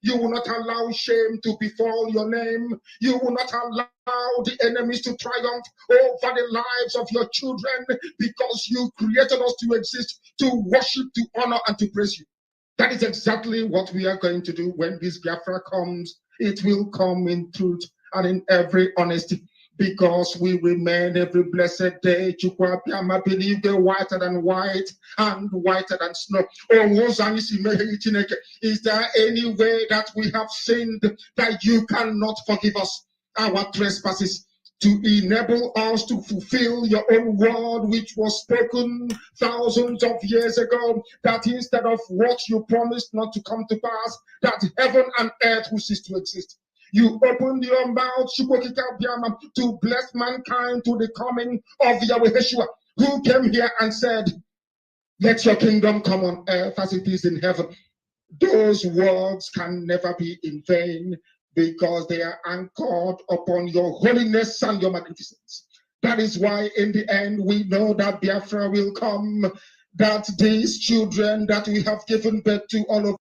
You will not allow shame to befall your name. You will not allow the enemies to triumph over the lives of your children, because you created us to exist, to worship, to honor, and to praise you. That is exactly what we are going to do when this Biafra comes. It will come in truth and in every honesty, because we remain every blessed day. Chukwuabiama, believe the whiter than white and whiter than snow. Is there any way that we have sinned that you cannot forgive us our trespasses, to enable us to fulfill your own word, which was spoken thousands of years ago, that instead of what you promised not to come to pass, that heaven and earth will cease to exist? You opened your mouth, to bless mankind to the coming of Yahweh Yeshua, who came here and said, let your kingdom come on earth as it is in heaven. Those words can never be in vain, because they are anchored upon your holiness and your magnificence. That is why in the end we know that Biafra will come, that these children that we have given birth to all over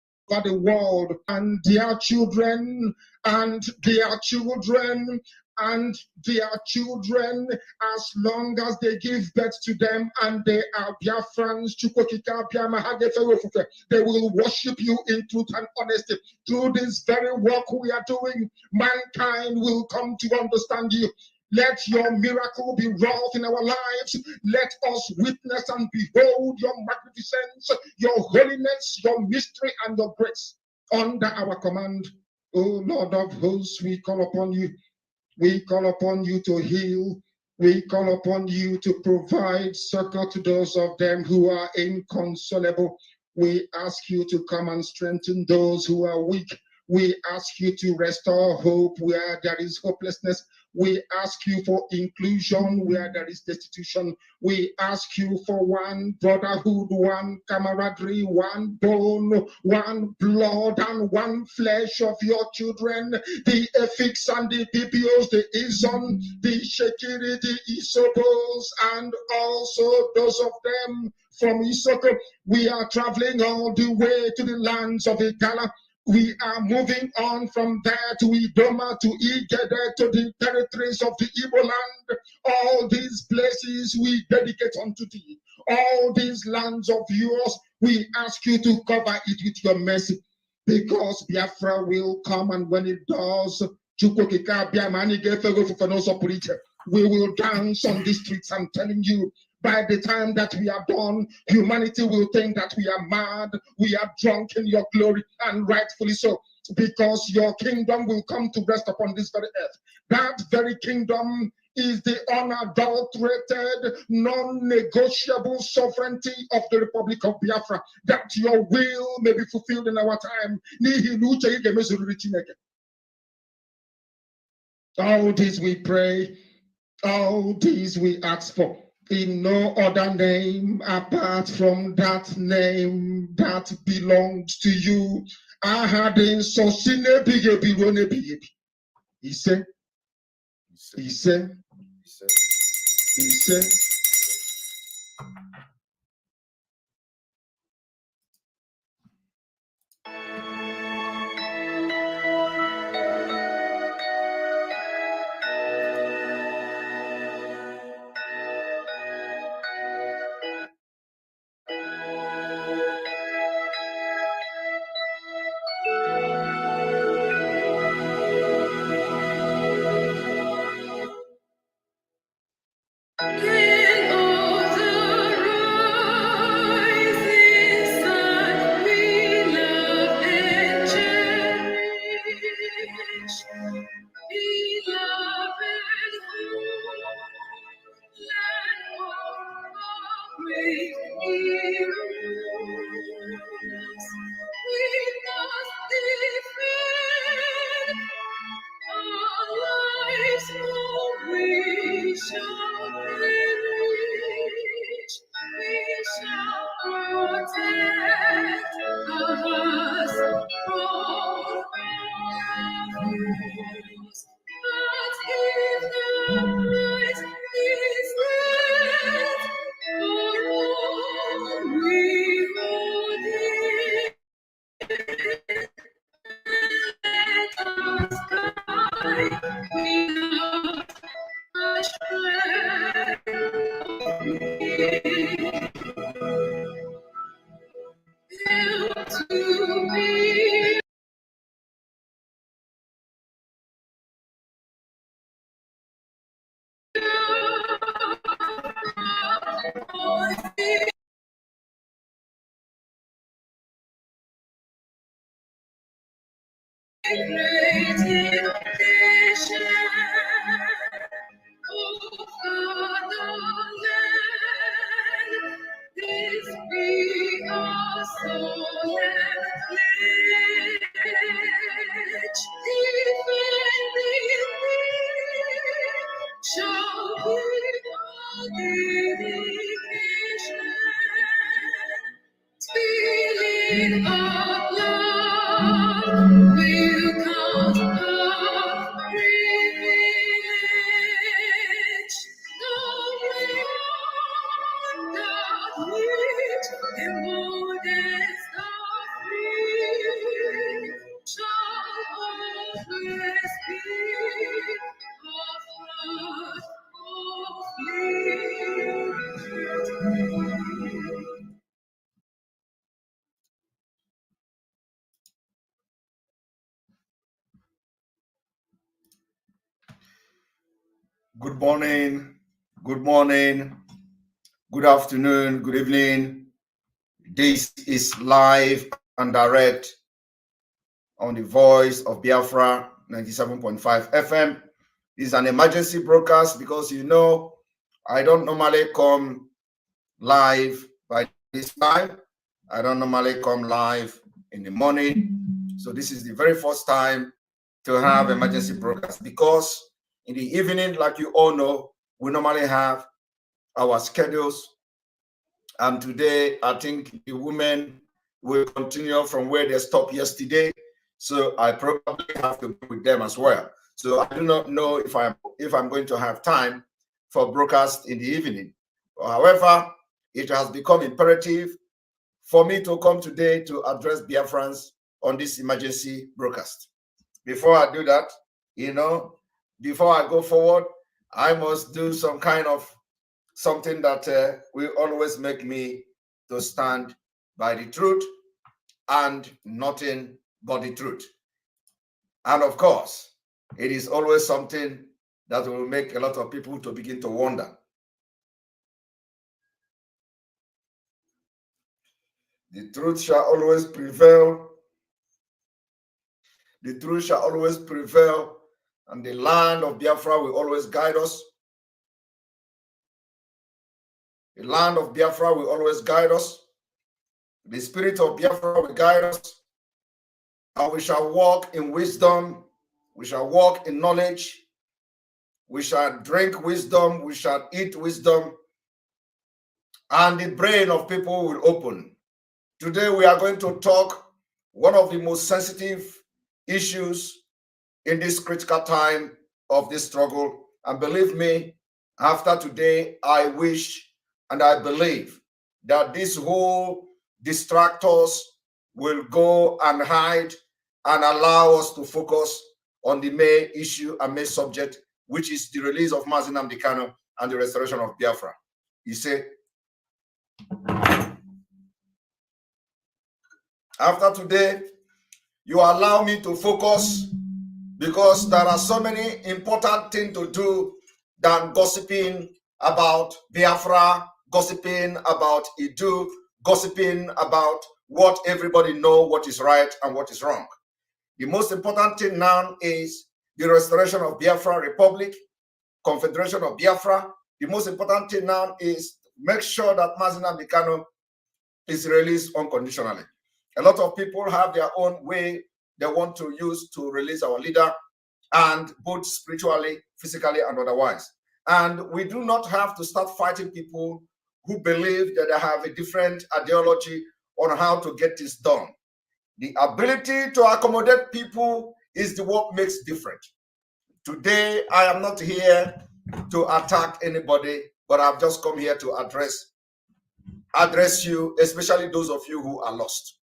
the world, and their children, and their children, and their children, as long as they give birth to them and they are Biafrans, they will worship you in truth and honesty. Through this very work we are doing, mankind will come to understand you. Let your miracle be wrought in our lives. Let us witness and behold your magnificence, your holiness, your mystery, and your grace under our command. O Lord of hosts, we call upon you. We call upon you to heal. We call upon you to provide succor to those of them who are inconsolable. We ask you to come and strengthen those who are weak. We ask you to restore hope where there is hopelessness. We ask you for inclusion where there is destitution. We ask you for one brotherhood, one camaraderie, one bone, one blood, and one flesh of your children. The Efiks and the Bibios, the Izon, the Shekiri, the Isobos, and also those of them from Isoko. We are traveling all the way to the lands of Igala. We are moving on from there to Idoma, to Igede, to the territories of the Igbo land. All these places we dedicate unto thee. All these lands of yours, we ask you to cover it with your mercy, because Biafra will come, and when it does, we will dance on the streets. I'm telling you, by the time that we are done, humanity will think that we are mad, we are drunk in your glory, and rightfully so, because your kingdom will come to rest upon this very earth. That very kingdom is the unadulterated, non-negotiable sovereignty of the Republic of Biafra, that your will may be fulfilled in our time. All this we pray, all these we ask for, in no other name apart from that name that belongs to you. He said, great nation. Oh, fatherland, this be our solemn pledge. Defending thee shall be our dedication. Spirit of love will count our privilege. The way that which emboldens the free shall always be our heart of liberty. Good morning, good morning, good afternoon, good evening. This is live and direct on the Voice of Biafra 97.5 FM. This is an emergency broadcast because I don't normally come live by this time. I don't normally come live in the morning. So this is the very first time to have emergency broadcast because in the evening, like you all know, we normally have our schedules. And today, I think the women will continue from where they stopped yesterday. So I probably have to be with them as well. So I do not know if I'm going to have time for broadcast in the evening. However, it has become imperative for me to come today to address Biafrans on this emergency broadcast. Before I do that, before I go forward, I must do some kind of something that will always make me to stand by the truth and nothing but the truth. And of course, it is always something that will make a lot of people to begin to wonder. The truth shall always prevail. The truth shall always prevail, and the land of Biafra will always guide us. The land of Biafra will always guide us. The spirit of Biafra will guide us. And we shall walk in wisdom. We shall walk in knowledge. We shall drink wisdom. We shall eat wisdom. And the brain of people will open. Today we are going to talk one of the most sensitive issues in this critical time of this struggle. And believe me, after today, I wish and I believe that this whole distractors will go and hide and allow us to focus on the main issue and main subject, which is the release of Mazi Nnamdi Kanu and the restoration of Biafra. You see, after today, you allow me to focus because there are so many important things to do than gossiping about Biafra, gossiping about Idu, gossiping about what everybody knows what is right and what is wrong. The most important thing now is the restoration of Biafra Republic, Confederation of Biafra. The most important thing now is make sure that Mazi Nnamdi Kanu is released unconditionally. A lot of people have their own way they want to use to release our leader, and both spiritually, physically, and otherwise. And we do not have to start fighting people who believe that they have a different ideology on how to get this done. The ability to accommodate people is the what makes different. Today, I am not here to attack anybody, but I've just come here to address you, especially those of you who are lost.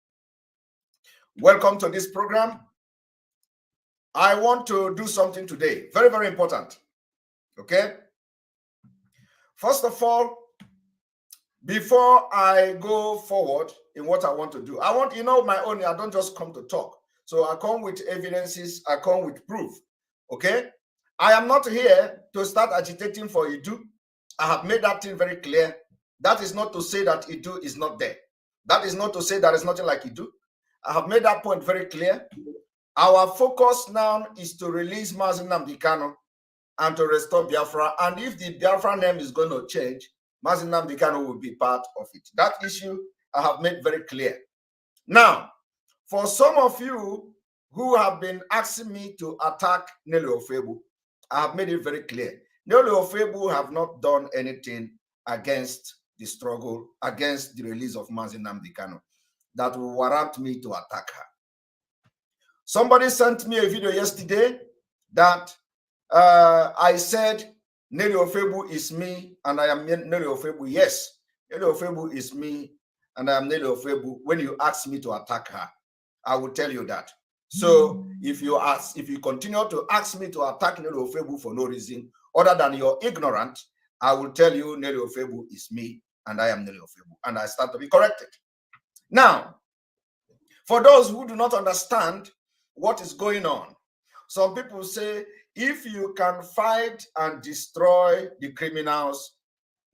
Welcome to this program. I want to do something today, very, very important. Okay? First of all, before I go forward in what I want to do, I want, my own, I don't just come to talk. So I come with evidences, I come with proof. Okay? I am not here to start agitating for Idu. I have made that thing very clear. That is not to say that Idu is not there. That is not to say there is nothing like Idu. I have made that point very clear. Our focus now is to release Mazi Nnamdi Kanu and to restore Biafra. And if the Biafra name is going to change, Mazi Nnamdi Kanu will be part of it. That issue I have made very clear. Now, for some of you who have been asking me to attack Nelly Ofebu, I have made it very clear. Nelly Ofebu have not done anything against the struggle, against the release of Mazi Nnamdi Kanu that will warrant me to attack her. Somebody sent me a video yesterday that I said Nelly Ofebu is me and I am Nelly Ofebu. Yes, Nelly Ofebu is me and I am Nelly Ofebu. When you ask me to attack her, I will tell you that. So if you continue to ask me to attack Nelly Ofebu for no reason other than you're ignorant, I will tell you Nelly Ofebu is me and I am Nelly Ofebu, and I start to be corrected. Now, for those who do not understand what is going on, some people say if you can fight and destroy the criminals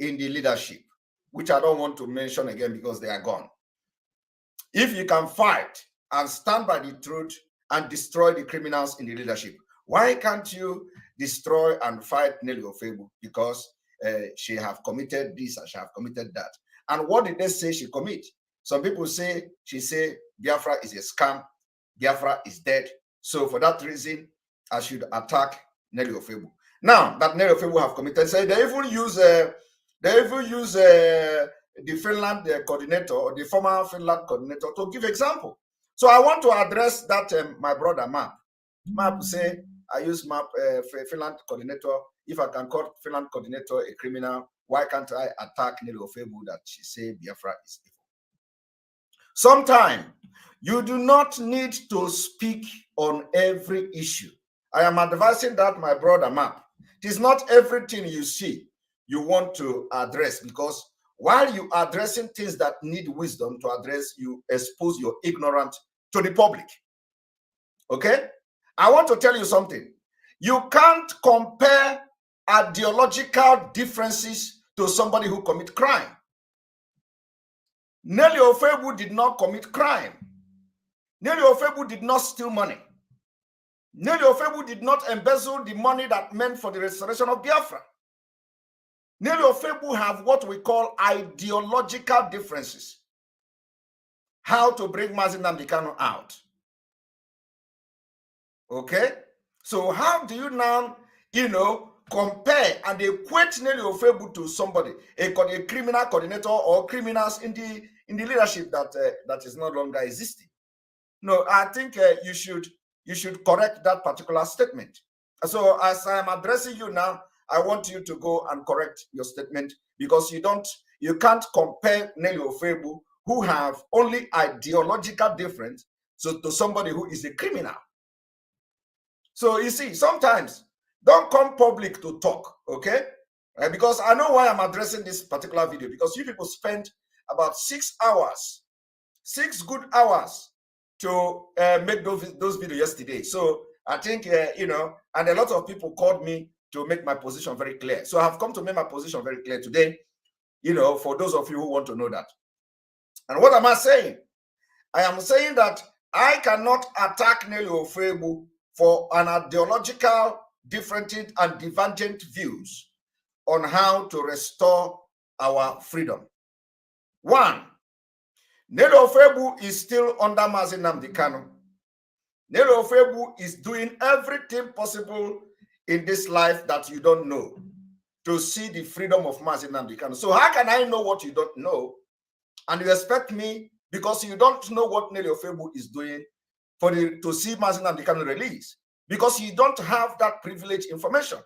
in the leadership, which I don't want to mention again because they are gone. If you can fight and stand by the truth and destroy the criminals in the leadership, why can't you destroy and fight Nelly Ofebu? Because she have committed this and she have committed that. And what did they say she commit? Some people say she say Biafra is a scam, Biafra is dead. So for that reason, I should attack Nelly Ofebu. Now that Nelly Ofebu have committed, say they even use the Finland coordinator or the former Finland coordinator to give example. So I want to address that my brother Map. Map say I use Map Finland coordinator. If I can call Finland coordinator a criminal, why can't I attack Nelly Ofebu that she say Biafra is evil? Sometimes you do not need to speak on every issue. I am advising that my brother Map. It is not everything you see you want to address, because while you are addressing things that need wisdom to address, you expose your ignorance to the public. Okay? I want to tell you something. You can't compare ideological differences to somebody who commits crime. Nelly Ofebu did not commit crime. Nelly Ofebu did not steal money. Nelly Ofebu did not embezzle the money that meant for the restoration of Biafra. Nelly Ofebu have what we call ideological differences. How to bring Mazi Nnamdi Kanu out. Okay? So how do you now, compare and equate Nelly Ofebu to somebody, a criminal coordinator or criminals in the leadership that is no longer existing? No, I think you should correct that particular statement. So as I am addressing you now, I want you to go and correct your statement, because you can't compare Nelly Ofebu, who have only ideological difference, to somebody who is a criminal. So you see, sometimes don't come public to talk, okay? Because I know why I'm addressing this particular video, because you people spent about 6 hours, 6 good hours to make those videos yesterday. So I think, and a lot of people called me to make my position very clear. So I have come to make my position very clear today, for those of you who want to know that. And what am I saying? I am saying that I cannot attack Nelly Ofebu for an ideological, different and divergent views on how to restore our freedom. 1, Nelly Ofebu is still under Mazi Nnamdi Kanu. Nelly Ofebu is doing everything possible in this life that you don't know to see the freedom of Mazi Nnamdi Kanu. So how can I know what you don't know? And you expect me, because you don't know what Nelly Ofebu is doing, to see Mazi Nnamdi Kanu release? Because you don't have that privileged information.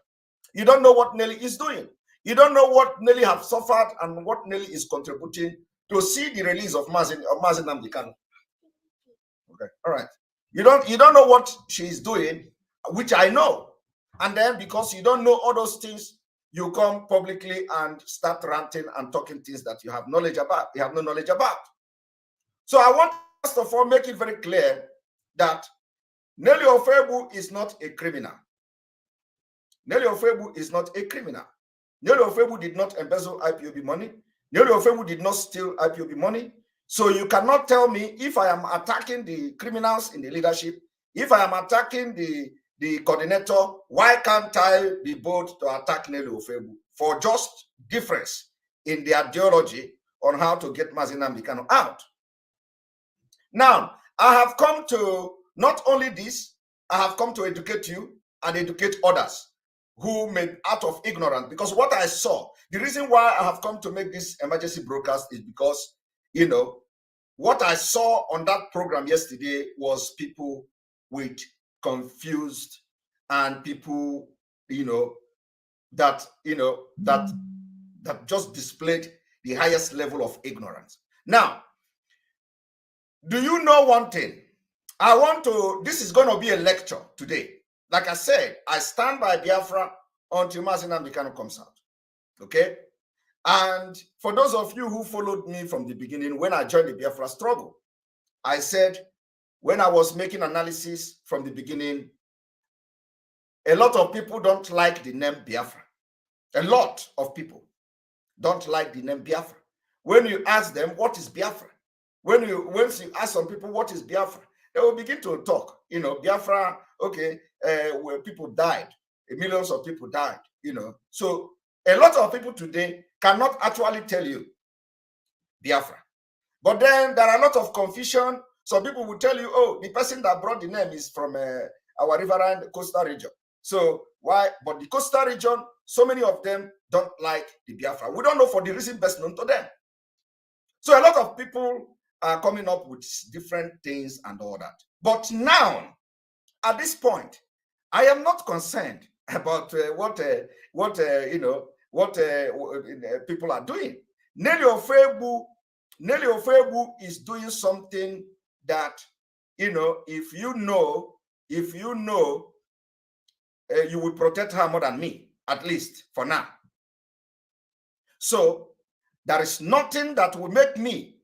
You don't know what Nelly is doing. You don't know what Nelly have suffered and what Nelly is contributing to see the release of Mazi Nnamdi Kanu. Okay, all right. You don't know what she is doing, which I know. And then because you don't know all those things, you come publicly and start ranting and talking things that you have knowledge about. You have no knowledge about. So I want, first of all, make it very clear that Nelly Ofebu is not a criminal. Nelly Ofebu is not a criminal. Nelly Ofebu did not embezzle IPOB money. Nelly Ofebu did not steal IPOB money. So you cannot tell me if I am attacking the criminals in the leadership, If I am attacking the coordinator, why can't I be bold to attack Nelly Ofebu for just difference in the ideology on how to get Mazi Nnamdi Kanu out? Now, I have come to not only this, I have come to educate you and educate others who may out of ignorance, because what I saw, the reason why I have come to make this emergency broadcast is because, you know, what I saw on that program yesterday was people with confused and people, that just displayed the highest level of ignorance. Now, do you know one thing? This is going to be a lecture today. Like I said, I stand by Biafra until Mazi Nnamdi Kanu comes out. Okay? And for those of you who followed me from the beginning, when I joined the Biafra struggle, I said, when I was making analysis from the beginning, a lot of people don't like the name Biafra. A lot of people don't like the name Biafra. When you ask them, what is Biafra? Once you ask some people, what is Biafra? They will begin to talk. Biafra, okay, where people died, millions of people died, So a lot of people today cannot actually tell you Biafra. But then there are a lot of confusion. Some people will tell you, oh, the person that brought the name is from our riverine coastal region. So why? But the coastal region, so many of them don't like the Biafra. We don't know for the reason best known to them. So a lot of people are coming up with different things and all that. But now, at this point, I am not concerned about what people are doing. Nelly Ofebu is doing something that, if you know, you will protect her more than me, at least for now. So there is nothing that will make me,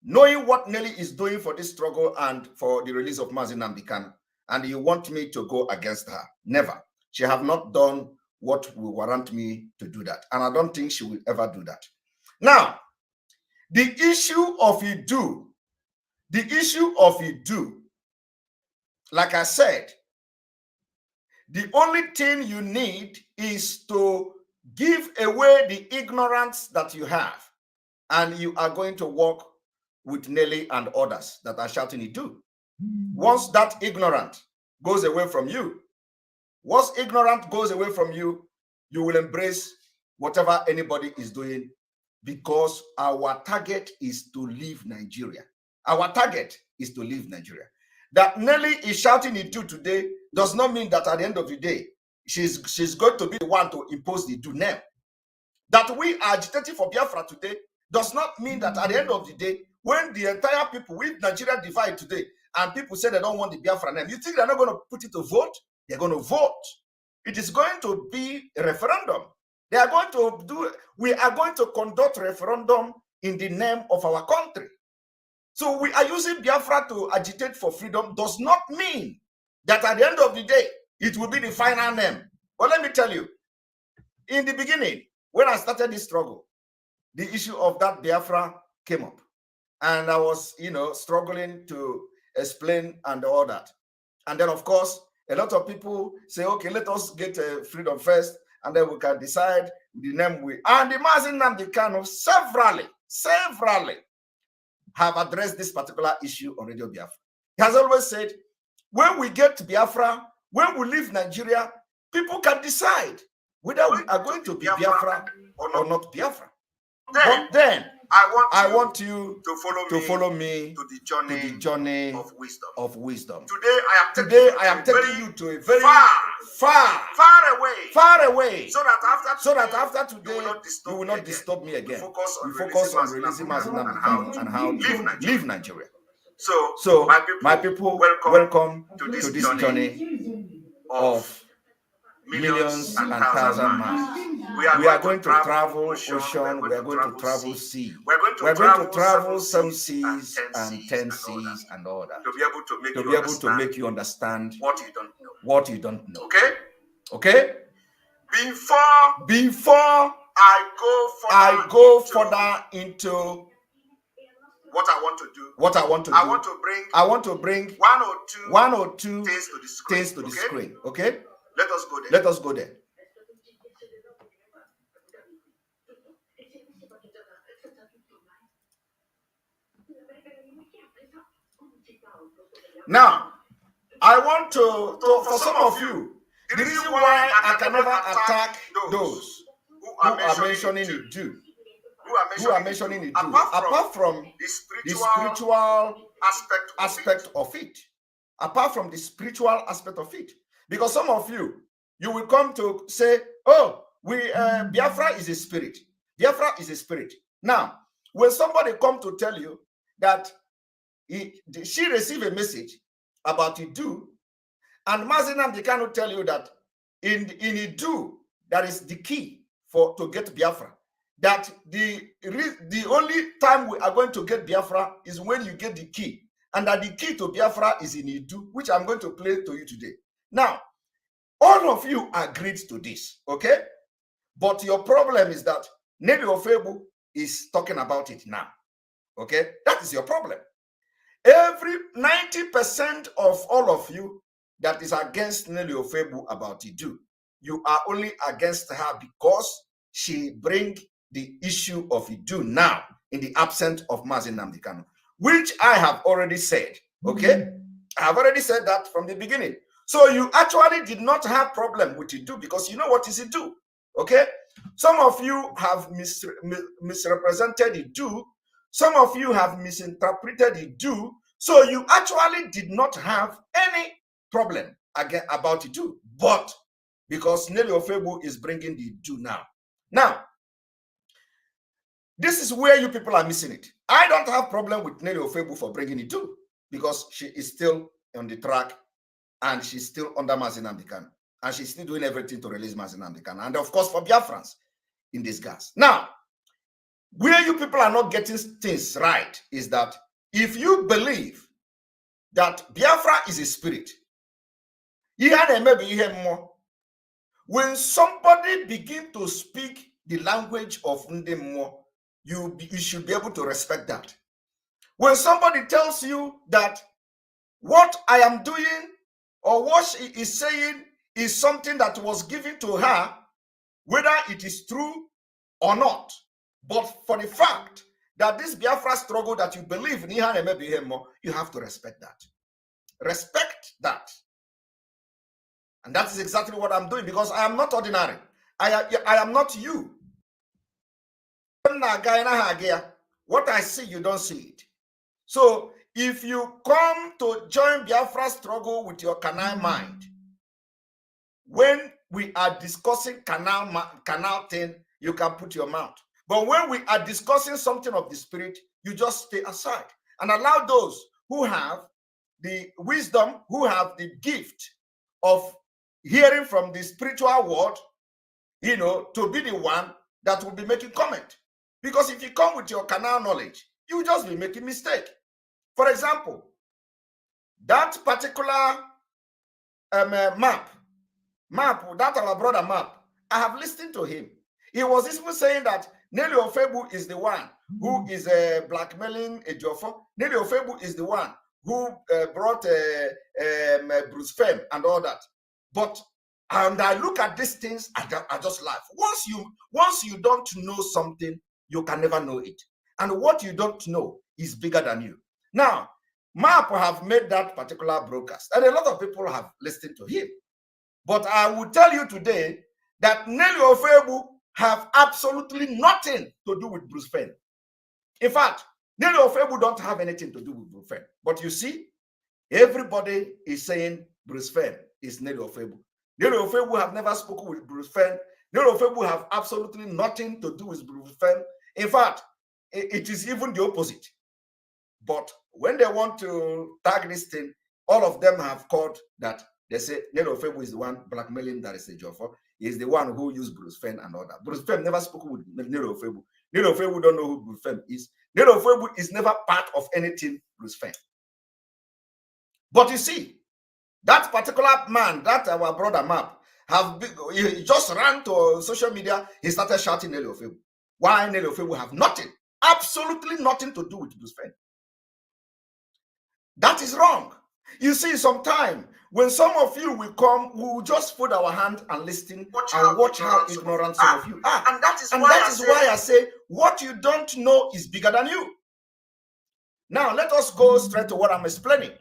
knowing what Nelly is doing for this struggle and for the release of Mazi Nnamdi Kanu, and you want me to go against her. Never. She have not done what will warrant me to do that. And I don't think she will ever do that. Now, the issue of Idu, like I said, the only thing you need is to give away the ignorance that you have, and you are going to work with Nelly and others that are shouting Idu. Once that ignorant goes away from you, you will embrace whatever anybody is doing, because our target is to leave Nigeria. Our target is to leave Nigeria. That Nelly is shouting Idu today does not mean that at the end of the day, she's going to be the one to impose the Idu name. That we are agitating for Biafra today does not mean that at the end of the day, when the entire people with Nigeria divide today, and people say they don't want the Biafra name, you think they're not going to put it to vote? They're going to vote. It is going to be a referendum. We are going to conduct referendum in the name of our country. So we are using Biafra to agitate for freedom does not mean that at the end of the day, it will be the final name. But let me tell you, in the beginning, when I started this struggle, the issue of that Biafra came up. And I was, struggling to explain and all that. And then, of course, a lot of people say, okay, let us get freedom first, and then we can decide the name we. And the Mazi Nnamdi Kanu severally have addressed this particular issue on Radio Biafra. He has always said, when we get to Biafra, when we leave Nigeria, people can decide whether we are going to be Biafra or not Biafra. But then I want you to follow me to the journey of wisdom. Today I am taking you to a very far away, so that after today you will not disturb me again. We focus on releasing Mazi Nnamdi Kanu and how to leave Nigeria. So my people, welcome to this journey of millions and thousands of miles. We are going to travel ocean, we are going to travel sea, we are going to travel 7 seas and 10 seas and all that, to be able to make you understand what you don't know. Okay? Before I go further into what I want to do. I want to bring one or two things to the screen. Okay? Let us go there. Now, I want to for some of you, the reason why I can never attack those who are mentioning it do, apart from the spiritual aspect of it, because some of you will come to say, oh, Biafra is a spirit. Now, when somebody come to tell you that she received a message about Idu, and Mazi Nnamdi cannot tell you that in Idu, that is the key to get Biafra. That the only time we are going to get Biafra is when you get the key. And that the key to Biafra is in Idu, which I'm going to play to you today. Now, all of you agreed to this, okay? But your problem is that Nelly Ofebu is talking about it now, okay? That is your problem. Every 90% of all of you that is against Nelly Ofebu about Idu, you are only against her because she bring the issue of Idu now in the absence of Mazi Nnamdi Kanu, which I have already said, okay? I have already said that from the beginning. So you actually did not have problem with Idu because you know what is Idu, okay? Some of you have misrepresented Idu. Some of you have misinterpreted Idu. So you actually did not have any problem again about Idu. But because Nelly Ofebu is bringing the Idu now. Now, this is where you people are missing it. I don't have problem with Nelly Ofebu for bringing Idu because she is still on the track and she's still under Mazi Nnamdi Kanu. And she's still doing everything to release Mazi Nnamdi Kanu. And of course, for Biafrans in this gas. Now, where you people are not getting things right is that if you believe that Biafra is a spirit, when somebody begin to speak the language of Ndemo, you should be able to respect that. When somebody tells you that what I am doing or what she is saying is something that was given to her, whether it is true or not, but for the fact that this Biafra struggle that you believe in, you have to respect that. Respect that. And that is exactly what I'm doing because I am not ordinary. I am not you. What I see, you don't see it. So if you come to join Biafra struggle with your canal mind, when we are discussing canal thing, you can put your mouth. But when we are discussing something of the spirit, you just stay aside and allow those who have the wisdom, who have the gift of hearing from the spiritual world, to be the one that will be making comment. Because if you come with your canal knowledge, you just be making mistake. For example, that particular map, that our brother map, I have listened to him. He was even saying that Nelly Ofebu is the one who is blackmailing Ejiofor. Nelly Ofebu is the one who brought Bruce Femme and all that. But and I look at these things, I just laugh. Once you don't know something, you can never know it. And what you don't know is bigger than you. Now, Map have made that particular broadcast, and a lot of people have listened to him. But I will tell you today that Nelly Ofebu have absolutely nothing to do with Bruce Femme. In fact, Nelly Ofebu don't have anything to do with Bruce Femme. But you see, everybody is saying Bruce Femme is Nelly Ofebu. Nelly Ofebu have never spoken with Bruce Femme. Nelly Ofebu have absolutely nothing to do with Bruce Femme. In fact, it is even the opposite. But when they want to tag this thing, all of them have called that. They say Nelly Ofebu is the one blackmailing that is a Ejiofor. He is the one who used Bruce Femme and all that. Bruce Femme never spoken with Nelly Ofebu. Nelly Ofebu don't know who Bruce Femme is. Nelly Ofebu is never part of anything Bruce Femme. But you see, that particular man, that our brother Map, he just ran to social media. He started shouting Nelly Ofebu. Why Nelly Ofebu have nothing Absolutely nothing to do with Bruce Fenn. That is wrong. You see, sometime when some of you will come, we will just put our hand and listen and watch how ignorant some of you are. And that is why I say what you don't know is bigger than you. Now, let us go straight to what I'm explaining.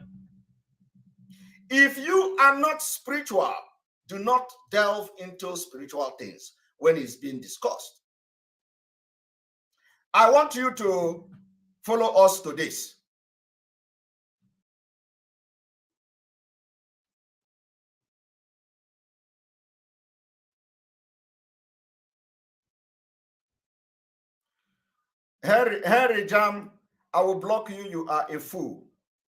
If you are not spiritual, do not delve into spiritual things when it's being discussed. I want you to follow us to this. Harry Jam, I will block you. You are a fool.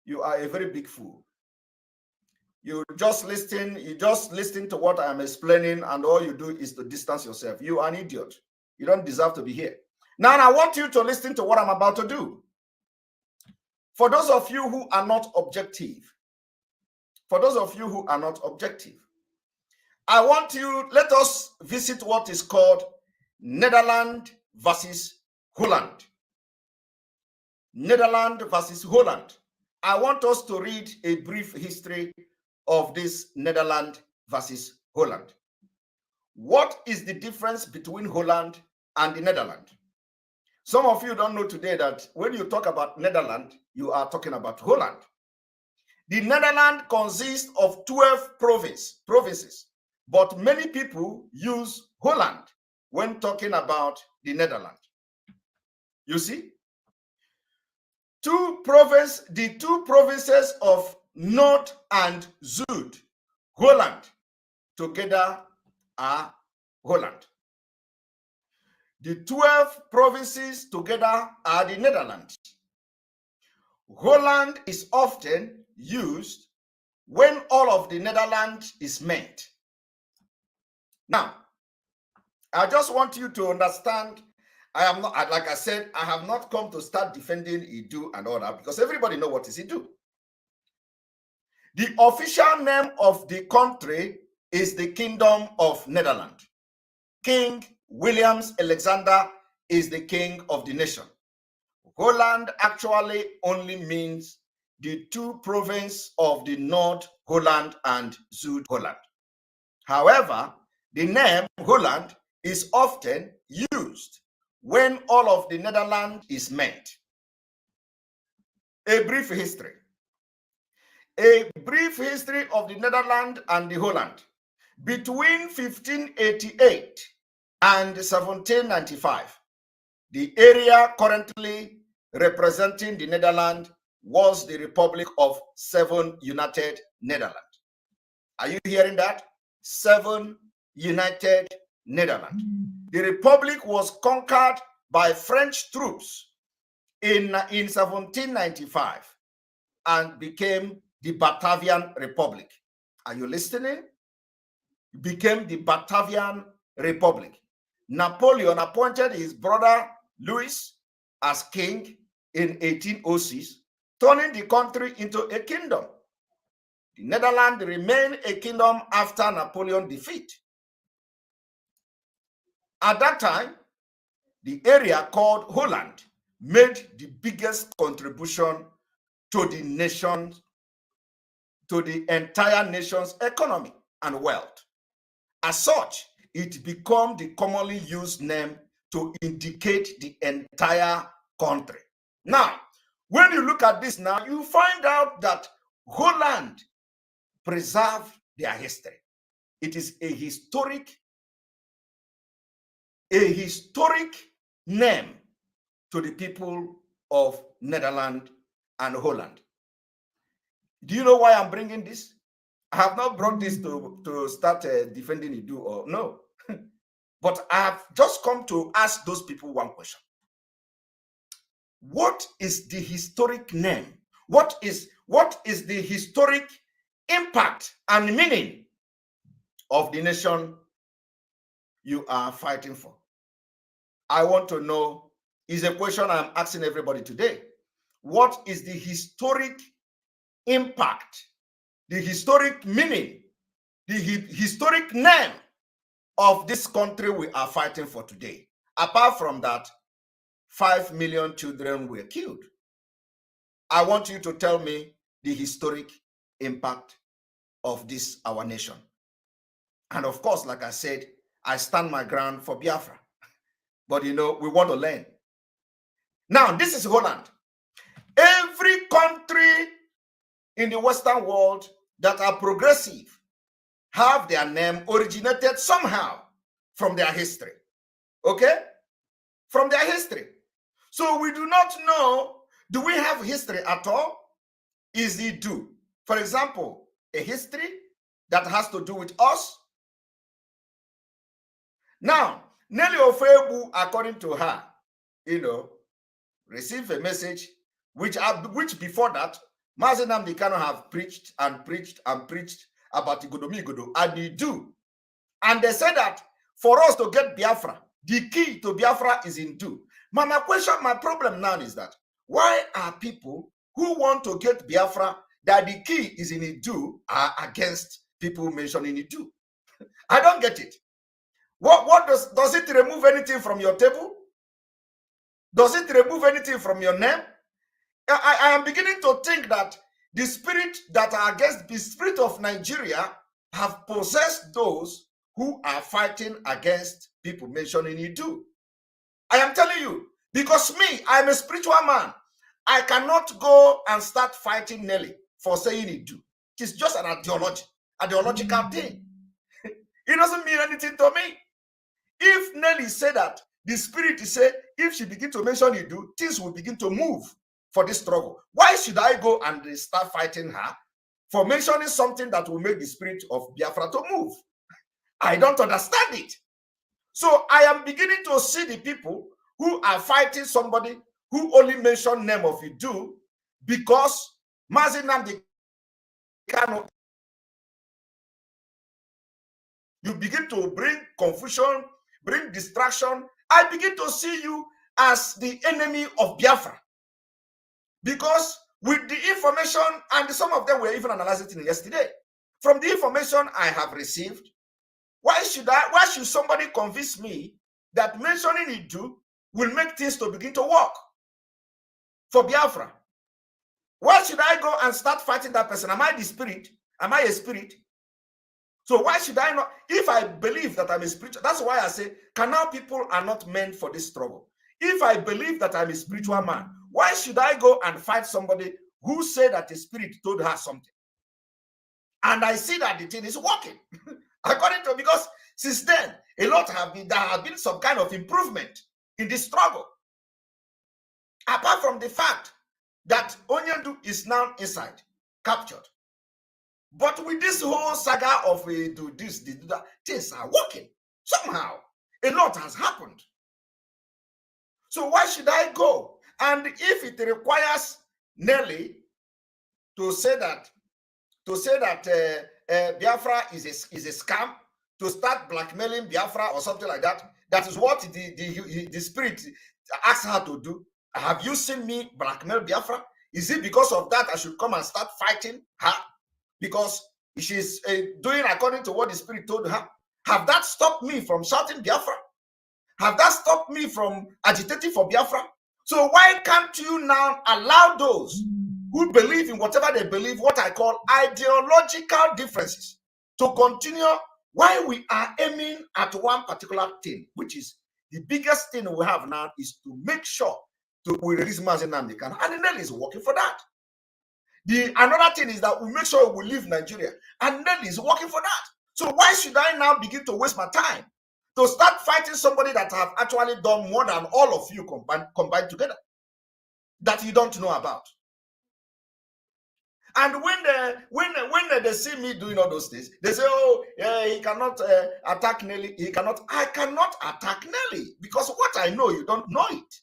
You are a very big fool. You just listen to what I am explaining, and all you do is to distance yourself. You are an idiot. You don't deserve to be here. Now, I want you to listen to what I'm about to do. For those of you who are not objective, I want you, let us visit what is called Netherlands versus Holland. Netherlands versus Holland. I want us to read a brief history of this Netherlands versus Holland. What is the difference between Holland and the Netherlands? Some of you don't know today that when you talk about Netherlands, you are talking about Holland. The Netherlands consists of 12 provinces, but many people use Holland when talking about the Netherlands. You see? The two provinces of Noord and Zuid, Holland, together are Holland. The 12 provinces together are the Netherlands. Holland is often used when all of the Netherlands is meant. Now, I just want you to understand, I am not, like I said, I have not come to start defending Idu and all that, because everybody knows what is Idu. The official name of the country is the Kingdom of Netherlands. King Williams Alexander is the king of the nation. Holland actually only means the two provinces of the North Holland and Zuid Holland. However, the name Holland is often used when all of the Netherlands is meant. A brief history. A brief history of the Netherlands and the Holland. Between 1588 and 1795, the area currently representing the Netherlands was the Republic of 7 United Netherlands. Are you hearing that? 7 United Netherlands. The Republic was conquered by French troops in 1795 and became the Batavian Republic. Are you listening? Became the Batavian Republic. Napoleon appointed his brother Louis as king in 1806, turning the country into a kingdom. The Netherlands remained a kingdom after Napoleon's defeat. At that time, the area called Holland made the biggest contribution to the nation, to the entire nation's economy and wealth. As such, it became the commonly used name to indicate the entire country. Now, when you look at this now, you find out that Holland preserved their history. It is a historic name to the people of Netherlands and Holland. Do you know why I'm bringing this? I have not brought this to start defending Idu or no. But I have just come to ask those people one question. What is the historic name? What is the historic impact and meaning of the nation you are fighting for? I want to know, is a question I'm asking everybody today. What is the historic impact, the historic meaning, the historic name of this country we are fighting for today? Apart from that, 5 million children were killed. I want you to tell me the historic impact of this, our nation. And of course, like I said, I stand my ground for Biafra. But we want to learn. Now, this is Holland. Every country in the Western world that are progressive have their name originated somehow from their history. Okay? From their history. So we do not know, do we have history at all? Is it do? For example, a history that has to do with us. Now, Nelly Ofebu, according to her, received a message which before that, Mazi Nnamdi Kanu have preached and preached and preached about Igodomi, and they do. And they said that for us to get Biafra, the key to Biafra is in do. My problem now is that why are people who want to get Biafra, that the key is in Idu, are against people mentioning Idu? I don't get it. What does it remove anything from your table? Does it remove anything from your name? I am beginning to think that the spirit that are against the spirit of Nigeria have possessed those who are fighting against people mentioning Idu. I am telling you, because me, I'm a spiritual man. I cannot go and start fighting Nelly for saying Idu. It is just an ideological thing. It doesn't mean anything to me. If Nelly said that, the spirit said, if she begin to mention Idu, things will begin to move for this struggle. Why should I go and start fighting her for mentioning something that will make the spirit of Biafra to move? I don't understand it. So I am beginning to see the people who are fighting somebody who only mention name of Idu because Mazi Nnamdi Kanu. You begin to bring confusion, bring distraction. I begin to see you as the enemy of Biafra. Because with the information, and some of them were even analyzing it yesterday, from the information I have received, why should somebody convince me that mentioning Idu will make things to begin to work for Biafra? Why should I go and start fighting that person? Am I the spirit? Am I a spirit? So why should I not? If I believe that I'm a spiritual, that's why I say, Canal people are not meant for this struggle. If I believe that I'm a spiritual man, why should I go and fight somebody who said that the spirit told her something? And I see that the thing is working. According to, because since then, there have been some kind of improvement in this struggle. Apart from the fact that Onyendu is now inside, captured. But with this whole saga of do this, do that, things are working. Somehow, a lot has happened. So why should I go? And if it requires Nelly to say that Biafra is a scam, to start blackmailing Biafra or something like that, that is what the spirit asks her to do. Have you seen me blackmail Biafra? Is it because of that I should come and start fighting her? Because she's doing according to what the spirit told her? Have that stopped me from shouting Biafra? Have that stopped me from agitating for Biafra? So why can't you now allow those who believe in whatever they believe, what I call ideological differences, to continue while we are aiming at one particular thing, which is the biggest thing we have now, is to make sure we release Mazi Nnamdi Kanu, and Nelly is working for that. Another thing is that we make sure we leave Nigeria, and Nelly is working for that. So why should I now begin to waste my time to start fighting somebody that have actually done more than all of you combined together, that you don't know about? And when they see me doing all those things, they say, "Oh, he cannot attack Nelly. He cannot." I cannot attack Nelly because what I know, you don't know it.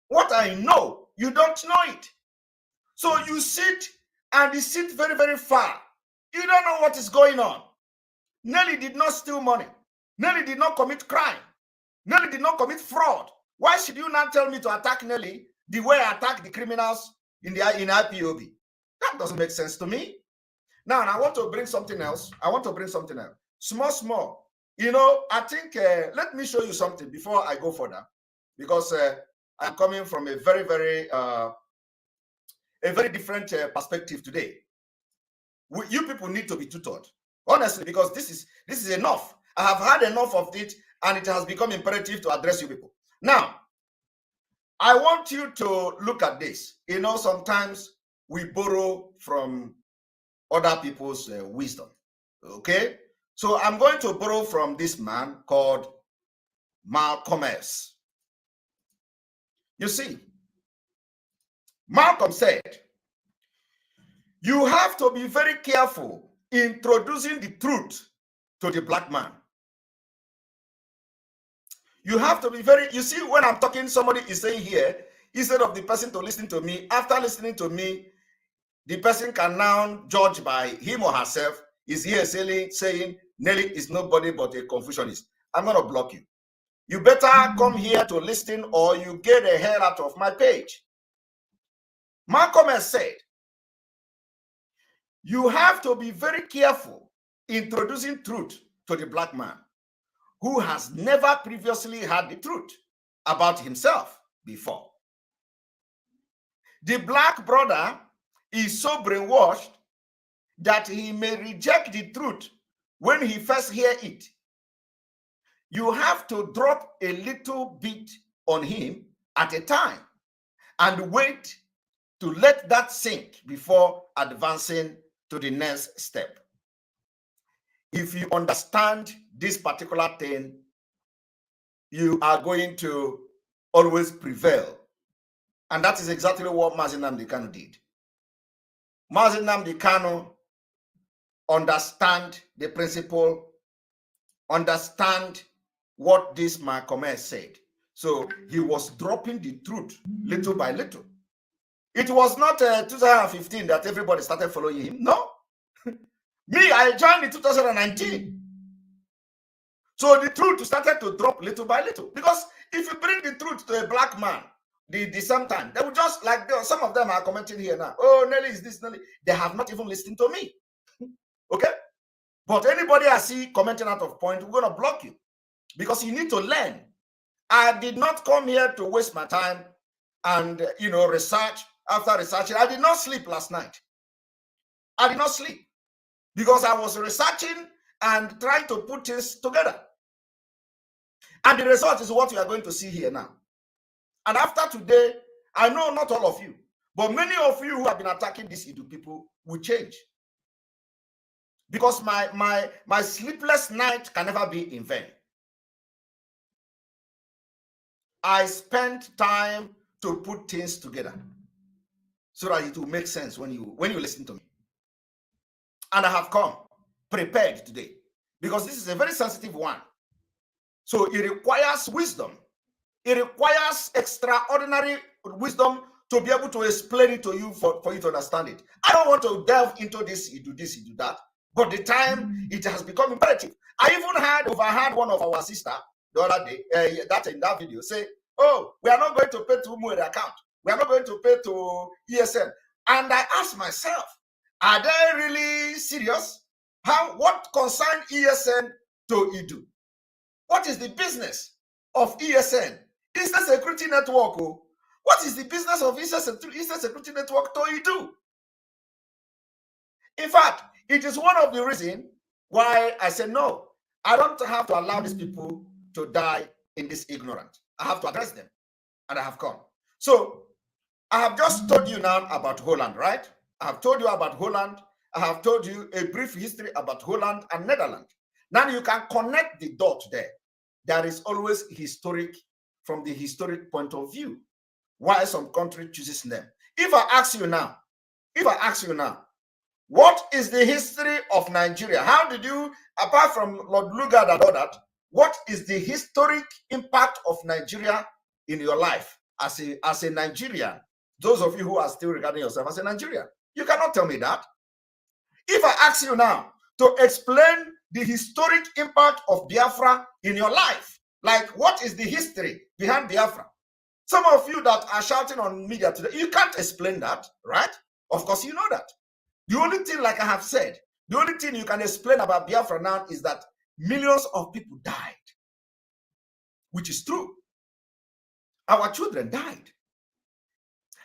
What I know, you don't know it. So you sit and you sit very, very far. You don't know what is going on. Nelly did not steal money. Nelly did not commit crime. Nelly did not commit fraud. Why should you not tell me to attack Nelly the way I attack the criminals in IPOB? That doesn't make sense to me. Now, I want to bring something else. Small. I think, let me show you something before I go further. because I'm coming from a very, very different perspective today. You people need to be tutored, honestly, because this is enough. I have had enough of it, and it has become imperative to address you people. Now, I want you to look at this. You know, sometimes we borrow from other people's wisdom. Okay? So I'm going to borrow from this man called Malcolm X. You see, Malcolm said, you have to be very careful introducing the truth to the black man. You have to be very, you see, when I'm talking, somebody is saying here, instead of the person to listen to me, after listening to me, the person can now judge by him or herself, is here saying Nelly is nobody but a Confucianist. I'm going to block you. You better come here to listen, or you get the hell out of my page. Malcolm has said, you have to be very careful introducing truth to the black man who has never previously had the truth about himself before. The black brother is so brainwashed that he may reject the truth when he first hears it. You have to drop a little bit on him at a time and wait to let that sink before advancing to the next step. If you understand this particular thing, you are going to always prevail. And that is exactly what Mazi Nnamdi Kanu did. Mazi Nnamdi Kanu understand the principle, understand what this Malcolm X said. So he was dropping the truth little by little. It was not 2015 that everybody started following him. No. Me, I joined in 2019. So the truth started to drop little by little. Because if you bring the truth to a black man, the same time, they will just, like some of them are commenting here now. Oh, Nelly is this, Nelly. They have not even listened to me. Okay? But anybody I see commenting out of point, we're going to block you. Because you need to learn. I did not come here to waste my time and, research after researching. I did not sleep last night. I did not sleep because I was researching and trying to put things together. And the result is what you are going to see here now. And after today, I know not all of you, but many of you who have been attacking these Idu people will change. Because my sleepless night can never be in vain. I spent time to put things together so that it will make sense when you listen to me. And I have come prepared today because this is a very sensitive one. So it requires wisdom. It requires extraordinary wisdom to be able to explain it to you for you to understand it. I don't want to delve into this, you do that. But the time it has become imperative. I even overheard one of our sister the other day, that in that video, say, oh, we are not going to pay to Umuere account. We are not going to pay to ESN. And I asked myself, are they really serious? What concern ESN to Idu? What is the business of ESN? Instant Security Network. Oh. What is the business of Instant Security Network to Idu? In fact, it is one of the reasons why I said, no, I don't have to allow these people to die in this ignorance. I have to address them. And I have come. So, I have just told you now about Holland, right? I have told you about Holland. I have told you a brief history about Holland and Netherlands. Now you can connect the dot there. There is always from the historic point of view, why some country chooses them. If I ask you now, what is the history of Nigeria? How did you, apart from Lord Lugard and all that, what is the historic impact of Nigeria in your life as a Nigerian? Those of you who are still regarding yourself as a Nigerian, you cannot tell me that. If I ask you now to explain the historic impact of Biafra in your life, like what is the history behind Biafra? Some of you that are shouting on media today, you can't explain that, right? Of course, you know that. The only thing, like I have said, the only thing you can explain about Biafra now is that millions of people died, which is true. Our children died.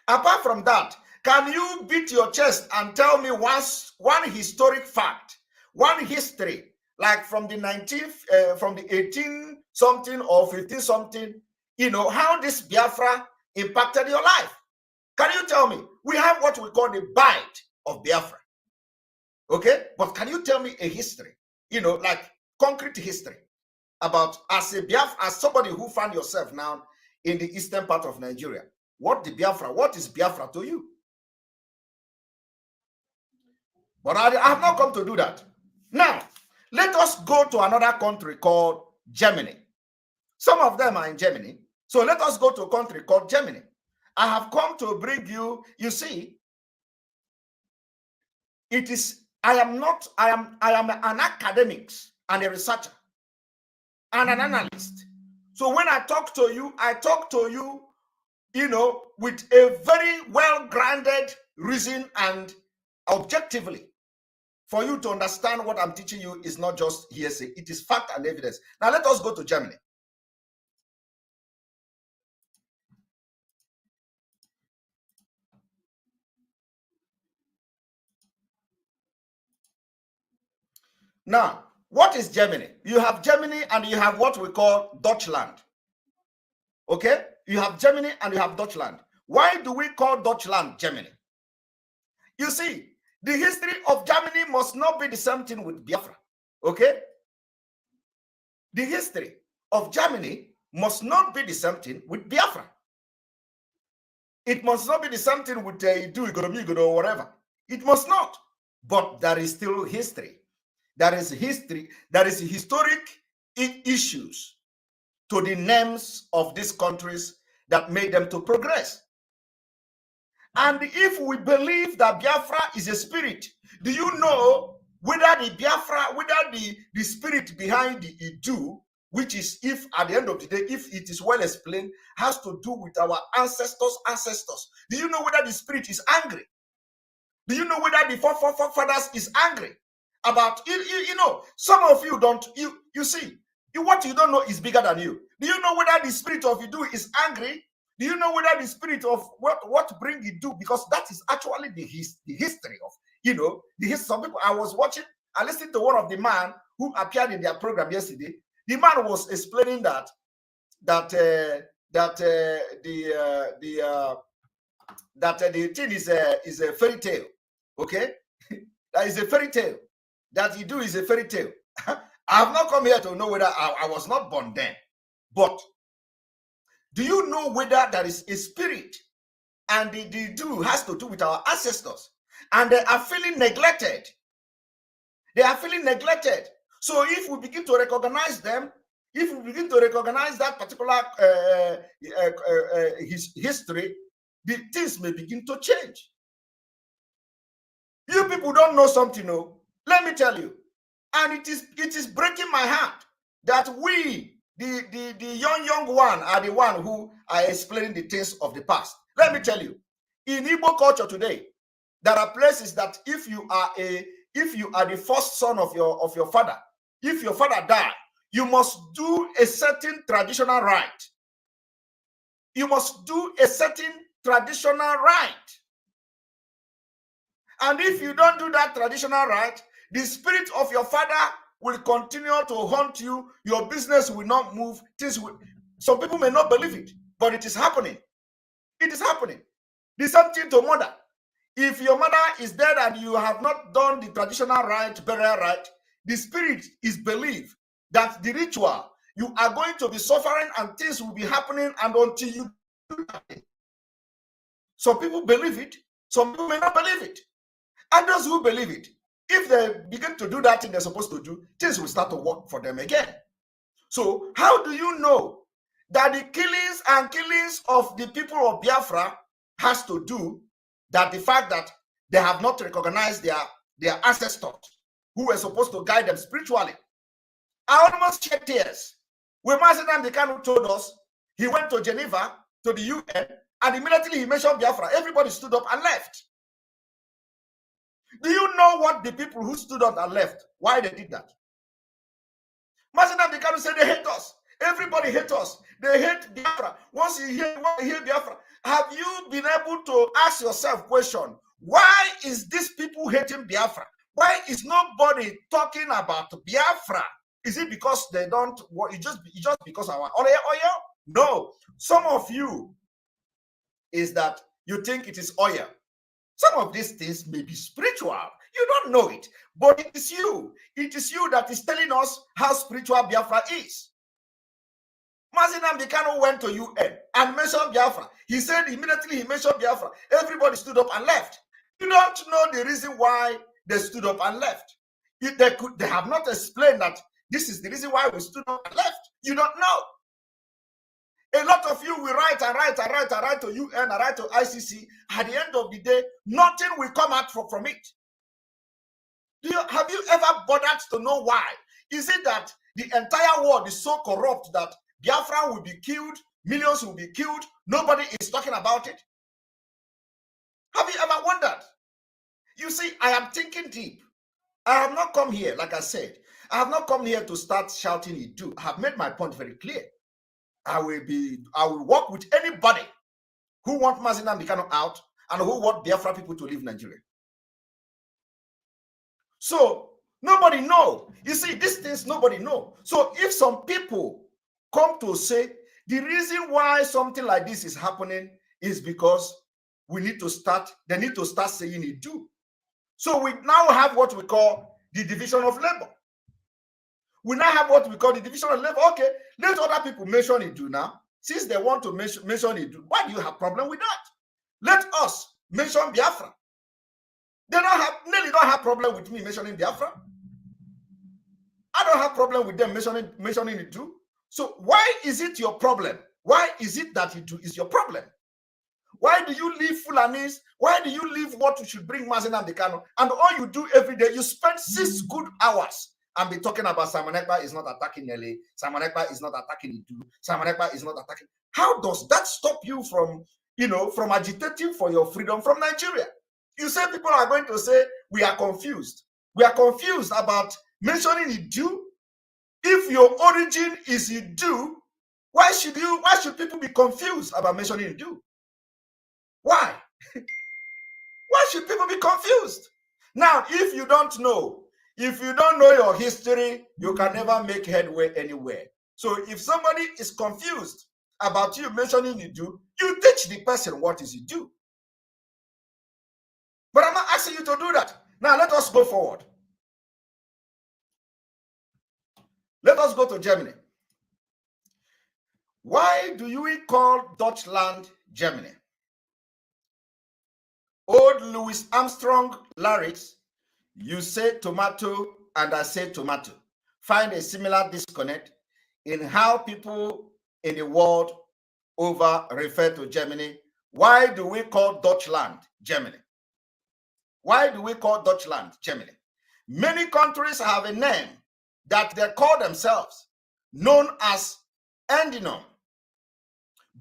Apart from that, can you beat your chest and tell me one historic fact, one history, like from the 19th, from the 18 something or 15 something, how this Biafra impacted your life? Can you tell me? We have what we call the bite of Biafra. Okay? But can you tell me a history, like concrete history about as somebody who found yourself now in the eastern part of Nigeria? What is Biafra to you? But I have not come to do that. Now, let us go to another country called Germany. Some of them are in Germany. So let us go to a country called Germany. I have come to bring you see, I am an academic and a researcher and an analyst. So when I talk to you, with a very well-grounded reason and objectively, for you to understand what I'm teaching you is not just hearsay, it is fact and evidence. Now let us go to Germany. Now, what is Germany? You have Germany and you have what we call Deutschland. Okay? You have Germany and you have Deutschland. Why do we call Deutschland Germany? You see, the history of Germany must not be the same thing with Biafra. Okay? The history of Germany must not be the same thing with Biafra. It must not be the same thing with Idu or whatever. It must not. But there is still history. There is history. There is historic issues to the names of these countries that made them to progress. And if we believe that Biafra is a spirit, do you know whether the Biafra, whether the spirit behind the Idu, which is, if at the end of the day, if it is well explained, has to do with our ancestors. Do you know whether the spirit is angry? Do you know whether the forefathers is angry about some of you don't, you see, what you don't know is bigger than you. Do you know whether the spirit of Idu is angry? Do you know whether the spirit of what bring Idu? Because that is actually the history of, some people. I listened to one of the man who appeared in their program yesterday. The man was explaining that the thing is a fairy tale. Okay, that is a fairy tale. That Idu is a fairy tale. I have not come here to know whether I was not born then, but do you know whether there is a spirit and the Idu has to do with our ancestors, and they are feeling neglected? They are feeling neglected. So if we begin to recognize them, if we begin to recognize that particular history, the things may begin to change. You people don't know something, no? Let me tell you, and it is breaking my heart that we, the young one, are the one who are explaining the things of the past. Let me tell you, in Igbo culture today, there are places that if you are the first son of your father, if your father died, you must do a certain traditional rite. You must do a certain traditional rite. And if you don't do that traditional rite, the spirit of your father will continue to haunt you. Your business will not move. Some people may not believe it, but it is happening. It is happening. The same thing to mother. If your mother is dead and you have not done the traditional rite, burial rite, the spirit is believed that the ritual, you are going to be suffering and things will be happening, and until you do that. Some people believe it, some people may not believe it. And those who believe it, if they begin to do that thing they're supposed to do, things will start to work for them again. So how do you know that the killings of the people of Biafra has to do that the fact that they have not recognized their ancestors who were supposed to guide them spiritually? I almost shed tears when Master Nnamdi Kanu told us he went to Geneva, to the UN, and immediately he mentioned Biafra. Everybody stood up and left. Do you know what the people who stood up and left, why they did that? Master Nnamdi Kanu said they hate us. Everybody hates us. They hate Biafra. Once you hear Biafra, have you been able to ask yourself question, why is these people hating Biafra? Why is nobody talking about Biafra? Is it because they don't, it's just because our oil? No. Some of you is that you think it is oil. Some of these things may be spiritual. You don't know it, but it is you. It is you that is telling us how spiritual Biafra is. Mazi Nnamdi Kanu went to UN and mentioned Biafra. He said immediately he mentioned Biafra, everybody stood up and left. You don't know the reason why they stood up and left. They have not explained that this is the reason why we stood up and left. You don't know. A lot of you will write and write and write and write to UN and write to ICC. At the end of the day, nothing will come out from it. Have you ever bothered to know why? Is it that the entire world is so corrupt that Biafra will be killed, millions will be killed, nobody is talking about it? Have you ever wondered? You see, I am thinking deep. I have not come here, like I said, I have not come here to start shouting it do. I have made my point very clear. I will work with anybody who want Mazi Nnamdi Kanu out and who want Biafra people to leave Nigeria. So nobody know. You see, these things nobody know. So if some people come to say the reason why something like this is happening is because they need to start saying it do. So we now have what we call the division of labor. We now have what we call the division of labor. Okay, let other people mention it do now. Since they want to mention it do, why do you have problem with that? Let us mention Biafra. They nearly don't have problem with me mentioning Biafra. I don't have problem with them mentioning it too. So why is it your problem? Why is it that it is your problem? Why do you leave Fulanis? Why do you leave what you should bring Mazi Nnamdi Kanu? And all you do every day, you spend 6 good hours and be talking about Simon Ekpa is not attacking Nelly. Simon Ekpa is not attacking Idu. Simon Ekpa is not attacking. How does that stop you from, from agitating for your freedom from Nigeria? You say people are going to say, we are confused. We are confused about mentioning Idu. If your origin is Idu, why should people be confused about mentioning Idu? Why? Why should people be confused? Now, if you don't know your history, you can never make headway anywhere. So if somebody is confused about you mentioning Idu, you teach the person what is Idu. But I'm not asking you to do that. Now, let us go forward. Let us go to Germany. Why do you call Deutschland Germany? Old Louis Armstrong lyrics, you say tomato and I say tomato. Find a similar disconnect in how people in the world over refer to Germany. Why do we call Deutschland Germany? Why do we call Deutschland Germany? Many countries have a name that they call themselves, known as Endinum,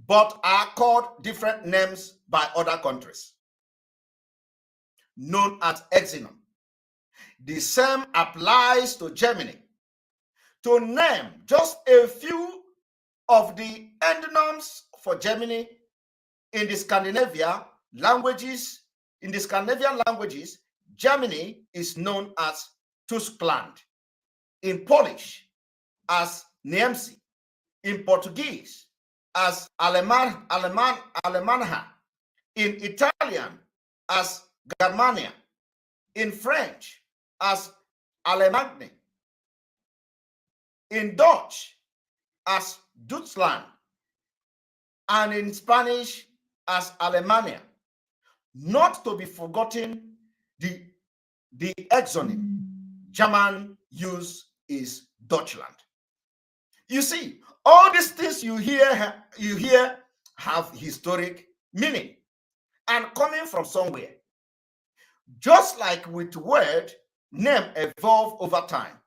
but are called different names by other countries, known as Exinum. The same applies to Germany. To name just a few of the endonyms for Germany in the Scandinavian languages, Germany is known as Tyskland. In Polish, as Niemcy. In Portuguese, as Alemanha. In Italian, as Germania. In French, as Allemagne. In Dutch, as Deutschland. And in Spanish, as Alemania. Not to be forgotten, the exonym German use is Deutschland. You see, all these things you hear have historic meaning and coming from somewhere. Just like with word, name evolve over time.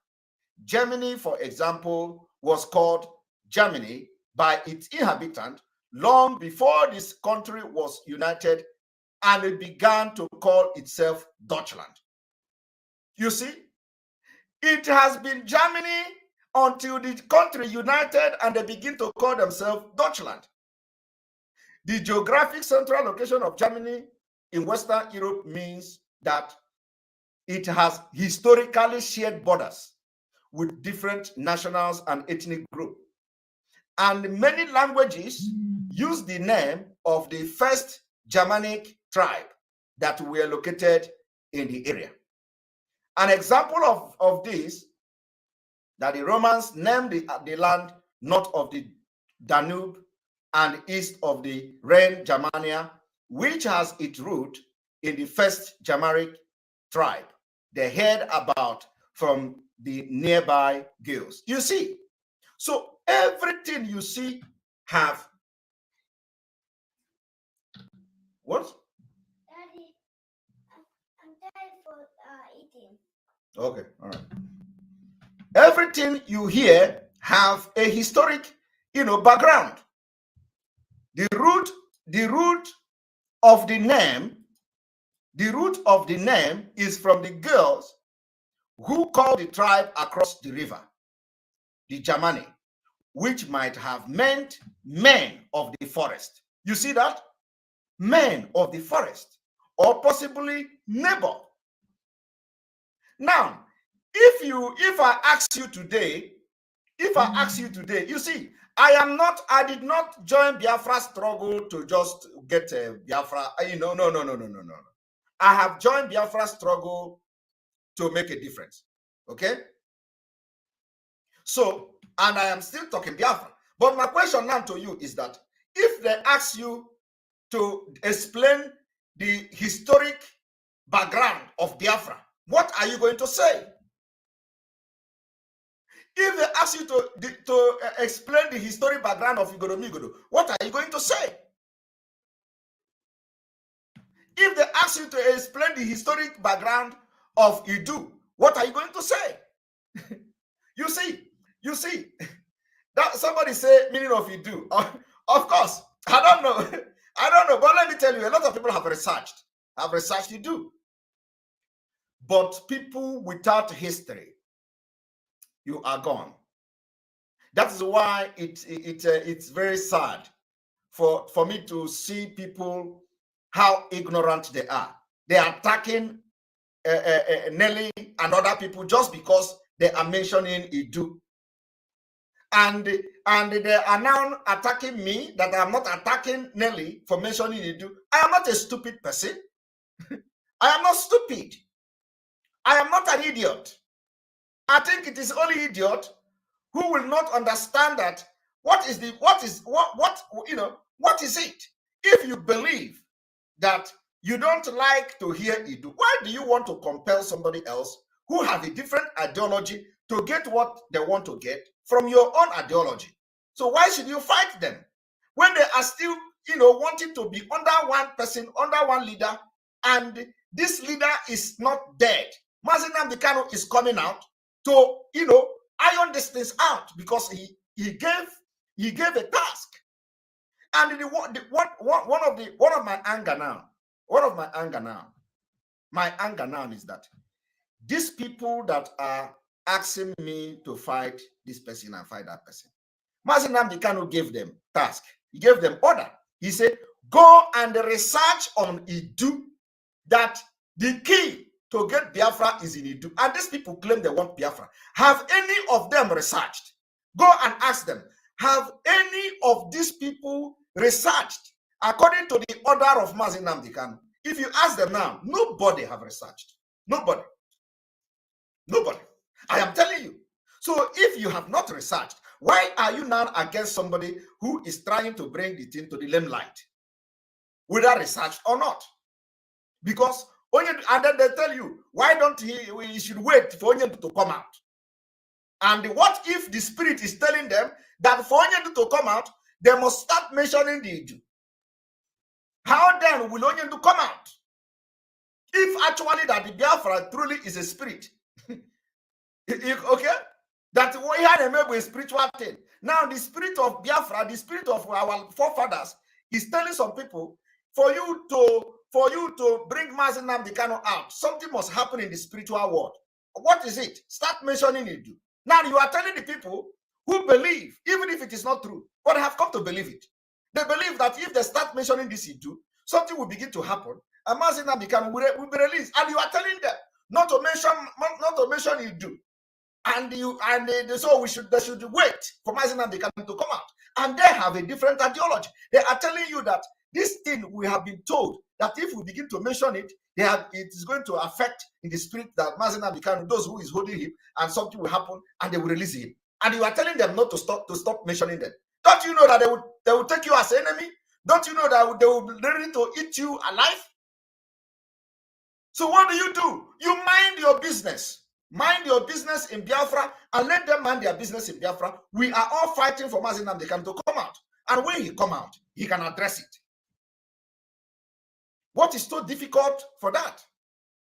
Germany, for example, was called Germany by its inhabitants long before this country was united, and it began to call itself Deutschland. You see, it has been Germany until the country united and they begin to call themselves Deutschland. The geographic central location of Germany in Western Europe means that it has historically shared borders with different nationals and ethnic groups. And many languages use the name of the first Germanic tribe that were located in the area. An example of this, that the Romans named the land north of the Danube and east of the Rhine, Germania, which has its root in the first Germanic tribe they heard about from the nearby Gauls. You see, so everything you see have what? Daddy, I'm tired for eating. Okay, all right. Everything you hear have a historic, background. The root of the name is from the girls who called the tribe across the river, the Germani, which might have meant men of the forest. You see that? Men of the forest, or possibly neighbor. Now, if I ask you today, you see, I did not join Biafra struggle to just get Biafra. No. I have joined Biafra struggle to make a difference. Okay? So, and I am still talking Biafra. But my question now to you is that if they ask you to explain the historic background of Biafra, what are you going to say? If they ask you to explain the historic background of Igoromigodo, what are you going to say? If they ask you to explain the historic background of Idu, what are you going to say? You see, that somebody say meaning of Idu. Of course, I don't know, but let me tell you, a lot of people have researched Idu. But people without history, you are gone. That is why it's very sad for me to see people, how ignorant they are. They are attacking Nelly and other people just because they are mentioning Idu. And they are now attacking me that I am not attacking Nelly for mentioning Idu. I am not a stupid person. I am not stupid. I am not an idiot. I think it is only idiot who will not understand that what is it? If you believe that you don't like to hear Idu, why do you want to compel somebody else who have a different ideology to get what they want to get from your own ideology? So why should you fight them when they are still, wanting to be under one person, under one leader, and this leader is not dead? Mazi Nnamdi Kanu is coming out to, iron this things out because he gave a task. And one of my anger now is that these people that are asking me to fight this person and fight that person, Mazi Nnamdi Kanu gave them task. He gave them order. He said, go and research on Idu, that the key to get Biafra is in Idu. And these people claim they want Biafra. Have any of them researched? Go and ask them. Have any of these people researched according to the order of Mazi Nnamdi Kanu? If you ask them now, nobody have researched. Nobody. I am telling you. So if you have not researched, why are you now against somebody who is trying to bring the thing to the limelight, whether researched or not? Because and then they tell you, why don't he should wait for Onyendu to come out? And what if the spirit is telling them that for Onyendu to come out, they must start mentioning the Idu? How then will Onyendu come out? If actually that the Biafra truly is a spirit, okay? That we had a spiritual thing. Now the spirit of Biafra, the spirit of our forefathers, is telling some people, for you to bring Mazi Nnamdi Kanu out, something must happen in the spiritual world. What is it? Start mentioning Idu. Now you are telling the people who believe, even if it is not true, but have come to believe it. They believe that if they start mentioning this Idu, something will begin to happen, and Mazi Nnamdi Kanu will be released. And you are telling them not to mention Idu. So they should wait for Mazi Nnamdi Kanu to come out. And they have a different ideology. They are telling you that this thing we have been told that if we begin to mention it, it is going to affect in the spirit that Mazi Nnamdi Kanu, those who is holding him, and something will happen and they will release him. And you are telling them not to stop mentioning them. Don't you know that they will take you as enemy? Don't you know that they will be ready to eat you alive? So what do? You mind your business. Mind your business in Biafra and let them mind their business in Biafra. We are all fighting for Mazi Nnamdi Kanu to come out. And when he come out, he can address it. What is so difficult for that?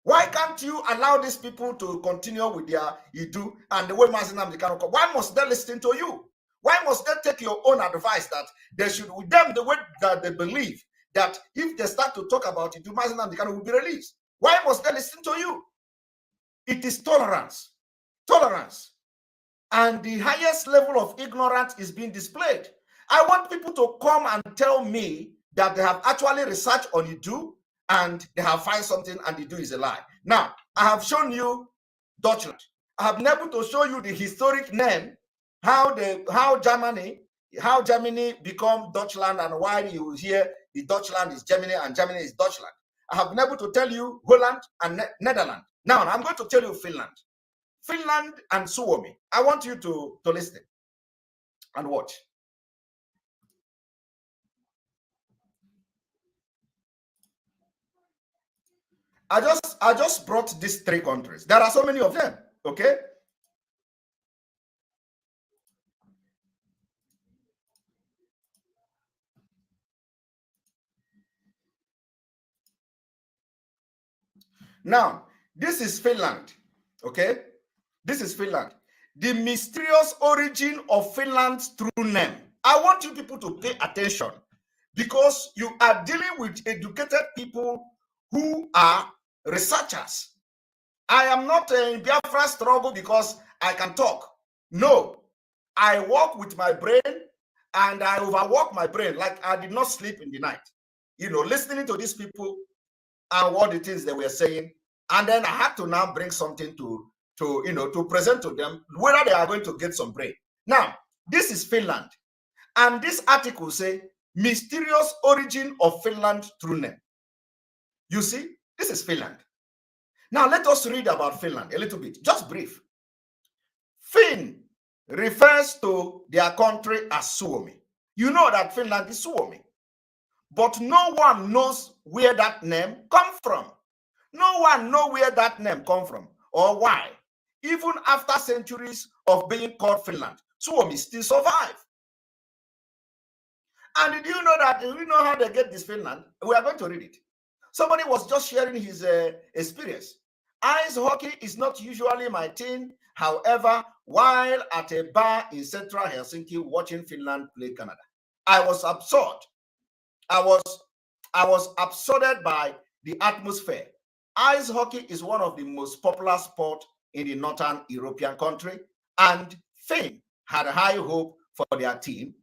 Why can't you allow these people to continue with their Idu and the way Mazi Nnamdi Kanu come? Why must they listen to you? Why must they take your own advice that they should, with them, the way that they believe that if they start to talk about Idu, Mazi Nnamdi Kanu will be released? Why must they listen to you? It is tolerance. Tolerance. And the highest level of ignorance is being displayed. I want people to come and tell me that they have actually researched on Idu and they have found something and Idu is a lie. Now, I have shown you Deutschland. I have been able to show you the historic name, how Germany become Deutschland, and why you hear the Deutschland is Germany and Germany is Deutschland. I have been able to tell you Holland and Netherlands. Now, I'm going to tell you Finland. Finland and Suomi. I want you to listen and watch. I just brought these three countries. There are so many of them, okay? Now, this is Finland, okay? This is Finland. The mysterious origin of Finland's true name. I want you people to pay attention because you are dealing with educated people who are researchers. I am not in Biafra struggle because I can talk. No, I work with my brain and I overwork my brain like I did not sleep in the night. You know, listening to these people and what the things they were saying, and then I had to now bring something to present to them whether they are going to get some brain. Now, this is Finland, and this article say mysterious origin of Finland true name. You see, this is Finland. Now let us read about Finland a little bit, just brief. Finn refers to their country as Suomi. You know that Finland is Suomi, but no one knows where that name come from. No one knows where that name come from or why. Even after centuries of being called Finland, Suomi still survive. And did you know that? Do you know how they get this Finland? We are going to read it. Somebody was just sharing his experience. Ice hockey is not usually my thing. However, while at a bar in central Helsinki watching Finland play Canada, I was absorbed. I was absorbed by the atmosphere. Ice hockey is one of the most popular sports in the northern European country, and Finn had high hope for their team.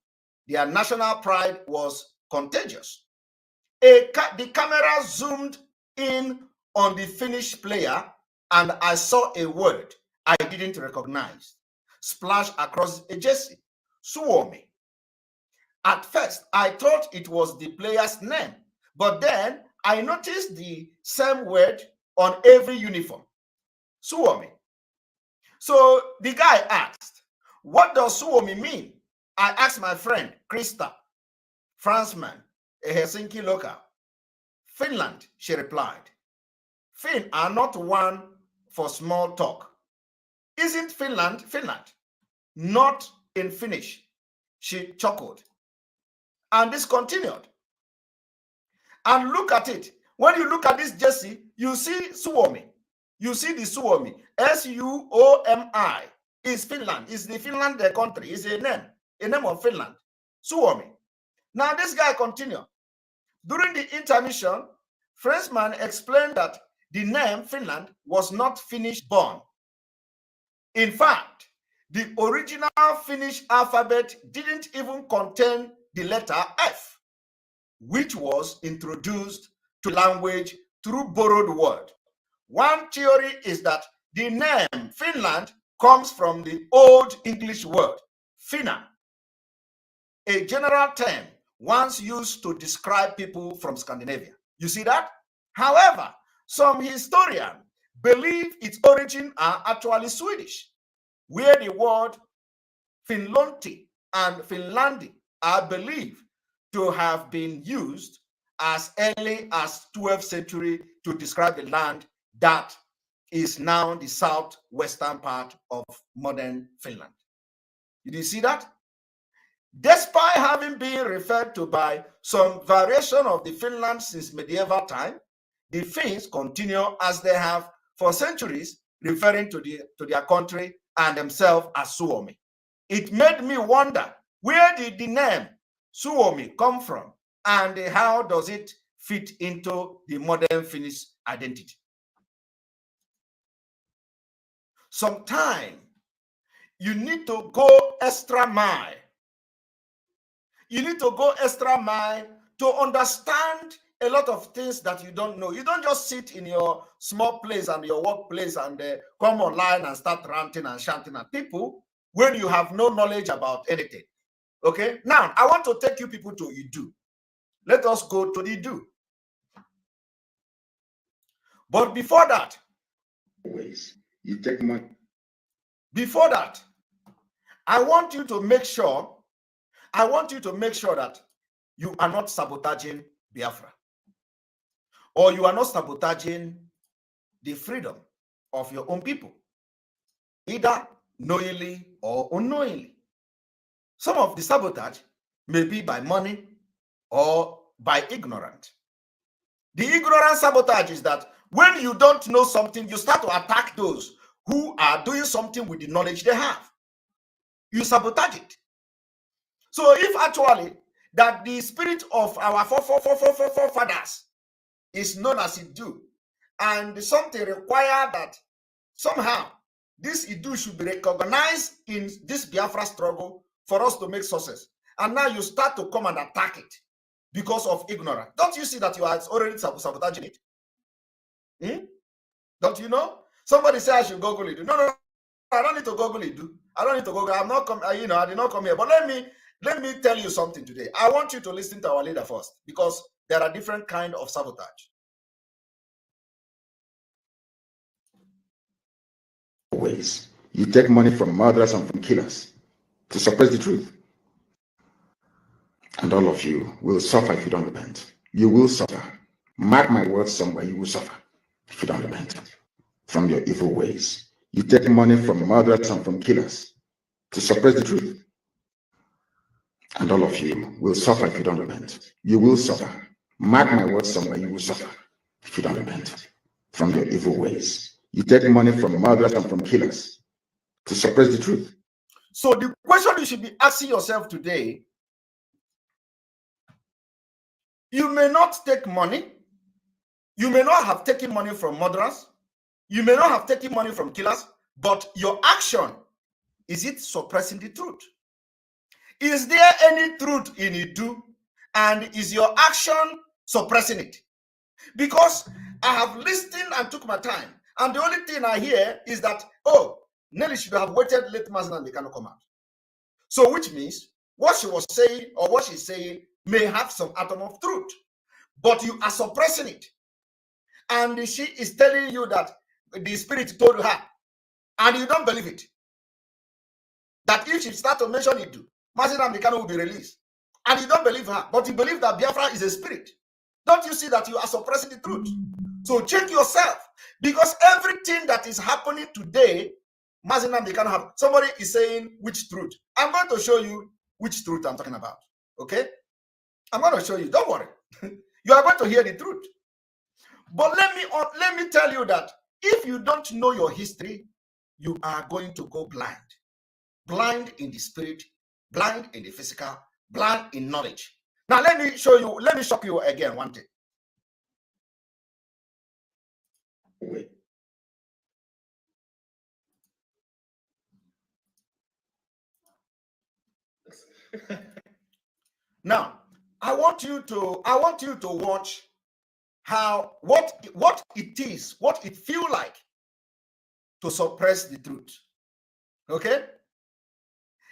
Their national pride was contagious. The camera zoomed in on the Finnish player, and I saw a word I didn't recognize splash across a jersey: Suomi. At first, I thought it was the player's name, but then I noticed the same word on every uniform: Suomi. So the guy asked, "What does Suomi mean?" I asked my friend, Krista, Frenchman, a Helsinki local. Finland, she replied. Finn are not one for small talk. Isn't Finland Finland? Not in Finnish. She chuckled. And this continued. And look at it. When you look at this jersey, you see Suomi. You see the Suomi. Suomi is Finland. Is the Finland the country? Is a name of Finland. Suomi. Now this guy continued. During the intermission, Frenchman explained that the name Finland was not Finnish born. In fact, The original Finnish alphabet didn't even contain the letter F, which was introduced to language through borrowed word. One theory is that the name Finland comes from the Old English word Finna, a general term once used to describe people from Scandinavia. You see that? However, some historians believe its origins are actually Swedish, where the word Finlonti and Finlandi are believed to have been used as early as 12th century to describe the land that is now the southwestern part of modern Finland. Did you see that? Despite having been referred to by some variation of the Finland since medieval time, the Finns continue as they have for centuries, referring to their country and themselves as Suomi. It made me wonder, where did the name Suomi come from, and how does it fit into the modern Finnish identity? Sometimes you need to go extra mile. You need to go extra mile to understand a lot of things that you don't know. You don't just sit in your small place and your workplace and come online and start ranting and shouting at people when you have no knowledge about anything. Okay, now I want to take you people to Idu. Let us go to the Idu. But before that, you take money. Before that, I want you to make sure that you are not sabotaging Biafra, or you are not sabotaging the freedom of your own people, either knowingly or unknowingly. Some of the sabotage may be by money or by ignorance. The ignorant sabotage is that when you don't know something, you start to attack those who are doing something with the knowledge they have. You sabotage it. So if actually that the spirit of our forefathers is known as Idu, and something require that somehow this Idu should be recognized in this Biafra struggle for us to make success, and now you start to come and attack it because of ignorance. Don't you see that you are already sabotaging it? Don't you know? Somebody say I should Google it. No, I don't need to Google it. I don't need to Google. I'm not come. I did not come here. But let me tell you something today. I want you to listen to our leader first, because there are different kinds of sabotage. Ways you take money from murderers and from killers to suppress the truth, and all of you will suffer if you don't repent. You will suffer. Mark my words somewhere. You will suffer if you don't repent from your evil ways. You take money from murderers and from killers to suppress the truth, and all of you will suffer if you don't repent. You will suffer. Mark my words somewhere. You will suffer if you don't repent from your evil ways. You take money from murderers and from killers to suppress the truth. So the question you should be asking yourself today, you may not take money, you may not have taken money from murderers, you may not have taken money from killers, but your action, is it suppressing the truth? Is there any truth in it too? And is your action suppressing it? Because I have listened and took my time, and the only thing I hear is that, oh, Nelly should have waited, let Mazin and they cannot come out. So which means what she was saying or what she's saying may have some atom of truth, but you are suppressing it. And she is telling you that the spirit told her, and you don't believe it. That if she start to mention it, Mazin and Mikano will be released. And you don't believe her, but you believe that Biafra is a spirit. Don't you see that you are suppressing the truth? So check yourself, because everything that is happening today, Mazin and Mikano have. Somebody is saying which truth. I'm going to show you which truth I'm talking about. Okay? I'm going to show you. Don't worry. You are going to hear the truth. But let me tell you that if you don't know your history, you are going to go blind. Blind in the spirit, blind in the physical, blind in knowledge. Now let me show you, let me shock you again one thing. Wait. Now, I want you to watch how what it is, what it feel like to suppress the truth. Okay?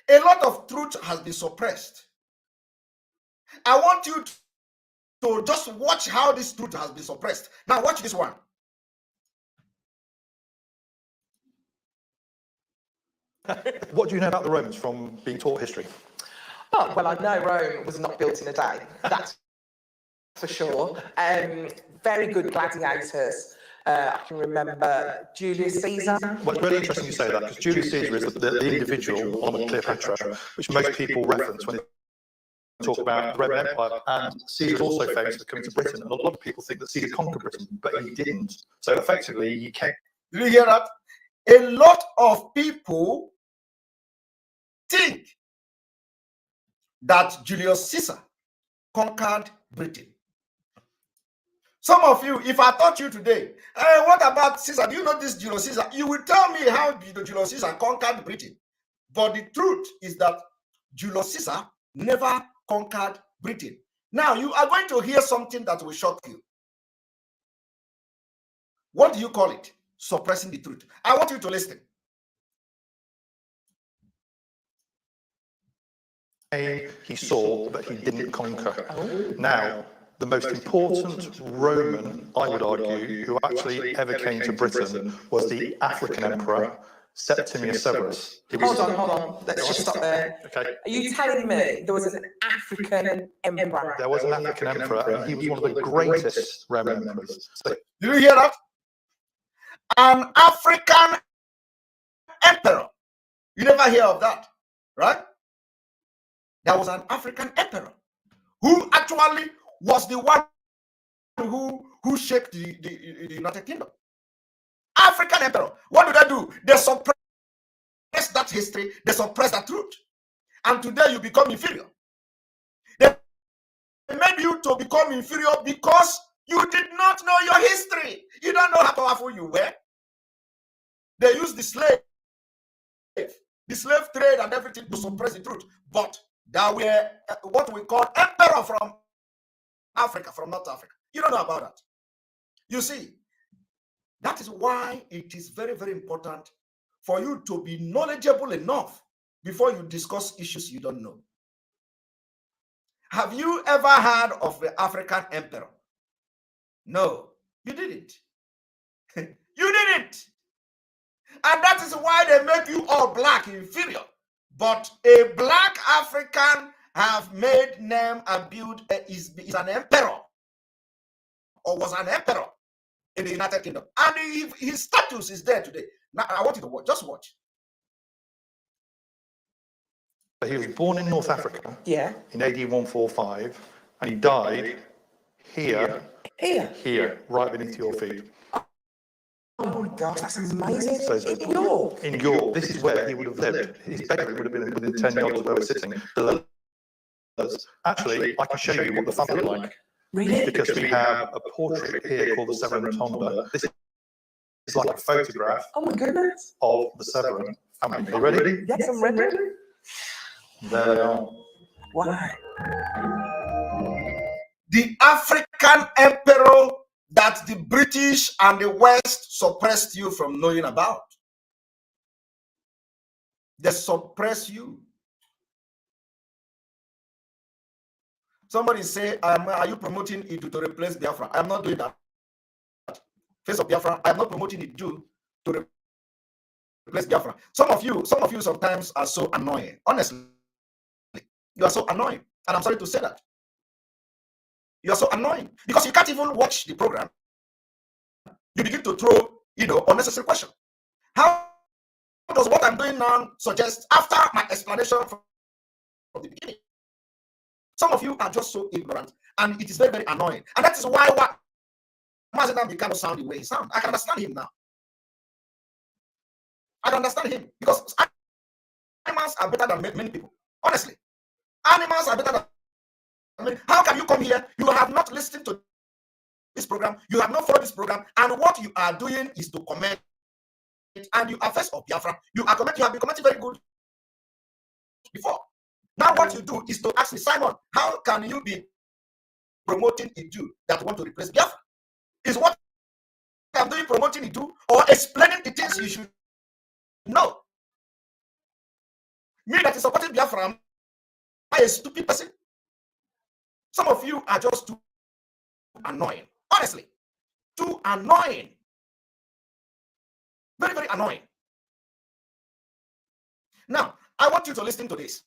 A lot of truth has been suppressed. I want you to just watch how this truth has been suppressed. Now watch this one. What do you know about the Romans from being taught history? Oh, well, I know Rome was not built in a day. That's for sure. Very good gladiators. I can remember Julius Caesar. Well, it's really interesting you say that, because Julius Caesar is the individual, along with Cleopatra, which most people reference when they talk about the Roman Empire. And Caesar is also famous for coming to Britain, and a lot of people think that Caesar conquered Britain, but he didn't. So effectively, he came. Did you hear that? A lot of people think that Julius Caesar conquered Britain. Some of you, if I taught you today, hey, what about Caesar? Do you know this Julius Caesar? You will tell me how Julius Caesar conquered Britain. But the truth is that Julius Caesar never conquered Britain. Now, you are going to hear something that will shock you. What do you call it? Suppressing the truth. I want you to listen. He saw, but he didn't conquer. Now, the most important Roman, I would argue, who actually ever came to Britain was the African emperor, Septimius Severus. Hold on. Let's just stop there. Okay. Are you telling me there was an African emperor? There was an African emperor, and he was one of the greatest Roman emperors. So, Did you hear that? An African emperor. You never hear of that, right? There was an African emperor who actually was the one who shaped the United Kingdom. African emperor. What do they do? They suppress that history. They suppress that truth. And today you become inferior. They made you to become inferior because you did not know your history. You don't know how powerful you were. They used the slave trade and everything to suppress the truth. But there were what we call emperor from Africa, from North Africa. You don't know about that. You see, that is why it is very, very important for you to be knowledgeable enough before you discuss issues you don't know. Have you ever heard of the African emperor? No, you didn't. You didn't. And that is why they make you all black, inferior. But a black African have made name and built is an emperor, or was an emperor in the United Kingdom. And his status is there today. Now, I want you to watch. Just watch. he was born in North Africa Yeah. in AD 145, and he died here, right beneath your feet. Oh my gosh, that's amazing. So In York. in York, this is where he would have lived. His bedroom would have been within 10 yards of where we're sitting. Actually, I can show you what the family looked like. Really? Because we have a portrait here called the Severan Tomba. This is like a photograph Oh my goodness. of the Severan family. Are you ready? Yes, I'm ready. There they are. Wow. The African emperor that the British and the West suppressed you from knowing about. They suppress you. Somebody say, are you promoting it to replace Biafra? I'm not doing that. Face of Biafra, I'm not promoting it to replace Biafra. Some of you sometimes are so annoying. Honestly, you are so annoying. And I'm sorry to say that. You are so annoying because you can't even watch the program. You begin to throw, unnecessary questions. How does what I'm doing now suggest after my explanation from the beginning? Some of you are just so ignorant, and it is very, very annoying. And that is why Mazedan began to sound the way he sounds. I can understand him now. I can understand him because animals are better than many people. Honestly, animals are better than. How can you come here? You have not listened to this program. You have not followed this program, and what you are doing is to comment. And you are face of Biafra. You have been commenting very good before. Now what you do is to ask me, Simon, how can you be promoting a Jew that want to replace Biafra? Is what I'm doing promoting a Jew or explaining the things you should know? Me that is supporting Biafra, am I a stupid person? Some of you are just too annoying. Honestly, too annoying. Very, very annoying. Now, I want you to listen to this.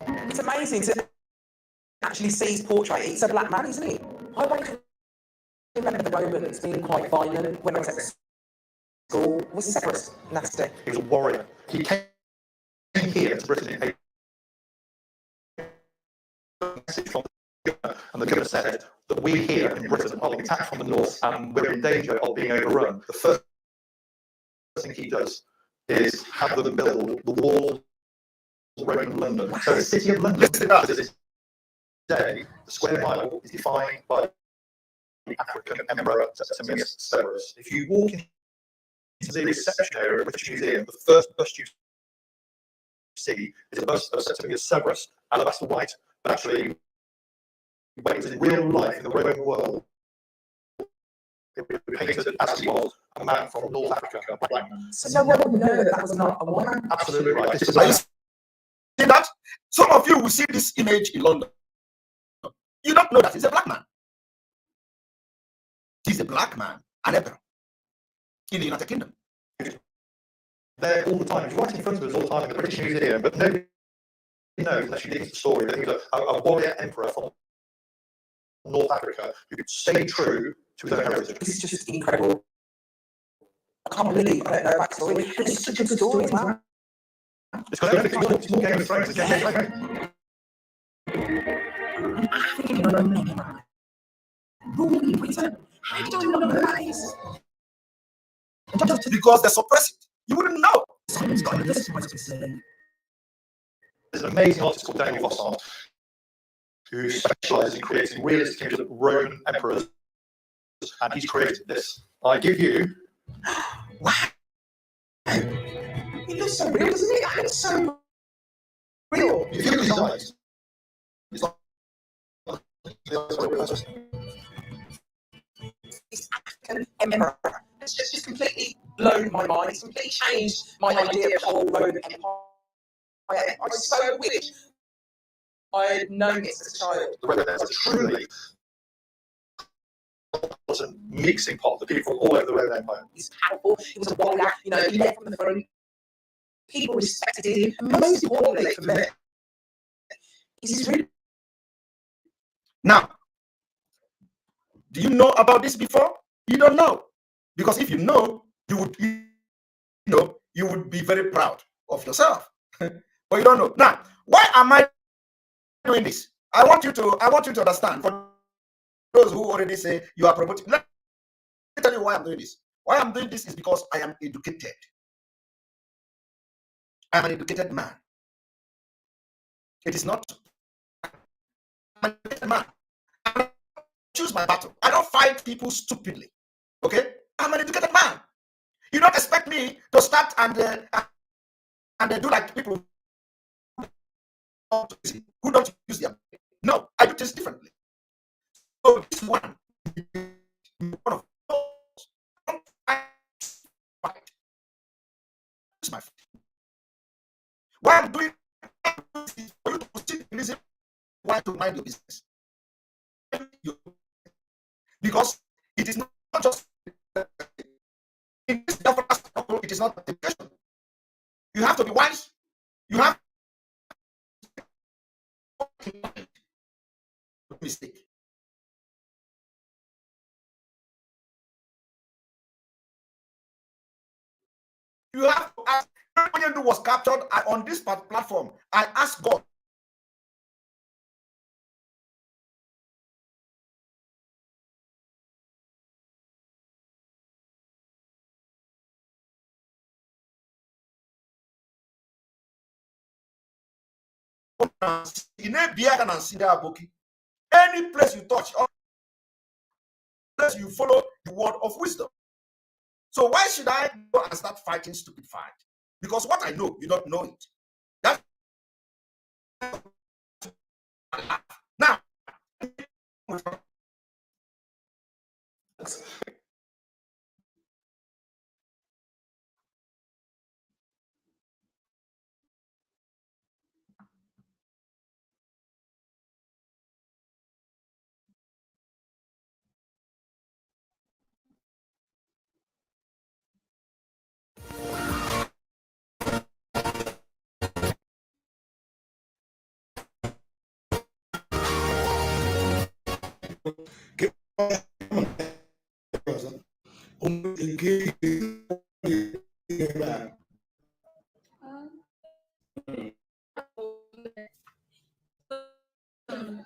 It's amazing to actually see his portrait. It's a black man, isn't he? I won't remember the Romans being quite violent when I was at school. Was Severus nasty? He was a warrior. He came here to Britain in a message from the governor, and the governor said that we here in Britain are being attacked from the north and we're in danger of being overrun. The first thing he does is have them build the wall around London. So the city of London, to this day, the square mile is defined by the African Emperor Septimius Severus. If you walk into the reception area of the British Museum, the first bust you see is a bust of Septimius Severus, alabaster white, but actually, when it was in real life in the Roman world, it was painted as he was a man from North Africa, a black man. So no one would know that that was not a white man. Absolutely right. This is Are you seeing that? Some of you will see this image in London. You don't know that he's a black man. He's a black man, an emperor in the United Kingdom. There all the time. He's right in front of us all the time in the British Museum, but nobody knows, unless you dig into the story, that he was a warrior emperor from North Africa who could stay true to his own heritage. This is just incredible. I can't believe I don't know that story. It's such a good story, man. It's got everything. It's more Game of Thrones than Game of Thrones. An African Roman ruling Britain. How do I not know that is? Just because they suppress it, you wouldn't know. Someone's got to listen to what he's saying. There's an amazing artist called Daniel Vossart who specializes in creating realistic images of Roman emperors, and he's created this. I give you. Wow. It looks so real, doesn't it? It looks so real. If you look at his eyes, it's like This African emperor. It's just completely blown my mind. It's completely changed my idea of the whole Roman Empire. I so wish I had known this as a child. the Roman Empire is truly a mixing pot of people from all over the Roman Empire. He's powerful. He was a warrior. You know, he led from the front. People respected him, and most importantly for me, he's really. Now, do you know about this before? You don't know, because if you know, you would be very proud of yourself. But you don't know. Now, why am I doing this? I want you to understand. For those who already say you are promoting, let me tell you why I'm doing this. Why I'm doing this is because I am educated. I'm an educated man. It is not. I'm an educated man. I choose my battle. I don't fight people stupidly. Okay? I'm an educated man. You don't expect me to start and do like people who don't use their brain. No, I do things differently. So this one of those. Don't fight. This is my fight. Why I'm doing is for you to see the reason why to mind your business. Because it is not just in this it is not education. You have to be wise. You have mistake. You have to ask. When was captured on this platform, I asked God. Any place you touch, place you follow the word of wisdom. So why should I go and start fighting stupid fight? Because what I know, you don't know it. That's now.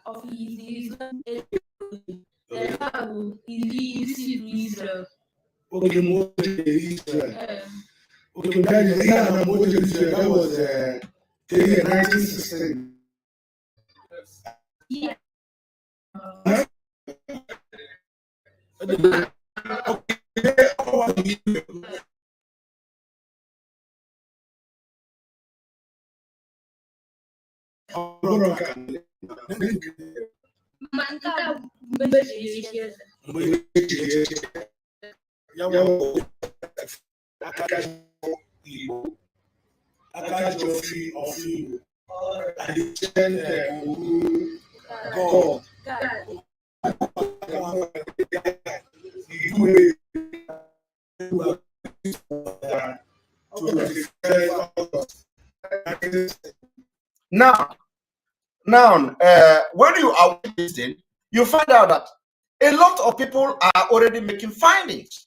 Of his Israel. Okay, more Israel. Okay, that is more Israel. That was the year 1916. Yeah. God. Now, when you are listening, you find out that a lot of people are already making findings.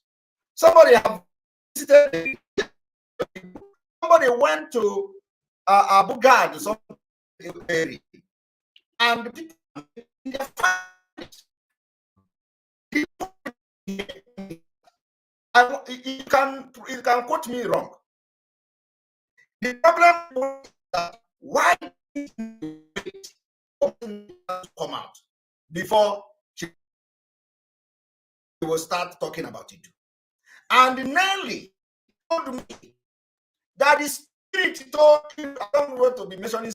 Somebody have visited, somebody went to Abu Ghad, some area, and the people you can quote me wrong. The problem is that why did you wait for to come out before she will start talking about it? And Nelly told me that the spirit told him, I don't want to be mentioning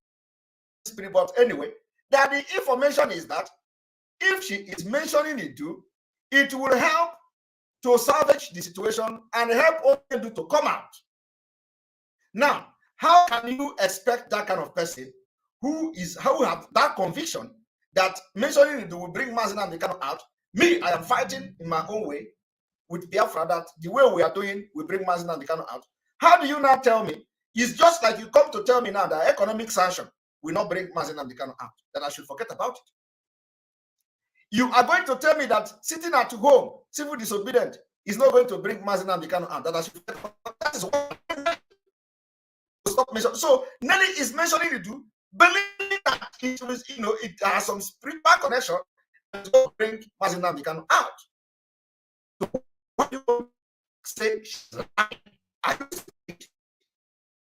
spirit, but anyway, that the information is that if she is mentioning it too, it will help to salvage the situation and help Oyedu to come out. Now, how can you expect that kind of person who have that conviction that mentioning it will bring Mazi Nnamdi Kanu out? Me, I am fighting in my own way with Biafra that the way we are doing will bring Mazi Nnamdi Kanu out. How do you now tell me? It's just like you come to tell me now that economic sanction will not bring Mazi Nnamdi Kanu out, that I should forget about it. You are going to tell me that sitting at home, civil disobedience, is not going to bring Mazi Nnamdi Kanu out, that I should forget about it. That is what stop mentioning. So Nelly is mentioning it too, believing that it was, it has some spiritual connection to bring Mazi Nnamdi Kanu out. So what do you say? Are you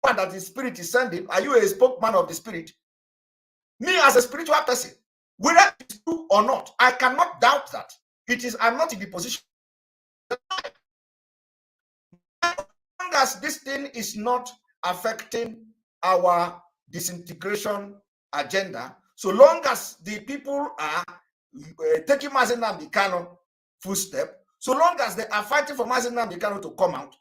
one that the spirit is sending? Are you a spokesman of the spirit? Me as a spiritual person, whether it's true or not, I cannot doubt that. I'm not in the position. As long as this thing is not affecting our disintegration agenda, so long as the people are taking Mazi Nnamdi Kanu full step, so long as they are fighting for Mazi Nnamdi Kanu to come out,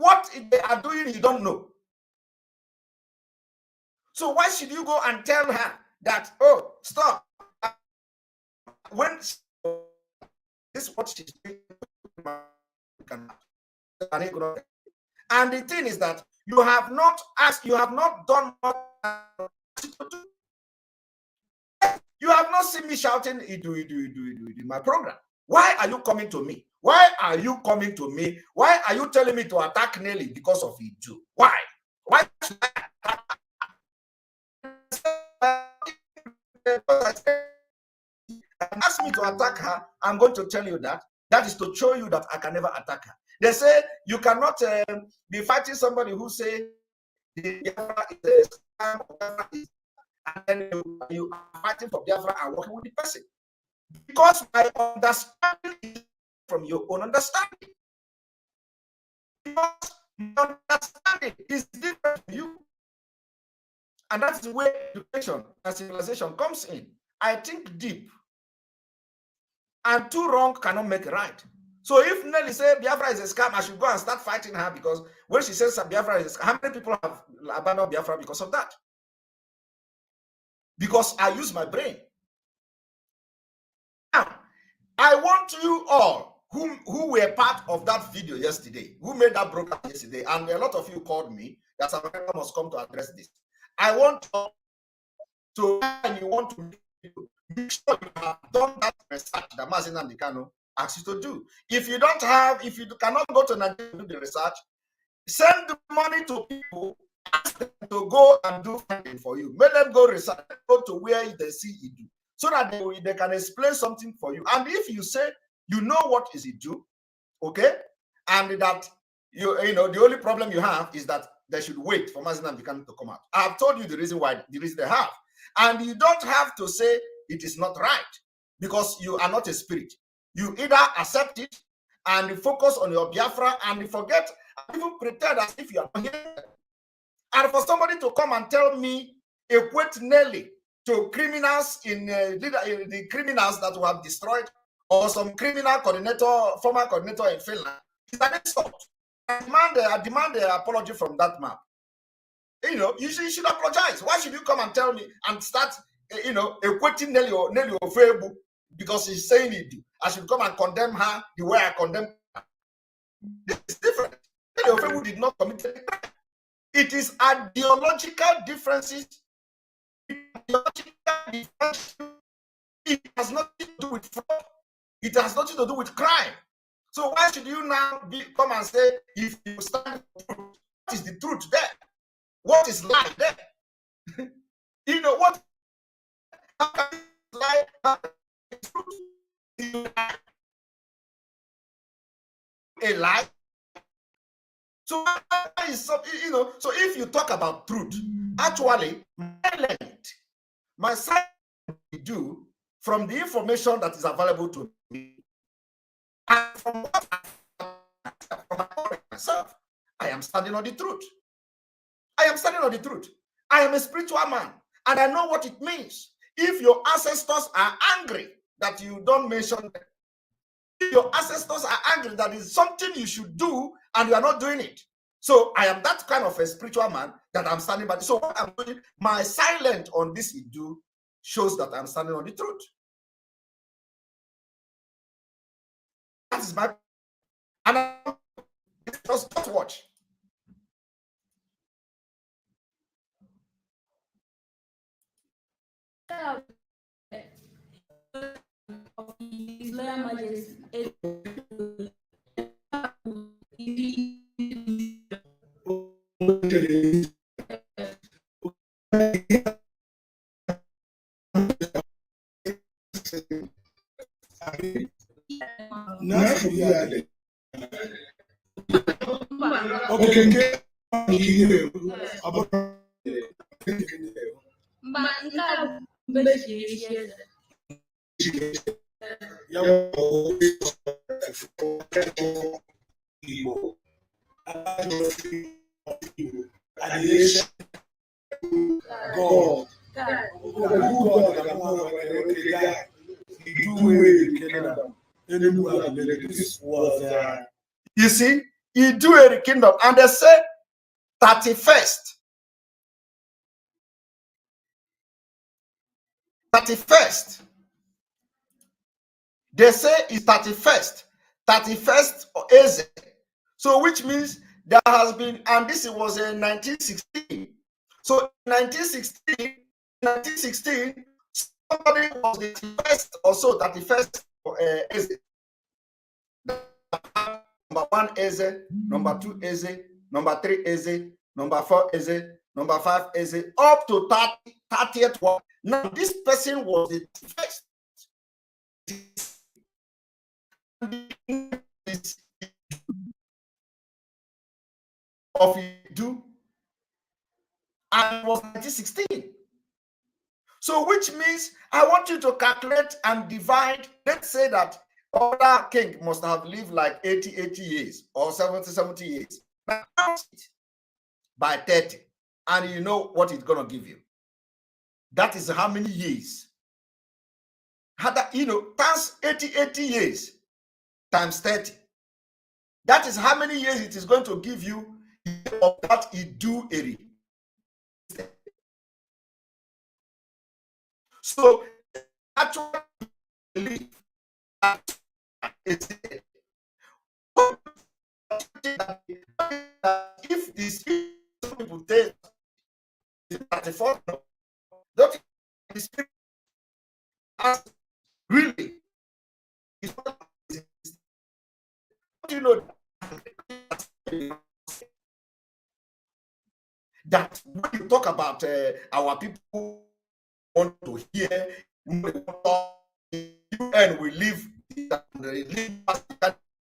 what they are doing, you don't know. So why should you go and tell her that, oh, stop? When this is what she's doing, and the thing is that you have not asked, you have not done what you have not seen me shouting, in my program. Why are you coming to me? Why are you coming to me? Why are you telling me to attack Nelly because of it too? Why? Why should I attack? Ask me to attack her, I'm going to tell you that. That is to show you that I can never attack her. They say you cannot be fighting somebody who say the Biafra is a scam, and then you are fighting for Biafra and working with the person. Because my understanding is from your own understanding. Because my understanding is different from you. And that's where education and civilization comes in. I think deep. And two wrong cannot make it right. So if Nelly says Biafra is a scam, I should go and start fighting her, because when she says Biafra is a scam, how many people have abandoned Biafra because of that? Because I use my brain. Now, I want you all who were part of that video yesterday, who made that broadcast yesterday, and a lot of you called me that America must come to address this. I want you to, and you want to make sure you have done that research that Mazin Andikano asked you to do. If you don't have, if you cannot go to Nigeria to do the research, send the money to people, ask them to go and do something for you. Make them go research, go to where they see it do, so that they can explain something for you. And if you say you know what is it do, okay, and that you know the only problem you have is that they should wait for Mazin Andikano to come out. I have told you the reason why, the reason they have. And you don't have to say it is not right, because you are not a spirit. You either accept it and focus on your Biafra and forget, even pretend as if you are not here. And for somebody to come and tell me, equate Nelly to criminals in the criminals that we have destroyed, or some criminal coordinator, former coordinator in Finland, is an insult. I demand an apology from that man. You know, you should apologize. Why should you come and tell me and start, you know, equating Nelly Ofebu because he's saying it? I should come and condemn her the way I condemn her. This is different. Nelly Ofebu did not commit any crime. It is ideological differences. It has nothing to do with fraud. It has nothing to do with crime. So why should you now come and say, if you stand for truth, what is the truth there? What is lie there? You know what? How can lie? A lie? So you know, so if you talk about truth, actually, my side do from the information that is available to me, and from what myself, I am standing on the truth. I am standing on the truth. I am a spiritual man, and I know what it means. If your ancestors are angry that you don't mention them, if your ancestors are angry that is something you should do and you are not doing it. So I am that kind of a spiritual man that I'm standing by. So what I'm doing, my silence on this issue shows that I'm standing on the truth. That is my, and just watch. You see, he do a kingdom, and they say 31st. 31st. They say it's 31st. 31st Eze. So which means there has been, and this was in 1916. So in 1916, somebody was the first or so 31st Eze. Number 1 Eze, number 2 Eze, number 3 Eze, number 4 Eze, number 5 Eze, up to 30th one. Now this person was the first of Idu, and it was 1916. So which means I want you to calculate and divide. Let's say that other king must have lived like 80 years or 70 years. Now, by 30, and you know what it's going to give you. That is how many years? Times 80 years times 30. That is how many years it is going to give you of that Idu area. So actually believe that if these people take 34, don't the spirit really is not. Do you know that when you talk about our people want to hear, and we live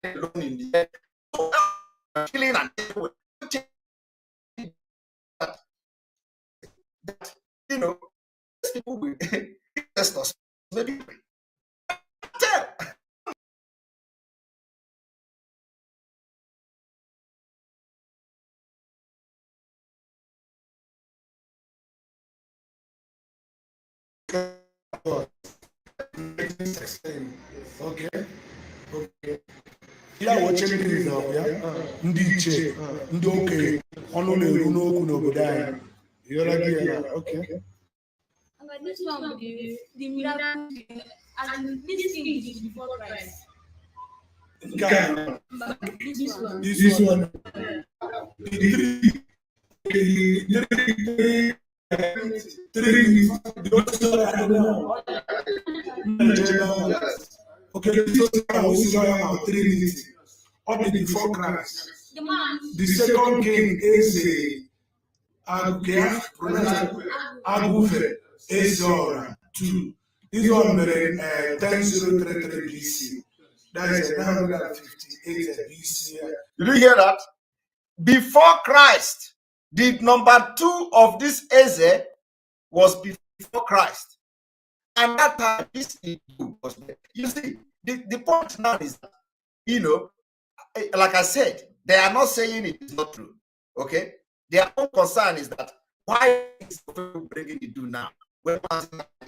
alone in the air, so killing and that people will test us. Maybe tell. Okay. Ya watching this now, yeah. Ndi che, ndi okay. Ono le runo ku n'obodo anyị. You're like, yeah, okay. But this one, the miracle, and this thing is before Christ. This one. Okay, this is about 3 minutes. All the before Christ. The second king is Agufe Ezora 2. This one made 10,033 BC. That is 958 BC. Did you hear that? Before Christ, the number 2 of this Eze was before Christ. And that time, this was there. You see, the point now is that, like I said, they are not saying it is not true. Okay? Their own concern is that why is Ofebu bringing it now? When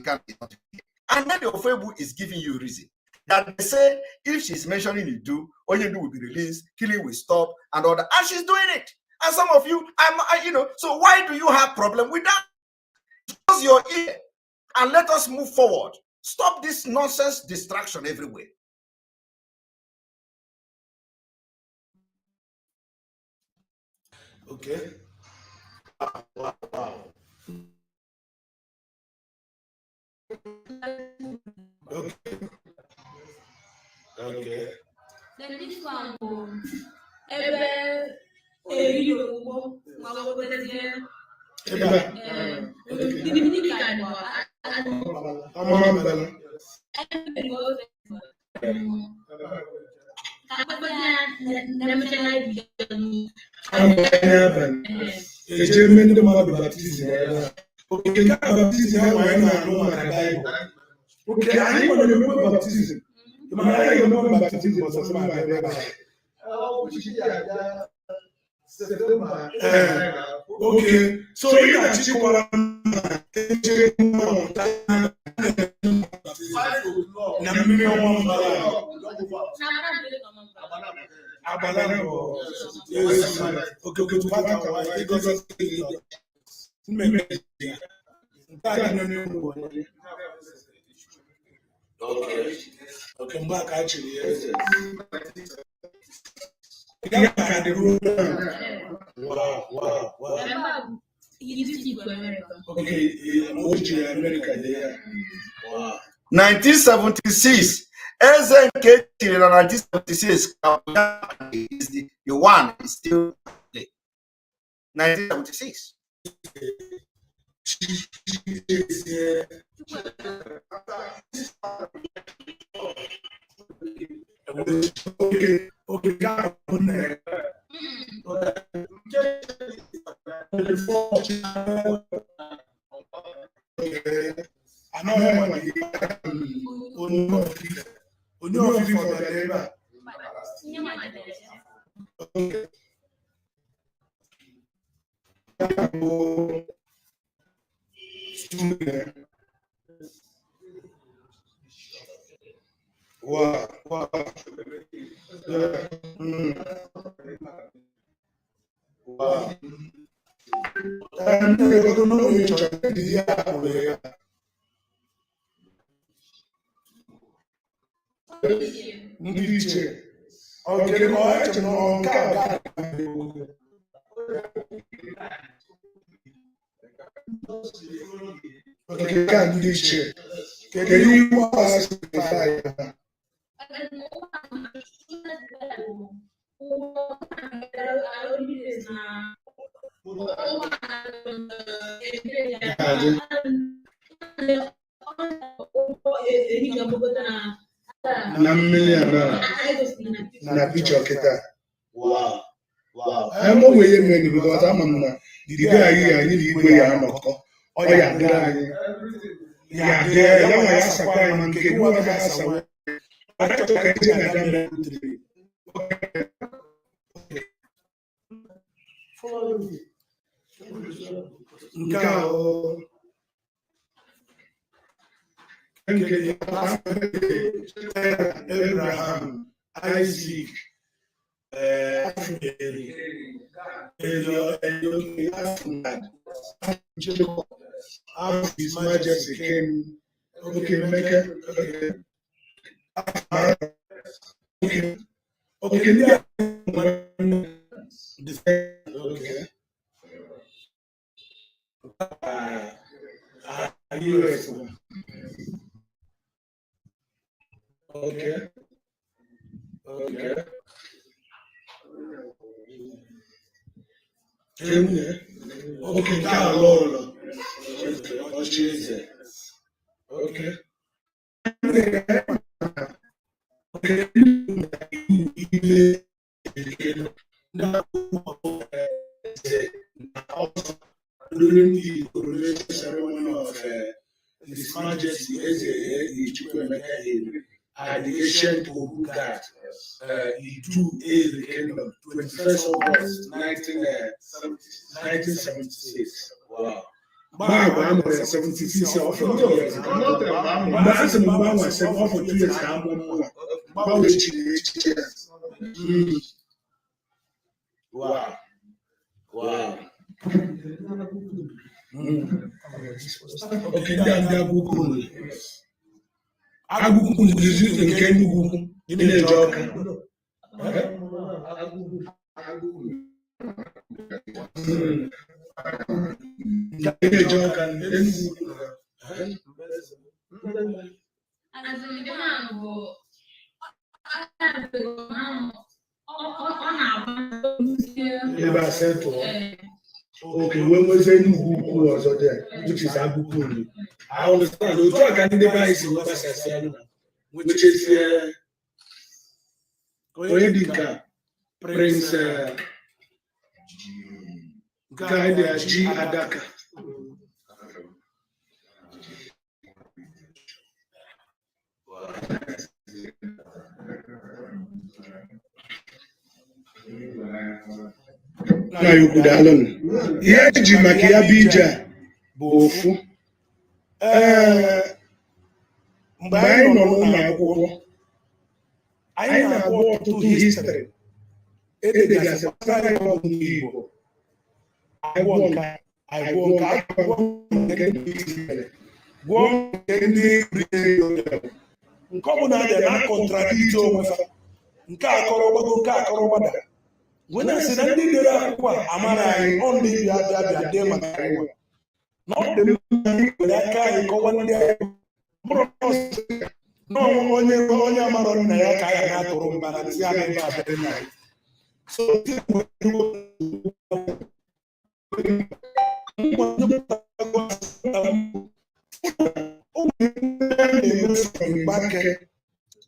can't be not here. And then the Ofebu is giving you a reason. That they say if she's mentioning Idu, Onyendu will be released, killing will stop, and all that. And she's doing it. And some of you, so why do you have problem with that? Close your ear and let us move forward. Stop this nonsense distraction everywhere. Okay. Wow. Okay. Then this one, Okay, baptism, I know my Bible. Okay, I want to remember baptism. The man I remember baptism was my Bible. Okay, so you are chicken. 5 Okay, back actually. Yes. Wow. Okay, America, yeah. Wow. 1976. SNK in 1976 is the one is still there. 1976. Okay. onye ọfịfọ bịara ebe a. Okay. Wow, wow. Wow. Ndị iche okay no eche no nke a ga okay ka ndị iche kedu ihe asị na mmiri na picture kita. Wow. Wow. I'm away many because I'm on the day I need to go anoko. Oh yeah, there. Yeah, there. That was a surprise man. Get what I saw. I thought I could get that. Follow me. Go. Abraham, Isaac, Jacob, His Majesty came. Okay, make it. Okay. Okay. Okay. Okay. Okay, Lord. Oh, Jesus. Okay. Okay. During the coronation ceremony of His Majesty the ancient Ogu God, he drew the kingdom 21st August 1976. Wow. I'm 76 years old. Wow. Wow. Okay, Aguku is nke Enugu ị na-eje Ọka. Na-eje Ọka Enugu. Ebe asentụ. Okay, when we say Enugu was there, which is Aguku. I understand. Otu aka ndị be anyị si gbasasị anụ, which is onye dị ka Prince Gaide G. Adaka. Na you alone. Ihe ji maka ya bụ ije bụ ofu. Mgbe anyị nọ n'ụlọ akwụkwọ, anyị na-agụ ọtụtụ histrị edegasị gbasara ihe ọ bụ n'Igbo. Anyị gwụọ nke ndị nke ọ bụla dị na kọntradikti onwe ha, nke akọrọ gbago nke akọrọ gbada. When I say that they are Amara only bia dey maka not the that guy go one day no onye amara na ya ka ya na toro mbara ti ya be ba na so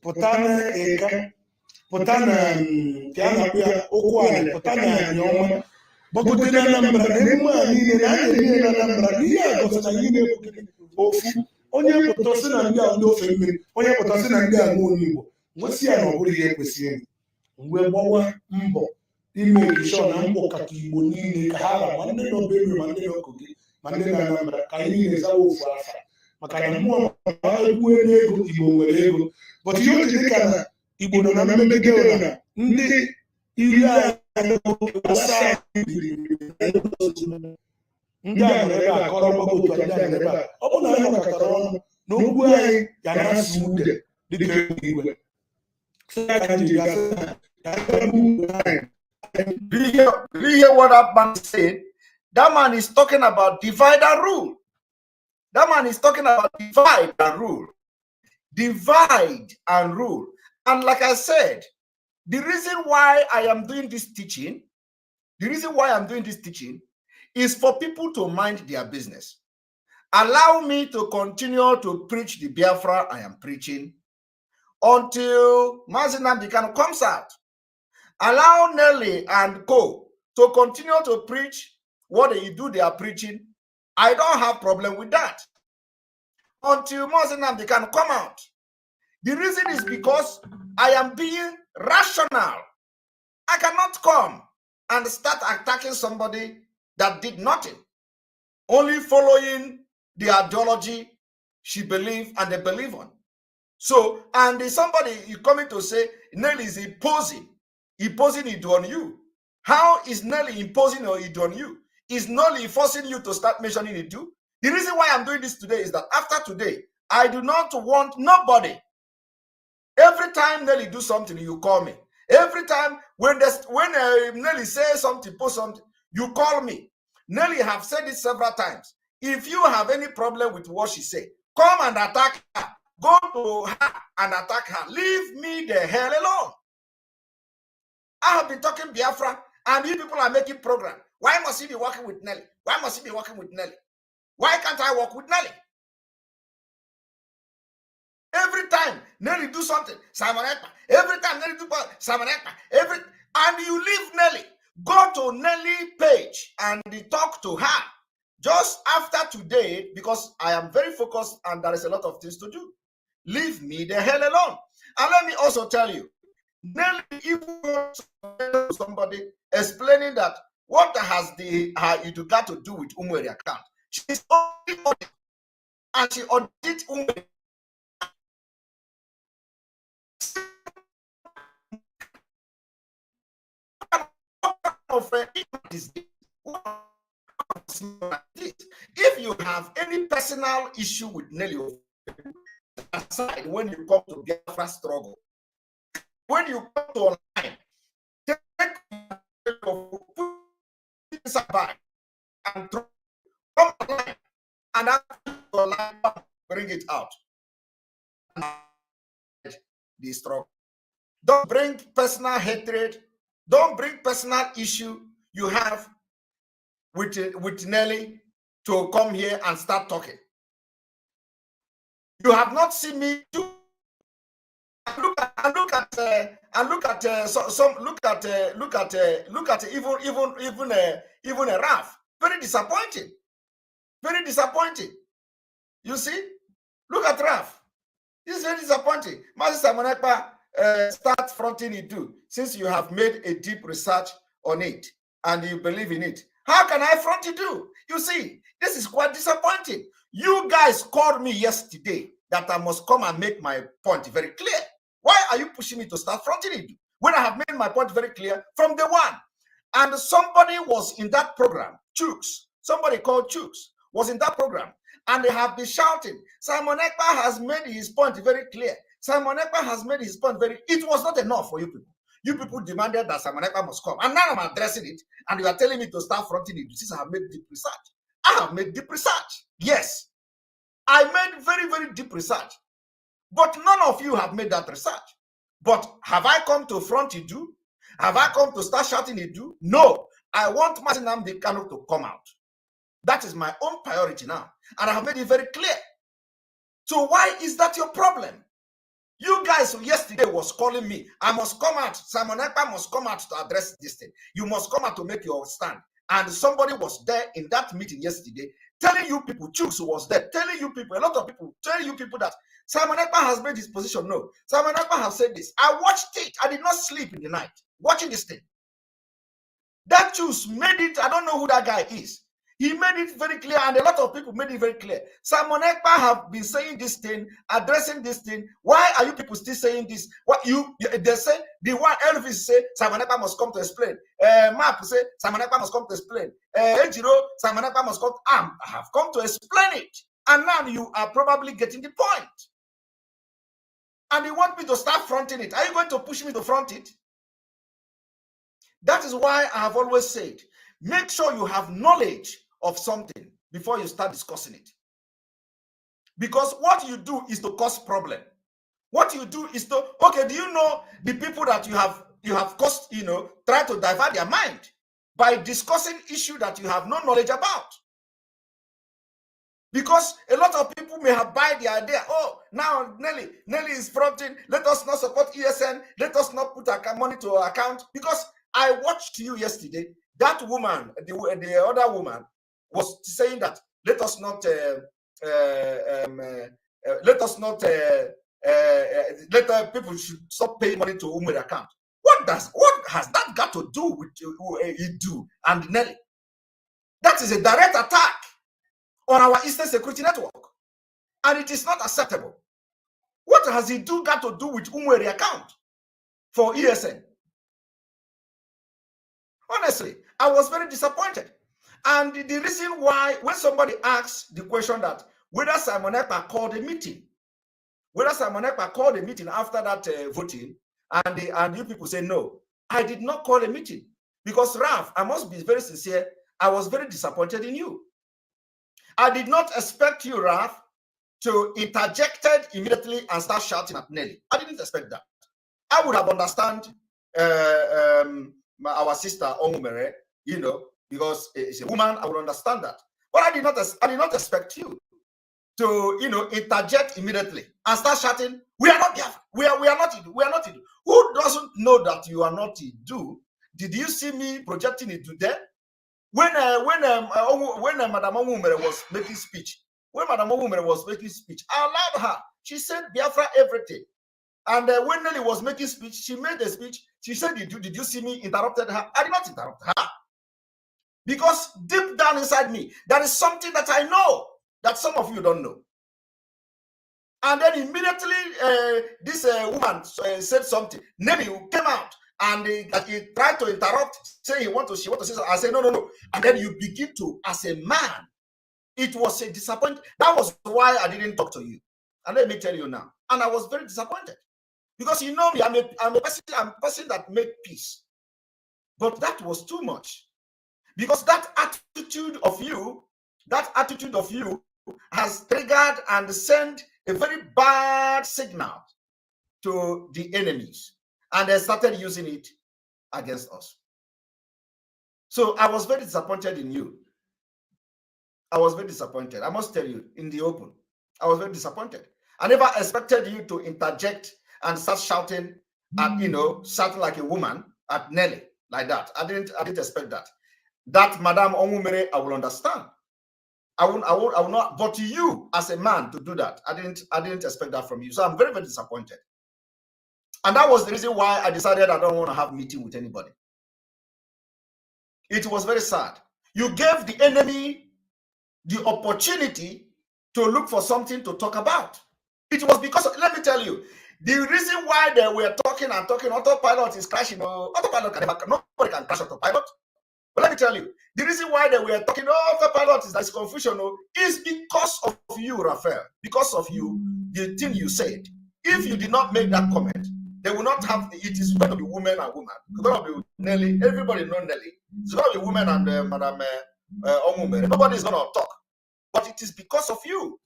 potana eka potana tiana pia okwale potana nyoma bogote na nambra ne mu ani ne na ne na nambra ni ya go sa yine ofu onye pụta sị na ndị a ndị ofe mmiri onye pụta sị na ndị a nwe onye Igbo nwesị ya na ọ bụrụ ihe kwesịrị mgbe gbawa mbọ ime ekishọ na mbọ kata Igbo niile ka ha ra ma ndị nọ Benue ma ndị nọ Kogi ma ndị na Anambra ka anyị niile zawa ofu afa maka na mmụọ egwu ego Igbo nwere ego but ihe o ji dị ka na Igbo nọ na mmegide na ndị iri anyị asaa ndị a nọ ebe a kọrọ mgbago otu ndị a nọ ebe a ọ bụ na anyị nọkọtara ọnụ na okwu anyị ga na-asụ ude dịka igwe Do you hear what that man said? That man is talking about divide and rule. That man is talking about divide and rule. Divide and rule. And like I said, the reason why I am doing this teaching, is for people to mind their business. Allow me to continue to preach the Biafra I am preaching until Mazi Nnamdi Kanu comes out. Allow Nelly and co to continue to preach what they are preaching. I don't have problem with that. Until Mazi Nnamdi Kanu come out. The reason is because I am being rational. I cannot come and start attacking somebody that did nothing, only following the ideology she believed and they believe on. So, and somebody is coming to say Nelly is imposing it on you. How is Nelly imposing it on you? Is Nelly forcing you to start mentioning it too? The reason why I'm doing this today is that after today, I do not want nobody. Every time Nelly do something, you call me. Every time when Nelly says something, post something, you call me. Nelly have said it several times. If you have any problem with what she said, come and attack her. Go to her and attack her. Leave me the hell alone. I have been talking Biafra, and you people are making program. Why must he be working with Nelly? Why must he be working with Nelly? Why can't I work with Nelly? Every time Nelly do something, Simon Ekpa. Every time Nelly do Simon Ekpa. And you leave Nelly. Go to Nelly page and talk to her. Just after today, because I am very focused and there is a lot of things to do. Leave me the hell alone. And let me also tell you, Nelly even somebody explaining that what has you got to do with Umweri account. She's only audit, and she audit Umweri. If you have any personal issue with Nelly, aside when you come to Biafra struggle, when you come to online, take your back and come online and online bring it out. The struggle. Don't bring personal hatred. Don't bring personal issue you have with Nelly to come here and start talking. You have not seen me do. Look at even a Ralph. Very disappointing. Very disappointing. You see? Look at Ralph. This is very disappointing. Master Simon Ekpa, start fronting it too, since you have made a deep research on it and you believe in it. How can I front it too? You see, this is quite disappointing. You guys called me yesterday that I must come and make my point very clear. Why are you pushing me to start fronting it when I have made my point very clear from the one? And somebody was in that program, Chooks, somebody called Chooks, was in that program, and they have been shouting, Simon Ekpa has made his point very clear. Simon Ekpa has made his point very. It was not enough for you people. You people demanded that Simon Ekpa must come. And now I'm addressing it, and you are telling me to start fronting it since I have made deep research. I have made deep research. Yes. I made very, very deep research. But none of you have made that research. But have I come to front it do? Have I come to start shouting it do? No. I want Mazi Nnamdi Kanu to come out. That is my own priority now. And I have made it very clear. So why is that your problem? You guys yesterday was calling me. I must come out. Simon Ekpa must come out to address this thing. You must come out to make your stand. And somebody was there in that meeting yesterday telling you people, Chooks was there, telling you people, a lot of people, telling you people that Simon Ekpa has made his position known. Simon Ekpa has said this. I watched it. I did not sleep in the night watching this thing. That Chooks made it. I don't know who that guy is. He made it very clear, and a lot of people made it very clear. Simon Ekpa have been saying this thing, addressing this thing. Why are you people still saying this? What they say, the one Elvis say, Simon Ekpa must come to explain. Map say, Simon Ekpa must come to explain. Ejiro, Simon Ekpa must come. I have come to explain it. And now you are probably getting the point. And you want me to start fronting it. Are you going to push me to front it? That is why I have always said, make sure you have knowledge of something before you start discussing it. Because what you do is to cause problem. What you do is to, okay, do you know the people that you have caused, try to divert their mind by discussing issue that you have no knowledge about? Because a lot of people may have buy the idea, oh, now Nelly is fronting, let us not support ESN, let us not put our money to our account. Because I watched you yesterday, that woman, the other woman, was saying that let us not let people should stop paying money to Umar account. What has that got to do with Idu and Nelly? That is a direct attack on our Eastern Security Network, and it is not acceptable. What has Idu got to do with Umweri account for ESN? Honestly, I was very disappointed. And the reason why, when somebody asks the question that whether Simon Ekpa called a meeting, after that voting, and you people say no, I did not call a meeting. Because Ralph, I must be very sincere, I was very disappointed in you. I did not expect you, Ralph, to interject immediately and start shouting at Nelly. I didn't expect that. I would have understood our sister Onumere, because it's a woman, I would understand that. But I did not expect you to, interject immediately and start shouting, we are not Biafra, we are not Idu, we are not Idu. Who doesn't know that you are not Idu? Did you see me projecting it to them? When Madam Onumere was making speech, I allowed her. She said Biafra everything. And when Nelly was making speech, she made a speech. She said, did you see me interrupted her? I did not interrupt her. Because deep down inside me, there is something that I know that some of you don't know. And then immediately, this woman said something. Nelly came out and he tried to interrupt, saying she want to say something. I said, no. And then you begin to, as a man, it was a disappointment. That was why I didn't talk to you. And let me tell you now. And I was very disappointed. Because you know me, I'm a person that made peace. But that was too much. Because that attitude of you has triggered and sent a very bad signal to the enemies. And they started using it against us. So I was very disappointed in you. I was very disappointed. I must tell you, in the open, I was very disappointed. I never expected you to interject and start shouting at, shouting like a woman at Nelly like that. I didn't expect that. That Madame Onumere, I will understand. I will not. But you, as a man, to do that, I didn't expect that from you. So I'm very, very disappointed. And that was the reason why I decided I don't want to have a meeting with anybody. It was very sad. You gave the enemy the opportunity to look for something to talk about. It was because, let me tell you, the reason why they were talking, autopilot is crashing. Autopilot nobody can crash autopilot. But let me tell you, the reason why they were talking, autopilot is confusion, is because of you, Raphael. Because of you, the thing you said. If you did not make that comment, they will not have it is going to be women and women. It's going to be Nelly. Everybody know Nelly. It's going to be women and Madam Onumere. Nobody is going to talk. But it is because of you.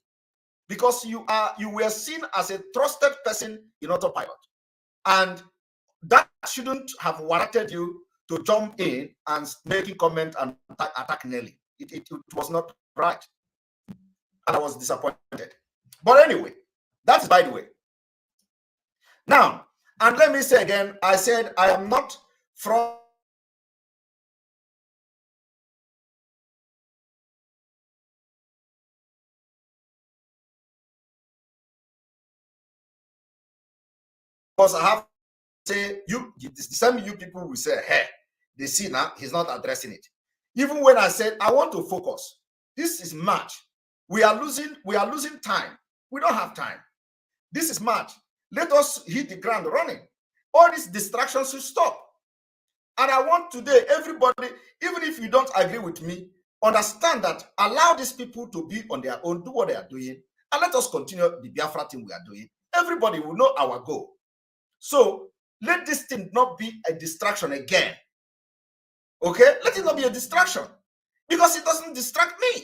Because you were seen as a trusted person in autopilot. And that shouldn't have warranted you to jump in and make a comment and attack Nelly. It was not right. And I was disappointed. But anyway, that's by the way. Now, and let me say again, I said I am not from Because I have to say, the same you people will say, hey, they see now, he's not addressing it. Even when I said, I want to focus, this is March. We are losing time. We don't have time. This is March. Let us hit the ground running. All these distractions should stop. And I want today, everybody, even if you don't agree with me, understand that allow these people to be on their own, do what they are doing, and let us continue the Biafra thing we are doing. Everybody will know our goal. So let this thing not be a distraction again. Okay? Let it not be a distraction. Because it doesn't distract me.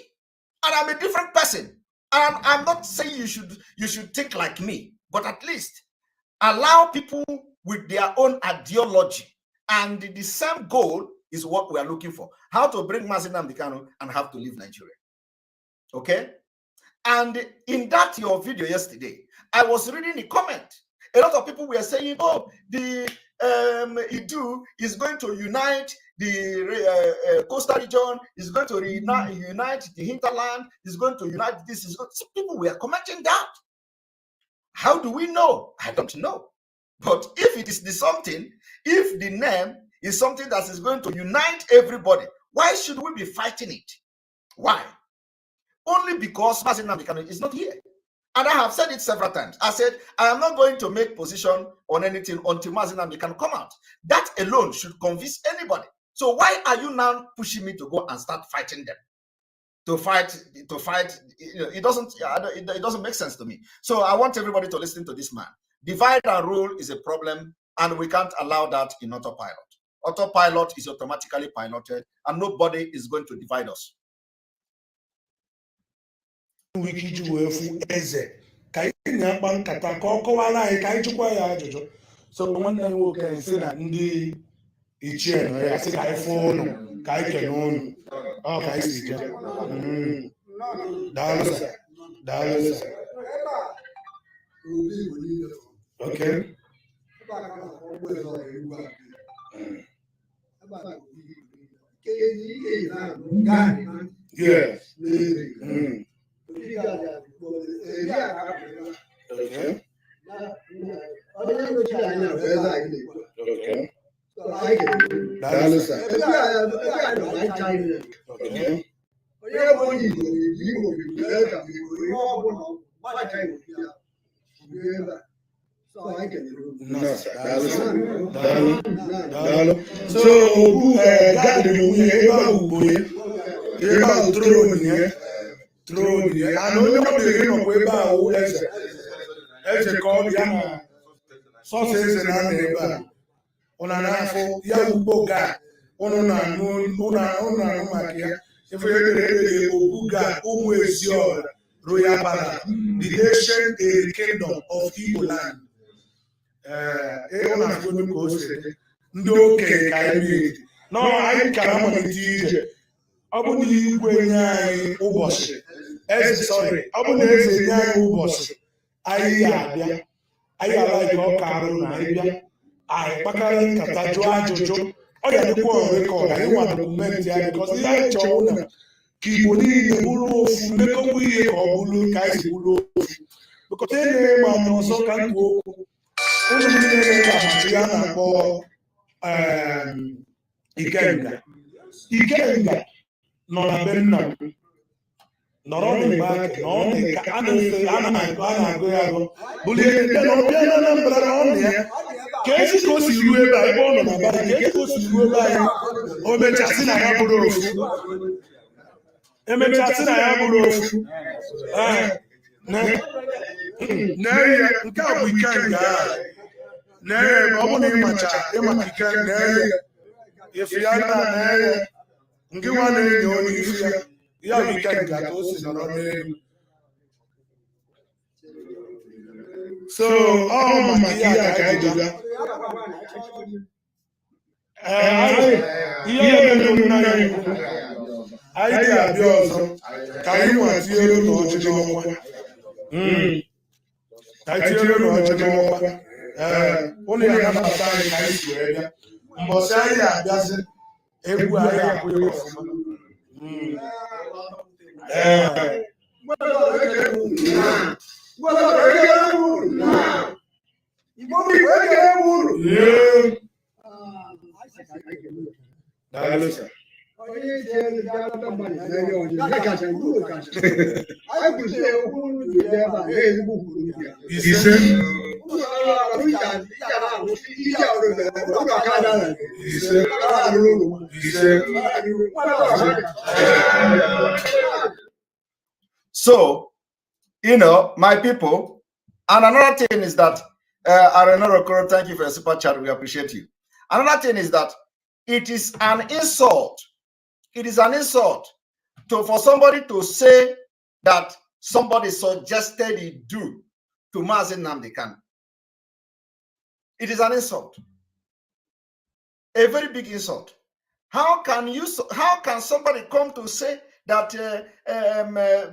And I'm a different person. And I'm not saying you should think like me, but at least allow people with their own ideology. And the same goal is what we are looking for. How to bring Mazi Nnamdi Kanu and have to leave Nigeria. Okay? And in that your video yesterday, I was reading the comment. A lot of people were saying, oh, the IDU is going to unite the coastal region, is going to unite the hinterland, is going to unite this. So people were commenting that. How do we know? I don't know. But if it is something, if the name is something that is going to unite everybody, why should we be fighting it? Why? Only because Mazi Nnamdi Kanu is not here. And I have said it several times. I said, I am not going to make position on anything until Mazi Nnamdi Kanu come out. That alone should convince anybody. So why are you now pushing me to go and start fighting them? To fight, you know, it doesn't make sense to me. So I want everybody to listen to this man. Divide and rule is a problem, and we can't allow that in autopilot. Autopilot is automatically piloted, and nobody is going to divide us. So one day we can say that the Ichien, I say I phone, I can own. Okay, see, dollars. Okay. Yes. Okay. Royal Palace, the nation is the kingdom of Igbo land. No, I can't Abuni Gwenya Uboshi. Sorry, Abuni Gwenya Uboshi. I like your Karuna. I Pakaran Katajua Jojo. Oh, yeah, the poor record. I want to document here because they are Chona. Kibuni, the Bulu, Mekowi, or Bulu, Kaisi Bulu. Because they name are also can't go. Only for Ikenga. Nona benna norone back none ana go buli de no bia na mbra on ya kesi ko si ruwe ba e bo no ba kesi ko si ruwe ba o me chasi na ya buru ofu e me chasi na ya buru ofu na ya nke a weekend ga na ya ọ bụ na ịmacha ịmaka na ya if ya na ya Ngi wana enyo ifya ya weekend ga to si no n'elu. So all my ya ka idoga. Iya me no na yi. Ai dia bi ozo. Ka yi wa ti ero no ojo n'okwa. Ka ti ero no ojo n'okwa. Onu ya na bata ni ka isi we bia. Mbo se ai ya bia se egwu anyị akwụghị ọfụma. Hello, sir. So, my people, and another thing is that, Arenoro, thank you for your super chat. We appreciate you. Another thing is that it is an insult. It is an insult for somebody to say that somebody suggested he do to Mazi Nnamdi Kanu. It is an insult. A very big insult. How can somebody come to say that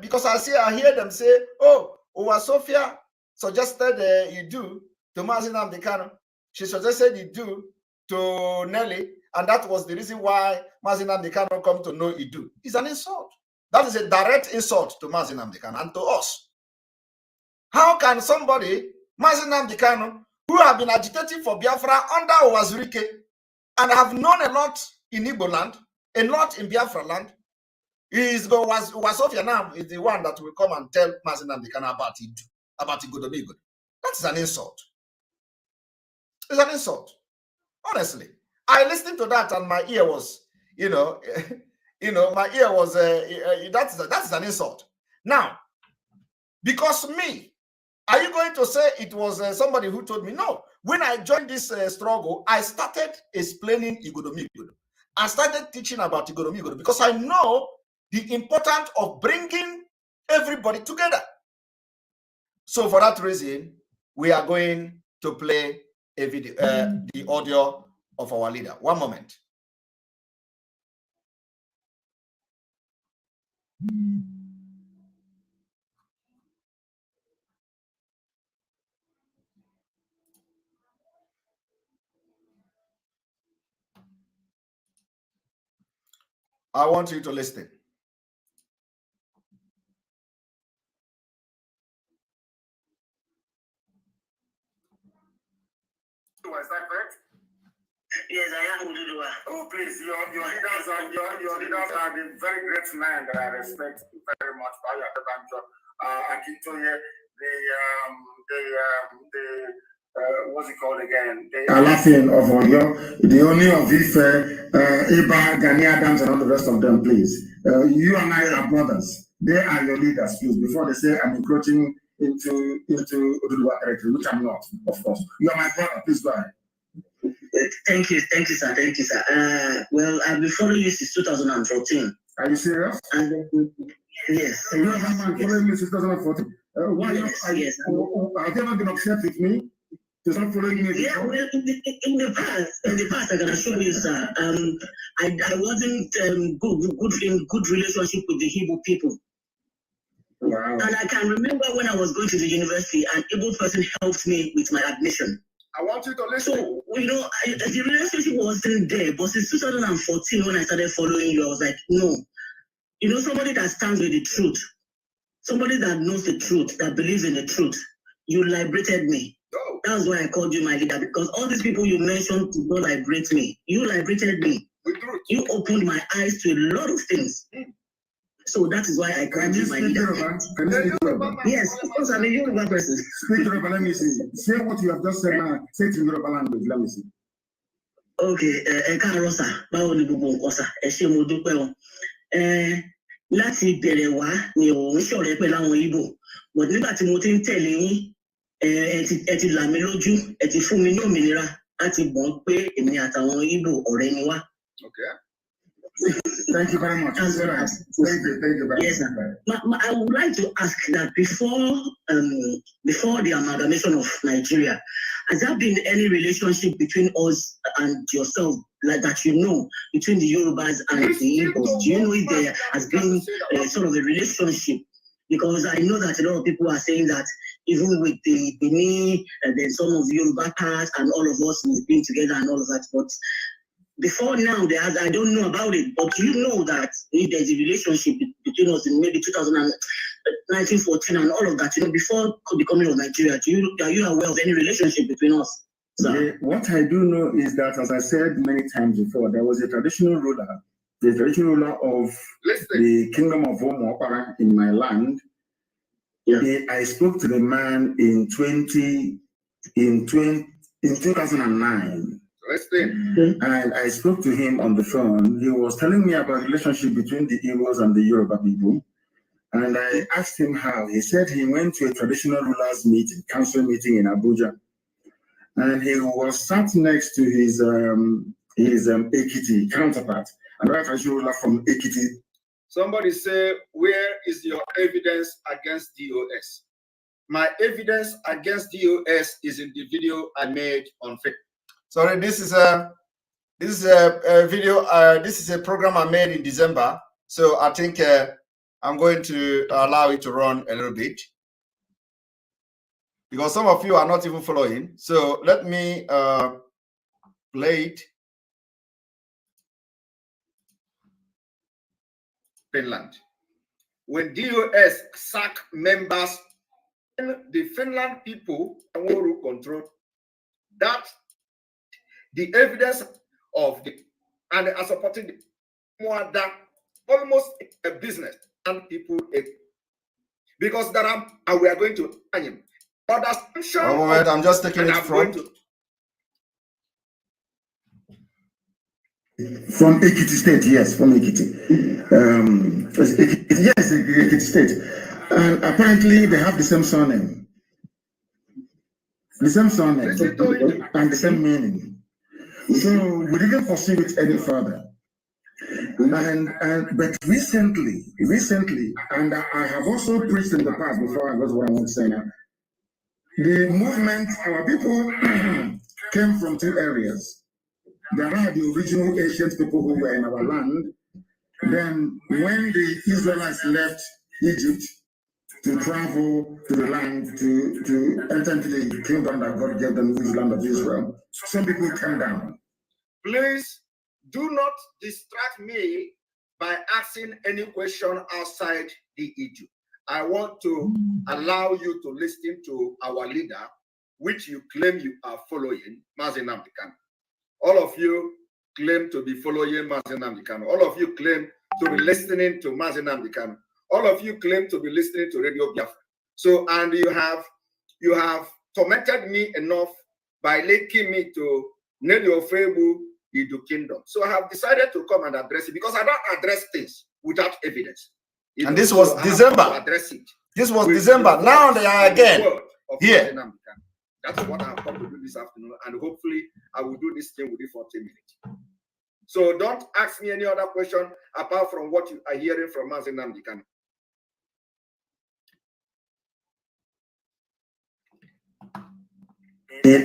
because I hear them say, oh, Sophia suggested you do to Mazi Nnamdi Kanu. She suggested you do to Nelly, and that was the reason why Mazi Nnamdi Kanu come to know you do. It's an insult. That is a direct insult to Mazi Nnamdi Kanu and to us. How can somebody, Mazi Nnamdi Kanu, who have been agitating for Biafra under Owazurike and have known a lot in Igbo land, a lot in Biafra land, Wasofia now is the one that will come and tell Mazi Nnamdi Kanu about Igodomi. That is an insult. It's an insult. Honestly, I listened to that and my ear was, my ear was, that is an insult. Now, because me, are you going to say it was somebody who told me? No. When I joined this struggle, I started explaining Igodomi. I started teaching about Igodomi because I know the importance of bringing everybody together. So for that reason, we are going to play a video, the audio of our leader. One moment. I want you to listen. Is that correct? Yes, I am Ududua. Oh, please, your leaders are the very great men that I respect very much. Akintoye, what's it called again? Alafin of Oyo, the owner of Ife, Iba, Gani Adams, and all the rest of them, please. You and I are brothers. They are your leaders, please. Before they say I'm encroaching into Ududua territory, which I'm not, of course. You are my brother. Please go ahead. Thank you, sir. Well, I've been following you since 2014. Are you serious? And yes. You have been following me since 2014. Why yes. Have you ever been upset with me? To stop following me? Yeah, well, in the past, I can assure you, sir. I wasn't good relationship with the Igbo people. Wow. And I can remember when I was going to the university, an Igbo person helped me with my admission. I want you to listen. So, the relationship wasn't there. But since 2014, when I started following you, I was like, no. Somebody that stands with the truth, somebody that knows the truth, that believes in the truth, you liberated me. Oh. That's why I called you my leader, because all these people you mentioned did not liberate me. You liberated me. You opened my eyes to a lot of things. So that is why I called you my leader. Yes, of course, I'm a Yoruba person. Speak Yoruba, let me see. Say what you have just said now. Say it in Yoruba language, let me see. Okay, Rosa, báwo ni gbogbo nǹkan sà? Ẹ ṣé mo dúpẹ́ o. Láti bẹ̀rẹ̀ wá ni ò ń ṣọ̀rẹ́ pẹ̀lú àwọn Igbo. But nígbà tí mo ti ń tẹ̀lé yín, ẹ ti là mí lójú, ẹ ti fún mi ní òmìnira láti mọ̀ pé èmi àtàwọn Igbo ọ̀rẹ́ ni wá. Okay. Thank you very much. Thank you very much. Yes, sir. I would like to ask that before the amalgamation of Nigeria, has there been any relationship between us and yourself, like that between the Yorubas and the Igbos? Do you know if there has been sort of a relationship? Because I know that a lot of people are saying that even with the Benin and then some of the Yoruba parts and all of us we've been together and all of that, but before now, I don't know about it, but you know that if there's a relationship between us in maybe 1914 and all of that, before becoming of Nigeria, are you aware of any relationship between us? What I do know is that, as I said many times before, there was a traditional ruler, the traditional ruler of the kingdom of Omo in my land. Yeah. I spoke to the man in 2009. And I spoke to him on the phone. He was telling me about the relationship between the Igbos and the Yoruba people. And I asked him how. He said he went to a traditional rulers meeting, council meeting in Abuja. And he was sat next to his Ekiti counterpart, another traditional ruler from Ekiti. Somebody say, where is your evidence against DOS? My evidence against DOS is in the video I made on Facebook. Sorry, this is a video. This is a program I made in December. So I think I'm going to allow it to run a little bit, because some of you are not even following. So let me play it. Finland. When DOS sack members, the Finland people will control that. The evidence of the and are supporting the more than almost a business and people because there are and we are going to him. But one moment, I'm just taking it from Ekiti State, yes, from Ekiti. Yes, Ekiti State. And apparently they have the same surname. The same surname and the same meaning. So we didn't pursue it any further. But recently, and I have also preached in the past before I got what I want to say now. The movement, our people came from two areas. There are the original ancient people who were in our land. Then when the Israelites left Egypt to travel to the land, to enter into the kingdom that God gave them, the land of Israel, some people came down. Please do not distract me by asking any question outside the issue. I want to allow you to listen to our leader, which you claim you are following, Mazi Nnamdi Kanu. All of you claim to be following Mazi Nnamdi Kanu. All of you claim to be listening to Mazi Nnamdi Kanu. All of you claim to be listening to Radio Biafra. So, and you have tormented me enough by linking me to Nelio Febu Idu Kingdom. So I have decided to come and address it because I don't address things without evidence. And this was December. Address it. This was December. Now they are again here. That's what I have come to do this afternoon, and hopefully I will do this thing within 40 minutes. So don't ask me any other question apart from what you are hearing from Mazi Nnamdi Kanu.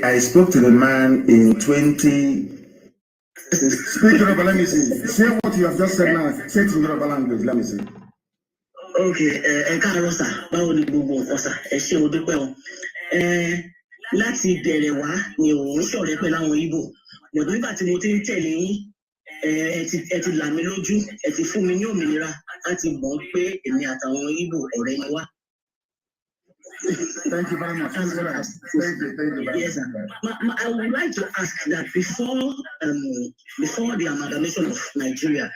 I spoke to the man in 20. Speak Yoruba, let me see. Say what you have just said now. Say it in Yoruba language, let me see. Okay, Rosa, láti bẹ̀rẹ̀ wá ni òun ṣọ̀rẹ́ pẹ̀lú àwọn Ìgbò. But nígbà tí mo ti ń tẹ̀lé yín, ẹ ti là mí lójú, ẹ ti fún mi ní òmìnira láti mọ̀ pé èmi àtàwọn Ìgbò ọ̀rẹ́ ni wá. Thank you very much. Thank you. Yes, sir. I would like to ask that before the amalgamation of Nigeria,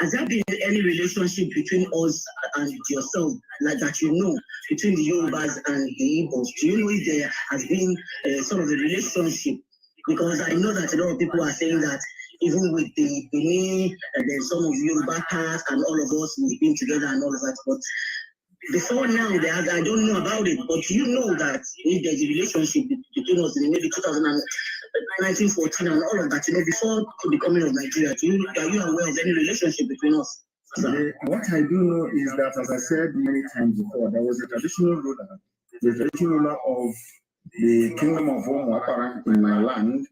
has there been any relationship between us and yourself, like that between the Yorubas and the Igbos? Do you know if there has been sort of a relationship? Because I know that a lot of people are saying that even with the Benin and then some of Yoruba parts and all of us, we've been together and all of that. But before now, I don't know about it, but you know that if there's a relationship between us in maybe 1914 and all of that, before becoming of Nigeria, are you aware of any relationship between us? What I do know is that, as I said many times before, there was a traditional ruler, the traditional ruler of the kingdom of Omo in my land.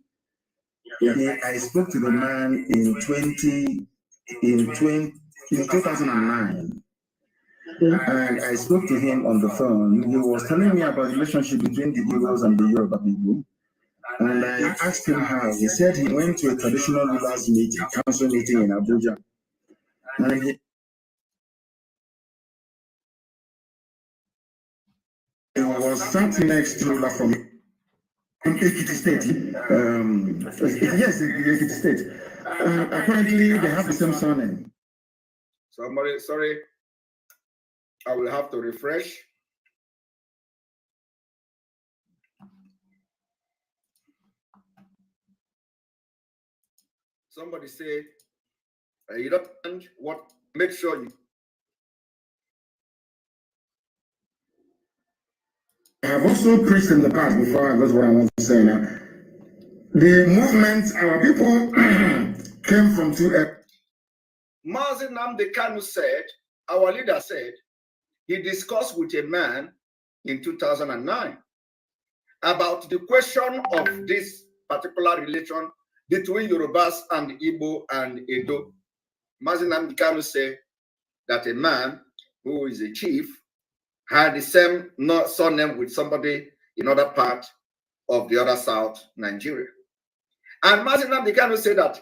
I spoke to the man in 2009. And I spoke to him on the phone. He was telling me about the relationship between the Igbos and the Yoruba people. And I asked him how. He said he went to a traditional rulers meeting, council meeting in Abuja. And he was sat next to ruler from Ekiti State. Yes, Ekiti State. Apparently, they have the same surname. Somebody, sorry, I will have to refresh. Somebody say, you don't what? Make sure you. I have also preached in the past before I got what I want to say now. The movement, our people came from two areas. Mazi Nnamdi Kanu said, our leader said, he discussed with a man in 2009 about the question of this particular relation between Yorubas and Igbo and Edo. Mazi Nnamdi Kanu said that a man who is a chief had the same surname with somebody in other part of the other South Nigeria. And Mazi Nnamdi Kanu said that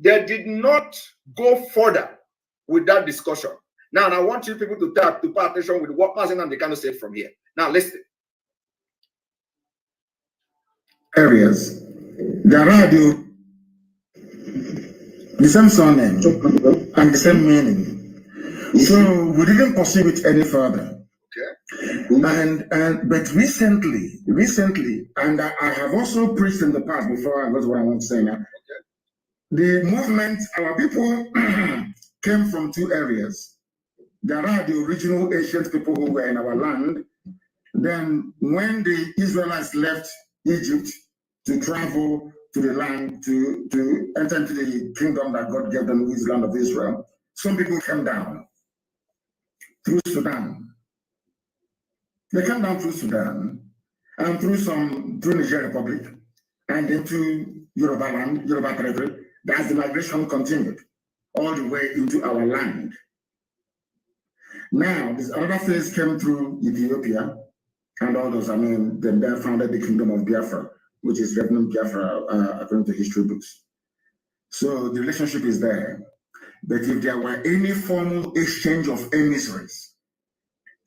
they did not go further with that discussion. Now, I want you people to pay attention with what Mazi Nnamdi Kanu said from here. Now, listen. Areas. There are the same surname and the same meaning. So we didn't pursue it any further. Okay. But recently, and I have also preached in the past before I got what I want to say now. Okay. The movement, our people came from two areas. There are the original ancient people who were in our land. Then when the Israelites left Egypt to travel to the land, to enter into the kingdom that God gave them, which is the land of Israel, some people came down through Sudan. They came down through Sudan and through Niger Republic and into Yoruba land, Yoruba territory. As the migration continued all the way into our land. Now, this other phase came through Ethiopia and all those. I mean, then they founded the kingdom of Biafra, which is written Biafra according to history books. So the relationship is there. But if there were any formal exchange of emissaries,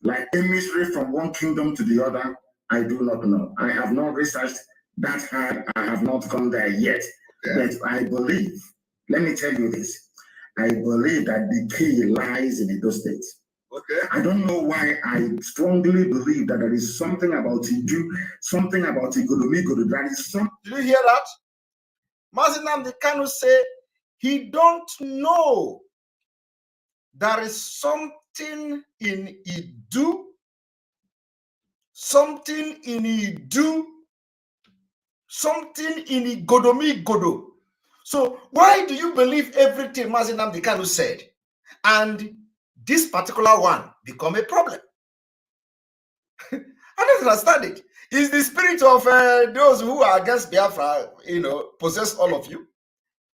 like emissary from one kingdom to the other, I do not know. I have not researched that hard. I have not gone there yet. Okay. But I believe, let me tell you this, I believe that the key lies in those states. Okay. I don't know why I strongly believe that there is something about Idu, something about Igodomigodo. That is something. Did you hear that? Mazi Nnamdi Kanu say he don't know. There is something in Idu, something in Idu, something in Igodomigodo. So why do you believe everything Mazi Nnamdi Kanu said? And this particular one become a problem. I don't understand it. Is the spirit of those who are against Biafra, possess all of you?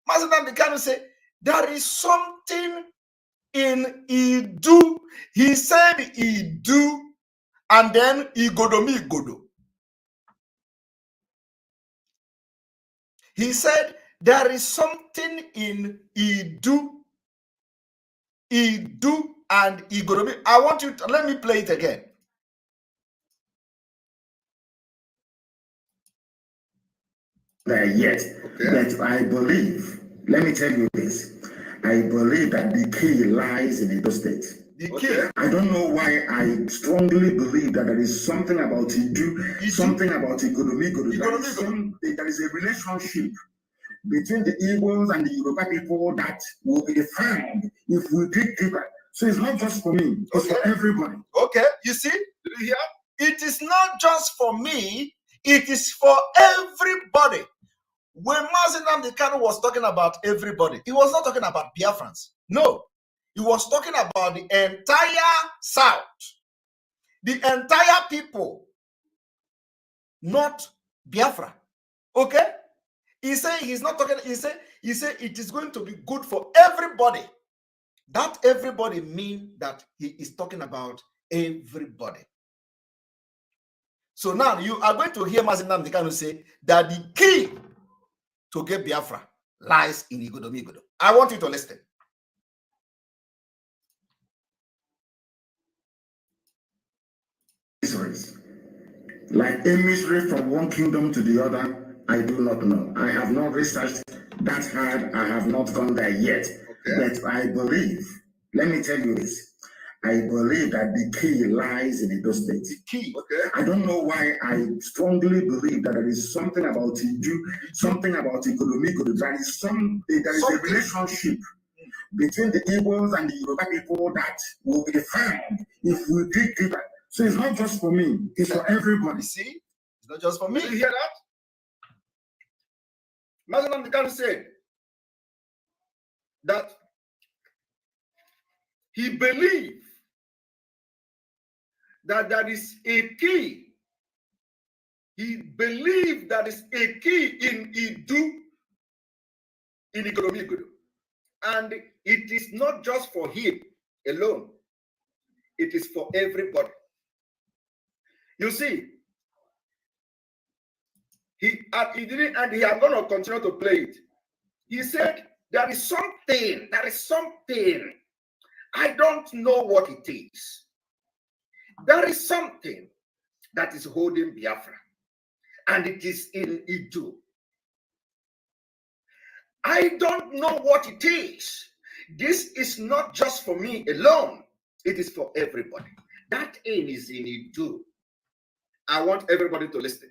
Mazi Nnamdi Kanu say there is something in Idu. He said Idu and then Igodomigodo. He said there is something in Idu and Igodomi. I want you to let me play it again. Yet, okay. But I believe, let me tell you this, I believe that the key lies in those states. The key. Okay. I don't know why I strongly believe that there is something about Idu, something about Igodomigodo. There is a relationship between the Igbos and the Yoruba people that will be found if we dig deeper. So it's not just for me, it's for everybody. Okay, you see? Did you hear? It is not just for me, it is for everybody. When Mazi Nnamdi Kanu was talking about everybody, he was not talking about Biafrans. No, he was talking about the entire South, the entire people, not Biafra. Okay? He said he's not talking, he said it is going to be good for everybody. That everybody means that he is talking about everybody. So now you are going to hear Mazi Nnamdi Kanu say that the key to get Biafra lies in Igodo. I want you to listen. Like a mystery from one kingdom to the other, I do not know. I have not researched that hard. I have not gone there yet. Okay. But I believe, let me tell you this, I believe that the key lies in Edo State. The key. Okay. I don't know why I strongly believe that there is something about Iju, something about Igodo. There is a relationship between the Igbos and the Yoruba people that will be found if we dig deeper. So it's not just for me, it's for everybody. See? It's not just for me. Did you hear that? Mazi Nnamdi Kanu said that he believed that there is a key. He believed that is a key in Idu, in Igodo. And it is not just for him alone. It is for everybody. You see, he didn't, and he is going to continue to play it. He said, there is something, I don't know what it is. There is something that is holding Biafra, and it is in Idu. I don't know what it is. This is not just for me alone. It is for everybody. That aim is in Idu. I want everybody to listen.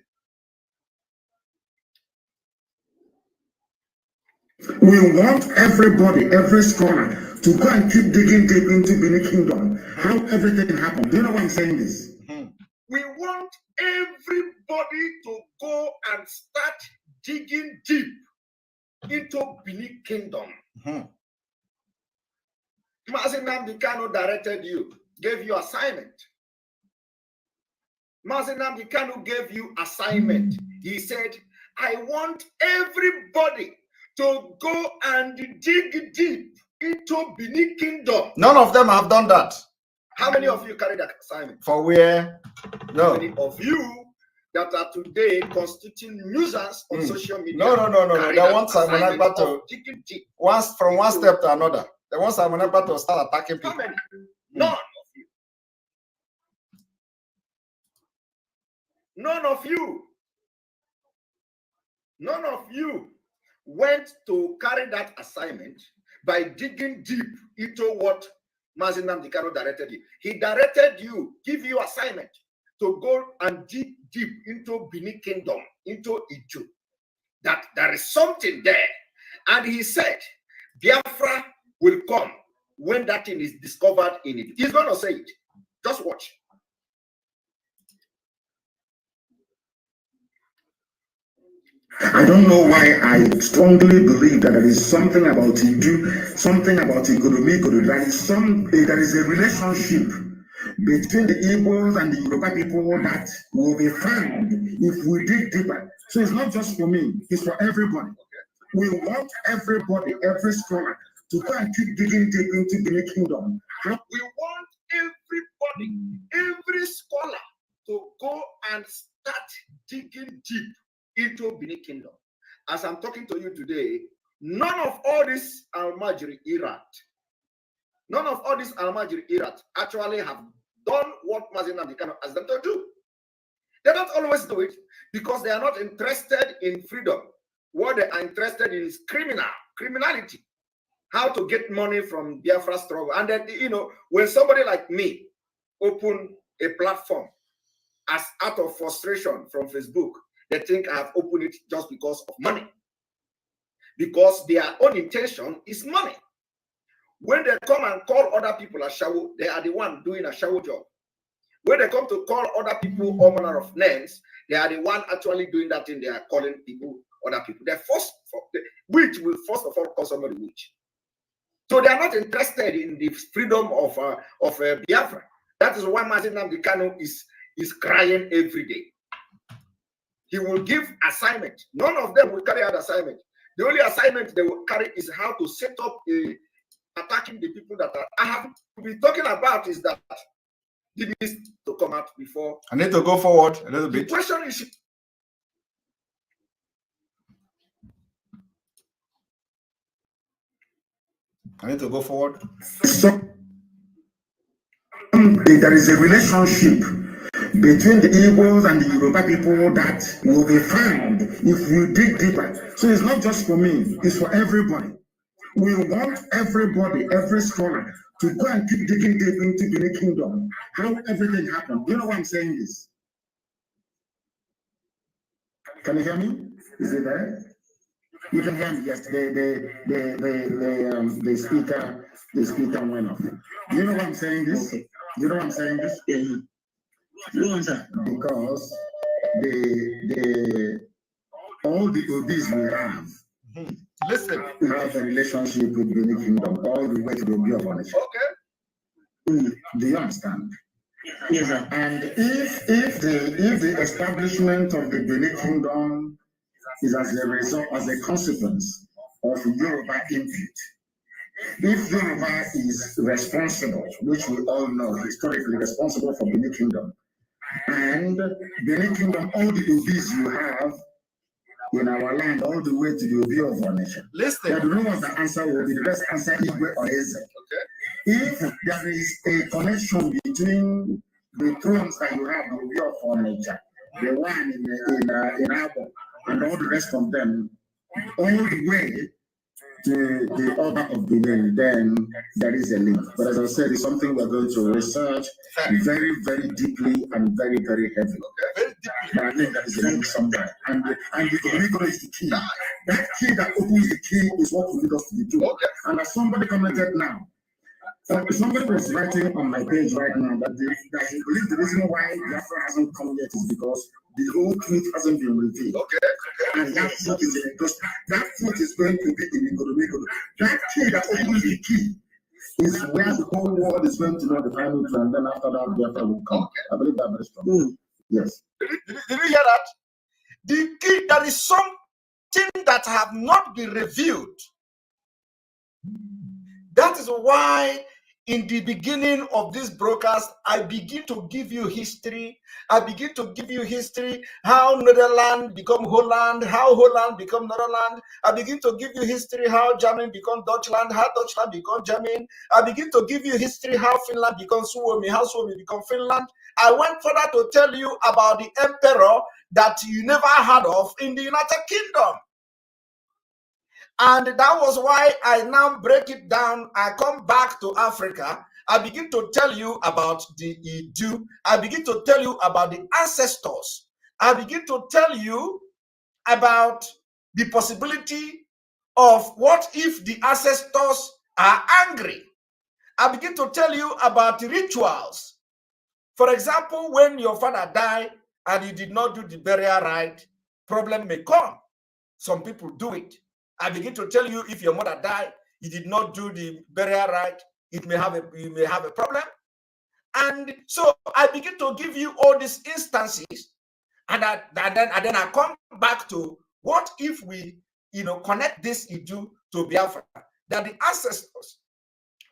We want everybody, every scholar, to go and keep digging deep into Benin Kingdom. How everything happened. Do you know why I'm saying this? We want everybody to go and start digging deep into Benin Kingdom. Mazi Nnamdi Kanu directed you, gave you assignment. Mazi Nnamdi Kanu gave you assignment. He said, I want everybody to go and dig deep into Benin Kingdom. None of them have done that. How many of you carried that assignment? For where? No. How many of you that are today constituting nuisance on social media? No. They want Simon Ekpa to from one step to another. They want Simon Ekpa to start attacking people. How many? None of you. None of you. None of you went to carry that assignment by digging deep into what Mazi Nnamdi Kanu directed you. He directed you, give you assignment to go and dig deep into Benin Kingdom, into Idu. That there is something there. And he said, Biafra will come when that thing is discovered in it. He's going to say it. Just watch. I don't know why I strongly believe that there is something about Idu, something about Igodo. There is a relationship between the Igbos and the Yoruba people that will be found if we dig deeper. So it's not just for me, it's for everybody. We want everybody, every scholar, to go and keep digging deep into the kingdom. We want everybody, every scholar, to go and start digging deep into Benin Kingdom. As I'm talking to you today, none of all this Almajiri Irat, actually have done what Mazi Nnamdi Kanu asked them to do. They don't always do it because they are not interested in freedom. What they are interested in is criminality, how to get money from Biafra struggle. And then, when somebody like me open a platform as out of frustration from Facebook, they think I have opened it just because of money. Because their own intention is money. When they come and call other people a shawo, they are the one doing a shawo job. When they come to call other people all manner of names, they are the one actually doing that thing. They are calling people other people. Which will first of all call somebody witch. So they are not interested in the freedom of Biafra. That is why Mazi Nnamdi Kanu is crying every day. He will give assignment. None of them will carry out assignment. The only assignment they will carry is how to set up attacking the people that I have to be talking about is that Give this to come out before. I need to go forward a little bit. The question is, I need to go forward. So, there is a relationship between the Igbos and the Yoruba people that will be found if we dig deeper. So it's not just for me, it's for everybody. We want everybody, every scholar, to go and keep digging deep into the kingdom. How everything happened. You know what I'm saying is? Can you hear me? Is it there? You can hear me. Yes. The speaker went off. You know what I'm saying this? You know what I'm saying this? No answer. Because all the obis we have. Listen. We have a relationship with the kingdom all the way to the Obi of Onitsha. Okay. Do you understand? Yes, sir. And if the establishment of the Benin Kingdom is as a result, as a consequence of Yoruba input, if Yoruba is responsible, which we all know historically responsible for Benin Kingdom, and Benin Kingdom, all the obis you have in our land, all the way to the Obi of our nation. Listen. I don't know what the answer will be. The best answer is Igwe or Eze. Okay. If there is a connection between the thrones that you have, the Obi of our nature, the one in Abo, and all the rest of them, all the way to the Oba of Benin, then there is a link. But as I said, it's something we're going to research very, very deeply and very, very heavily. Very deeply. But I think that is a link somewhere. And the Omega is the key. That key that opens the key is what will lead us to the truth. Okay. And as somebody commented now, somebody was writing on my page right now that he believes the reason why Biafra hasn't come yet is because the whole truth hasn't been revealed. Okay. And that truth is in because that truth is going to be in Igoromigo. That key that opens the key is where the whole world is going to know the final truth, and then after that, Biafra will come. Okay. I believe that very strongly. Yes. Did you hear that? The key, there is something that have not been revealed. That is why in the beginning of this broadcast, I begin to give you history. I begin to give you history, how Netherlands become Holland, how Holland become Netherlands. I begin to give you history, how Germany become Deutschland, how Deutschland become Germany. I begin to give you history, how Finland becomes Suomi, how Suomi become Finland. I went further to tell you about the emperor that you never heard of in the United Kingdom. And that was why I now break it down. I come back to Africa. I begin to tell you about the Idu. I begin to tell you about the ancestors. I begin to tell you about the possibility of what if the ancestors are angry. I begin to tell you about the rituals. For example, when your father died and you did not do the burial right, problem may come. Some people do it. I begin to tell you, if your mother died, you did not do the burial right, you may have a problem. And so I begin to give you all these instances, and then I come back to what if we connect this Idu to Biafra, that the ancestors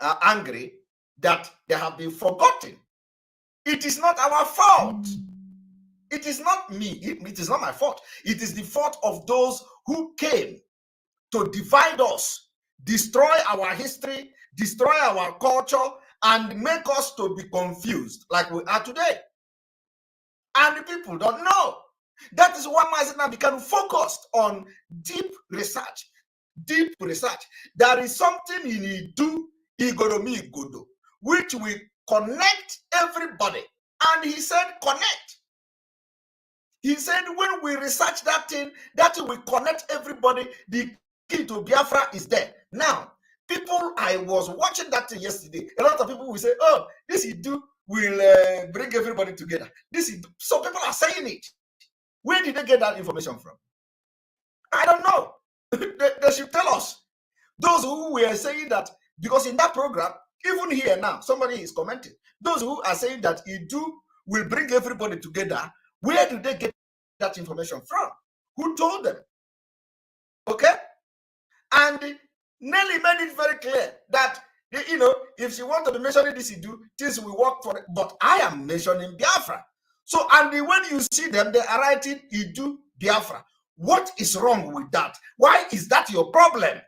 are angry, that they have been forgotten. It is not our fault. It is not me. It is not my fault. It is the fault of those who came to divide us, destroy our history, destroy our culture, and make us to be confused like we are today. And the people don't know. That is why Mazina became focused on deep research. Deep research. There is something in Idu, Igoromi Igodo, which will connect everybody. And he said, connect. He said, when we research that thing will connect everybody. The key to Biafra is there. Now, people, I was watching that thing yesterday. A lot of people will say, oh, this Idu will bring everybody together. So people are saying it. Where did they get that information from? I don't know. They should tell us. Those who were saying that, because in that program, even here now, somebody is commenting. Those who are saying that Idu will bring everybody together, where do they get that information from? Who told them? Okay? And Nelly made it very clear that You know, if she want to be mentioning this, you do things we work for it. But I am mentioning Biafra. So, and when you see them, they are writing, you do Biafra. What is wrong with that? Why is that your problem?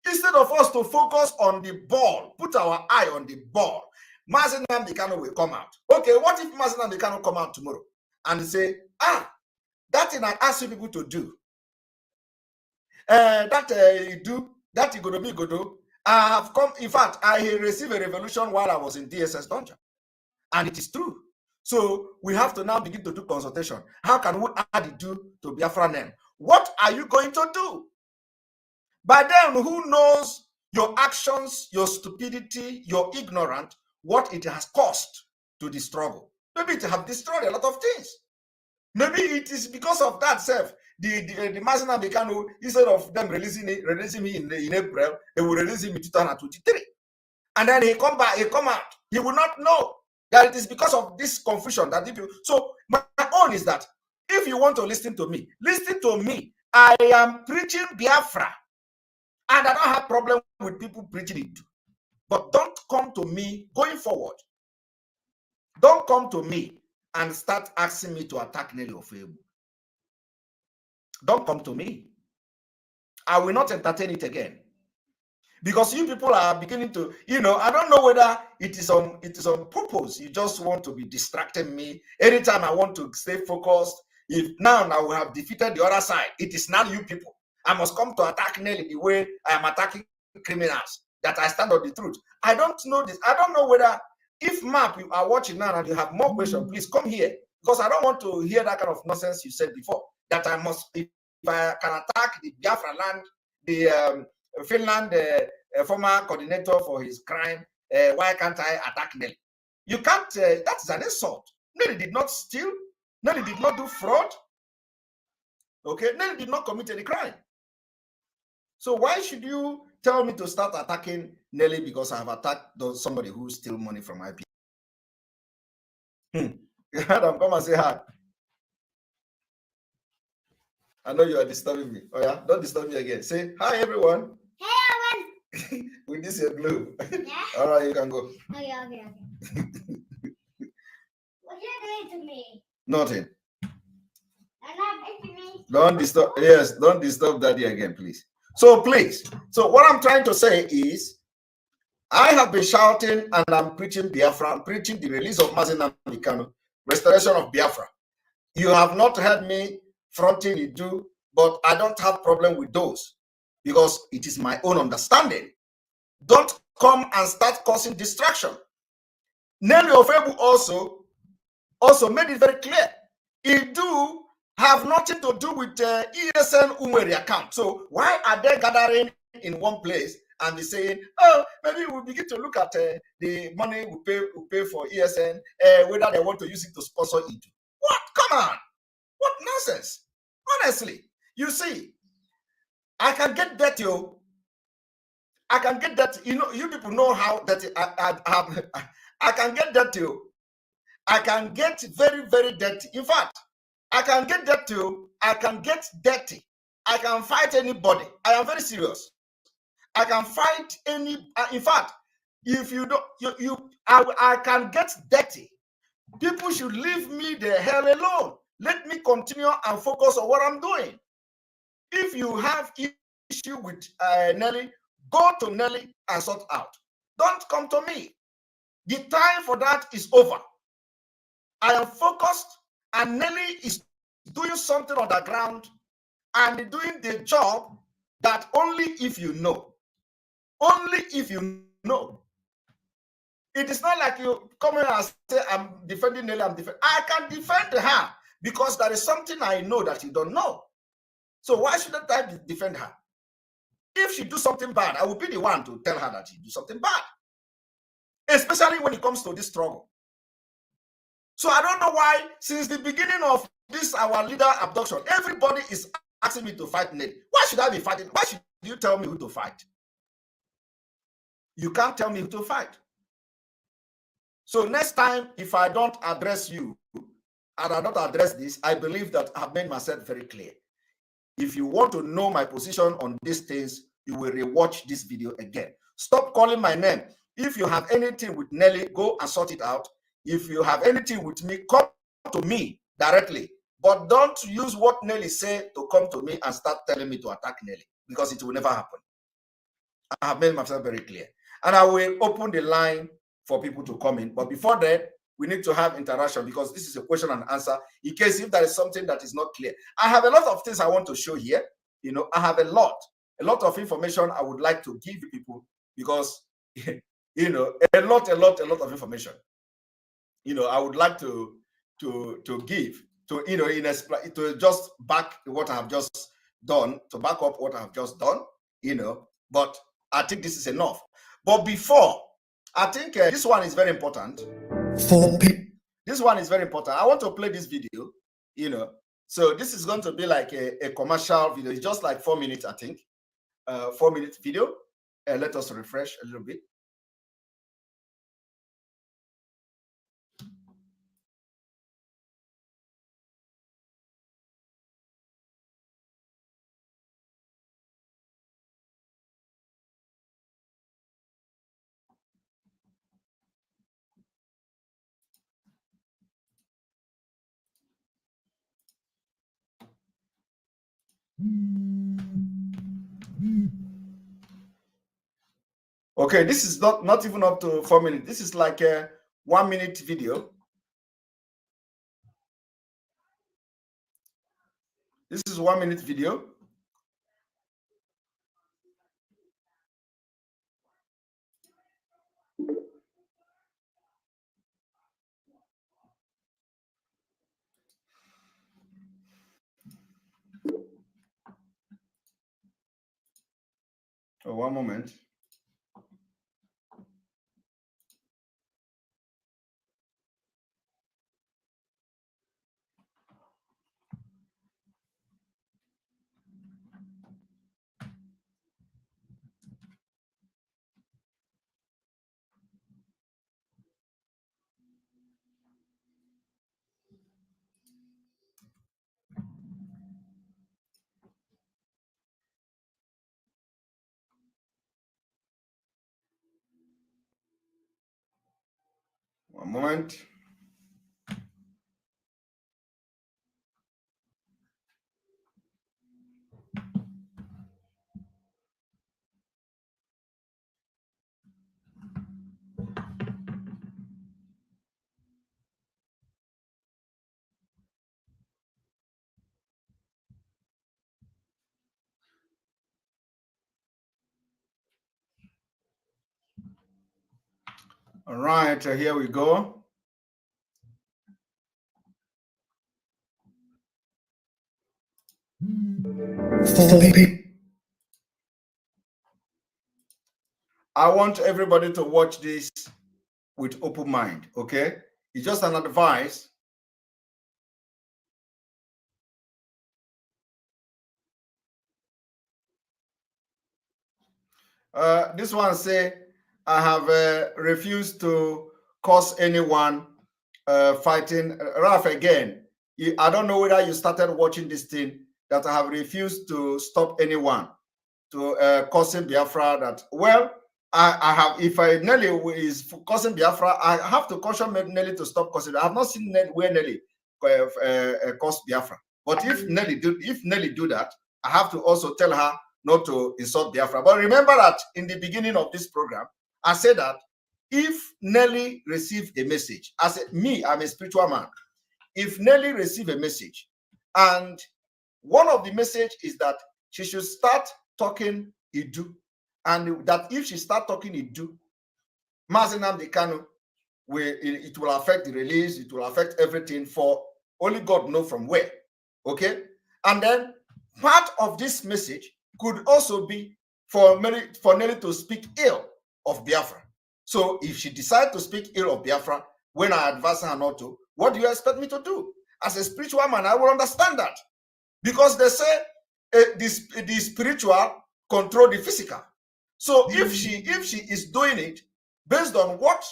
Instead of us to focus on the ball, put our eye on the ball, Mazi Nnamdi Kanu will come out. Okay, what if Mazi Nnamdi Kanu come out tomorrow and say, that thing I ask you people to do, you do, that you gonna be good do. I have come, in fact, I received a revolution while I was in DSS dungeon. And it is true. So we have to now begin to do consultation. How can we add it to Biafra name? What are you going to do? By then, who knows your actions, your stupidity, your ignorance, what it has cost to the struggle? Maybe it have destroyed a lot of things. Maybe it is because of that self. The Mazi Nnamdi Kanu, instead of them releasing me in April, they will release him in 2023. And then he come out. He will not know that it is because of this confusion that people. So my own is that if you want to listen to me, listen to me. I am preaching Biafra. And I don't have problem with people preaching it. But don't come to me going forward. Don't come to me and start asking me to attack Nelly Ofebu. Don't come to me. I will not entertain it again. Because you people are beginning to, I don't know whether it is on purpose. You just want to be distracting me. Anytime I want to stay focused, if now I will have defeated the other side, it is now you people. I must come to attack Nelly the way I am attacking criminals, that I stand on the truth. I don't know this. I don't know whether, if MAP, you are watching now and you have more questions, please come here. Because I don't want to hear that kind of nonsense you said before. That I must, if I can attack the Biafra land, the Finland former coordinator for his crime, why can't I attack Nelly? You can't, that is an insult. Nelly did not steal. Nelly did not do fraud. Okay, Nelly did not commit any crime. So why should you tell me to start attacking Nelly because I have attacked somebody who steals money from my people? Adam, come and say hi. I know you are disturbing me. Oh yeah, don't disturb me again. Say hi, everyone. Hey, everyone. With this your glue. Yeah. All right, you can go. Okay. What are you doing to me? Nothing. I'm not hitting me. Don't disturb. Yes, don't disturb Daddy again, please. So please. So what I'm trying to say is, I have been shouting and I'm preaching Biafra. I'm preaching the release of Mazi Nnamdi Kanu, restoration of Biafra. You have not heard me fronting it do, but I don't have problem with those because it is my own understanding. Don't come and start causing distraction. Nelly Ofebu also made it very clear. It do have nothing to do with ESN Umweri account. So why are they gathering in one place and be saying, oh, maybe we'll begin to look at the money we pay for ESN, whether they want to use it to sponsor it. What? Come on. What nonsense. Honestly, you see, I can get dirty. I can get dirty. You people know how dirty I can get dirty. I can get very, very dirty. In fact, I can get dirty. I can get dirty. I can fight anybody. I am very serious. I can fight any. In fact, if you don't, I can get dirty. People should leave me the hell alone. Let me continue and focus on what I'm doing. If you have issue with Nelly, go to Nelly and sort out. Don't come to me. The time for that is over. I am focused, and Nelly is doing something on the ground and doing the job that only if you know. Only if you know. It is not like you come here and say, I'm defending Nelly, I can defend her because there is something I know that you don't know. So why shouldn't I defend her? If she do something bad, I will be the one to tell her that she do something bad. Especially when it comes to this struggle. So I don't know why, since the beginning of this, our leader abduction, everybody is asking me to fight Nelly. Why should I be fighting? Why should you tell me who to fight? You can't tell me who to fight. So next time, if I don't address you, and I don't address this, I believe that I've made myself very clear. If you want to know my position on these things, you will rewatch this video again. Stop calling my name. If you have anything with Nelly, go and sort it out. If you have anything with me, come to me directly. But don't use what Nelly said to come to me and start telling me to attack Nelly, because it will never happen. I have made myself very clear. And I will open the line for people to come in. But before that, we need to have interaction, because this is a question and answer in case if there is something that is not clear. I have a lot of things I want to show here. You know, I have a lot of information I would like to give people, because, you know, a lot of information, you know, I would like to give to, you know, to just back what I have just done, to back up what I have just done, you know, but I think this is enough. But before, I think this one is very important. This one is very important. I want to play this video, you know. So this is going to be like a commercial video. It's just like 4 minutes, I think. 4-minute video. Let us refresh a little bit. Okay, this is not even up to 4 minutes. This is like a 1-minute video. This is 1-minute video. Oh, one moment. One moment. All right, here we go. I want everybody to watch this with open mind, okay? It's just an advice. This one say, I have refused to cause anyone fighting. Ralph, again, I don't know whether you started watching this thing, that I have refused to stop anyone to causing Biafra. That, well, I have, if Nelly is causing Biafra, I have to caution Nelly to stop causing. I have not seen where Nelly caused Biafra. But if Nelly do that, I have to also tell her not to insult Biafra. But remember that in the beginning of this program, I said that if Nelly received a message, I said, me, I'm a spiritual man. If Nelly received a message, and one of the message is that she should start talking Idu, and that if she start talking Idu, Mazi Nnamdi Kanu, it will affect the release, it will affect everything, for only God know from where. Okay? And then part of this message could also be for Nelly to speak ill of Biafra. So if she decides to speak ill of Biafra, when I advise her not to, what do you expect me to do? As a spiritual man, I will understand that. Because they say the spiritual control the physical. So if she is doing it based on what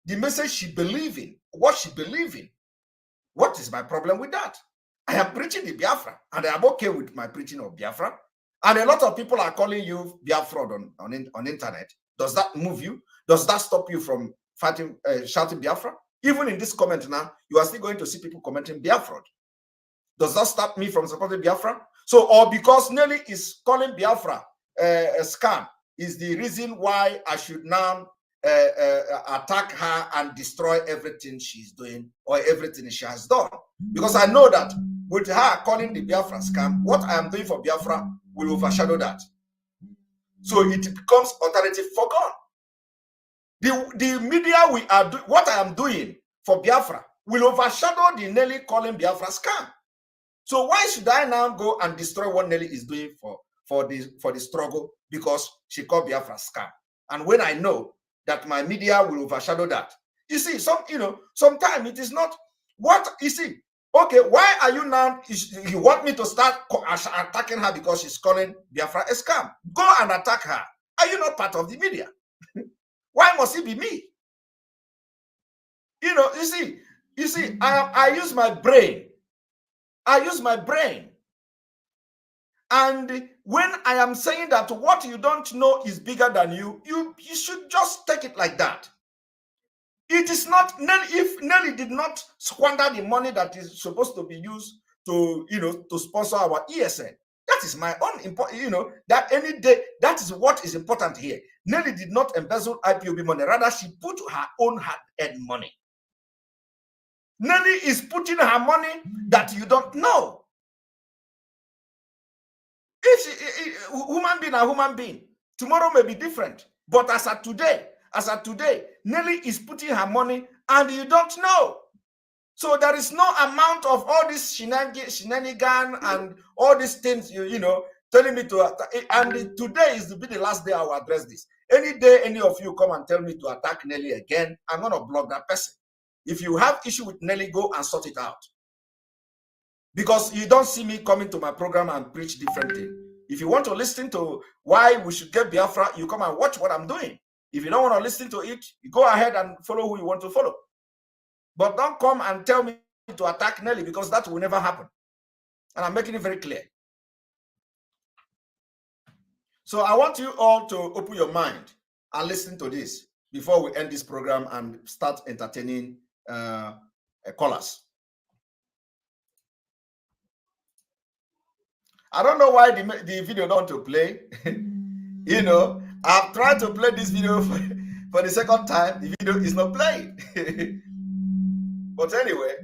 the message she believes in, what is my problem with that? I am preaching the Biafra, and I am okay with my preaching of Biafra. And a lot of people are calling you Biafra on internet. Does that move you? Does that stop you from fighting, shouting Biafra? Even in this comment now, you are still going to see people commenting Biafra. Does that stop me from supporting Biafra? So, or because Nelly is calling Biafra a scam is the reason why I should now attack her and destroy everything she's doing or everything she has done. Because I know that with her calling the Biafra scam, what I am doing for Biafra will overshadow that. So it becomes alternative for God. The media we are doing, what I am doing for Biafra will overshadow the Nelly calling Biafra scam. So why should I now go and destroy what Nelly is doing for the struggle because she called Biafra scam? And when I know that my media will overshadow that, you see, sometimes it is not what you see. Okay, why are you now? You want me to start attacking her because she's calling Biafra a scam? Go and attack her. Are you not part of the media? Why must it be me? You see, I use my brain. I use my brain. And when I am saying that what you don't know is bigger than you, you should just take it like that. It is not, if Nelly did not squander the money that is supposed to be used to, to sponsor our ESN, that is my own important, that any day, that is what is important here. Nelly did not embezzle IPOB money, rather she put her own hard-earned money. Nelly is putting her money that you don't know. If human being are human being, tomorrow may be different. But as of today, Nelly is putting her money and you don't know. So there is no amount of all this shenanigan and all these things, telling me to, and today is to be the last day I will address this. Any day, any of you come and tell me to attack Nelly again, I'm going to block that person. If you have issue with Nelly, go and sort it out. Because you don't see me coming to my program and preach different things. If you want to listen to why we should get Biafra, you come and watch what I'm doing. If you don't want to listen to it, you go ahead and follow who you want to follow. But don't come and tell me to attack Nelly, because that will never happen. And I'm making it very clear. So I want you all to open your mind and listen to this before we end this program and start entertaining callers. I don't know why the video don't want to play. I've tried to play this video for the second time. The video is not playing. But anyway.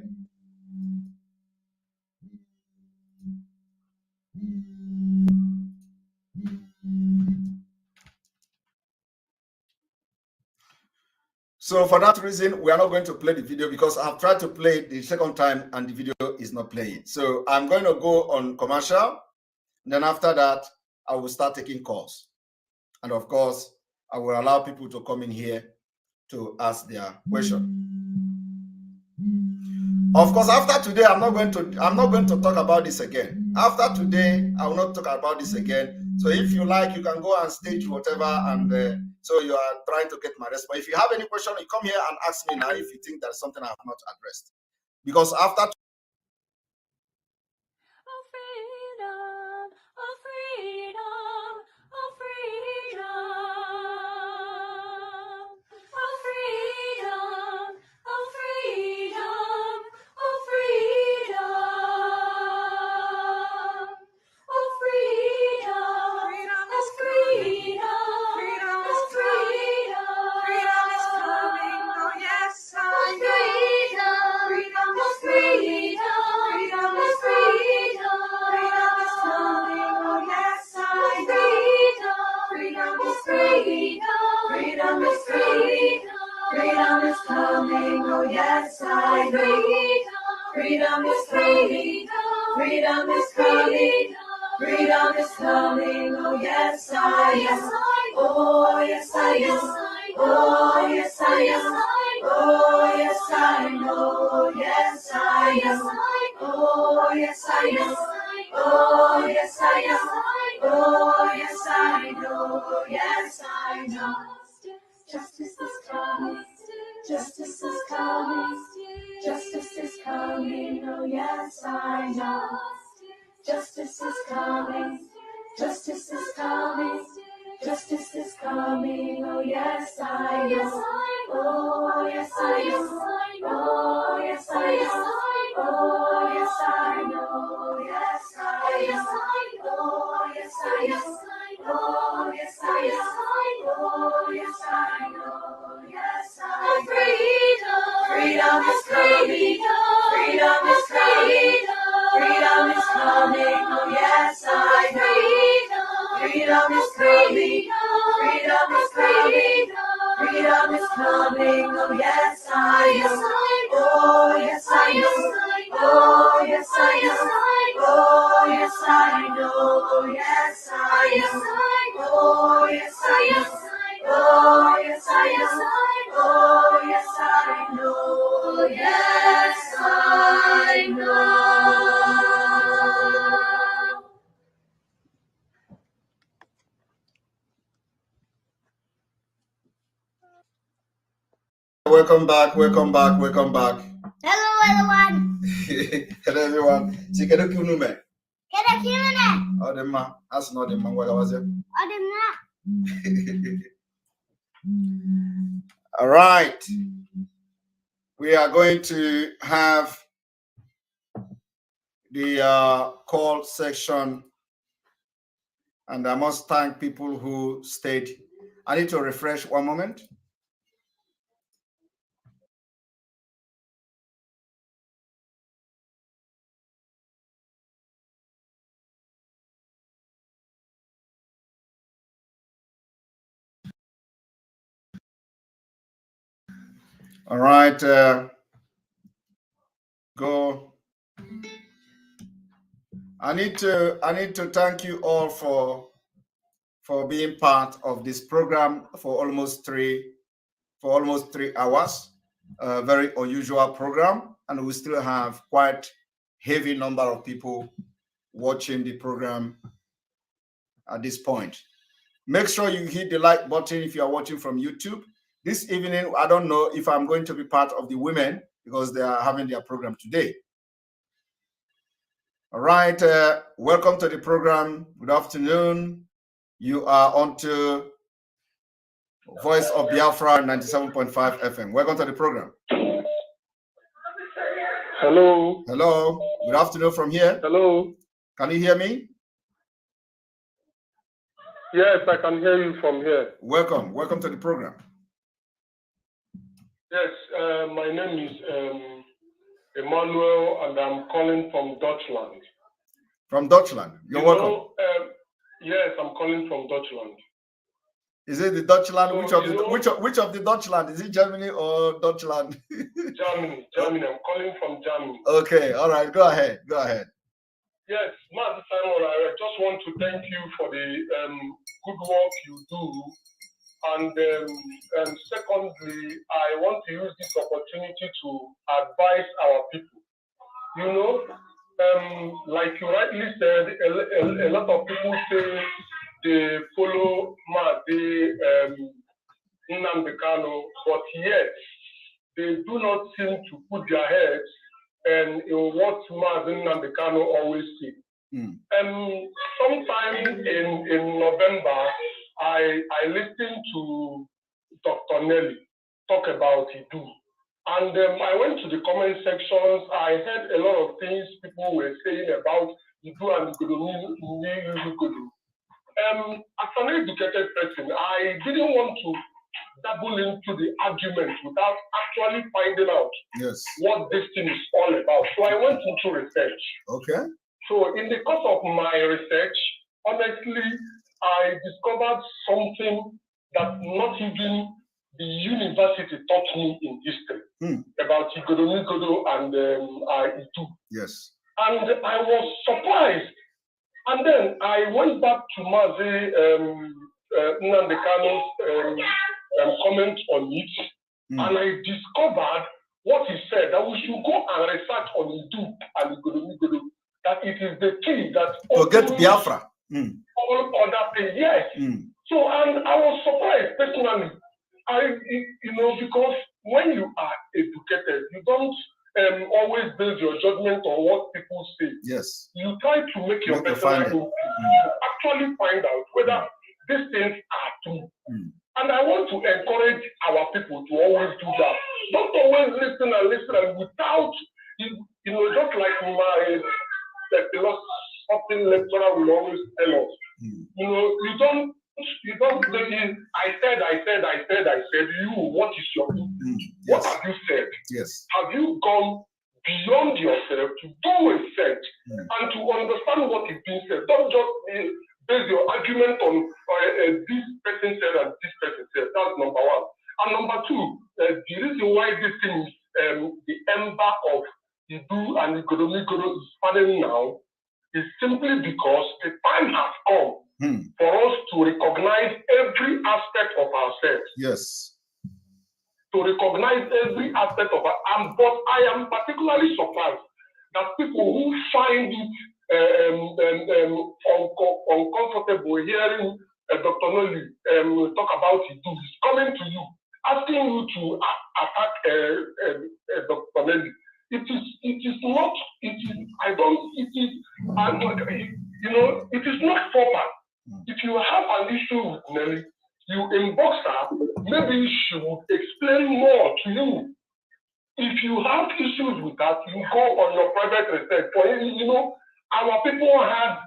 So for that reason, we are not going to play the video because I've tried to play it the second time and the video is not playing. So I'm going to go on commercial. Then after that, I will start taking calls. And of course, I will allow people to come in here to ask their question. Of course, after today, I'm not going to talk about this again. After today, I will not talk about this again. So if you like, you can go and stage whatever, and so you are trying to get my response. If you have any question, you come here and ask me now if you think there's something I have not addressed. Because after Freedom is coming, oh yes, I know. Freedom is coming, freedom is coming, freedom is coming, oh yes, I am. Oh yes, I am. Oh yes, I am. Oh yes, I know. Yes, I am. Oh yes, I am. Oh yes, I am. Oh yes, I know. Yes, I know. Justice is coming, justice is coming, justice is coming, oh yes, I know. Justice is coming, justice is coming, Justice is coming, oh yes I know. Oh yes I know. Oh yes I know. Oh yes I know. Yes I know. Oh yes I know. Oh yes I know. Oh yes I know. Yes I know. Freedom is coming. Freedom is coming. Freedom is coming. Oh yes I know. Freedom is coming. Freedom is coming. Freedom is coming. Oh yes I know. Oh yes I know. Oh yes I know. Oh yes I know. Oh yes I know. Oh yes I know. Oh yes I know. Oh yes I know. Yes I know. Welcome back, welcome back, welcome back. Hello, everyone. Hello, everyone. See, can you kill me? Can I kill it? Oh, the man. That's not the man. What was it? All right. We are going to have the call section, and I must thank people who stayed. I need to refresh one moment. All right, go. I need to thank you all for being part of this program for almost 3 hours. A very unusual program, and we still have quite heavy number of people watching the program at this point. Make sure you hit the like button if you are watching from YouTube. This evening, I don't know if I'm going to be part of the women because they are having their program today. All right, welcome to the program. Good afternoon. You are on to Voice of Biafra 97.5 FM. Welcome to the program. Hello. Hello. Good afternoon from here. Hello. Can you hear me? Yes, I can hear you from here. Welcome. Welcome to the program. Yes, my name is Emmanuel, and I'm calling from Deutschland. From Deutschland. You're welcome. Yes, I'm calling from Deutschland. Is it the Deutschland? So, which of the Deutschland? Is it Germany or Deutschland? Germany. I'm calling from Germany. Okay, all right. Go ahead. Yes, Master Simon, I just want to thank you for the good work you do. And secondly, I want to use this opportunity to advise our people. You know, like you rightly said, a lot of people say they follow Nnamdi Kanu, but yet they do not seem to put their heads in what Nnamdi Kanu always say. Sometime in November, I listened to Dr. Nelly talk about Idu. And I went to the comment sections. I heard a lot of things people were saying about Idu and Igodo. As an educated person, I didn't want to dabble into the argument without actually finding out what this thing is all about. So I went into research. Okay. So in the course of my research, honestly, I discovered something that not even the university taught me in history about Igodo and Itu. Yes. And I was surprised. And then I went back to Mazi Nnamdi Kanu's comment on it, and I discovered what he said, that we should go and research on Itu and Igodo, that it is the key that to get Biafra. All other things, yes. So, and I was surprised personally. Because when you are educated, you don't always base your judgment on what people say. Yes. You try to make your personal input to actually find out whether these things are true. And I want to encourage our people to always do that. Don't always listen and without, just like my philosophy lecturer will always tell us, you don't say, I said, you, what is your What have you said? Yes. Have you gone beyond yourself to do a said and to understand what is being said? Don't just base your argument on this person said and this person said. That's number one. And number two, the reason why this thing is the ember of Idu and Igoromigoro is spanning now is simply because the time has come for us to recognize every aspect of ourselves. Yes. To recognize every aspect of our, but I am particularly surprised that people who find it uncomfortable hearing Dr. Noli talk about it is coming to you, asking you to attack Dr. Noli. It is not proper. If you have an issue with Nelly, you inbox her, maybe she would explain more to you. If you have issues with that, you go on your private research. Our people have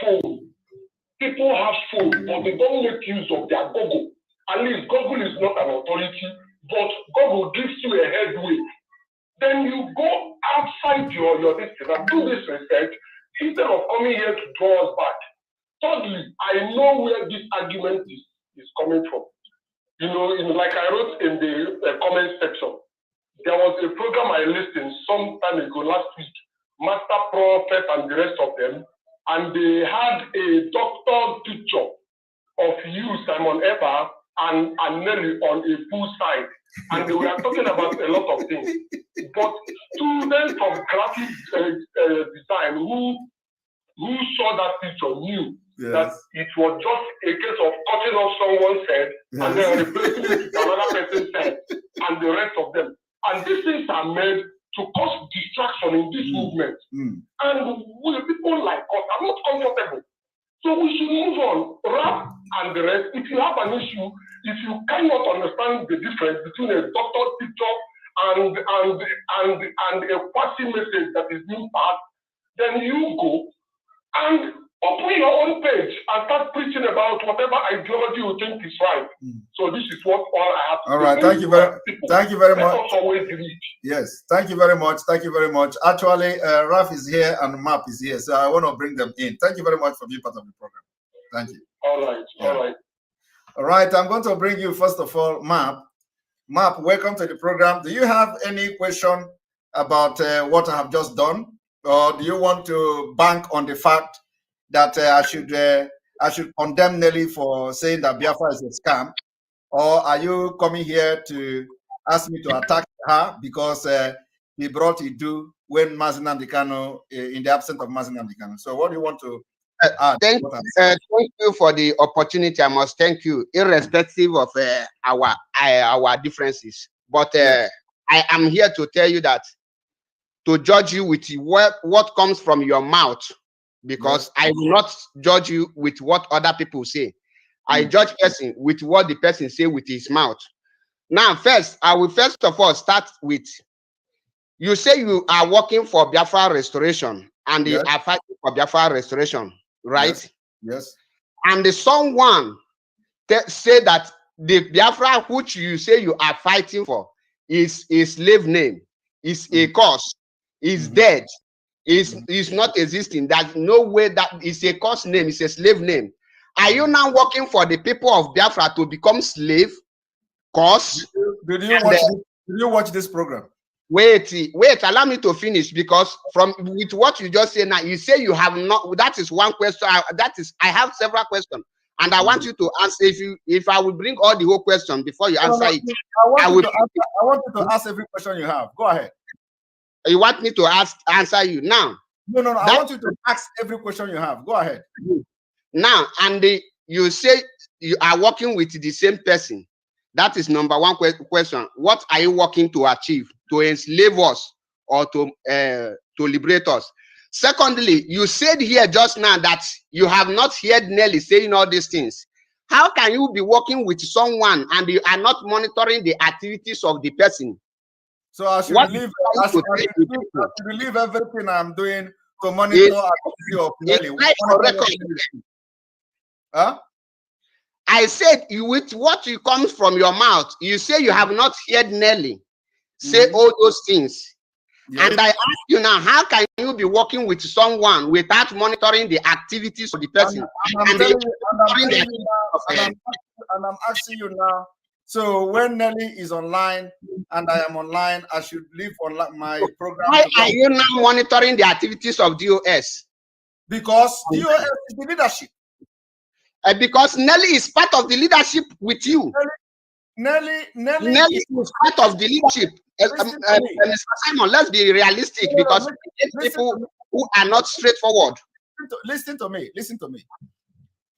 phone. People have phone, but they don't make use of their Google. At least Google is not an authority, but Google gives you a headway. Then you go outside your district and do this research instead of coming here to draw us back. Thirdly, I know where this argument is coming from. Like I wrote in the comment section, there was a program I listened some time ago last week, Master Prophet and the rest of them, and they had a doctored picture of you, Simon Ekpa, and Nelly on a poolside, and they were talking about a lot of things. But students from graphic design who saw that picture knew that it was just a case of cutting off someone's head and then replacing it with another person's head and the rest of them. And these things are made to cause distraction in this movement. And people like us are not comfortable. So we should move on. Rap and the rest, if you have an issue, if you cannot understand the difference between a doctored picture and a quasi message that is being passed, then you go and open your own page and start preaching about whatever ideology you think is right. So this is what all I have to say. All right, thank you very much. Let us always read. Yes, thank you very much. Thank you very much. Actually, Raf is here and Map is here, so I want to bring them in. Thank you very much for being part of the program. Thank you. All right, I'm going to bring you first of all, Map. Map, welcome to the program. Do you have any question about what I have just done, or do you want to bank on the fact that I should condemn Nelly for saying that Biafra is a scam, or are you coming here to ask me to attack her because he brought Idu when Mazi Nnamdi Kanu in the absence of Mazi Nnamdi Kanu? So what do you want to add? Thank you for the opportunity. I must thank you, irrespective of our differences. But I am here to tell you that to judge you with what comes from your mouth, because I will not judge you with what other people say. I judge person with what the person say with his mouth. Now, I will first of all start with, you say you are working for Biafra restoration and you are fighting for Biafra restoration, right? Yes. And someone say that the Biafra which you say you are fighting for is a slave name, is a cause, is dead, is not existing. There's no way that is a cause name, it's a slave name. Are you now working for the people of Biafra to become slave? Cause? Did you watch this program? Wait, allow me to finish, because with what you just said now, you say you have not, that is one question. I have several questions, and I want you to answer. If I will bring all the whole question before you answer it. I want you to ask every question you have. Go ahead. You want me to answer you now? No. I want you to ask every question you have. Go ahead. Now, and you say you are working with the same person. That is number one question. What are you working to achieve? To enslave us or to liberate us? Secondly, you said here just now that you have not heard Nelly saying all these things. How can you be working with someone and you are not monitoring the activities of the person? So I should leave. I should leave everything I'm doing to monitor activity of Nelly. Huh? I said, with what comes from your mouth, you say you have not heard Nelly say all those things. Yes. And I ask you now, how can you be working with someone without monitoring the activities of the person? I'm asking you now. So when Nelly is online and I am online, I should leave online my program. Why are you now monitoring the activities of DOS? Because DOS is the leadership. Because Nelly is part of the leadership with you. Nelly is part of the leadership. Mr. Simon, let's be realistic, because people who are not straightforward. Listen to me.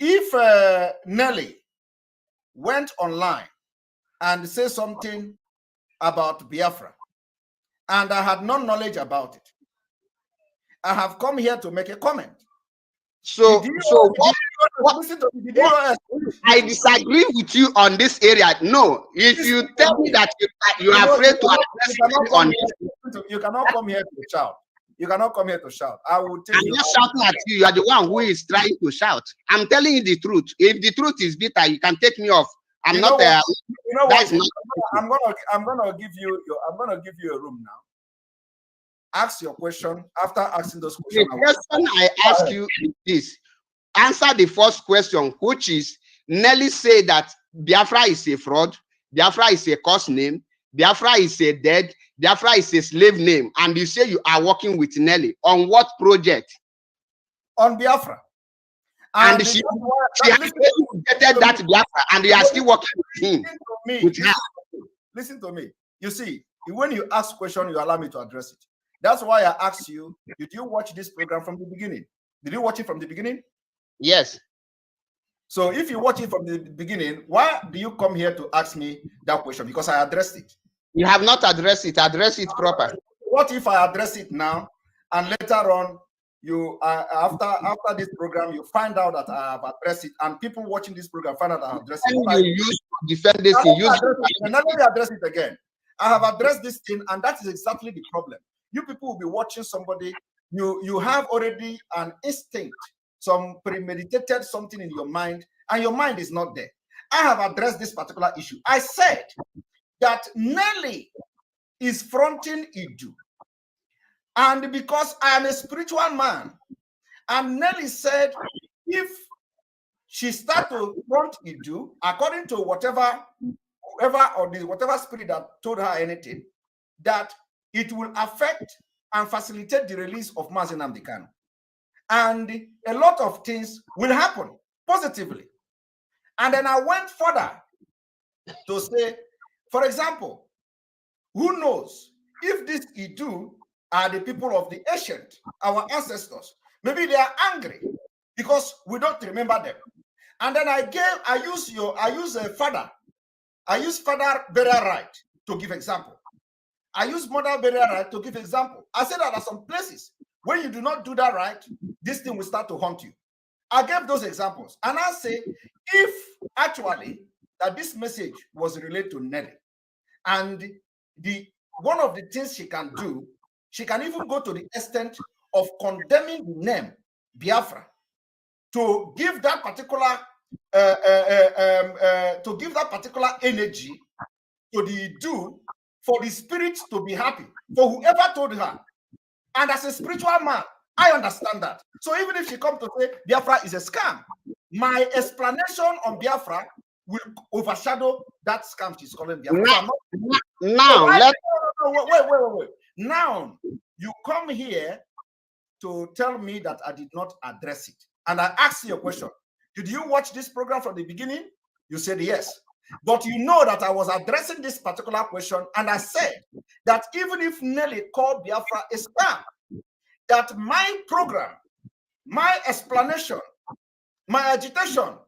If Nelly went online and said something about Biafra, and I had no knowledge about it, I have come here to make a comment. I disagree with you on this area. No, if you tell me that you are afraid to address it on this, you cannot come here to shout. You cannot come here to shout. I will tell you. I'm not shouting at you. You are the one who is trying to shout. I'm telling you the truth. If the truth is bitter, you can take me off. I'm not. I'm gonna give you a room now. Ask your question. After asking those questions, the question I ask you is this: answer the first question, which is Nelly said that Biafra is a fraud, Biafra is a curse name, Biafra is a dead, Biafra is a slave name, and you say you are working with Nelly on what project? On Biafra. And she has getting that Biafra, and you are still working with him. Listen to me. You see, when you ask question, you allow me to address it. That's why I asked you, did you watch this program from the beginning? Did you watch it from the beginning? Yes. So if you watch it from the beginning, why do you come here to ask me that question? Because I addressed it. You have not addressed it. Address it proper. What if I address it now, and later on, you after this program, you find out that I have addressed it, and people watching this program find out I have addressed it? You use to defend this. Let me address it again. I have addressed this thing, and that is exactly the problem. You people will be watching somebody, you have already an instinct, some premeditated something in your mind, and your mind is not there. I have addressed this particular issue. I said that Nelly is fronting Idu. And because I am a spiritual man, and Nelly said if she starts to front Idu, according to whatever spirit that told her anything, that it will affect and facilitate the release of Mazi Nnamdi Kanu. And a lot of things will happen positively. And then I went further to say, for example, who knows if these Idu are the people of the ancient, our ancestors. Maybe they are angry because we don't remember them. And then I use father burial right to give example. I use mother burial right to give example. I said that there are some places when you do not do that right, this thing will start to haunt you. I gave those examples. And I say, if actually that this message was related to Nelly, and one of the things she can do, she can even go to the extent of condemning the name Biafra to give that particular energy to the do for the spirit to be happy, for whoever told her. And as a spiritual man, I understand that. So even if she comes to say Biafra is a scam, my explanation on Biafra will overshadow that scam she's calling Biafra. Wait. Now, you come here to tell me that I did not address it. And I asked you a question. Did you watch this program from the beginning? You said yes. But you know that I was addressing this particular question, and I said that even if Nelly called Biafra a scam, that my program, my explanation, my agitation,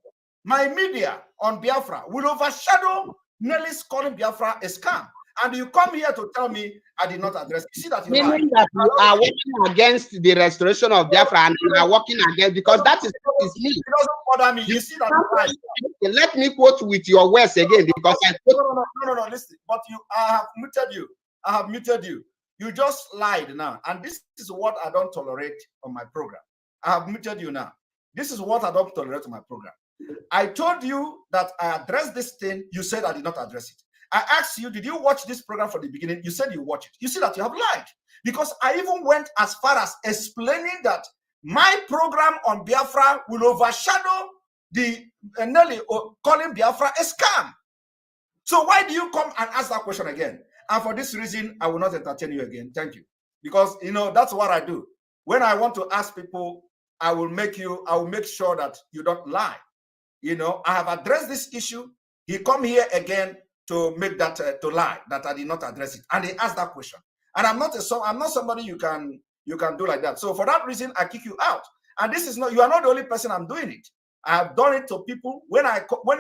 my media on Biafra will overshadow Nelly's calling Biafra a scam. And you come here to tell me I did not address. You see that you Meaning lied. that you are working against the restoration of Biafra and you are working against, because that is what is me. It doesn't bother me. You see that you lied. Let me quote with your words again, because I quote. No, listen. But I have muted you. I have muted you. You just lied now. And this is what I don't tolerate on my program. I have muted you now. This is what I don't tolerate on my program. I told you that I addressed this thing. You said I did not address it. I asked you, did you watch this program from the beginning? You said you watched it. You see that you have lied. Because I even went as far as explaining that my program on Biafra will overshadow the Nelly calling Biafra a scam. So why do you come and ask that question again? And for this reason, I will not entertain you again. Thank you. Because, that's what I do. When I want to ask people, I will make sure that you don't lie. I have addressed this issue. He come here again to make that, to lie, that I did not address it. And he asked that question. And I'm not somebody you can do like that. So for that reason, I kick you out. And you are not the only person I'm doing it. I have done it to people. When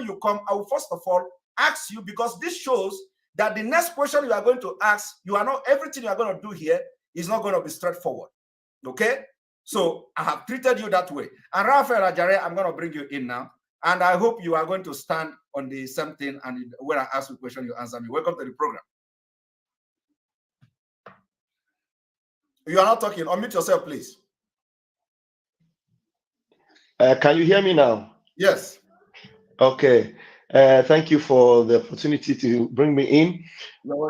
you come, I will first of all ask you, because this shows that the next question you are going to ask, everything you are going to do here is not going to be straightforward. Okay? So I have treated you that way. And Raphael Ajare, I'm going to bring you in now. And I hope you are going to stand on the same thing. And when I ask you a question, you answer me. Welcome to the program. You are not talking. Unmute yourself, please. Can you hear me now? Yes. Okay. Thank you for the opportunity to bring me in.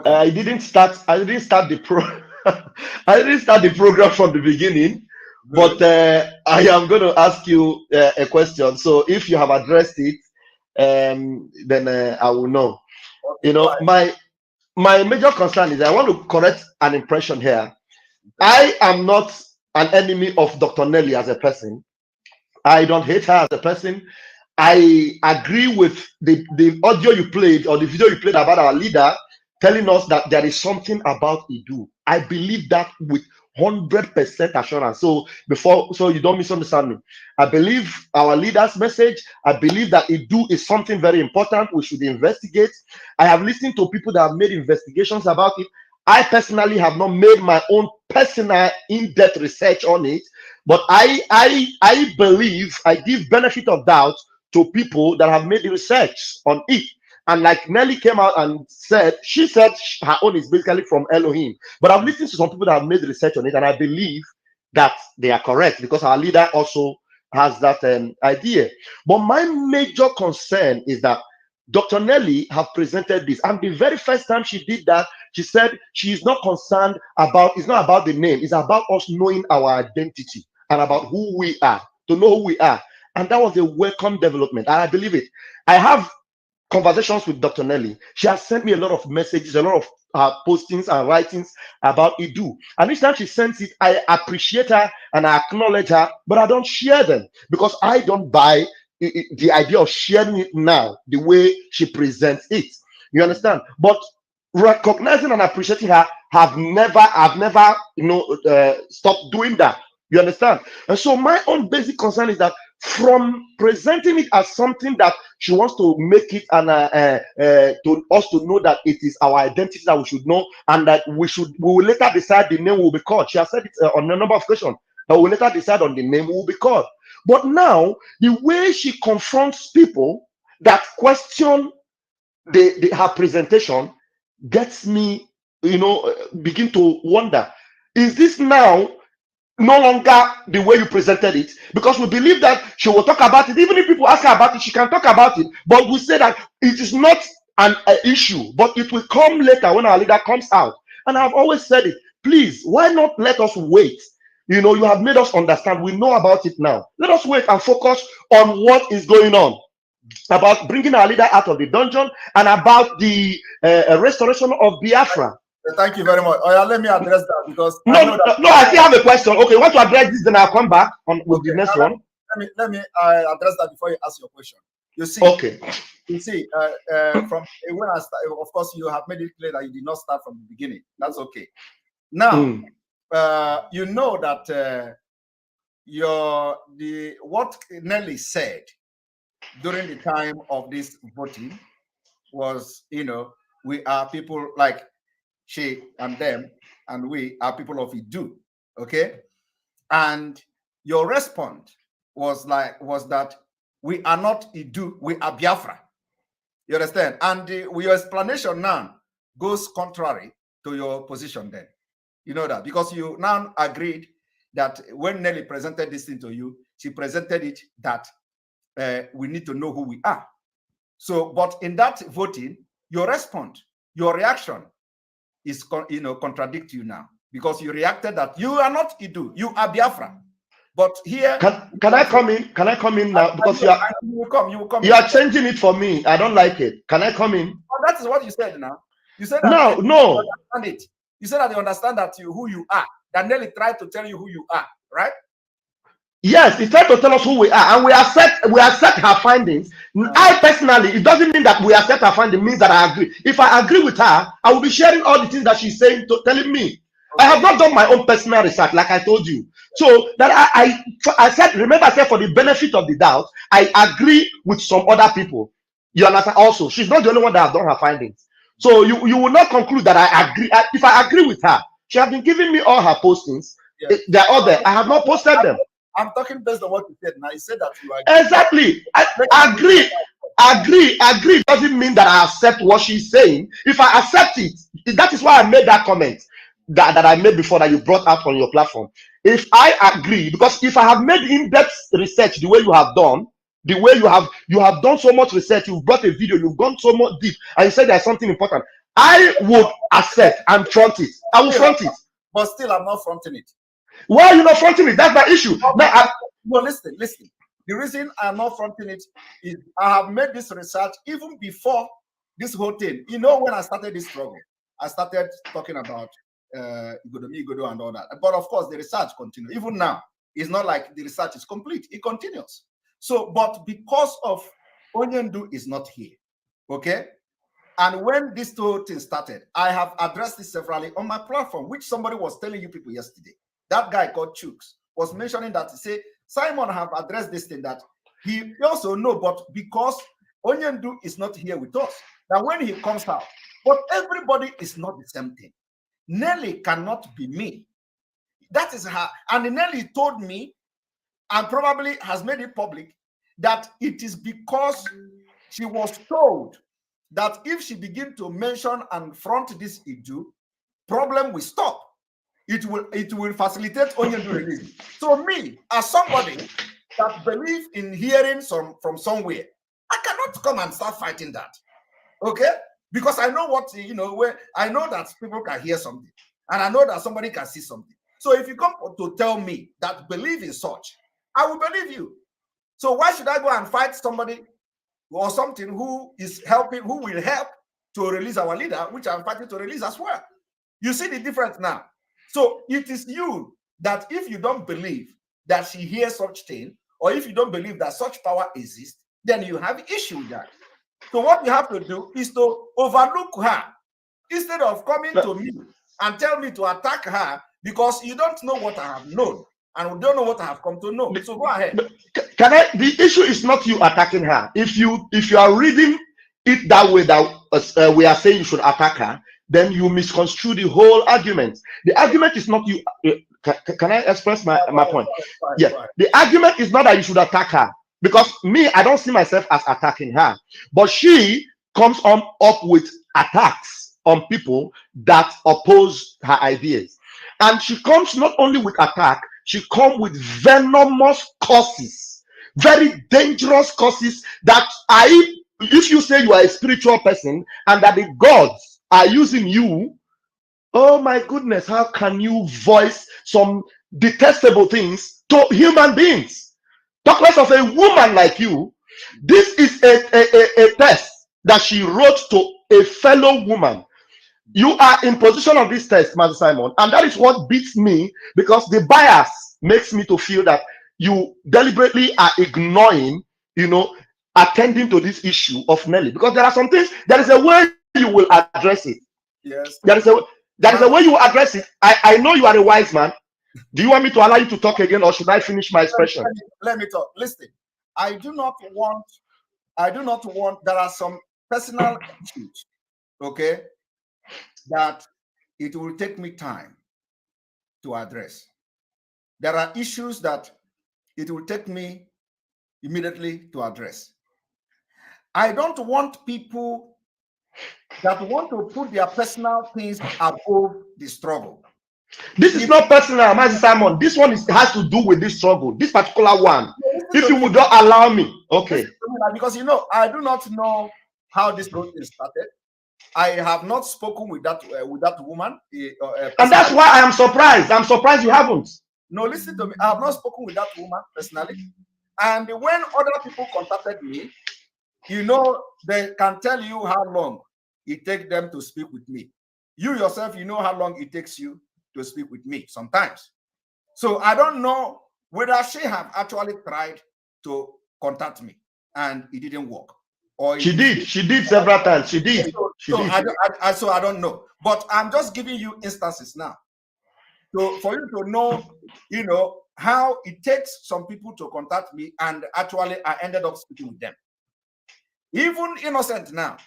I didn't start the program from the beginning, but I am going to ask you a question. So if you have addressed it, then I will know. My major concern is I want to correct an impression here. I am not an enemy of Dr. Nelly as a person. I don't hate her as a person. I agree with the audio you played, or the video you played about our leader telling us that there is something about Idu. I believe that with 100% assurance. So you don't misunderstand me. I believe our leader's message. I believe that Idu is something very important. We should investigate. I have listened to people that have made investigations about it. I personally have not made my own personal in-depth research on it, but I believe, I give benefit of doubt to people that have made the research on it. And like Nelly came out and said, she said her own is basically from Elohim. But I've listened to some people that have made research on it, and I believe that they are correct, because our leader also has that idea. But my major concern is that Dr. Nelly have presented this, and the very first time she did that, she said she is not concerned about, it's not about the name, it's about us knowing our identity and about who we are, to know who we are. And that was a welcome development, and I believe it. I have conversations with Dr. Nelly. She has sent me a lot of messages, a lot of postings and writings about Idu. And each time she sends it, I appreciate her and I acknowledge her, but I don't share them, because I don't buy the idea of sharing it now the way she presents it. You understand? But recognizing and appreciating her, I've never stopped doing that. You understand? And so my own basic concern is that from presenting it as something that she wants to make it and to us to know that it is our identity that we should know, and that we will later decide the name will be called. She has said it on a number of occasions, that we will later decide on the name will be called. But now, the way she confronts people that question her presentation gets me, begin to wonder, is this now no longer the way you presented it? Because we believe that she will talk about it. Even if people ask her about it, she can talk about it. But we say that it is not an issue, but it will come later when our leader comes out. And I've always said it, please, why not let us wait? You have made us understand. We know about it now. Let us wait and focus on what is going on, about bringing our leader out of the dungeon, and about the restoration of Biafra. Thank you very much. Let me address that, because I still have a question. Okay, want to address this, then I'll come back with the next one. Let me address that before you ask your question. You see, from when I started, of course, you have made it clear that you did not start from the beginning. That's okay. Now, you know that what Nelly said during the time of this voting was, we are people, like she and them and we are people of Idu, okay? And your response was that we are not Idu, we are Biafra. You understand? And your explanation now goes contrary to your position then. You know that because you now agreed that when Nelly presented this thing to you, she presented it that we need to know who we are. So, but in that voting, your response, your reaction is, contradict you now because you reacted that you are not Idu, you are Biafra. But here, can I come in? Can I come in now? Because you will come. You are changing it for me. I don't like it. Can I come in? Well, that is what you said now. You said that no. You understand it. You said that you understand that who you are. That Nelly tried to tell you who you are, right? Yes, he tried to tell us who we are, and we accept her findings. I personally, it doesn't mean that we accept her findings, means that I agree. If I agree with her, I will be sharing all the things that she's saying, telling me. Okay. I have not done my own personal research, like I told you. So that I said, remember, I said for the benefit of the doubt, I agree with some other people. You understand? Also, she's not the only one that has done her findings. So you will not conclude that I agree. If I agree with her, she has been giving me all her postings. Yeah. They're all there. I have not posted them. I'm talking based on what you said. Now you said that you agree. Exactly. Agree doesn't mean that I accept what she's saying. If I accept it, that is why I made that comment that I made before that you brought out on your platform. If I agree, because if I have made in-depth research the way you have done, the way you have done so much research, you've brought a video, you've gone so much deep, and you said there's something important, I would accept and front it. I will front it. But still, I'm not fronting it. Why are you not fronting it? That's my issue. No, listen. The reason I'm not fronting it is I have made this research even before this whole thing. You know, when I started this struggle, I started talking about Igodo and all that. But of course, the research continues. Even now, it's not like the research is complete. It continues. So, but because of Onyendu is not here, okay? And when this whole thing started, I have addressed this severally on my platform, which somebody was telling you people yesterday. That guy called Chooks was mentioning that he said, Simon have addressed this thing that he also know, but because Onyendu is not here with us, that when he comes out, but everybody is not the same thing. Nelly cannot be me. That is her. And Nelly told me, and probably has made it public, that it is because she was told that if she begin to mention and front this Idu, problem will stop. It will facilitate Onyendu release. So me, as somebody that believes in hearing from somewhere, I cannot come and start fighting that. Okay? Because I know what, where I know that people can hear something. And I know that somebody can see something. So if you come to tell me that believe in such, I will believe you. So why should I go and fight somebody or something who is helping, who will help to release our leader, which I'm fighting to release as well? You see the difference now. So it is you that if you don't believe that she hears such thing, or if you don't believe that such power exists, then you have issue with that. So what you have to do is to overlook her instead of coming to me and tell me to attack her because you don't know what I have known and we don't know what I have come to know. So go ahead. The issue is not you attacking her. If you are reading it that way that we are saying you should attack her, then you misconstrue the whole argument. The argument is not you. Can I express my point? Yeah. The argument is not that you should attack her, because me, I don't see myself as attacking her. But she comes up with attacks on people that oppose her ideas. And she comes not only with attack, she comes with venomous curses, very dangerous curses that if you say you are a spiritual person and that the gods are using you, oh my goodness, how can you voice some detestable things to human beings? Talk less of a woman like you. This is a test that she wrote to a fellow woman. You are in position of this test, Master Simon, and that is what beats me, because the bias makes me to feel that you deliberately are ignoring, attending to this issue of Nelly, because there are some things, there is a way you will address it. Yes. There is a way you will address it. I know you are a wise man. Do you want me to allow you to talk again, or should I finish my expression? Let me talk. Listen, I do not want, there are some personal issues, okay, that it will take me time to address. There are issues that it will take me immediately to address. I don't want people that want to put their personal things above the struggle. This is not personal, Master Simon. This one has to do with this struggle, this particular one. If you would not allow me, okay. Because I do not know how this whole thing started. I have not spoken with that woman. And that's why I am surprised. I'm surprised you haven't. No, listen to me. I have not spoken with that woman personally. And when other people contacted me, they can tell you how long it takes them to speak with me. You yourself, you know how long it takes you to speak with me sometimes. So I don't know whether she have actually tried to contact me and it didn't work. Or she did several times. She did. So I don't know. But I'm just giving you instances now. So for you to know, how it takes some people to contact me, and actually I ended up speaking with them. Even Innocent now,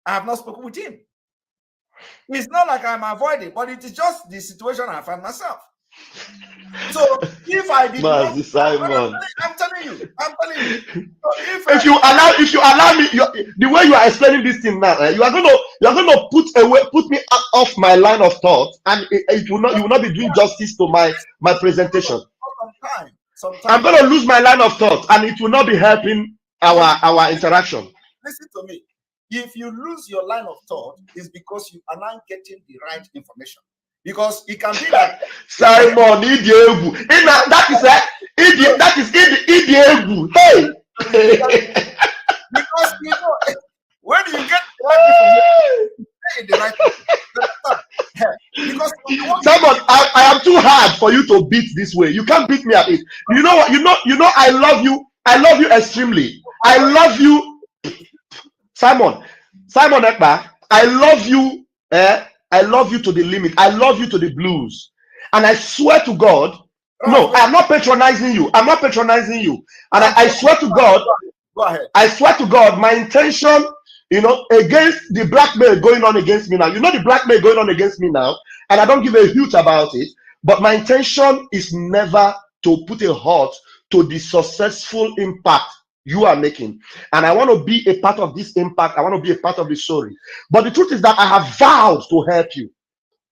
I have not spoken with him. It's not like I'm avoiding, but it is just the situation I find myself. So if I did not, I'm telling you. So if you allow me, the way you are explaining this thing now, you are gonna put me off my line of thought, and you will not be doing justice to my presentation. Sometimes I'm gonna lose my line of thought, and it will not be helping our interaction. Listen to me. If you lose your line of thought, it's because you are not getting the right information. Because it can be that Simon, that is Idiegu. Hey. Because when you get the right information, because Simon, I am too hard for you to beat this way. You can't beat me at it. You know what? You know I love you. I love you extremely. I love you. Simon Ekpa, I love you. I love you to the limit. I love you to the blues. And I swear to God, no, I'm not patronizing you. I'm not patronizing you. And I swear to God, go ahead. I swear to God, my intention, against the blackmail going on against me now. The blackmail going on against me now, and I don't give a hoot about it. But my intention is never to put a halt to the successful impact you are making. And I want to be a part of this impact. I want to be a part of the story. But the truth is that I have vowed to help you.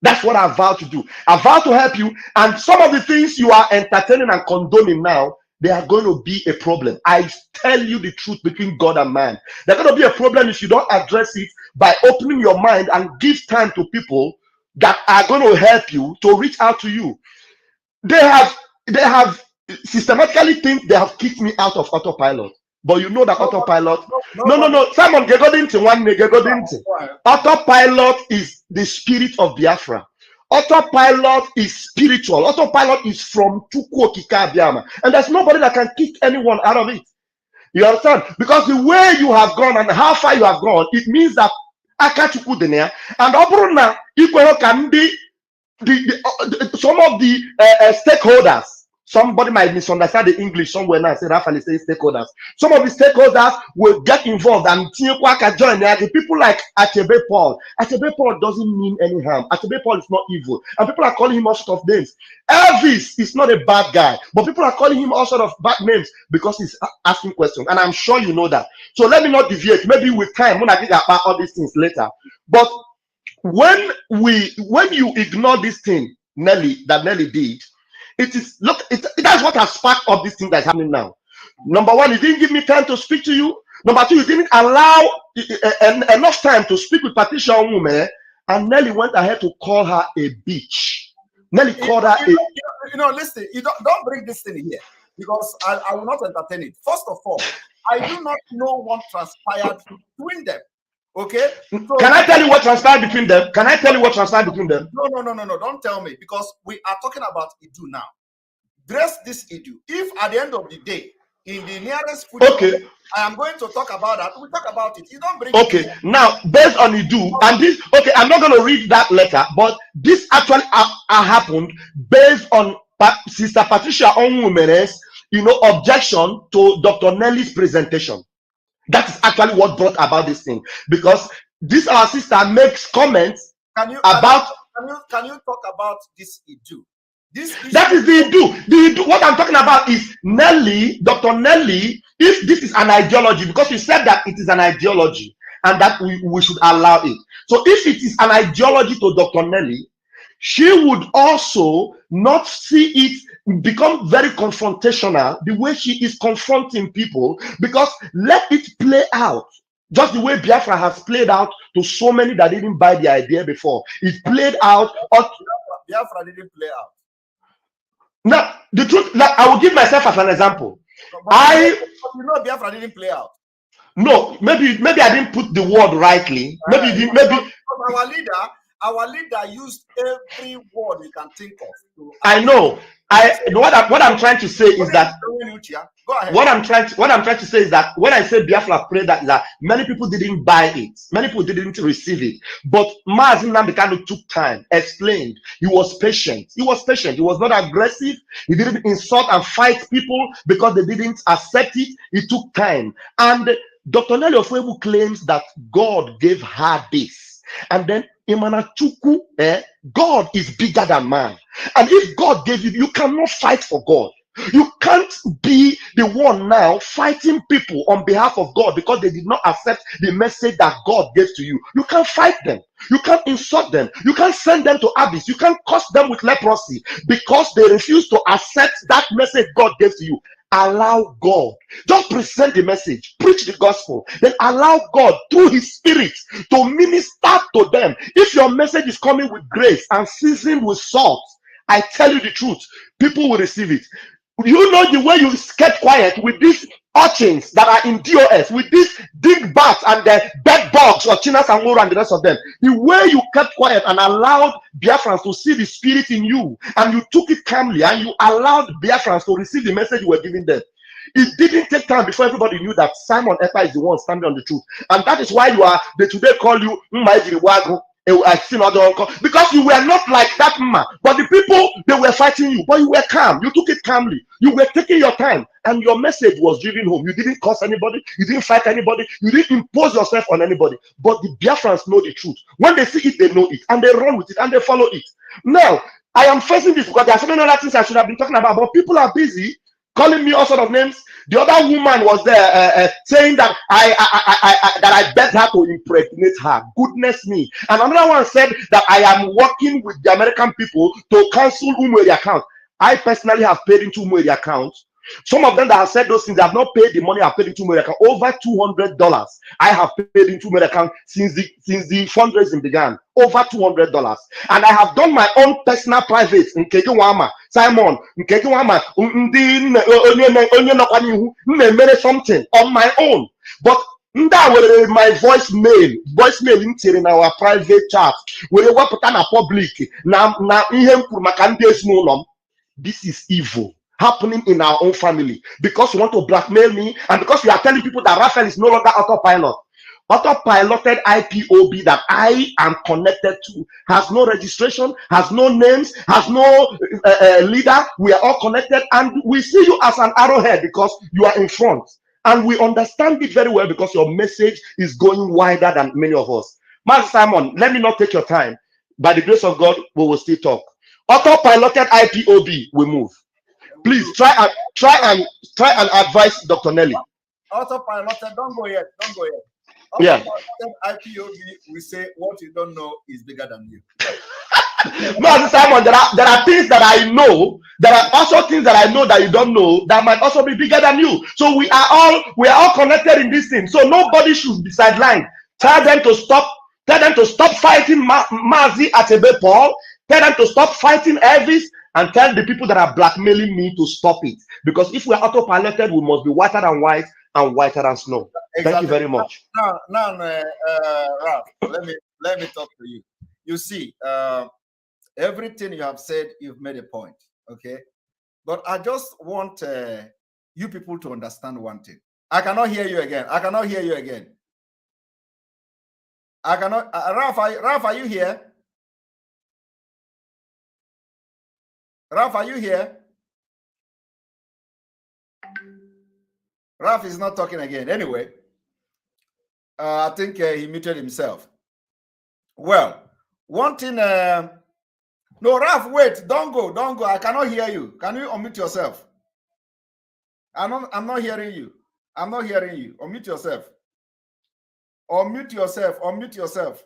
That's what I vowed to do. I vowed to help you. And some of the things you are entertaining and condoning now, they are going to be a problem. I tell you the truth between God and man. They're going to be a problem if you don't address it by opening your mind and give time to people that are going to help you to reach out to you. They have systematically think they have kicked me out of autopilot. But you know that autopilot. No. Simon, autopilot is the spirit of Biafra. Autopilot is spiritual. Autopilot is from Chukwu Okike Abiama. And there's nobody that can kick anyone out of it. You understand? Because the way you have gone and how far you have gone, it means that Akachukwu Denia and Obruna Ikwero can be some of the stakeholders. Somebody might misunderstand the English somewhere now. Say Raphael is saying stakeholders. Some of the stakeholders will get involved and join. The people like Achebe Paul. Achebe Paul doesn't mean any harm. Achebe Paul is not evil. And people are calling him all sorts of names. Elvis is not a bad guy. But people are calling him all sorts of bad names because he's asking questions. And I'm sure you know that. So let me not deviate. Maybe with time, when I think about all these things later. But when you ignore this thing, that Nelly did, that's what has sparked up this thing that's happening now. Number one, you didn't give me time to speak to you. Number two, you didn't allow enough time to speak with Patricia Onwume, and Nelly went ahead to call her a bitch. Nelly called her listen, you don't bring this thing here because I will not entertain it. First of all, I do not know what transpired between them. Okay. So, can I tell you what transpired between them? Can I tell you what transpired between them? No. Don't tell me, because we are talking about Idu now. Dress this Idu. If at the end of the day, in the nearest future, I am going to talk about that, we talk about it. You don't bring it. Now, based on Idu, and this, I'm not going to read that letter, but this actually happened based on Sister Patricia Onwume's, objection to Dr. Nelly's presentation. That is actually what brought about this thing, because this our sister makes comments about can you talk about this issue? That is the do. What I'm talking about is Nelly, Dr. Nelly. If this is an ideology, because you said that it is an ideology and that we should allow it. So if it is an ideology to Dr. Nelly, she would also not see it become very confrontational the way she is confronting people, because let it play out. Just the way Biafra has played out to so many that didn't buy the idea before. It played out. Biafra didn't play out. Now, the truth, like, I will give myself as an example. Biafra didn't play out. No, maybe I didn't put the word rightly. Maybe our leader used every word you can think of. I know. What I'm trying to say is that what I'm trying to say is that when I say Biafra prayed, that many people didn't buy it, many people didn't receive it. But Mazi Nnamdi Kanu took time, explained. He was patient. He was not aggressive. He didn't insult and fight people because they didn't accept it. He took time. And Dr. Nelly Ofebu claims that God gave her this. And then Imanachuku, God is bigger than man. And if God gave you, you cannot fight for God. You can't be the one now fighting people on behalf of God because they did not accept the message that God gave to you. You can't fight them. You can't insult them. You can't send them to abyss. You can't curse them with leprosy because they refuse to accept that message God gave to you. Allow God. Just present the message. Preach the gospel. Then allow God through his spirit to minister to them. If your message is coming with grace and seasoned with salt, I tell you the truth, people will receive it. You know the way you kept quiet with these urchins that are in DOS, with these dig bats and the bed bugs or Chinas and Moro and the rest of them. The way you kept quiet and allowed Biafrans to see the spirit in you, and you took it calmly, and you allowed Biafrans to receive the message you were giving them. It didn't take time before everybody knew that Simon Ekpa is the one standing on the truth. And that is why they today call you Mmaijiriwago. Because you were not like that man, but the people, they were fighting you, but you were calm. You took it calmly. You were taking your time, and your message was driven home. You didn't curse anybody. You didn't fight anybody. You didn't impose yourself on anybody. But the Biafrans know the truth. When they see it, they know it, and they run with it, and they follow it. Now, I am facing this because there are so many other things I should have been talking about, but people are busy calling me all sort of names. The other woman was there saying that I begged her to impregnate her. Goodness me. And another one said that I am working with the American people to cancel Umweri account. I personally have paid into Umweri account. Some of them that have said those things, they have not paid the money I've paid into Umweri account. Over $200 I have paid into Umweri account since the fundraising began. Over $200. And I have done my own personal private in Kegiwama. Simon, in Kegiwama, something on my own. But my voicemail in our private chat. We were put on a public. This is evil happening in our own family because you want to blackmail me and because you are telling people that Raphael is no longer autopilot. Autopiloted IPOB that I am connected to has no registration, has no names, has no leader. We are all connected, and we see you as an arrowhead because you are in front, and we understand it very well because your message is going wider than many of us. Master Simon, let me not take your time. By the grace of God, we will still talk. Autopiloted IPOB will move. Please try and advise Dr. Nelly. Autopiloted, don't go yet. Yeah. IPOB, we say what you don't know is bigger than you. No, Simon, there are things that I know. There are also things that I know that you don't know that might also be bigger than you. So we are all connected in this thing. So nobody should be sidelined. Tell them to stop. Tell them to stop fighting Mazi Atebe Paul. Tell them to stop fighting Elvis, and tell the people that are blackmailing me to stop it. Because if we are autopiloted, we must be whiter than white and whiter than snow. Exactly. Thank you very much. Now, Ralph, let me talk to you. You see, everything you have said, you've made a point, okay? But I just want you people to understand one thing. I cannot hear you again. I cannot. Ralph, are you here? Ralph, are you here? Ralph is not talking again. Anyway, I think he muted himself. Well, one thing No, Ralph, wait, don't go. I cannot hear you. Can you unmute yourself? I'm not hearing you. Unmute yourself. Unmute yourself.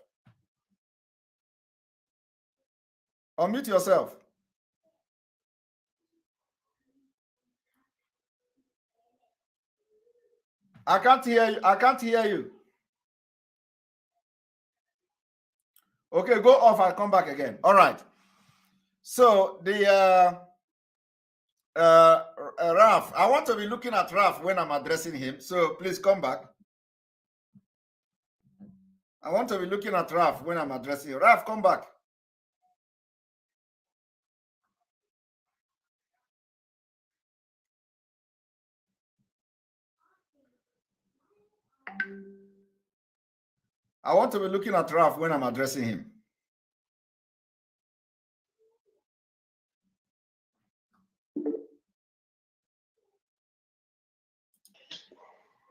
I can't hear you. Okay, go off and come back again. All right. So the Ralph, I want to be looking at Ralph when I'm addressing him. So please come back. I want to be looking at Ralph when I'm addressing you. Ralph, come back. I want to be looking at Ralph when I'm addressing him.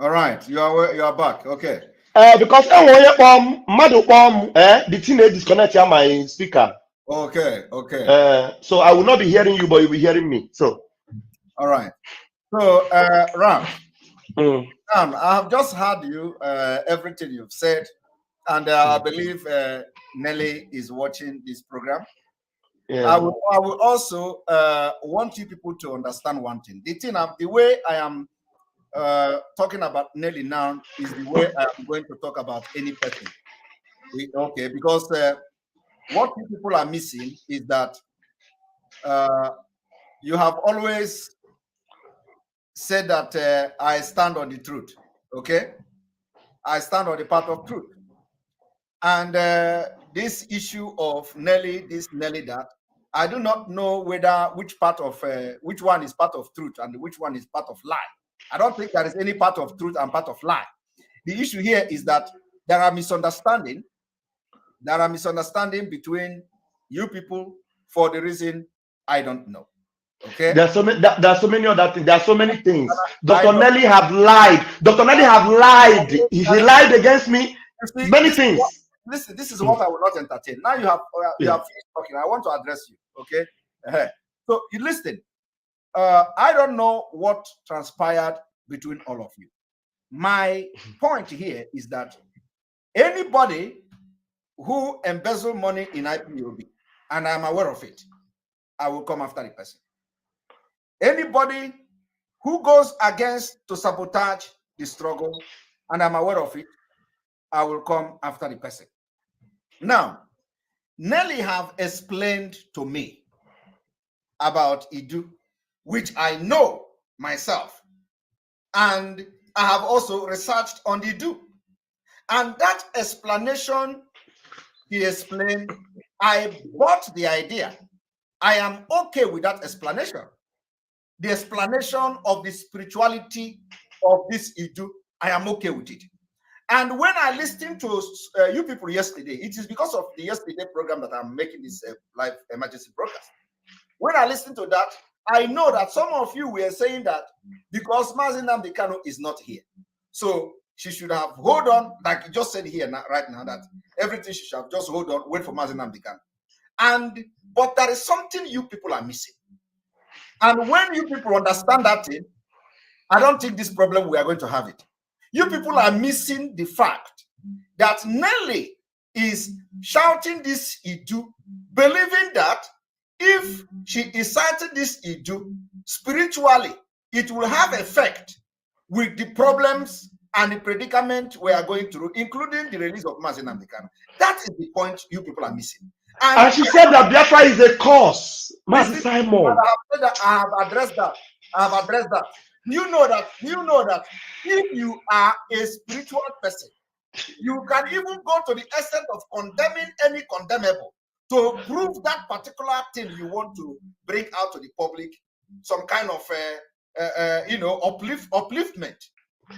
All right, you are back. Okay. Because the thing is disconnect my speaker. Okay. So I will not be hearing you, but you'll be hearing me. So. All right. So Ralph, I have just heard you everything you've said, and I believe Nelly is watching this program. Yeah. I will also want you people to understand one thing. The way I am talking about Nelly now is the way I am going to talk about any person. Okay, because what you people are missing is that you have always said that I stand on the truth. Okay, I stand on the path of truth, and this issue of Nelly this, Nelly that, I do not know which one is part of truth and which one is part of lie. I don't think there is any part of truth and part of lie. The issue here is that there are misunderstanding. There are misunderstanding between you people for the reason I don't know. Okay. There's so many other things. There are so many things. Dr. Nelly have lied. Dr. Nelly have lied. He lied against me. Many things. Listen, this is what I will not entertain. Now you have finished talking. I want to address you. Okay. So you listen. I don't know what transpired between all of you. My point here is that anybody who embezzle money in IPOB, and I'm aware of it, I will come after the person. Anybody who goes against to sabotage the struggle, and I'm aware of it, I will come after the person. Now, Nelly have explained to me about Idu, which I know myself, and I have also researched on Idu. And that explanation he explained, I bought the idea. I am okay with that explanation. The explanation of the spirituality of this Idu, I am okay with it. And when I listened to you people yesterday, it is because of the yesterday program that I'm making this live emergency broadcast. When I listened to that, I know that some of you were saying that because Mazi Nnamdi Kanu is not here, so she should have hold on, like you just said here right now, that everything she should have just hold on, wait for Mazi Nnamdi Kanu. But there is something you people are missing. And when you people understand that thing, I don't think this problem we are going to have it. You people are missing the fact that Nelly is shouting this Idu, believing that if she is citing this Idu spiritually, it will have effect with the problems and the predicament we are going through, including the release of Mazi Nnamdi Kanu. That is the point you people are missing. And she said that Biafra is a cause. Mazi Simon. I have addressed that. You know that if you are a spiritual person, you can even go to the extent of condemning any condemnable to prove that particular thing you want to bring out to the public, some kind of upliftment.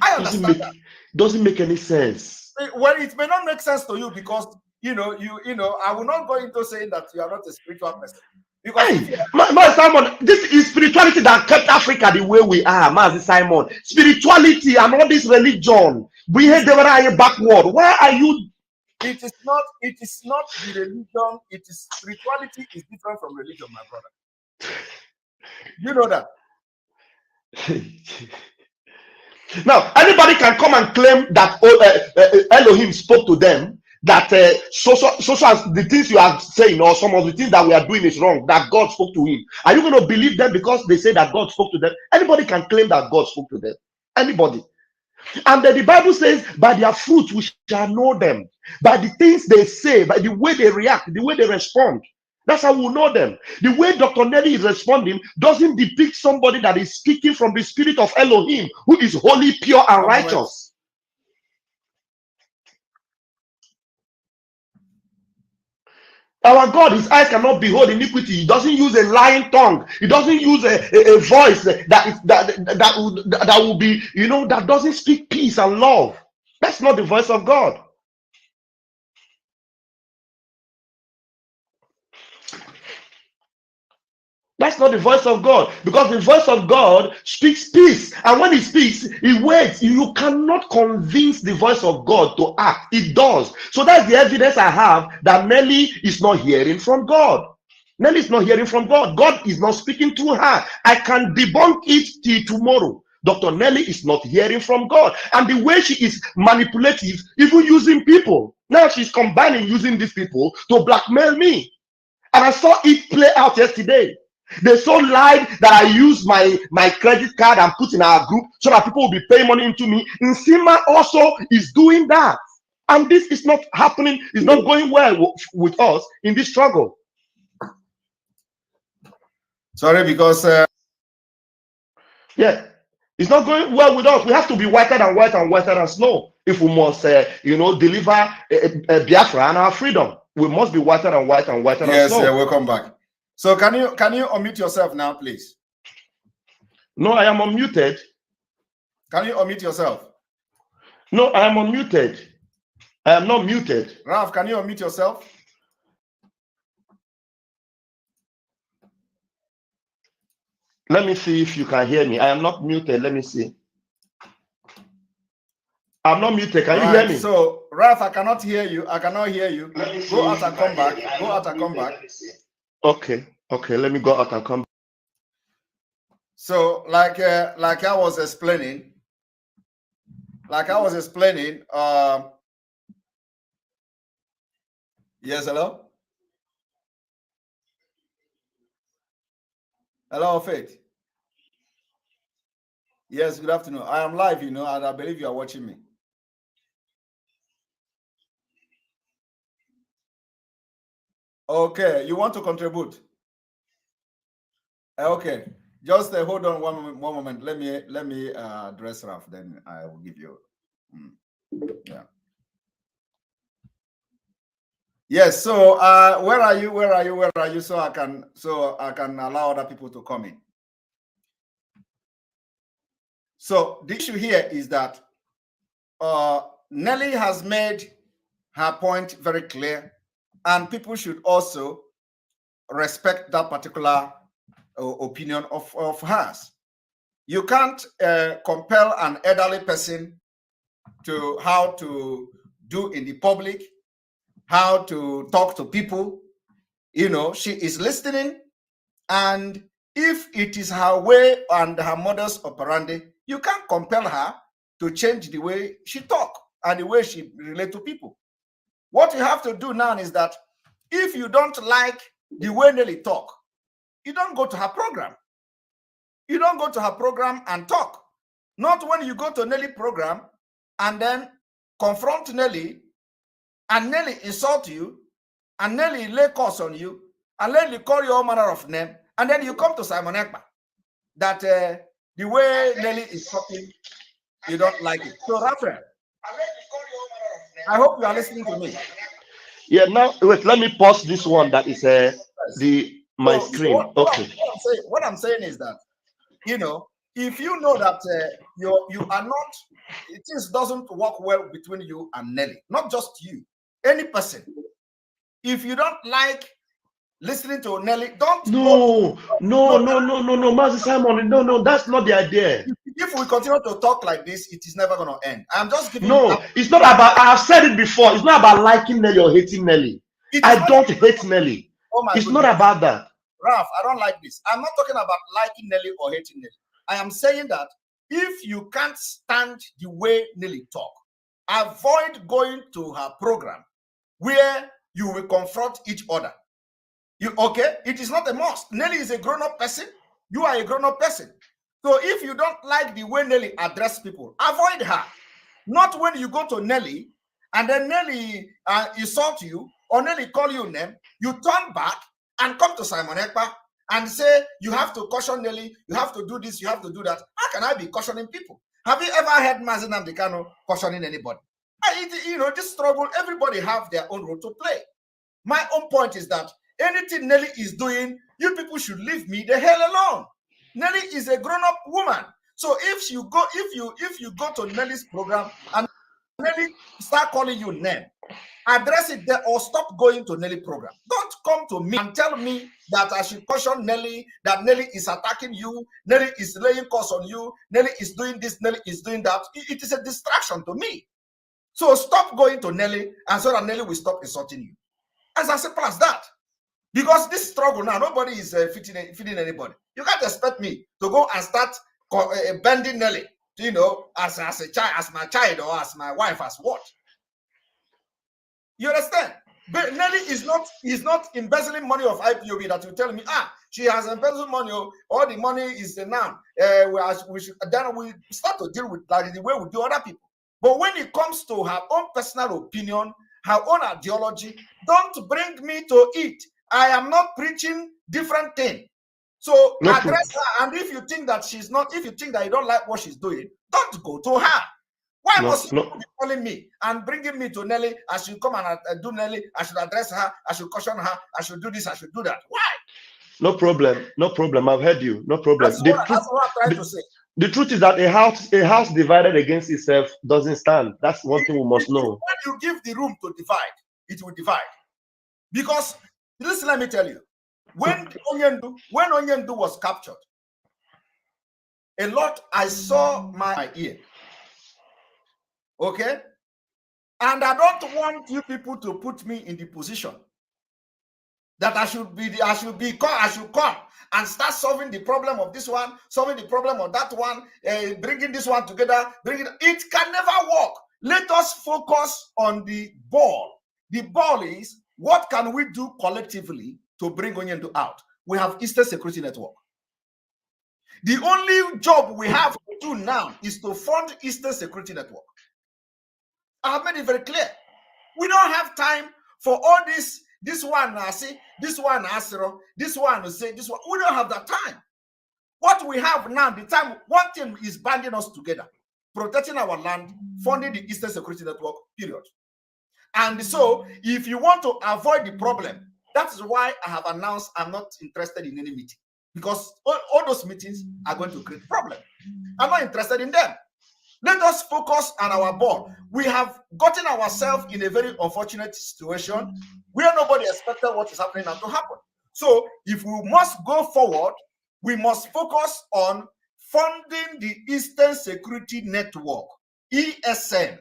I understand that. Doesn't make any sense. Well, it may not make sense to you because I will not go into saying that you are not a spiritual person. Because Simon, this is spirituality that kept Africa the way we are, Mazi Simon. Spirituality and all this religion. We hate them backward. Why are you It is not the religion. It is spirituality is different from religion, my brother. You know that. Now, anybody can come and claim that Elohim spoke to them, that so as the things you are saying or some of the things that we are doing is wrong, that God spoke to him. Are you going to believe them because they say that God spoke to them? Anybody can claim that God spoke to them. Anybody. And then the Bible says, by their fruits we shall know them. By the things they say, by the way they react, the way they respond. That's how we know them. The way Dr. Nelly is responding doesn't depict somebody that is speaking from the spirit of Elohim, who is holy, pure, and righteous. Our God, his eyes cannot behold iniquity. He doesn't use a lying tongue. He doesn't use a voice that will be, that doesn't speak peace and love. That's not the voice of God. That's not the voice of God, because the voice of God speaks peace. And when he speaks, he waits. You cannot convince the voice of God to act. It does. So that's the evidence I have that Nelly is not hearing from God. Nelly is not hearing from God. God is not speaking to her. I can debunk it till tomorrow. Dr. Nelly is not hearing from God. And the way she is manipulative, even using people. Now she's combining using these people to blackmail me. And I saw it play out yesterday. They so lied that I used my credit card and put in our group so that people will be paying money into me. Nsima also is doing that. And this is not happening. It's not going well with us in this struggle. Sorry, because... yeah, it's not going well with us. We have to be whiter than white and whiter than snow if we must, deliver Biafra and our freedom. We must be whiter than white and whiter than snow. Yes, welcome back. So can you unmute yourself now, please? No, I am unmuted. Can you unmute yourself? No, I am unmuted. I am not muted. Ralph, can you unmute yourself? Let me see if you can hear me. I am not muted. Let me see. I'm not muted. Can you hear me? So, Ralph, I cannot hear you. I cannot hear you. Go out and come back. Go out and come back. Okay. Let me go out and come back. So, like I was explaining, yes, hello? Hello, Faith. Yes, good afternoon. I am live, and I believe you are watching me. Okay, you want to contribute? Okay, just hold on one moment. Let me address Ralph, then I will give you. Yeah. Yes. So, where are you? So I can allow other people to come in. So the issue here is that Nelly has made her point very clear, and people should also respect that particular opinion of hers. You can't compel an elderly person to how to do in the public, how to talk to people. She is listening, and if it is her way and her modus operandi, you can't compel her to change the way she talk and the way she relate to people. What you have to do now is that if you don't like the way Nelly talk, you don't go to her program. You don't go to her program and talk. Not when you go to Nelly program and then confront Nelly, and Nelly insult you, and Nelly lay curse on you, and Nelly call you all manner of name, and then you come to Simon Ekpa that the way Nelly is talking, you don't like it. So, Raphael, I hope you are listening to me. Yeah, now wait, let me pause this one that is my screen. What I'm saying is that, if you know that you are not, things doesn't work well between you and Nelly, not just you, any person. If you don't like listening to Nelly, don't. No, Master Simon. No, that's not the idea. if we continue to talk like this, it is never going to end. I'm just giving. No, it's not about. I have said it before. It's not about liking Nelly or hating Nelly. I don't hate Nelly. Oh my it's goodness. not about that. Ralph, I don't like this. I'm not talking about liking Nelly or hating Nelly. I am saying that if you can't stand the way Nelly talk, avoid going to her program where you will confront each other. Okay? It is not a must. Nelly is a grown-up person. You are a grown-up person. So if you don't like the way Nelly address people, avoid her. Not when you go to Nelly and then Nelly insult you or Nelly call you name, you turn back and come to Simon Ekpa and say, you have to caution Nelly, you have to do this, you have to do that. How can I be cautioning people? Have you ever heard Mazi Nnamdi Kanu cautioning anybody? This struggle, everybody have their own role to play. My own point is that anything Nelly is doing, you people should leave me the hell alone. Nelly is a grown-up woman. So if you go to Nelly's program and Nelly start calling you name, address it there or stop going to Nelly program. Don't come to me and tell me that I should caution Nelly, that Nelly is attacking you, Nelly is laying curse on you, Nelly is doing this, Nelly is doing that. It is a distraction to me. So stop going to Nelly and so that Nelly will stop insulting you. As simple as that. Because this struggle now, nobody is feeding anybody. You can't expect me to go and start bending Nelly, as a child, as my child, or as my wife, as what? You understand? But Nelly is not embezzling money of IPOB that you tell me, she has embezzled money, all the money is now. Then we start to deal with like the way we do other people. But when it comes to her own personal opinion, her own ideology, don't bring me to it. I am not preaching different thing. So address her, and if you think that if you think that you don't like what she's doing, don't go to her. Why must you be calling me and bringing me to Nelly? I should come and do Nelly. I should address her. I should caution her. I should do this. I should do that. Why? No problem. No problem. I've heard you. No problem. That's what I'm trying to say. The truth is that a house divided against itself doesn't stand. That's one thing we must know. When you give the room to divide, it will divide. Because listen, let me tell you, when Onyendu was captured, I saw my ear. Okay? And I don't want you people to put me in the position that I should come and start solving the problem of this one, solving the problem of that one, bringing this one together. It can never work. Let us focus on the ball. The ball is, what can we do collectively to bring Onyendu out? We have Eastern Security Network. The only job we have to do now is to fund Eastern Security Network. I have made it very clear. We don't have time for all this. This one I say, this one Asero, this one will say, this one. We don't have that time. What we have now, the time, one thing is banding us together, protecting our land, funding the Eastern Security Network, period. And so, if you want to avoid the problem, that is why I have announced I'm not interested in any meeting. Because all those meetings are going to create problem. I'm not interested in them. Let us focus on our ball. We have gotten ourselves in a very unfortunate situation where nobody expected what is happening now to happen. So if we must go forward, we must focus on funding the Eastern Security Network, ESN.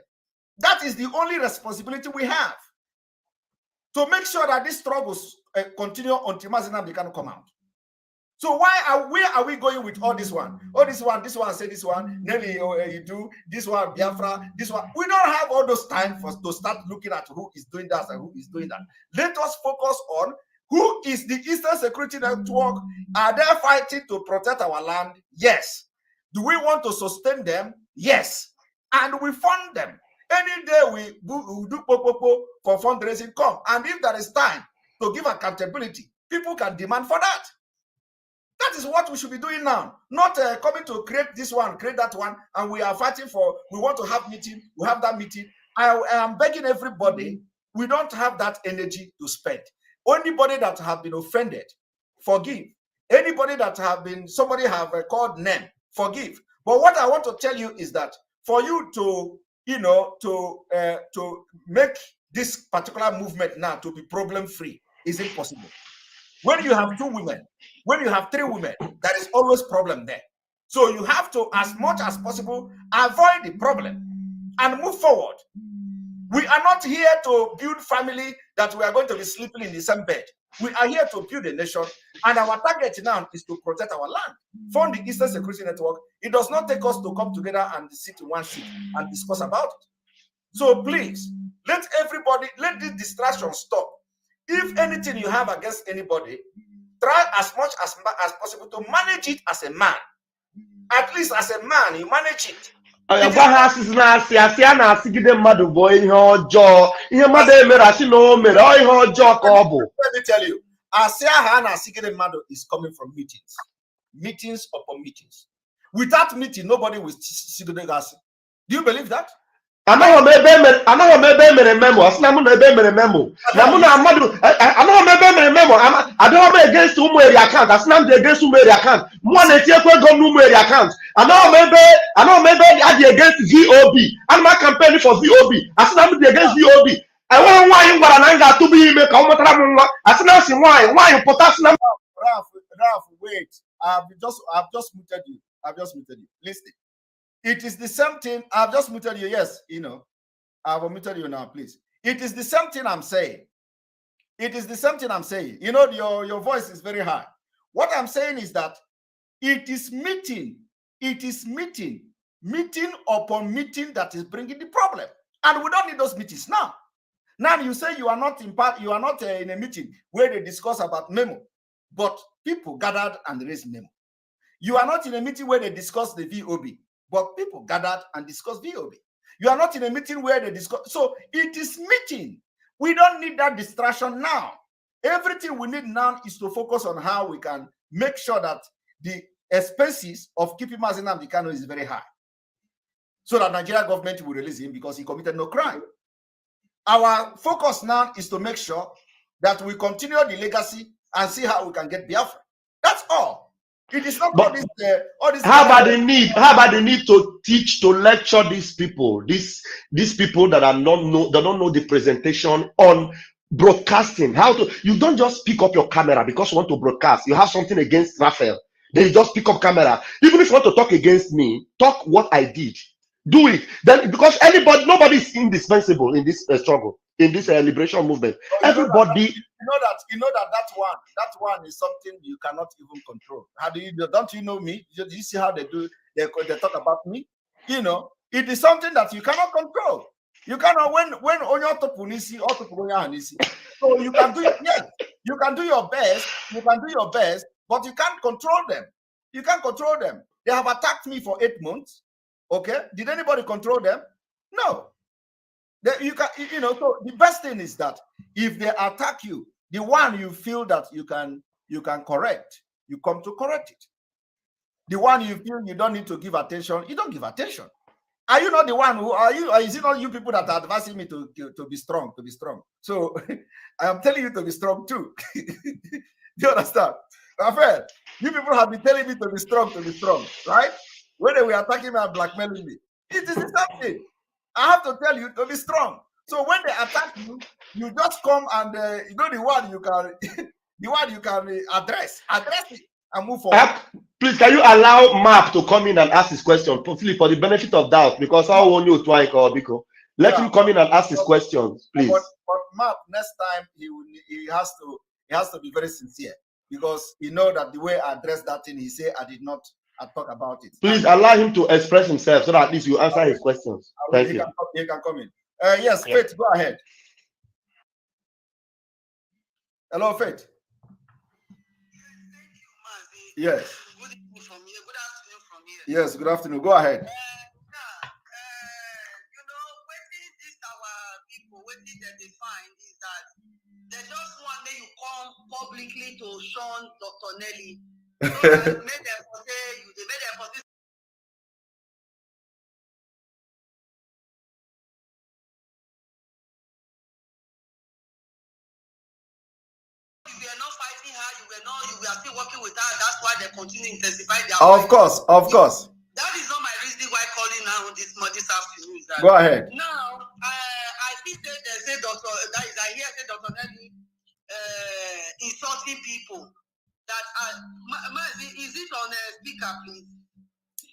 That is the only responsibility we have to make sure that these struggles continue until Mazi Nnamdi Kanu come out. So where are we going with all this one? Oh, this one say this one, Nelly, you do this one, Biafra, this one. We don't have all those time to start looking at who is doing that and who is doing that. Let us focus on who is the Eastern Security Network. Are they fighting to protect our land? Yes. Do we want to sustain them? Yes. And we fund them. Any day we do popo for fundraising, come. And if there is time to give accountability, people can demand for that. That is what we should be doing now. Not coming to create this one, create that one, and we are fighting for, we want to have meeting, we have that meeting. I am begging everybody, we don't have that energy to spend. Anybody that have been offended, forgive. Anybody that have been, somebody have called name, forgive. But what I want to tell you is that for you to, to make this particular movement now to be problem-free is impossible. When you have 2 women, when you have 3 women, there is always problem there. So you have to, as much as possible, avoid the problem and move forward. We are not here to build family that we are going to be sleeping in the same bed. We are here to build a nation, and our target now is to protect our land. From the Eastern Security Network, it does not take us to come together and sit in one seat and discuss about it. So please, let this distraction stop. If anything you have against anybody, try as much as possible to manage it as a man. At least as a man, you manage it. Let me tell you, Asiahana Sigide Mado is coming from meetings upon meetings. Without meeting, nobody will see the gas. Do you believe that? I know memo. I don't have against Umeri account. I snam against Umeri account. One account. I know maybe against VOB. I'm not campaigning for VOB. I snam against VOB. I want why to be make I snam why you put us. Ralph, wait. I've just muted you. Listen. It is the same thing. I've just muted you. Yes, I've muted you now, please. It is the same thing I'm saying. Your voice is very high. What I'm saying is that it is meeting upon meeting that is bringing the problem. And we don't need those meetings now. Now you say you are not in a meeting where they discuss about memo, but people gathered and raised memo. You are not in a meeting where they discuss the VOB, but people gathered and discussed VOB. You are not in a meeting where they discuss. So it is meeting. We don't need that distraction now. Everything we need now is to focus on how we can make sure that the expenses of keeping Mazi Nnamdi Kanu is very high, so that Nigeria government will release him because he committed no crime. Our focus now is to make sure that we continue the legacy and see how we can get Biafra. That's all. It is not all this. How about the need? How about the need to teach, to lecture these people? These people that don't know the presentation on broadcasting. How to? You don't just pick up your camera because you want to broadcast. You have something against Raphael. Then you just pick up camera. Even if you want to talk against me, talk what I did. Do it. Then because nobody is indispensable in this struggle, in this liberation movement. Everybody. You know that one is something you cannot even control. Don't you know me? Do you see how they talk about me? It is something that you cannot control. You cannot when on your topunisi or topunisi. So you can do it. Yes, you can do your best. But you can't control them. You can't control them. They have attacked me for 8 months. Okay, did anybody control them? No. So the best thing is that if they attack you, the one you feel that you can correct, you come to correct it. The one you feel you don't need to give attention, you don't give attention. Are you not the one who are you? Is it not you people that are advising me to be strong? So I am telling you to be strong too. Do you understand? Raphael, you people have been telling me to be strong, right? When they were attacking me and blackmailing me, it is the same thing. I have to tell you to be strong. So when they attack you, you just come and the one you can address it and move forward. Please, can you allow Map to come in and ask his question, for the benefit of doubt, because I want you to let him come in and ask his questions, please. But Map, next time he has to be very sincere, because you know that the way I addressed that thing, he said I did not talk about it. Please allow him to express himself so that at least you answer his questions. Thank you. He can come in. Yes, Faith, go ahead. Hello, Faith. Yes. Good evening from here. Good afternoon from here. Yes, good afternoon. Go ahead. Our people, what they find is that they just want you come publicly to shun Dr. Nelly. So they made them for this. You were not fighting her, you were still working with her. That's why they continue to intensify their Of course. That is not my reason why calling now this afternoon. Go ahead. Now, I think they say I hear Dr. Nelly insulting people. That is it on a speaker, please?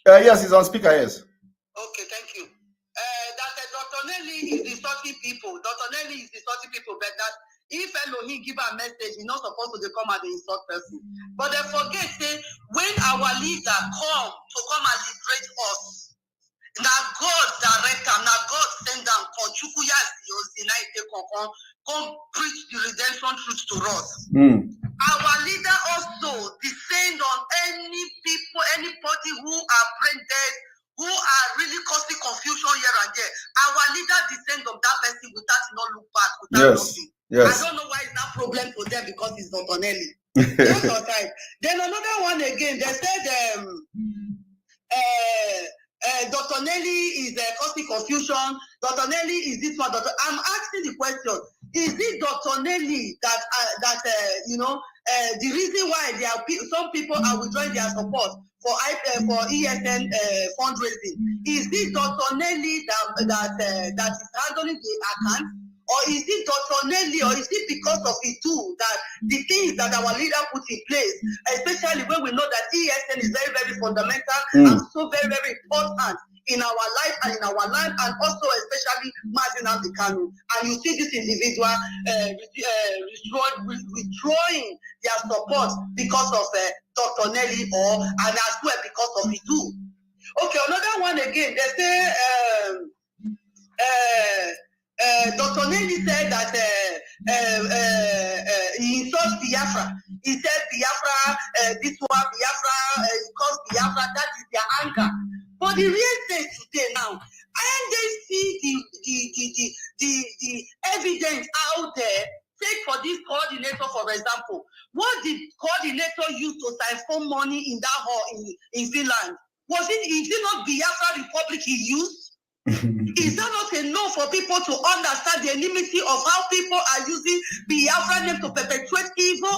Yes, he's on speaker, yes. Okay, thank you. That Dr. Nelly is insulting people. Dr. Nelly is insulting people, but that if Elohim give a message, he's not supposed to come and insult person. But they forget, say, when our leader come and liberate us, now God direct them, now God send them, come preach the redemption truth to us. Our leader also descend on any people, anybody who are brain dead, who are really causing confusion here and there. Our leader descend on that person without not look back, without nothing. Yes. I don't know why it's not problem for them because it's Dr. Nelly. That's all right. Then another one again, they said Dr. Nelly is causing confusion. Dr. Nelly is this one. I'm asking the question: is it Dr. Nelly that the reason why there are some people are withdrawing their support for ESN fundraising? Is it Dr. Nelly that is handling the account? Or is it Dr. Nelly, or is it because of it too, that the things that our leader put in place, especially when we know that ESN is very, very fundamental and so very, very important in our life and in our land, and also especially Martin Kanu. And you see this individual withdrawing their support because of Dr. Nelly, and as well because of it too. Okay, another one again, they say Dr. Nelly said that he insults Biafra. He said Biafra, this one, Biafra, because Biafra, that is their anger. But the real thing today now, and they see the evidence out there. Take for this coordinator, for example. What did coordinator use to siphon money in that hall in Finland? Is it not Biafra Republic he used? Is that not enough for people to understand the enmity of how people are using Biafra name to perpetuate evil?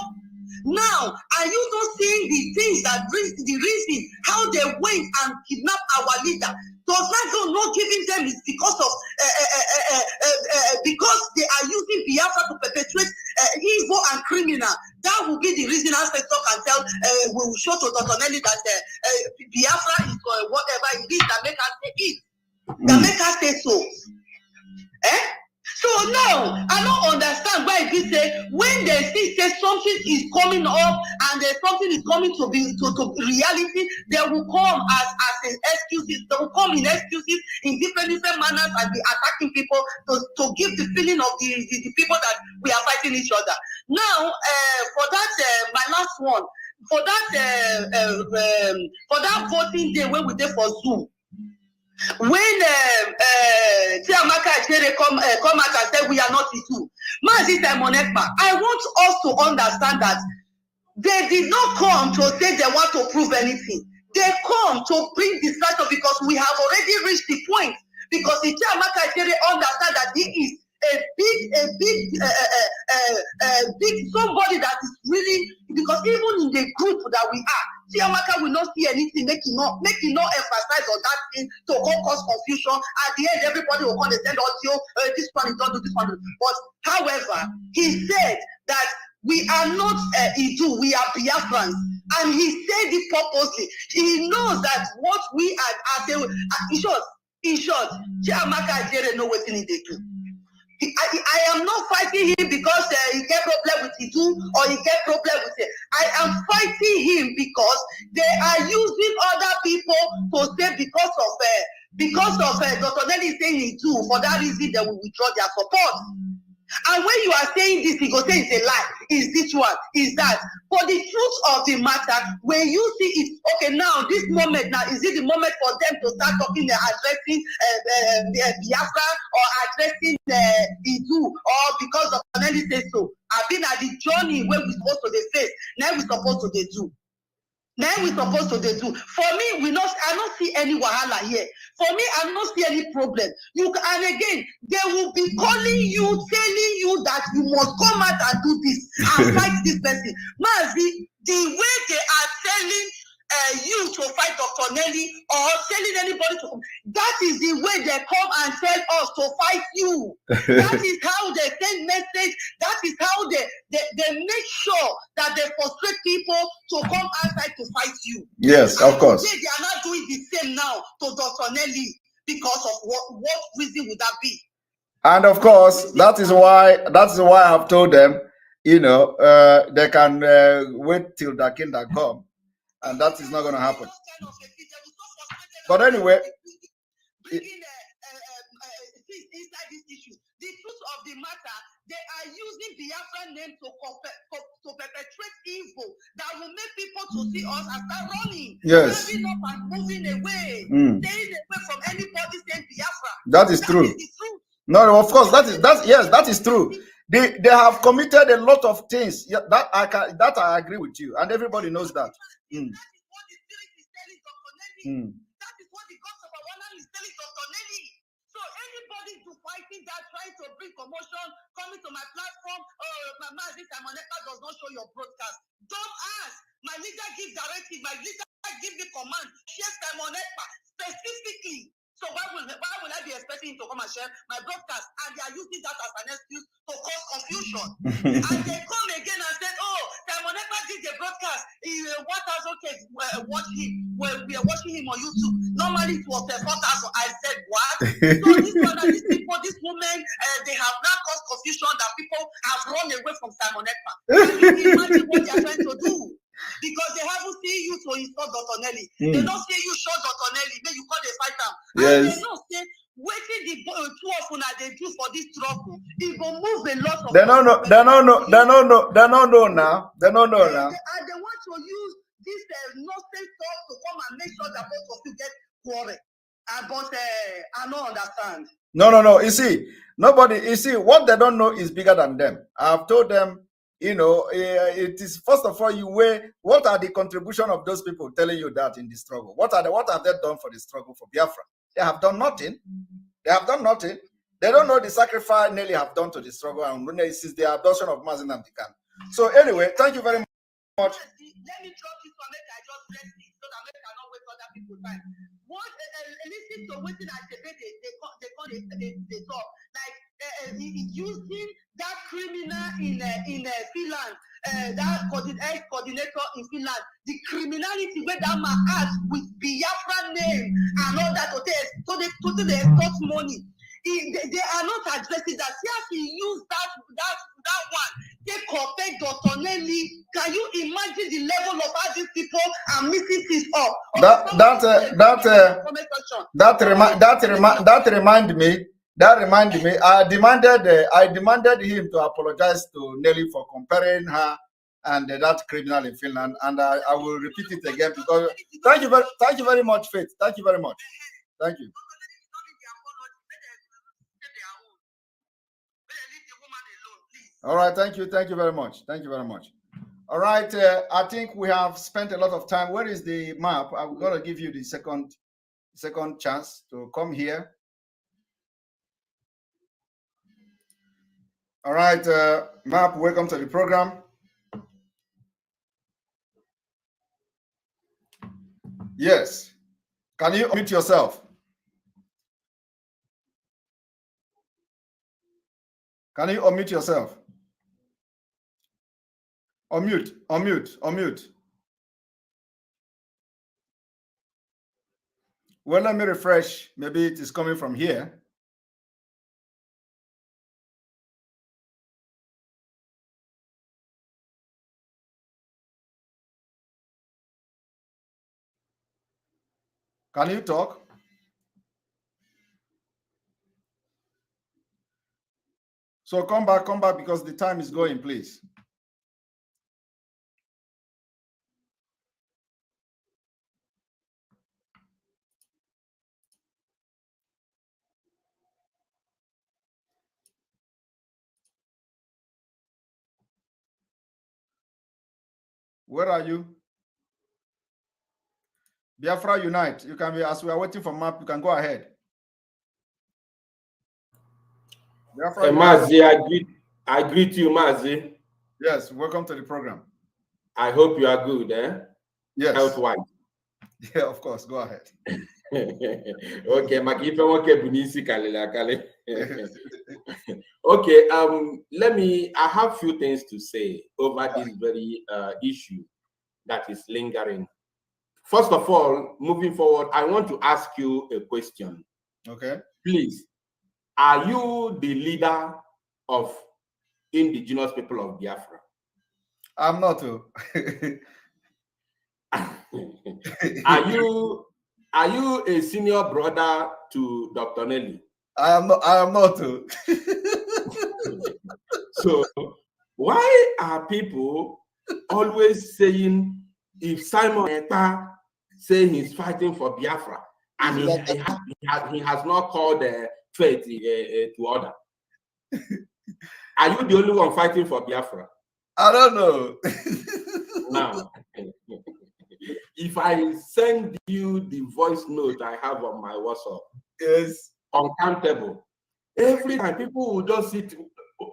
Now, are you not seeing the things that brings the reason how they went and kidnapped our leader? Does that God not giving them is because of because they are using Biafra to perpetuate evil and criminal? That will be the reason ancestor can tell. We will show to Dr. Nelly that Biafra is whatever it is that make us say it. That make us say so. So now I don't understand why it say when they see say something is coming up and something is coming to reality, they will come as excuses. They will come in excuses in different manners and be attacking people to give the feeling of the people that we are fighting each other. Now for that my last one, for that voting day when we did for Zoom. When Chiamaka Echere come out and say we are not Itu, I want us to understand that they did not come to say they want to prove anything. They come to bring distraction because we have already reached the point. Because Chiamaka Echere understand that he is a big somebody that is really, because even in the group that we are, Chiamaka will not see anything, make it not emphasize on that thing to cause confusion. At the end, everybody will come and send audio, this one is not do, this one. But however, he said that we are not Idu, we are Biafrans. And he said it purposely. He knows that what we are saying, in short, Chiamaka Echere know what they do. I am not fighting him because he get problem with Itu or he get problem with it. I am fighting him because they are using other people to say because of Dr. Nelly saying Itu, for that reason they will withdraw their support. And when you are saying this, he go say it's a lie. Is this one? Is that? But the truth of the matter, when you see it, okay, now this moment now, is it the moment for them to start talking, addressing Biafra or addressing Itu, or because of Nelly say so? I've been at the journey where we're supposed to face. Now we're supposed to do. Now we're supposed to do. For me, I don't see any wahala here. For me, I don't see any problem. And again, they will be calling you, telling you that you must come out and do this and fight this person. Mazi, the way they are telling you to fight Dr. Nelly or telling anybody to come. That is the way they come and tell us to fight you. That is how they send message. That is how they make sure that they frustrate people to come outside to fight you. Yes, of course. They are not doing the same now to Dr. Nelly because of what reason would that be? And of course, that is why I've told them, you know, they can wait till the kingdom come, and that is not going to happen. But anyway, inside this issue, the truth of the matter, they are using Biafra name to perpetrate evil that will make people to see us and start running, standing up and moving away, staying away from anybody saying Biafra. That is true. No, of course, that is true. They have committed a lot of things. Yeah, that I agree with you, and everybody knows that. That is what the spirit is telling Dr. Nelly. That is what the gods of our land is telling Dr. Nelly. So anybody to fighting that, trying to bring commotion, coming to my platform, my man, this Simon Ekpa does not show your broadcast. Don't ask. My leader give directive. My leader give the command. Share Simon Ekpa specifically. So why will I be expecting him to come and share my broadcast? And they are using that as an excuse to cause confusion. And they come again and said, "Oh, Simon Ekpa did the broadcast. 1,000 kids watch him. Well, we are watching him on YouTube. Normally it was 4,000." I said, "What?" So these people, these women, they have now caused confusion that people have run away from Simon Ekpa. Can you imagine what they are trying to do? Because they haven't seen you to insult Dr. Nelly. They don't see you show Dr. Nelly. Then you call the fighter. And they don't say waiting the two of them they do for this struggle. It will move a lot of. They don't know now. And they want to use this nonsense talk to come and make sure that both of you get quarrel. But I don't understand. No. You see, what they don't know is bigger than them. I've told them. You know, it is first of all, you weigh what are the contribution of those people telling you that in the struggle. What have they done for the struggle for Biafra? They have done nothing. They have done nothing. They don't know the sacrifice Nelly have done to the struggle and since the abduction of Mazi Nnamdi Kanu. So anyway, thank you very much. Let me drop this one. I just bless it so that I cannot waste other people's time. What listen to what I say they talk like using that criminal in Finland, that coordinator in Finland, the criminality where that man has with Biafra name and all that, so they extort money. They are not addressing that. Yes, he used that one. They compare Dr. Nelly. Can you imagine the level of how these people are missing things up? That reminded me. I demanded him to apologize to Nelly for comparing her and that criminal in Finland, and I will repeat it again because thank you very much, Faith. Thank you very much. Thank you. All right, thank you very much. All right, I think we have spent a lot of time. Where is the map? I'm going to give you the second chance to come here. All right, map, welcome to the program. Yes, can you unmute yourself? Can you unmute yourself? Unmute. Well, let me refresh. Maybe it is coming from here. Can you talk? So come back because the time is going, please. Where are you? Biafra Unite. You can be, as we are waiting for map, you can go ahead. Hey, Mazi, I greet you, Mazi. Yes, welcome to the program. I hope you are good, eh? Yes. Health-wise. Yeah, of course. Go ahead. Okay, Makife wonke bunisi kalila kale. Okay, I have few things to say over this very issue that is lingering. First of all, moving forward, I want to ask you a question. Okay. Please, are you the leader of indigenous people of Biafra? I'm not. Are you a senior brother to Dr. Nelly? I am not. So why are people always saying if Simon Ekpa say he's fighting for Biafra and he has not called faith to order? Are you the only one fighting for Biafra? I don't know. Now, if I send you the voice note I have on my WhatsApp, yes, uncountable. Every time people will just sit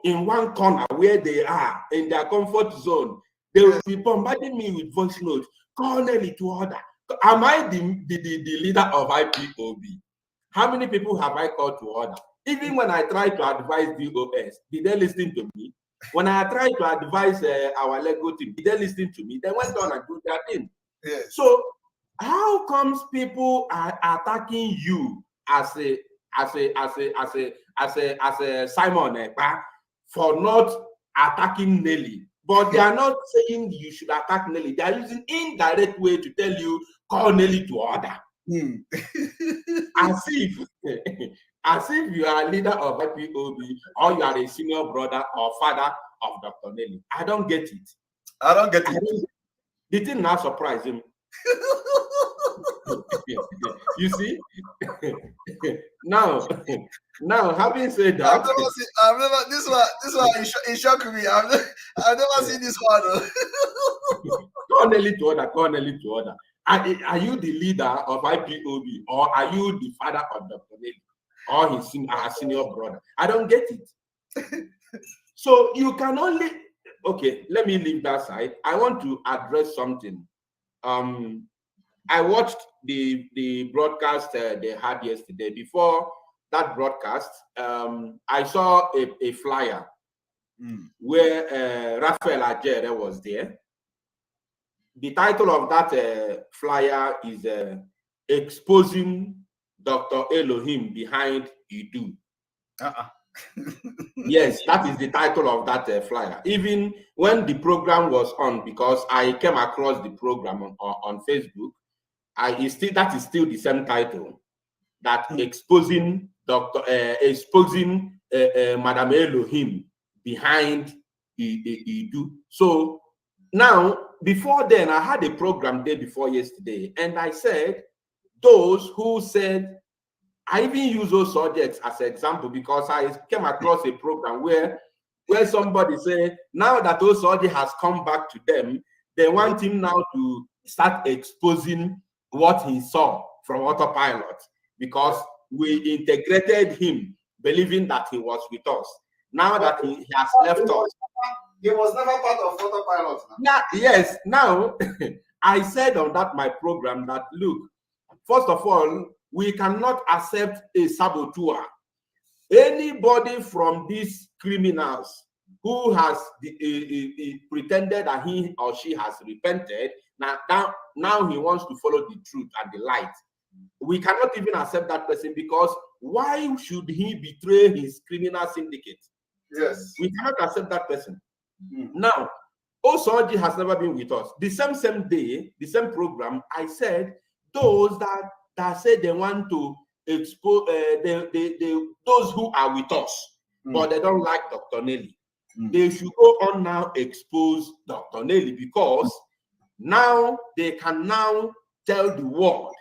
in one corner where they are in their comfort zone, they will be bombarding me with voice notes. Call Nelly to order. Am I the leader of IPOB? How many people have I called to order? Even when I try to advise DOS, did they listen to me? When I tried to advise our Lego team, did they listen to me? They went on and do their thing. Yes. So how comes people are attacking you as a Simon Ekpa for not attacking Nelly? But they are not saying you should attack Nelly. They are using indirect way to tell you call Nelly to order. As if you are a leader of IPOB or you are a senior brother or father of Dr. Nelly. I don't get it. I don't get it. The thing now surprise him. You see? now having said that, I've never this one it shocked me. I've never seen this one. Call Nelly to order. Are you the leader of IPOB or are you the father of Dr. Nelly or his senior brother? I don't get it. So you can only, okay, let me leave that side. I want to address something. I watched the broadcast they had yesterday. Before that broadcast, I saw a flyer where Raphael Ajere was there. The title of that flyer is Exposing Dr. Elohim Behind Idu. Yes, that is the title of that flyer. Even when the program was on, because I came across the program on Facebook, that is still the same title, that exposing Madam Elohim behind Idu. So now, before then, I had a program day before yesterday, and I said those who said, I even use those subjects as an example because I came across a program where somebody said, now that Osoji has come back to them, they want him now to start exposing what he saw from autopilot because we integrated him, believing that he was with us. Now that he has left us. He was never part of autopilot. Yes, now I said on that my program that, look, first of all, we cannot accept a saboteur. Anybody from these criminals who has pretended that he or she has repented, now he wants to follow the truth and the light. We cannot even accept that person because why should he betray his criminal syndicate? Yes. We cannot accept that person. Now, Osoji has never been with us. The same day, the same program, I said those that say they want to expose those who are with us, but they don't like Dr. Nelly. They should go on now expose Dr. Nelly because now they can now tell the world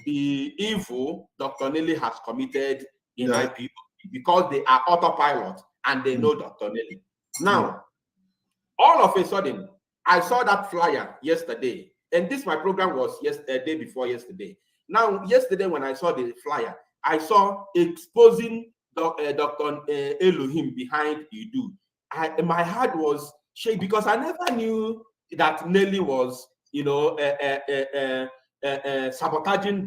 the evil Dr. Nelly has committed in IPO because they are autopilot and they know Dr. Nelly. Now, all of a sudden, I saw that flyer yesterday, and this my program was day before yesterday. Now, yesterday when I saw the flyer, I saw exposing Dr. Elohim behind Idu. My heart was shaking because I never knew that Nelly was, sabotaging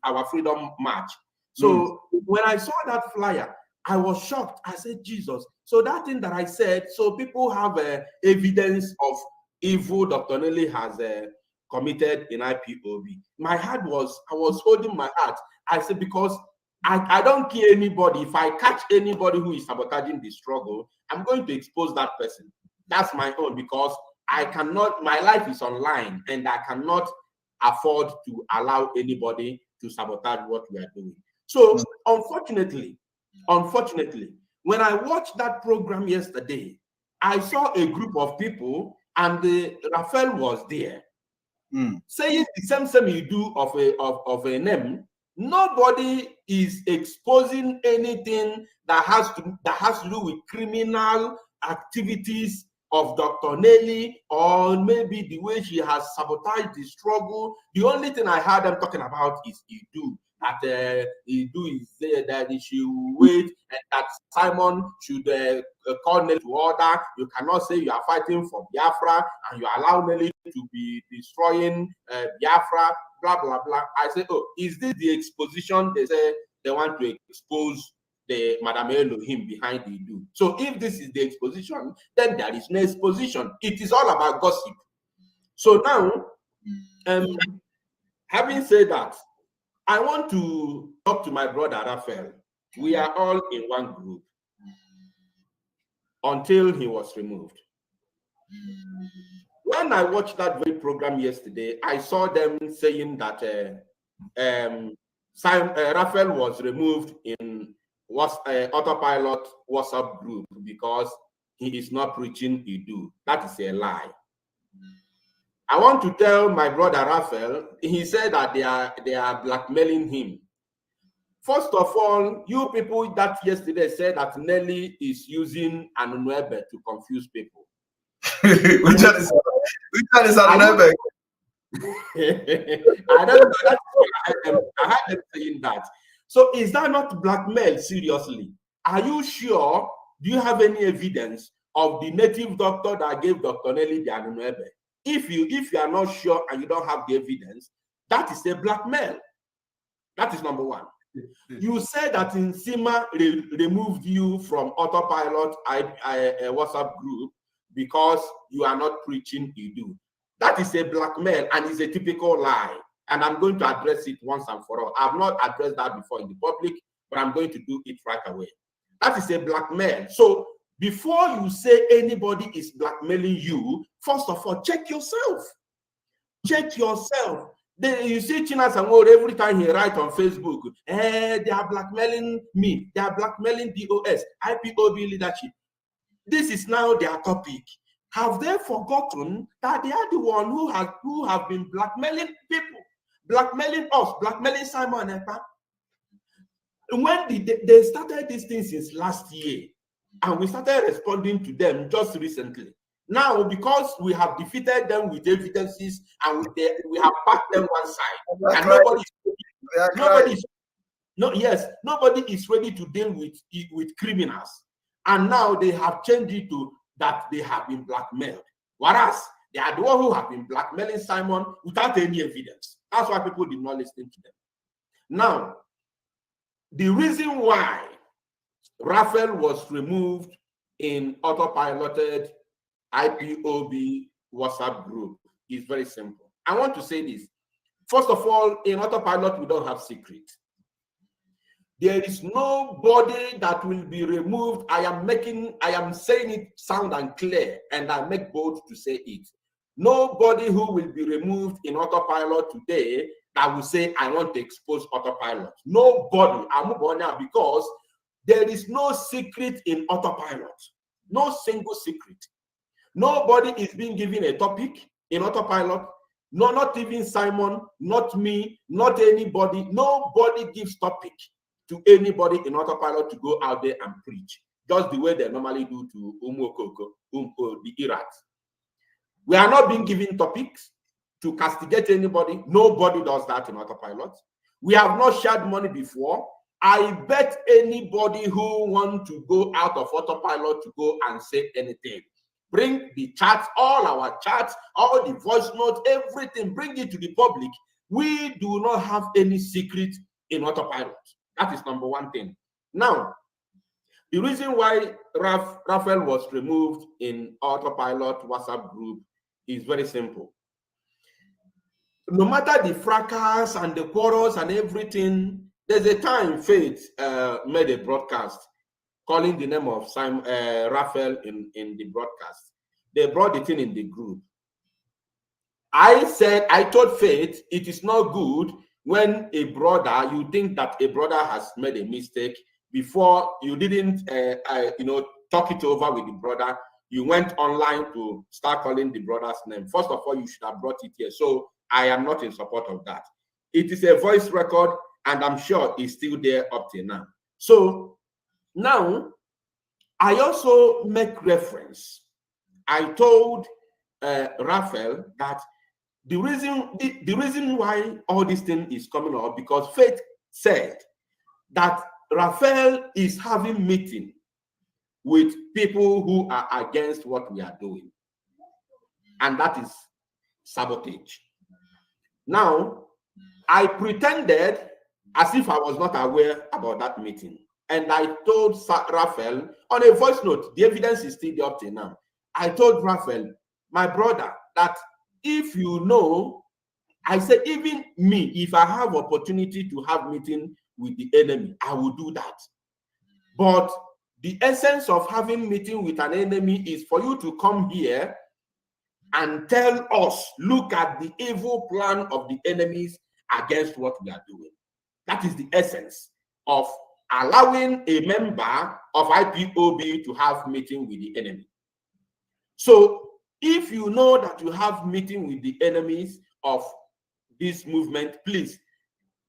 our freedom march. So when I saw that flyer, I was shocked. I said, Jesus. So that thing that I said, so people have evidence of evil Dr. Nelly has committed in IPOB. My heart was, I was holding my heart. I said, because I don't care anybody. If I catch anybody who is sabotaging the struggle, I'm going to expose that person. That's my own, because I cannot, my life is online and I cannot afford to allow anybody to sabotage what we are doing. So unfortunately, when I watched that program yesterday, I saw a group of people and Raphael was there saying the same you do of a name. Nobody is exposing anything that has to do with criminal activities of Dr. Nelly, or maybe the way she has sabotaged the struggle. The only thing I heard them talking about is Idu. That Idu is there, that he should wait, and that Simon should call Nelly to order. You cannot say you are fighting for Biafra and you allow Nelly to be destroying Biafra, blah, blah, blah. I say, oh, is this the exposition they say they want to expose the Madame Elohim behind the Idu? So if this is the exposition, then there is no exposition. It is all about gossip. So now, having said that, I want to talk to my brother Raphael. We are all in one group until he was removed. When I watched that very program yesterday, I saw them saying that Raphael was removed in autopilot WhatsApp group because he is not preaching Idu. That is a lie. I want to tell my brother Raphael, he said that they are blackmailing him. First of all, you people that yesterday said that Nelly is using Anuebe to confuse people. Which one is Anuebe? I don't know. That's why I had them saying that. So is that not blackmail? Seriously? Are you sure? Do you have any evidence of the native doctor that gave Dr. Nelly the Anuebe? If you are not sure and you don't have the evidence, that is a blackmail. That is number one. You said that Nsima removed you from autopilot WhatsApp group because you are not preaching Idu. That is a blackmail and is a typical lie. And I'm going to address it once and for all. I've not addressed that before in the public, but I'm going to do it right away. That is a blackmail. So before you say anybody is blackmailing you, first of all, check yourself. Check yourself. You see China Samore every time he writes on Facebook, they are blackmailing me. They are blackmailing DOS, IPOB leadership. This is now their topic. Have they forgotten that they are the one who have been blackmailing people, blackmailing us, blackmailing Simon Ekpa? When they started these things since last year, and we started responding to them just recently. Now, because we have defeated them with evidences and we have packed them one side, and nobody is ready to deal with criminals. And now they have changed it to that they have been blackmailed. Whereas they are the one who have been blackmailing Simon without any evidence. That's why people did not listen to them. Now, the reason why Raphael was removed in autopiloted IPOB WhatsApp group is very simple. I want to say this. First of all, in autopilot, we don't have secret. There is nobody that will be removed. I am saying it sound and clear, and I make bold to say it. Nobody who will be removed in autopilot today that will say, I want to expose autopilot. Nobody. I'm moving now because there is no secret in autopilot. No single secret. Nobody is being given a topic in autopilot. No, not even Simon, not me, not anybody. Nobody gives topic to anybody in autopilot to go out there and preach, just the way they normally do to the Iraqs. We are not being given topics to castigate anybody. Nobody does that in autopilot. We have not shared money before. I bet anybody who wants to go out of autopilot to go and say anything, bring the chats, all our chats, all the voice notes, everything, bring it to the public. We do not have any secret in autopilot. That is number one thing. Now, the reason why Raphael was removed in autopilot WhatsApp group is very simple. No matter the fracas and the quarrels and everything, there's a time Faith made a broadcast calling the name of Raphael in the broadcast. They brought it in the group. I told Faith it is not good when a brother, you think that a brother has made a mistake before you didn't, talk it over with the brother. You went online to start calling the brother's name. First of all, you should have brought it here. So I am not in support of that. It is a voice record, and I'm sure it's still there up till now. So now, I also make reference. I told Raphael that the reason why all this thing is coming up, because Faith said that Raphael is having meeting with people who are against what we are doing. And that is sabotage. Now, I pretended as if I was not aware about that meeting. And I told Raphael on a voice note, the evidence is still there up till now. I told Raphael, my brother, that if you know, I said, even me, if I have opportunity to have meeting with the enemy, I will do that. But the essence of having meeting with an enemy is for you to come here and tell us, look at the evil plan of the enemies against what we are doing. That is the essence of allowing a member of IPOB to have meeting with the enemy. So if you know that you have meeting with the enemies of this movement, please,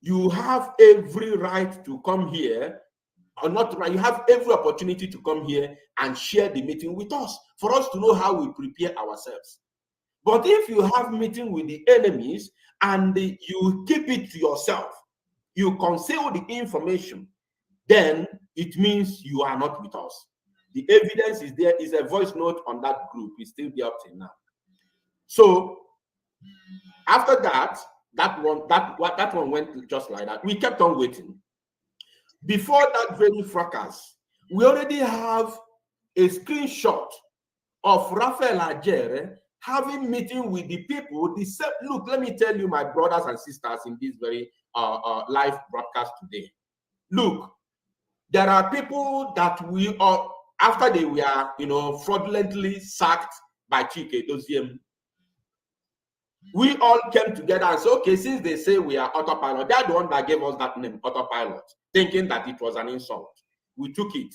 you have every right to come here, or not right, you have every opportunity to come here and share the meeting with us, for us to know how we prepare ourselves. But if you have meeting with the enemies and you keep it to yourself, you conceal the information, then it means you are not with us. The evidence is there, is a voice note on that group. It's still there up till now. So after that, that one went just like that. We kept on waiting. Before that very fracas, we already have a screenshot of Raphael Ajere having meeting with the people. Look, let me tell you, my brothers and sisters, in this very live broadcast today. Look, there are people that we are, after they were, fraudulently sacked by Chike Doziem, we all came together and said, okay, since they say we are autopilot, they're the one that gave us that name, autopilot, thinking that it was an insult. We took it.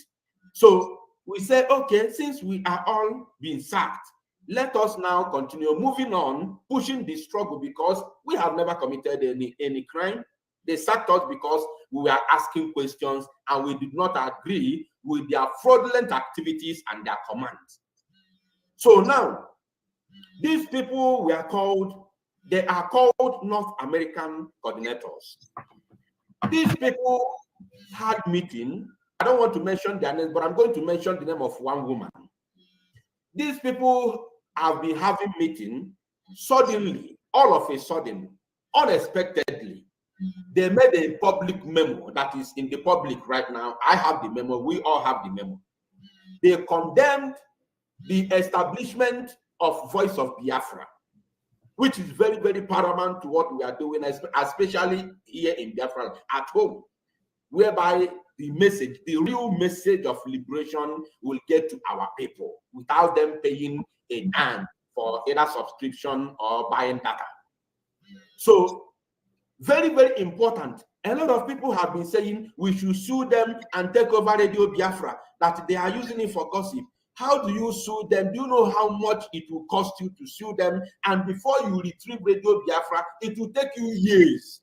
So we said, okay, since we are all being sacked, let us now continue moving on, pushing the struggle, because we have never committed any crime. They sacked us because we were asking questions and we did not agree with their fraudulent activities and their commands. So now, these people were called, they are called North American coordinators. These people had meeting. I don't want to mention their names, but I'm going to mention the name of one woman. These people have been having meeting. Suddenly, all of a sudden, unexpectedly, they made a public memo that is in the public right now. I have the memo. We all have the memo. They condemned the establishment of Voice of Biafra, which is very, very paramount to what we are doing, especially here in Biafra at home, whereby the message, the real message of liberation will get to our people without them paying a dime for either subscription or buying data. So, very, very important. A lot of people have been saying we should sue them and take over Radio Biafra, that they are using it for gossip. How do you sue them? Do you know how much it will cost you to sue them? And before you retrieve Radio Biafra, it will take you years,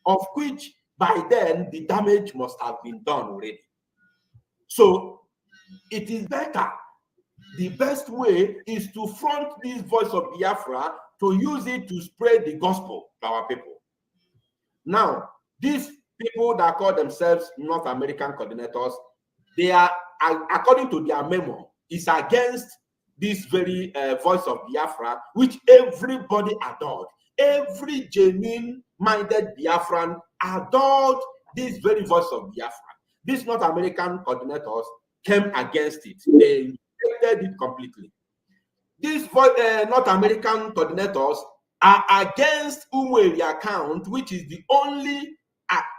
of which by then the damage must have been done already. So it is better. The best way is to front this Voice of Biafra, to use it to spread the gospel to our people. Now, these people that call themselves North American coordinators, they are, according to their memo, is against this very Voice of Biafra, which everybody adored. every genuine-minded Biafran adored this very voice of Biafra. These North American coordinators came against it. They rejected it completely. These North American coordinators are against Umweli account, which is the only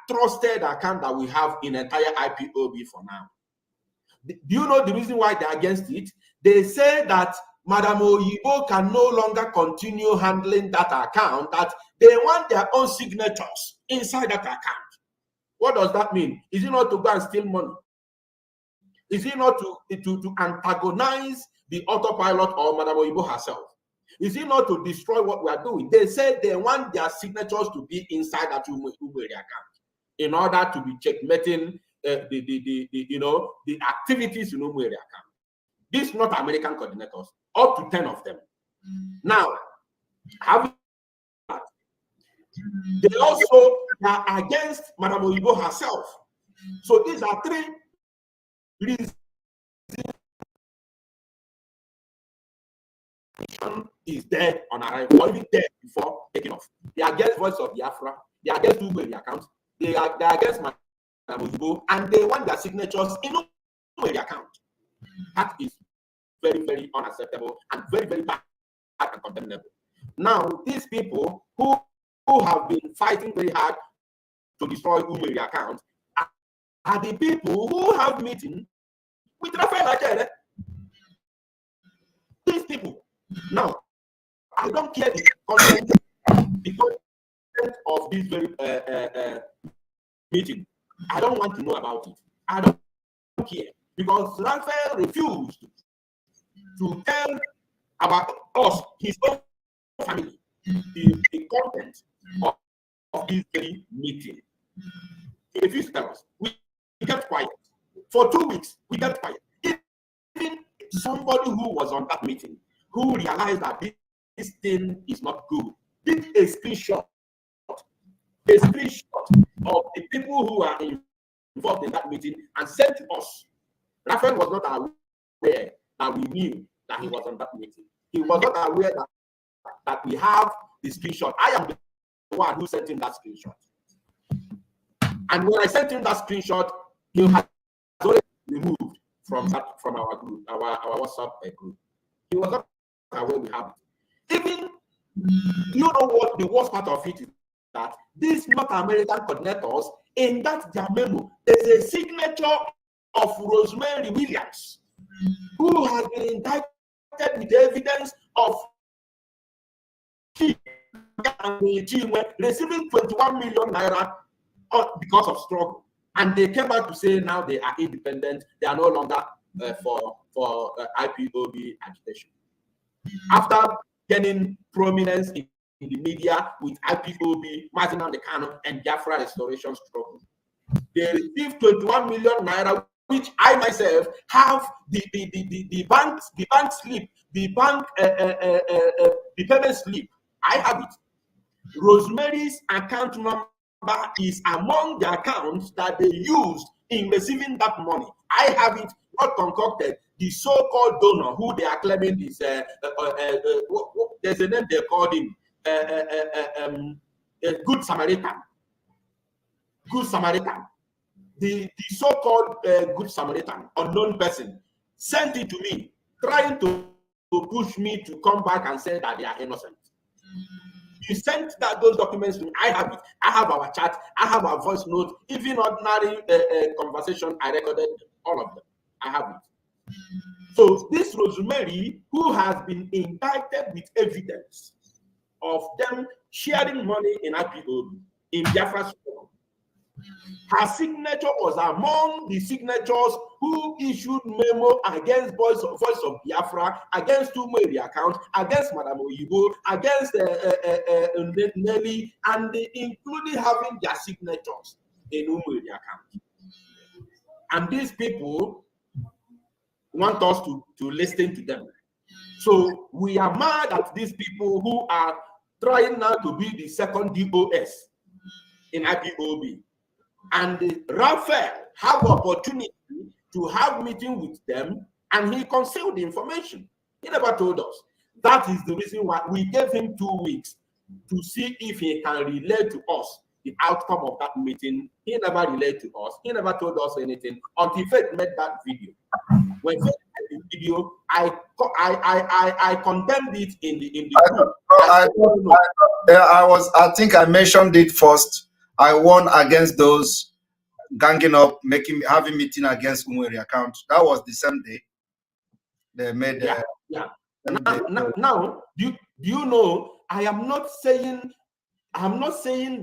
trusted account that we have in entire IPOB for now. Do you know the reason why they're against it? They say that Madam Oyibo can no longer continue handling that account, that they want their own signatures inside that account. What does that mean? Is it not to go and steal money? Is it not to antagonize the autopilot or Madam Oyibo herself? Is it not to destroy what we are doing? They say they want their signatures to be inside that Umweli account in order to be checkmating the activities in Umweli account. These North American coordinators, up to 10 of them. Now, having that, they also are against Madam Oyibo herself. So these are three reasons is dead on arrival, or even dead before taking off. They are against voice of Biafra, they are against Umweli account, they are against Madam Oyibo, and they want their signatures in Umweli account. That is very, very unacceptable and very, very bad and condemnable. Now, these people who have been fighting very hard to destroy Umweli account are the people who have meeting with Rafael Akere. These people. Now, I don't care the content of this very meeting. I don't want to know about it. I don't care, because Rafael refused to tell about us, his own family, the content of this very meeting. He refused to tell us. We kept quiet. For 2 weeks, we kept quiet. Even somebody who was on that meeting, who realized that this thing is not good, did a screenshot of the people who are involved in that meeting and sent to us. Raphael was not aware that we knew that he was on that meeting. He was not aware that we have the screenshot. I am the one who sent him that screenshot. And when I sent him that screenshot, he had already removed from our group, our WhatsApp group. He was not aware we have it. Even, you know what the worst part of it is? That these North American coordinators, in that their memo, there's a signature of Rosemary Williams, who has been indicted with evidence of receiving 21 million naira because of struggle. And they came out to say now they are independent, they are no longer for IPOB agitation. After gaining prominence in the media with IPOB, Martin and the Kano, and Biafra restoration struggle, they received 21 million naira, which I myself have the bank slip, the payment slip. I have it. Rosemary's account number is among the accounts that they used in receiving that money. I have it, not concocted. The so-called donor, who they are claiming is there's a name they called him, a Good Samaritan. Good Samaritan. The so-called Good Samaritan, unknown person, sent it to me, trying to push me to come back and say that they are innocent. He sent those documents to me. I have it. I have our chat. I have our voice note. Even ordinary conversation, I recorded all of them. I have it. So this Rosemary, who has been indicted with evidence of them sharing money in IPOB, in Biafra, her signature was among the signatures who issued memo against Voice of Biafra, against Umweli account, against Madam Oyibo, against Nelly, and including having their signatures in Umweli account. And these people want us to listen to them. So we are mad at these people who are trying now to be the second DOS in IPOB. And Raphael have opportunity to have meeting with them, and he concealed the information. He never told us. That is the reason why we gave him 2 weeks. to see if he can relate to us the outcome of that meeting. He never relayed to us. He never told us anything until Faith made that video. When Faith made the video, I condemned it in the group. I think I mentioned it first. I warned against those ganging up, having meeting against Umweri account. That was the same day they made. Now, do you know? I'm not saying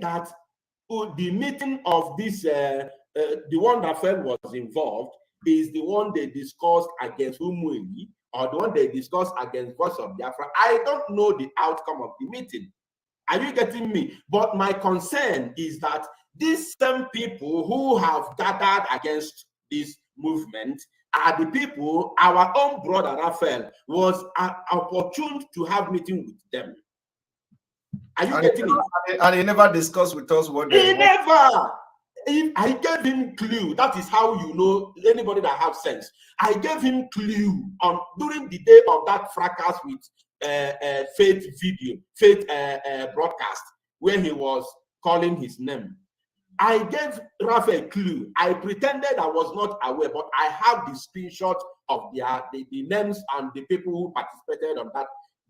that the meeting of this, the one that Fed was involved, is the one they discussed against Umweli, or the one they discussed against Voice of Biafra. I don't know the outcome of the meeting. Are you getting me? But my concern is that these same people who have gathered against this movement are the people our own brother Raphael was opportune to have meeting with them. Are you getting it? And he never discussed with us what they want. Never. If I gave him clue, that is how you know anybody that have sense. I gave him clue on during the day of that fracas with Faith video, Faith broadcast, where he was calling his name. I gave Rafa a clue. I pretended I was not aware, but I have the screenshot of the names and the people who participated on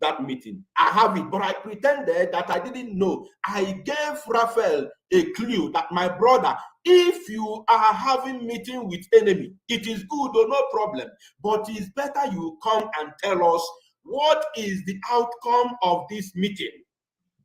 that meeting. I have it, but I pretended that I didn't know. I gave Raphael a clue that, my brother, if you are having meeting with enemy, it is good or no problem, but it's better you come and tell us what is the outcome of this meeting.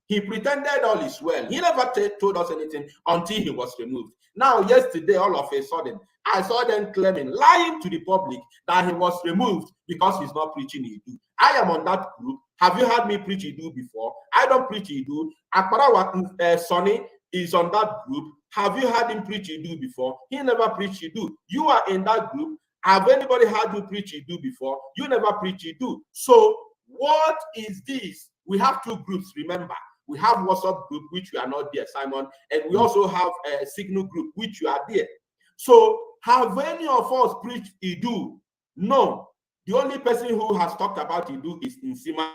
He pretended all is well. He never told us anything until he was removed. Now, yesterday, all of a sudden, I saw them claiming, lying to the public, that he was removed because he's not preaching Idu. I am on that group. Have you heard me preach Idu before? I don't preach Idu. Akparawa Sonny is on that group. Have you heard him preach Idu before? He never preached Idu. You are in that group. Have anybody heard you preach Idu before? You never preach Idu. So what is this? We have two groups, remember. We have WhatsApp group, which we are not there, Simon, and we also have a Signal group, which you are there. So have any of us preached Idu? No. The only person who has talked about Idu is Nsima.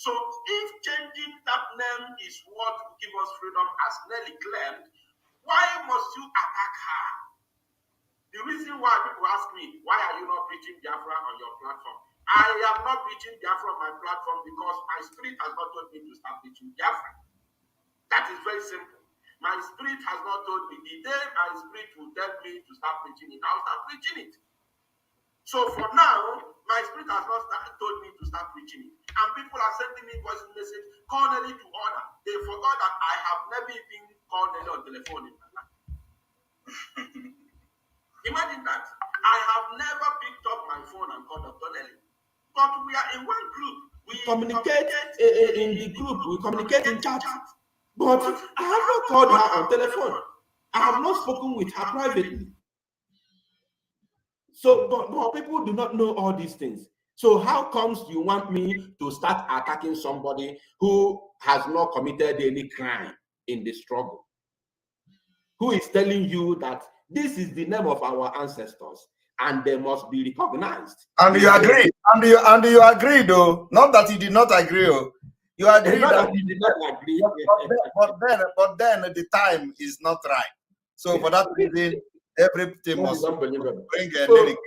So if changing that name is what will give us freedom, as Nelly claimed, why must you attack her? The reason why people ask me, why are you not preaching Biafra on your platform? I am not preaching Biafra on my platform because my spirit has not told me to start preaching Biafra. That is very simple. My spirit has not told me. The day my spirit will tell me to start preaching it, I'll start preaching it. So for now, my spirit has not told me to start preaching it. And people are sending me voice message, call Nelly to order. They forgot that I have never even called Nelly on telephone in my life. Imagine that. I have never picked up my phone and called Dr. Nelly. But we are in one group. We communicate in the group. We communicate in chat. But I have not called her on telephone. I have not spoken with her privately. So, but people do not know all these things. So how comes you want me to start attacking somebody who has not committed any crime in the struggle? Who is telling you that this is the name of our ancestors and they must be recognized? And you agree? And you agree, though? Not that you did not agree. Oh. You agree that you did not agree. But then the time is not right. So for that reason, everything must bring a lyric.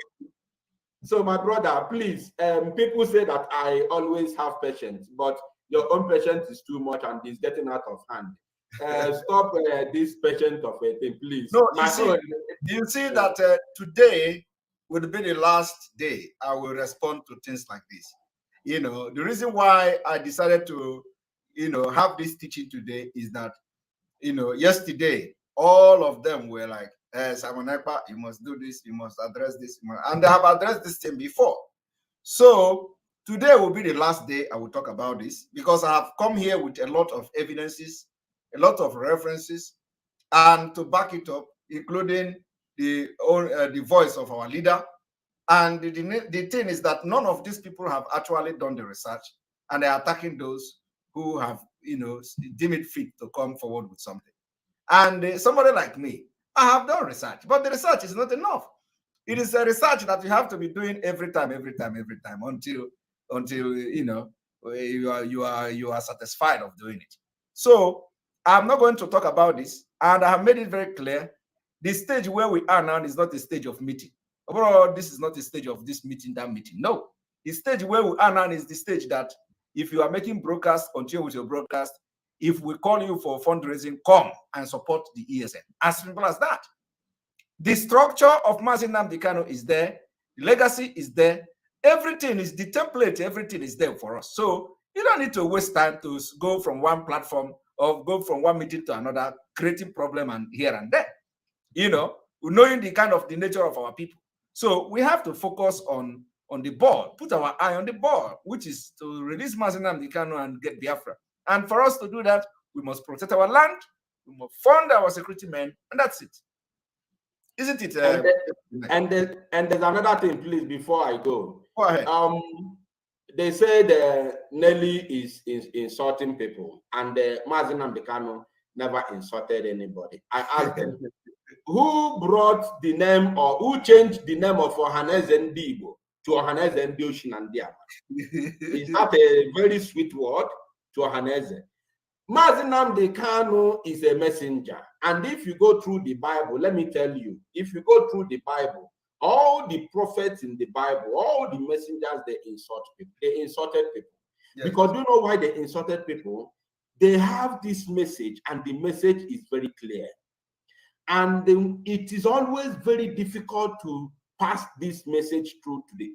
So my brother, please, people say that I always have patience, but your own patience is too much and it's getting out of hand. Stop this patience of a thing, please. No, you see that today will be the last day I will respond to things like this. You know, the reason why I decided to, have this teaching today is that, yesterday, all of them were like, Simon Ekpa, you must do this, you must address this, and I have addressed this thing before. So today will be the last day I will talk about this because I have come here with a lot of evidences, a lot of references, and to back it up, including the voice of our leader. And the thing is that none of these people have actually done the research, and they are attacking those who have, deemed it fit to come forward with something. And somebody like me, I have done research, but the research is not enough. It is a research that you have to be doing every time until you are satisfied of doing it. So I'm not going to talk about this, and I have made it very clear. The stage where we are now is not a stage of meeting. Overall, this is not a stage of this meeting, that meeting. No, the stage where we are now is the stage that if you are making broadcast, continue with your broadcast. If we call you for fundraising, come and support the ESN. As simple as that. The structure of Mazi Nnamdi Kanu is there. The legacy is there. Everything is the template. Everything is there for us. So you don't need to waste time to go from one platform or go from one meeting to another, creating problem and here and there. Knowing the nature of our people. So we have to focus on the ball, put our eye on the ball, which is to release Mazi Nnamdi Kanu and get Biafra. And for us to do that, we must protect our land, we must fund our security men, and that's it. Isn't it? And there's another thing, please, before I go. Go ahead. They say that Nelly is insulting people, and Mazi Nnamdi Kanu never insulted anybody. I asked them, who brought the name or who changed the name of Ohaneze Ndigbo to Ohaneze Ndi Oshinandiama? Is that a very sweet word to Ohaneze? Mazi Nnamdi Kanu is a messenger. And if you go through the Bible, let me tell you, if you go through the Bible, all the prophets in the Bible, all the messengers, they insult people. They insulted people. Yes. Because you know why they insulted people? They have this message, and the message is very clear. And it is always very difficult to pass this message through to the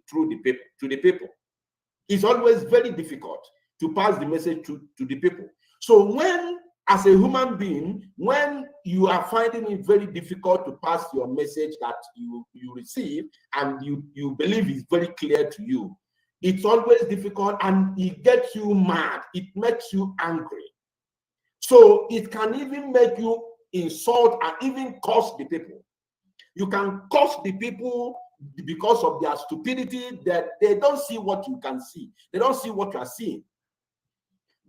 people. It's always very difficult to pass the message to the people. So when, as a human being, when you are finding it very difficult to pass your message that you receive and you believe is very clear to you, it's always difficult and it gets you mad. It makes you angry. So it can even make you insult and even curse the people. You can curse the people because of their stupidity, that they don't see what you can see. They don't see what you are seeing.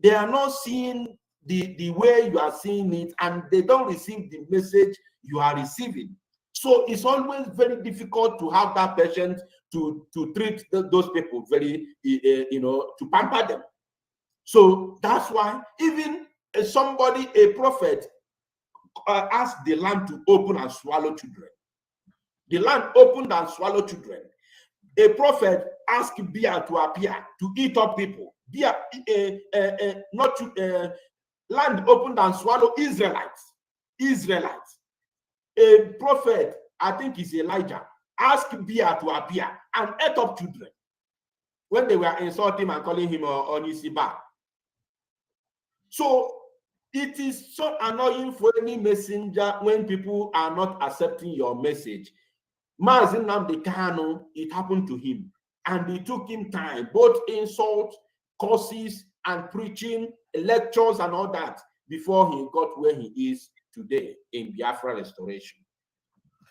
They are not seeing the way you are seeing it, and they don't receive the message you are receiving. So it's always very difficult to have that patience to treat those people very, to pamper them. So that's why even somebody, a prophet, asked the land to open and swallow children. The land opened and swallowed children. A prophet asked bear to appear to eat up people. Bear, land opened and swallowed Israelites. Israelites. A prophet, I think it's Elijah, asked bear to appear and ate up children when they were insulting him and calling him Onisiba. So it is so annoying for any messenger when people are not accepting your message. Mazi Nnamdi Kanu, it happened to him, and it took him time, both insult, courses, and preaching, lectures, and all that, before he got where he is today in Biafra restoration.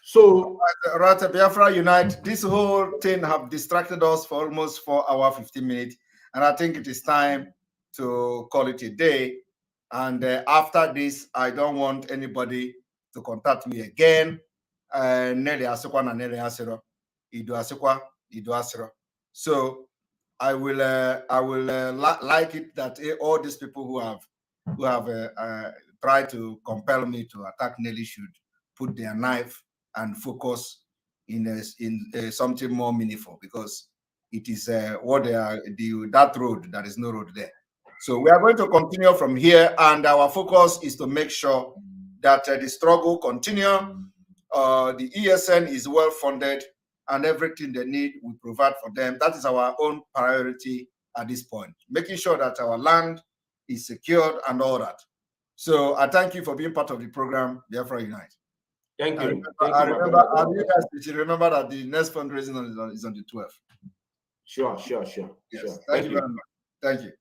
So, right, Biafra Unite, this whole thing have distracted us for almost 4 hours, 15 minutes, and I think it is time to call it a day. And after this, I don't want anybody to contact me again. Nelly Asikwa na Nelly Asiro, Idu Asikwa, Idu Asiro. So I will like it that all these people who have tried to compel me to attack Nelly should put their knife and focus in something more meaningful, because it is what they are that road. There is no road there. So we are going to continue from here, and our focus is to make sure that the struggle continue. The ESN is well funded, and everything they need we provide for them. That is our own priority at this point, making sure that our land is secured and all that. So I thank you for being part of the program, Biafra Unite. Thank you. I remember that the next fundraising is on the 12th. Sure. Yes. Thank you very much. Thank you.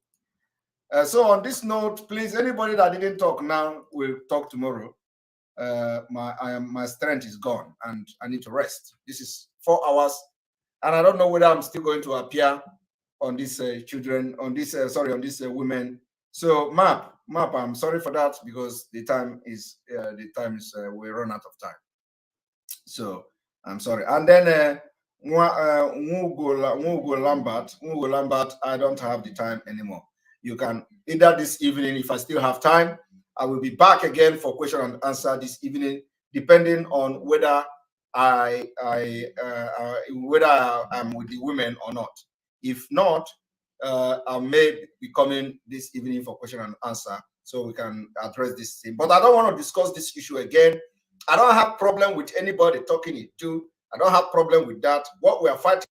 So on this note, please, anybody that didn't talk now will talk tomorrow. My strength is gone and I need to rest. This is 4 hours, and I don't know whether I'm still going to appear on these women. So map, I'm sorry for that, because the time is we run out of time. So I'm sorry. And then Ngugo Lambert, I don't have the time anymore. You can either this evening, if I still have time, I will be back again for question and answer this evening, depending on whether I'm with the women or not. If not, I may be coming this evening for question and answer, so we can address this thing. But I don't want to discuss this issue again. I don't have problem with anybody talking it too. I don't have problem with that. What we are fighting.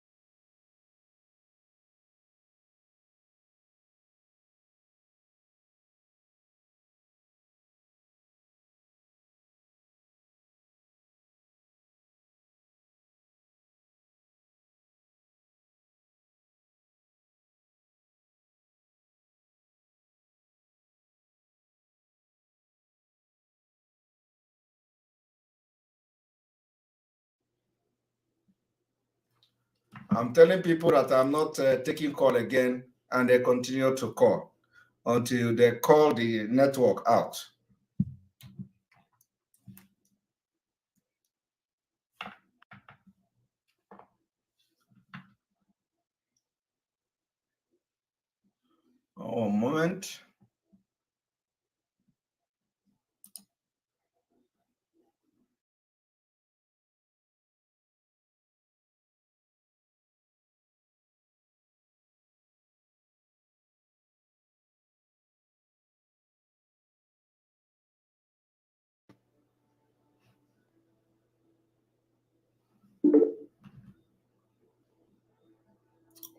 I'm telling people that I'm not taking call again, and they continue to call until they call the network out. Oh, a moment.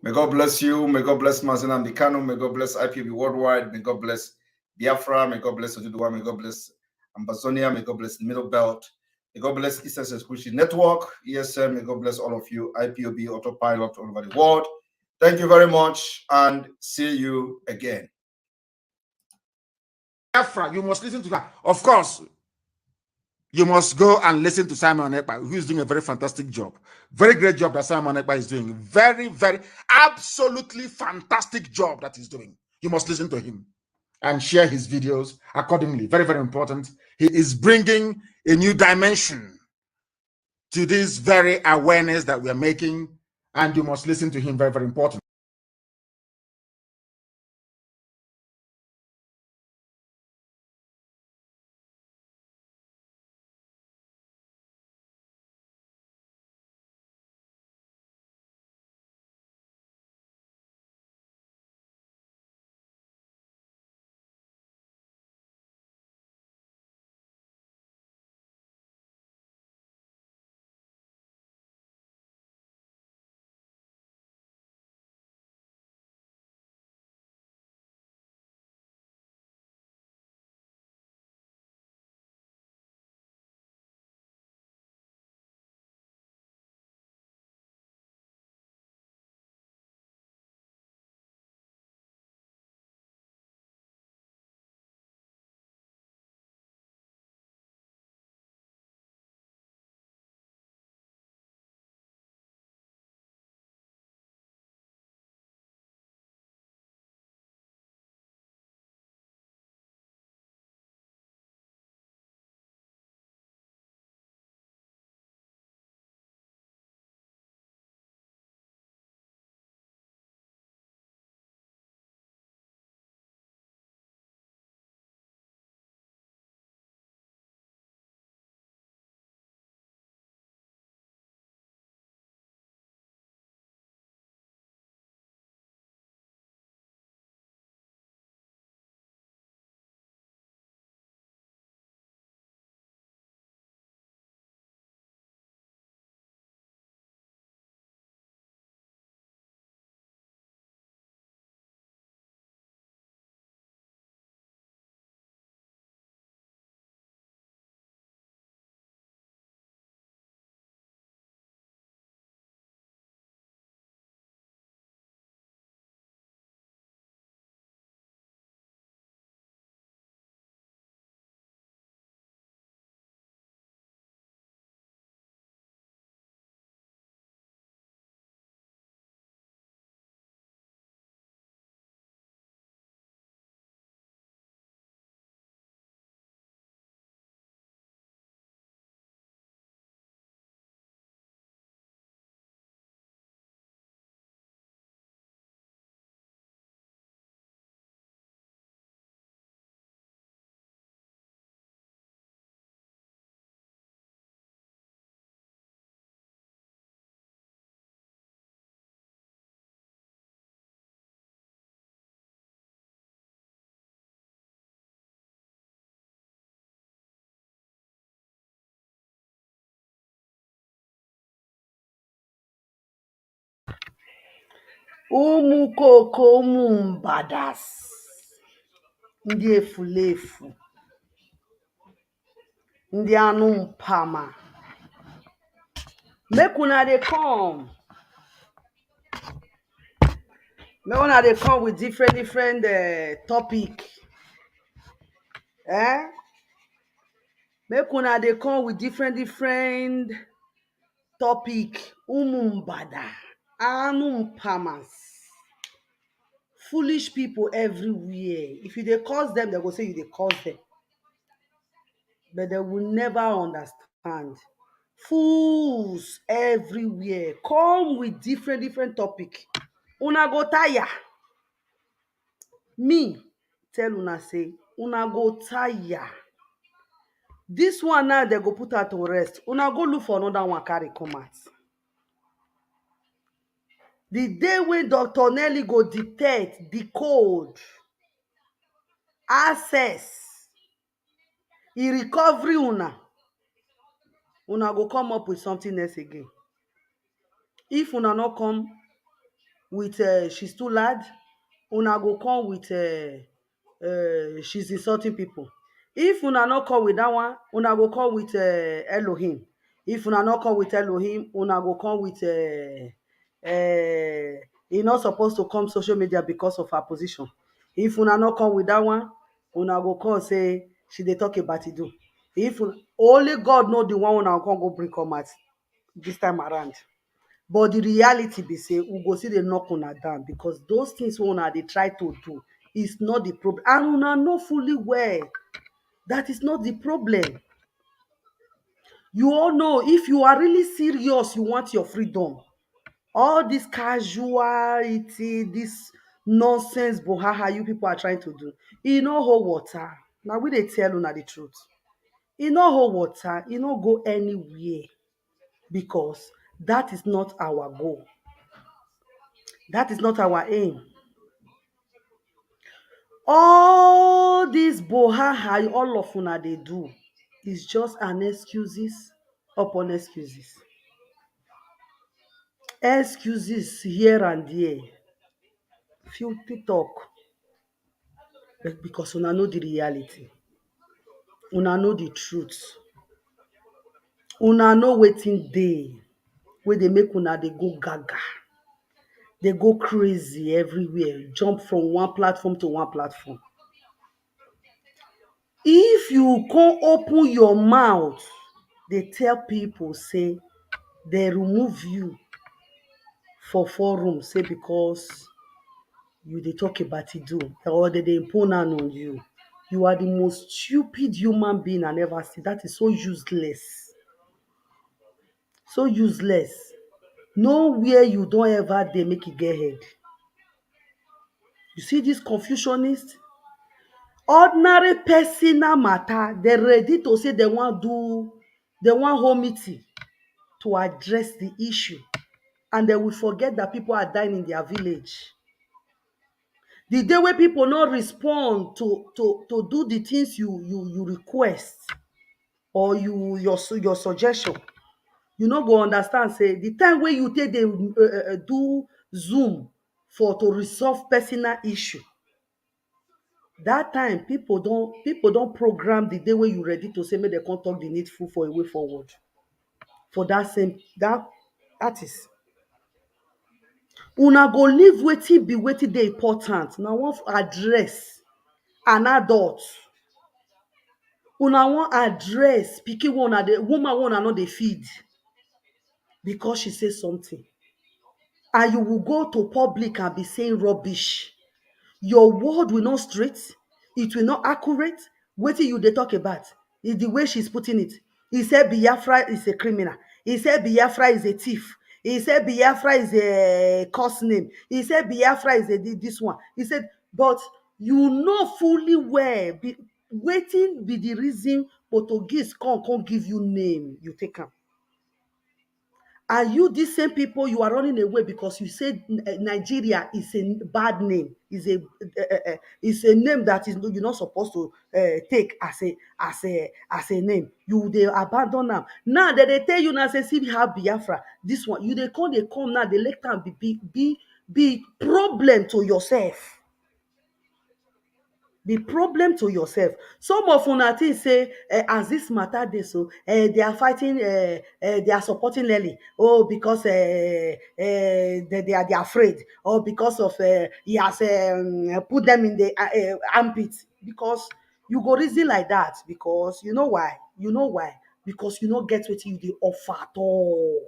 May God bless you. May God bless Mazi Nnamdi Kanu. May God bless IPB Worldwide. May God bless Biafra. May God bless Oduduwa. May God bless Ambazonia. May God bless the Middle Belt. May God bless Eastern Security Network, ESM. May God bless all of you, IPOB, Autopilot, all over the world. Thank you very much, and see you again. Biafra, you must listen to that. Of course, you must go and listen to Simon Ekpa, who is doing a very fantastic job. Very great job that Simon Ekpa is doing. Very, very, absolutely fantastic job that he's doing. You must listen to him and share his videos accordingly. Very, very important. He is bringing a new dimension to this very awareness that we are making, and you must listen to him. Very, very important. ụmụ koko ụmụ mbadas ndị efulefu ndị anụ mpama make una dey come with different topic make una dey come with different topic ụmụ mbada anụ mpamas foolish people everywhere. If you dey curse them, they go say you dey curse them, but they will never understand. Fools everywhere come with different topic. Una go tire. Me tell una say una go tire. This one now they go put her to rest. Una go look for another one carry come out. The day when Dr. Nelly go detect, decode, access, recovery una go come up with something else again. If una not come with she's too loud, una go come with she's insulting people. If una not come with that one, una go come with Elohim. If una not come with Elohim, una go come with you're not supposed to come social media because of her position. If una not come with that one, una go come say she dey talk about it do. If only God know the one una come go bring come out this time around. But the reality be say we go see the knock una down because those things una they try to do is not the problem. And una know fully well that is not the problem. You all know if you are really serious, you want your freedom. All this casuality, this nonsense bohaha you people are trying to do, e no hold water. Now we dey tell una the truth. E no hold water, e no go anywhere because that is not our goal. That is not our aim. All this bohaha all of una they do is just an excuses upon excuses. Excuses here and there. Filthy talk. But because una know the reality. Una know the truth. Una know wetin dey where they make una they go gaga. They go crazy everywhere. Jump from one platform to one platform. If you can't open your mouth, they tell people say they remove you for forum, say because you they talk about it do or they impose on you. You are the most stupid human being I never see. That is so useless. So useless. Nowhere you don't ever they make it get head. You see this confusionist? Ordinary personal matter, they're ready to say they want home meeting to address the issue. And they will forget that people are dying in their village. The day when people not respond to do the things you request or your suggestion, you not go understand. Say the time when you take the do Zoom for to resolve personal issue. That time people don't program the day when you ready to say make they can't talk the needful for a way forward. For that is. Una go live wetin be wetin dey important. Una wan address an adult. Una wan address pikin one the woman one no dey feed because she say something. And you will go to public and be saying rubbish. Your word will not straight, it will not accurate. Wetin you dey talk about is the way she's putting it. He said Biafra is a criminal. He said Biafra is a thief. He said Biafra is a curse name. He said Biafra is a this one. He said, but you know fully well, waiting be the reason Portuguese can't give you name, you take am. And you, these same people, you are running away because you said Nigeria is a bad name, is a name that is you're not supposed to take as a name. You they abandon them. Now they tell you now say see how Biafra this one. You they come now they let them be be problem to yourself. Be problem to yourself. Some of una think say as this matter dey so they are fighting they are supporting Lely because they are afraid, or because of he has put them in the armpit. Because you go reason like that, because you know why, because you no get wetin you dey offer at all.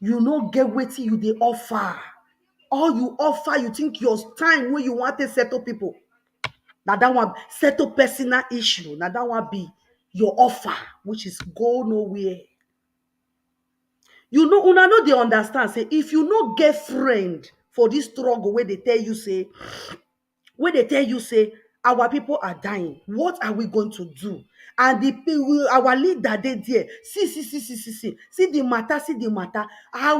You no get wetin you dey offer. All you offer, you think your time wey you want to settle people. Now that one settle personal issue. Now that one be your offer, which is go nowhere. You know, una no dey understand. Say if you no get friend for this struggle, where they tell you say, our people are dying, what are we going to do? And our leader dey there. See the matter.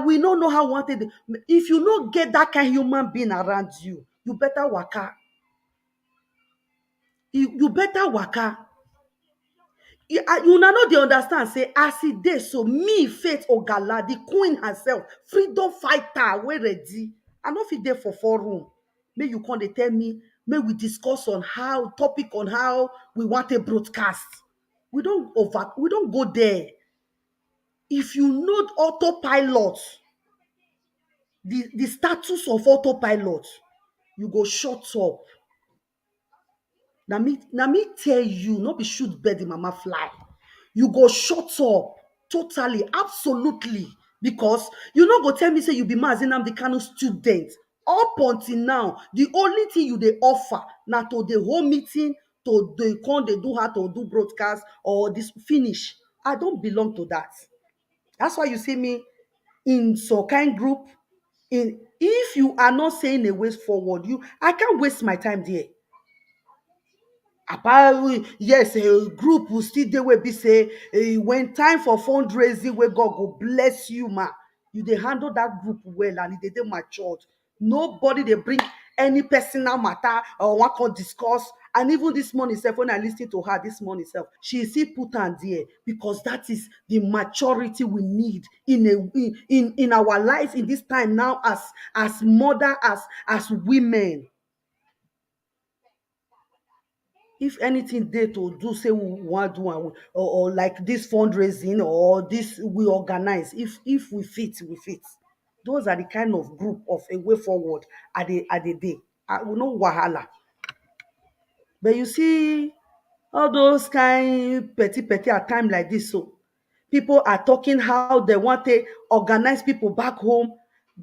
We no know how wanted. If you no get that kind of human being around you, you better waka. You better waka. You know dey understand. Say as e dey so, me Faith Ogala, the queen herself, freedom fighter, wey ready. I no fit dey for forum. Make you come dey tell me, make we discuss on how we want a broadcast. We don't go there. If you know autopilot, the status of autopilot, you go shut up. Now me tell you, not be shoot bird the mama fly. You go shut up totally, absolutely, because you no go tell me say you be Mazi Nnamdi Kanu student. Up until now, the only thing you dey offer na to the whole meeting, to dey come dey do how to do broadcast or this finish. I don't belong to that. That's why you see me in some kind group. If you are not saying a way forward, I can't waste my time there. Apparently, yes, a group will still dey wey be say when time for fundraising, where God go bless you, ma, you dey handle that group well, and they dey matured. Nobody they bring any personal matter or want to discuss. And even this morning self, when I listened to her this morning self, she still put on there, because that is the maturity we need in our life in this time now, as mother, as women. If anything dey to do, say we want to do, or like this fundraising, or this we organize, if we fit. Those are the kind of group of a way forward at the day. We no wahala. But you see, all those kind petty at time like this, so people are talking how they want to organize people back home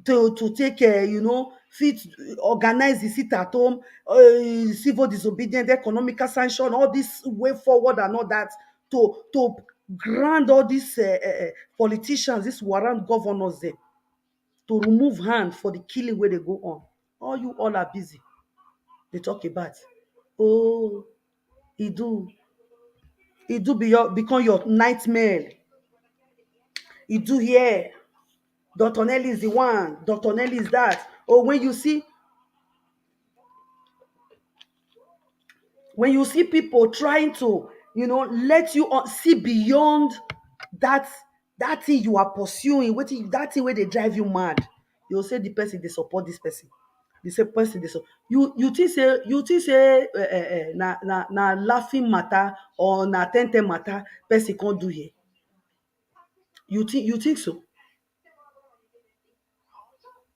to take fit organize the sit at home, civil disobedience, economical sanction, all this way forward and all that, to grant all these politicians, these warrant governors there, to remove hand for the killing where they go on. All are busy. They talk about, oh, it do become your nightmare. It do here. Dr. Nelly is the one. Dr. Nelly is that. Or when you see people trying to, let you see beyond that thing you are pursuing, that thing where they drive you mad, you'll say the person they support this person. The same person they support. You think say na laughing matter or na 10 matter person can't do here. You think so?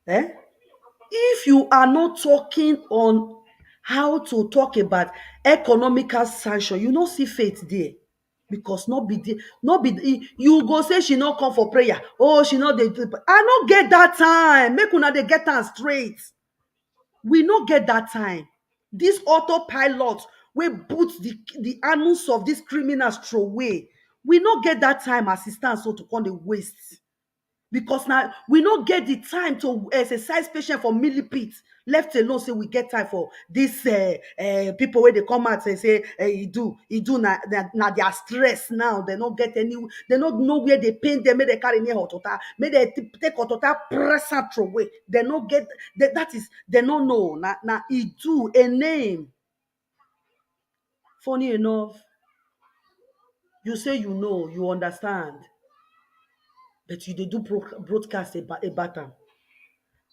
If you are not talking on how to talk about economical sanction, you no see faith there. Because not be you go say she not come for prayer. Oh, she not dey. I no get that time. Make una dey get am straight. We no get that time. This autopilot wey put the annals of these criminals throw away. We no get that time assistance, so to come dey waste. Because now we no get the time to exercise patience for millipede, left alone say we get time for this people where they come out and say e do na their stress now. They don't get any, they don't know where they pain them, make they carry near hot water, make they take hot water, press out throw away. They don't get that is they don't know na e do a name. Funny enough, you say you know, you understand, but you dey do broadcast about am.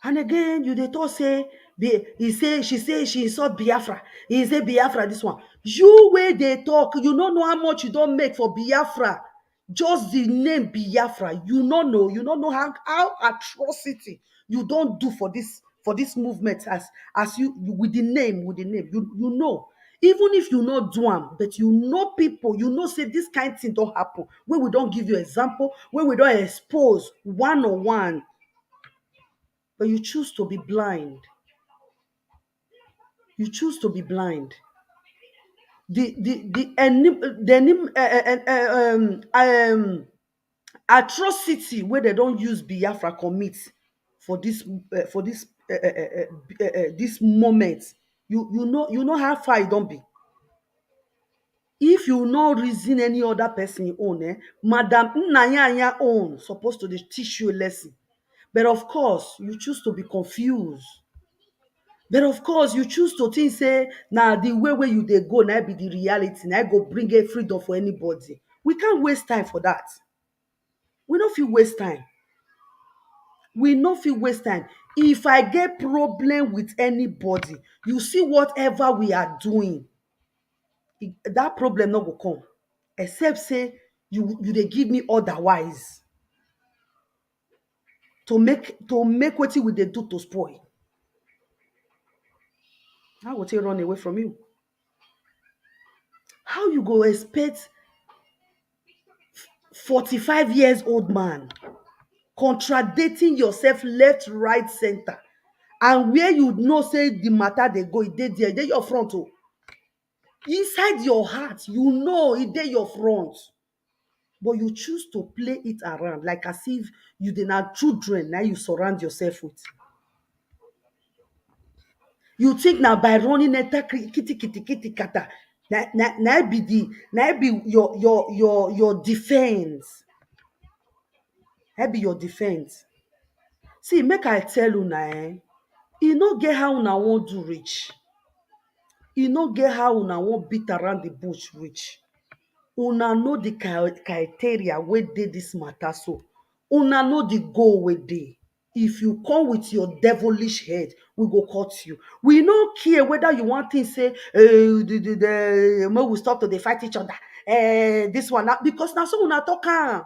And again, you dey talk say, she insult Biafra. He say Biafra this one. You where they talk, you don't know how much you don't make for Biafra. Just the name Biafra, you don't know how atrocity you don't do for this movement as you with the name, you know. Even if you not do am, but you know people, you know say this kind thing don't happen. Where we don't give you example, where we don't expose one on one, but you choose to be blind. You choose to be blind. The atrocity where they don't use Biafra commit for this moment. You know how far it don't be. If you no reason any other person own, Madam Nnanyanya own supposed to dey teach you a lesson. But of course, you choose to be confused. But of course, you choose to think say, now the way you dey go, now be the reality. Now go bring a freedom for anybody. We can't waste time for that. We no fit waste time. We no fit waste time. If I get problem with anybody, you see whatever we are doing, that problem no go come. Except say you dey give me otherwise to make wetin we dey do to spoil. How go take run away from you? How you go expect 45 years old man contradicting yourself left, right, center, and where you know say the matter dey go, e dey there, e dey your front o. Inside your heart, you know e dey your front, but you choose to play it around like as if you dey na children na you surround yourself with. You think now by running enter kitty kata, na be your defense. That be your defense. See, make I tell you now, e no get how una wan do reach. E no get how una wan beat around the bush reach. Una know the criteria wey dey this matter so. Una know the goal wey dey. If you come with your devilish head, we go cut you. We no care whether you want to say, we stop to dey fight each other. This one, because now so una talk am.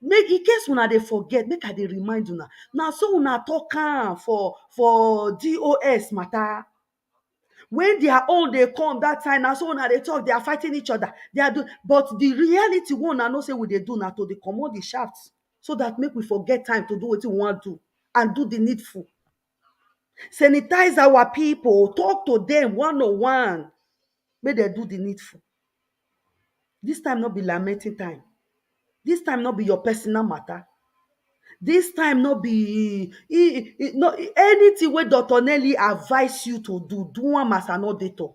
Make in case una dey forget, make I dey remind una. Now so una talk am for DOS matter. When their own dey come that time, now so una dey talk, they are fighting each other. They are but the reality one I know say we dey do now to dey comot the shafts, so that make we forget time to do what we want to do and do the needful. Sanitize our people, talk to them one-on-one, make they do the needful. This time not be lamenting time. This time not be your personal matter. This time not be no anything wey Dr. Nelly advise you to do am as an auditor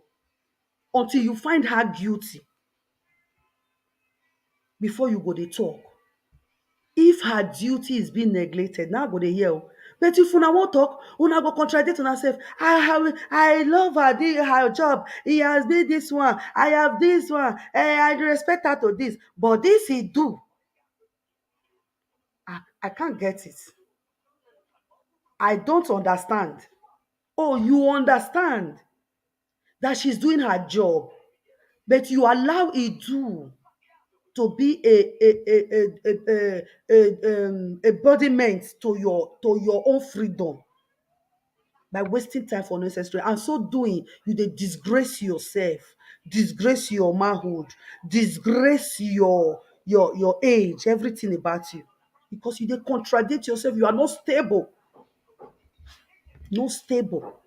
until you find her guilty before you go dey talk. If her duty is being neglected, now go dey hear. But if una wan talk, una go contradict una sef. I love her job. He has been this one. I have this one. I respect her to this. But this he do. I can't get it. I don't understand. Oh, you understand that she's doing her job, but you allow it to be a embodiment to your own freedom by wasting time for unnecessary. And so doing, you dey disgrace yourself, disgrace your manhood, disgrace your age, everything about you, because you dey contradict yourself. You are not stable. No stable.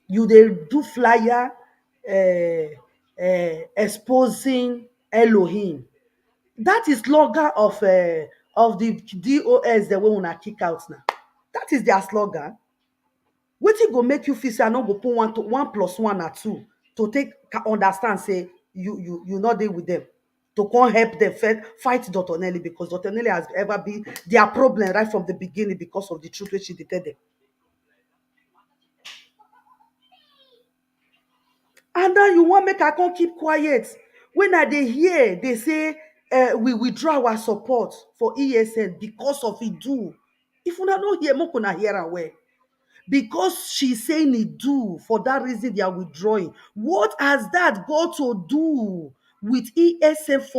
You dey do flyer exposing Elohim. That is slogan of the DOS the way una kick out now. That is their slogan. Wetin go make you feel say I no go put 1 plus 1 or 2 to take understand say you not dey with them, to come help them fight Dr. Nelly, because Dr. Nelly has ever been their problem right from the beginning because of the truth which she dey tell them. And now you want make I come keep quiet when I dey hear they say we withdraw our support for ESN because of it do. If una no hear, mo kuna hear am well. Because she's saying it do, for that reason they are withdrawing. What has that got to do with ESF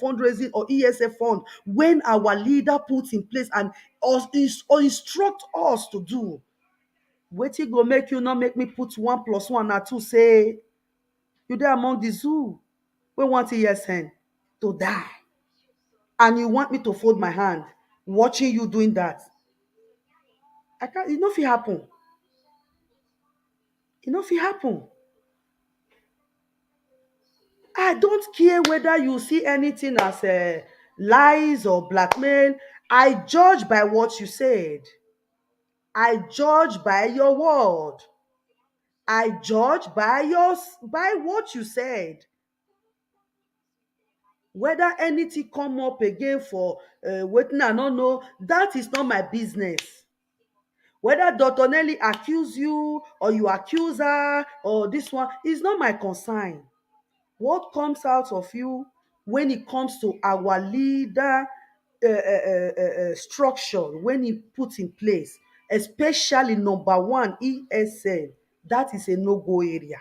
fundraising or ESF fund when our leader puts in place and or instruct us to do? Wetin go make you not make me put 1 + 1 na 2 say you dey among the zoo wey want ESN to die, and you want me to fold my hand watching you doing that? I can't. It no fit happen. It no fit happen. I don't care whether you see anything as lies or blackmail. I judge by what you said. I judge by your word. I judge by what you said. Whether anything come up again for waiting, I don't know. That is not my business. Whether Dr. Nelly accuse you or you accuse her or this one is not my concern. What comes out of you when it comes to our leader structure, when he put in place, especially number 1, ESN, that is a no-go area.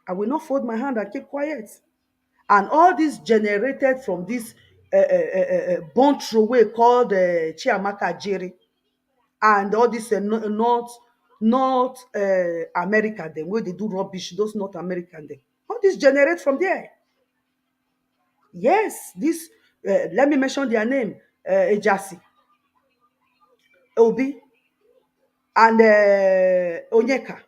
I will not fold my hand and keep quiet. And all this generated from this bone throwaway called Chiamaka Jerry, and all this North America, them where they do rubbish, those North American, them. All this generate from there. Yes, this, let me mention their name, Ejasi, Obi, and Onyeka.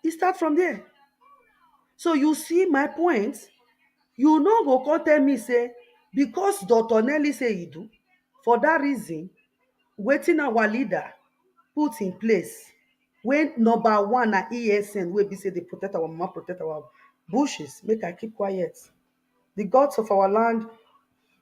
It start from there. So you see my point. You no go come tell me say because Dr. Nelly say he do, for that reason, wetin our leader put in place when number 1 na ESN, wey be say they protect our mama, protect our bushes, make I keep quiet. The gods of our land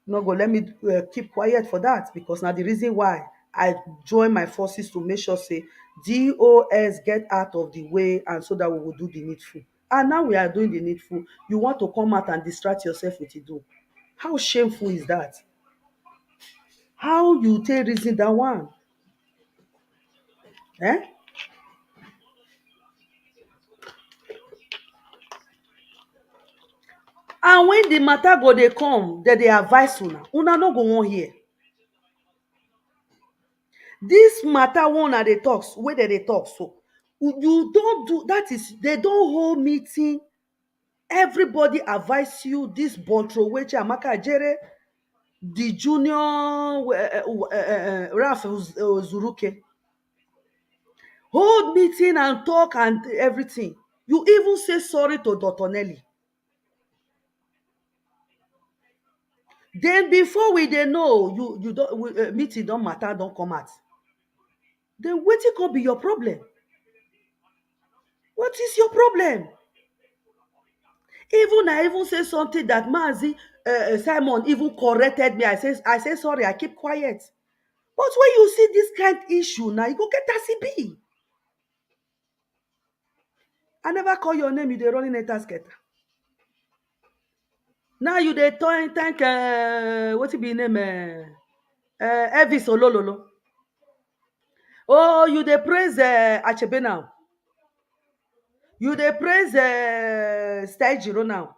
no go let me keep quiet for that, because now the reason why I join my forces to make sure say DOS get out of the way, and so that we will do the needful. And now we are doing the needful. You want to come out and distract yourself with it do? How shameful is that? How you take reason that one? Eh? And when the matter go dey come, that they advise una no go wan hear. This matter one at the talks, where they talk so. You don't do that, is they don't hold meeting. Everybody advise you this Bontro Weche Amaka Jere, the junior Ralph Zuruke. Hold meeting and talk and everything. You even say sorry to Dr. Nelly. Then before we they know you don't meeting don't matter, don't come out. Then wetin could be your problem? What is your problem? Even I even say something that Mazi Simon even corrected me. I say sorry, I keep quiet. But when you see this kind of issue now, you go get TCB. I never call your name, you dey running a tasket. Now you dey thank what it be name Elvis Olololo. Oh, you dey praise Achebe now. You dey praise Stajiro now.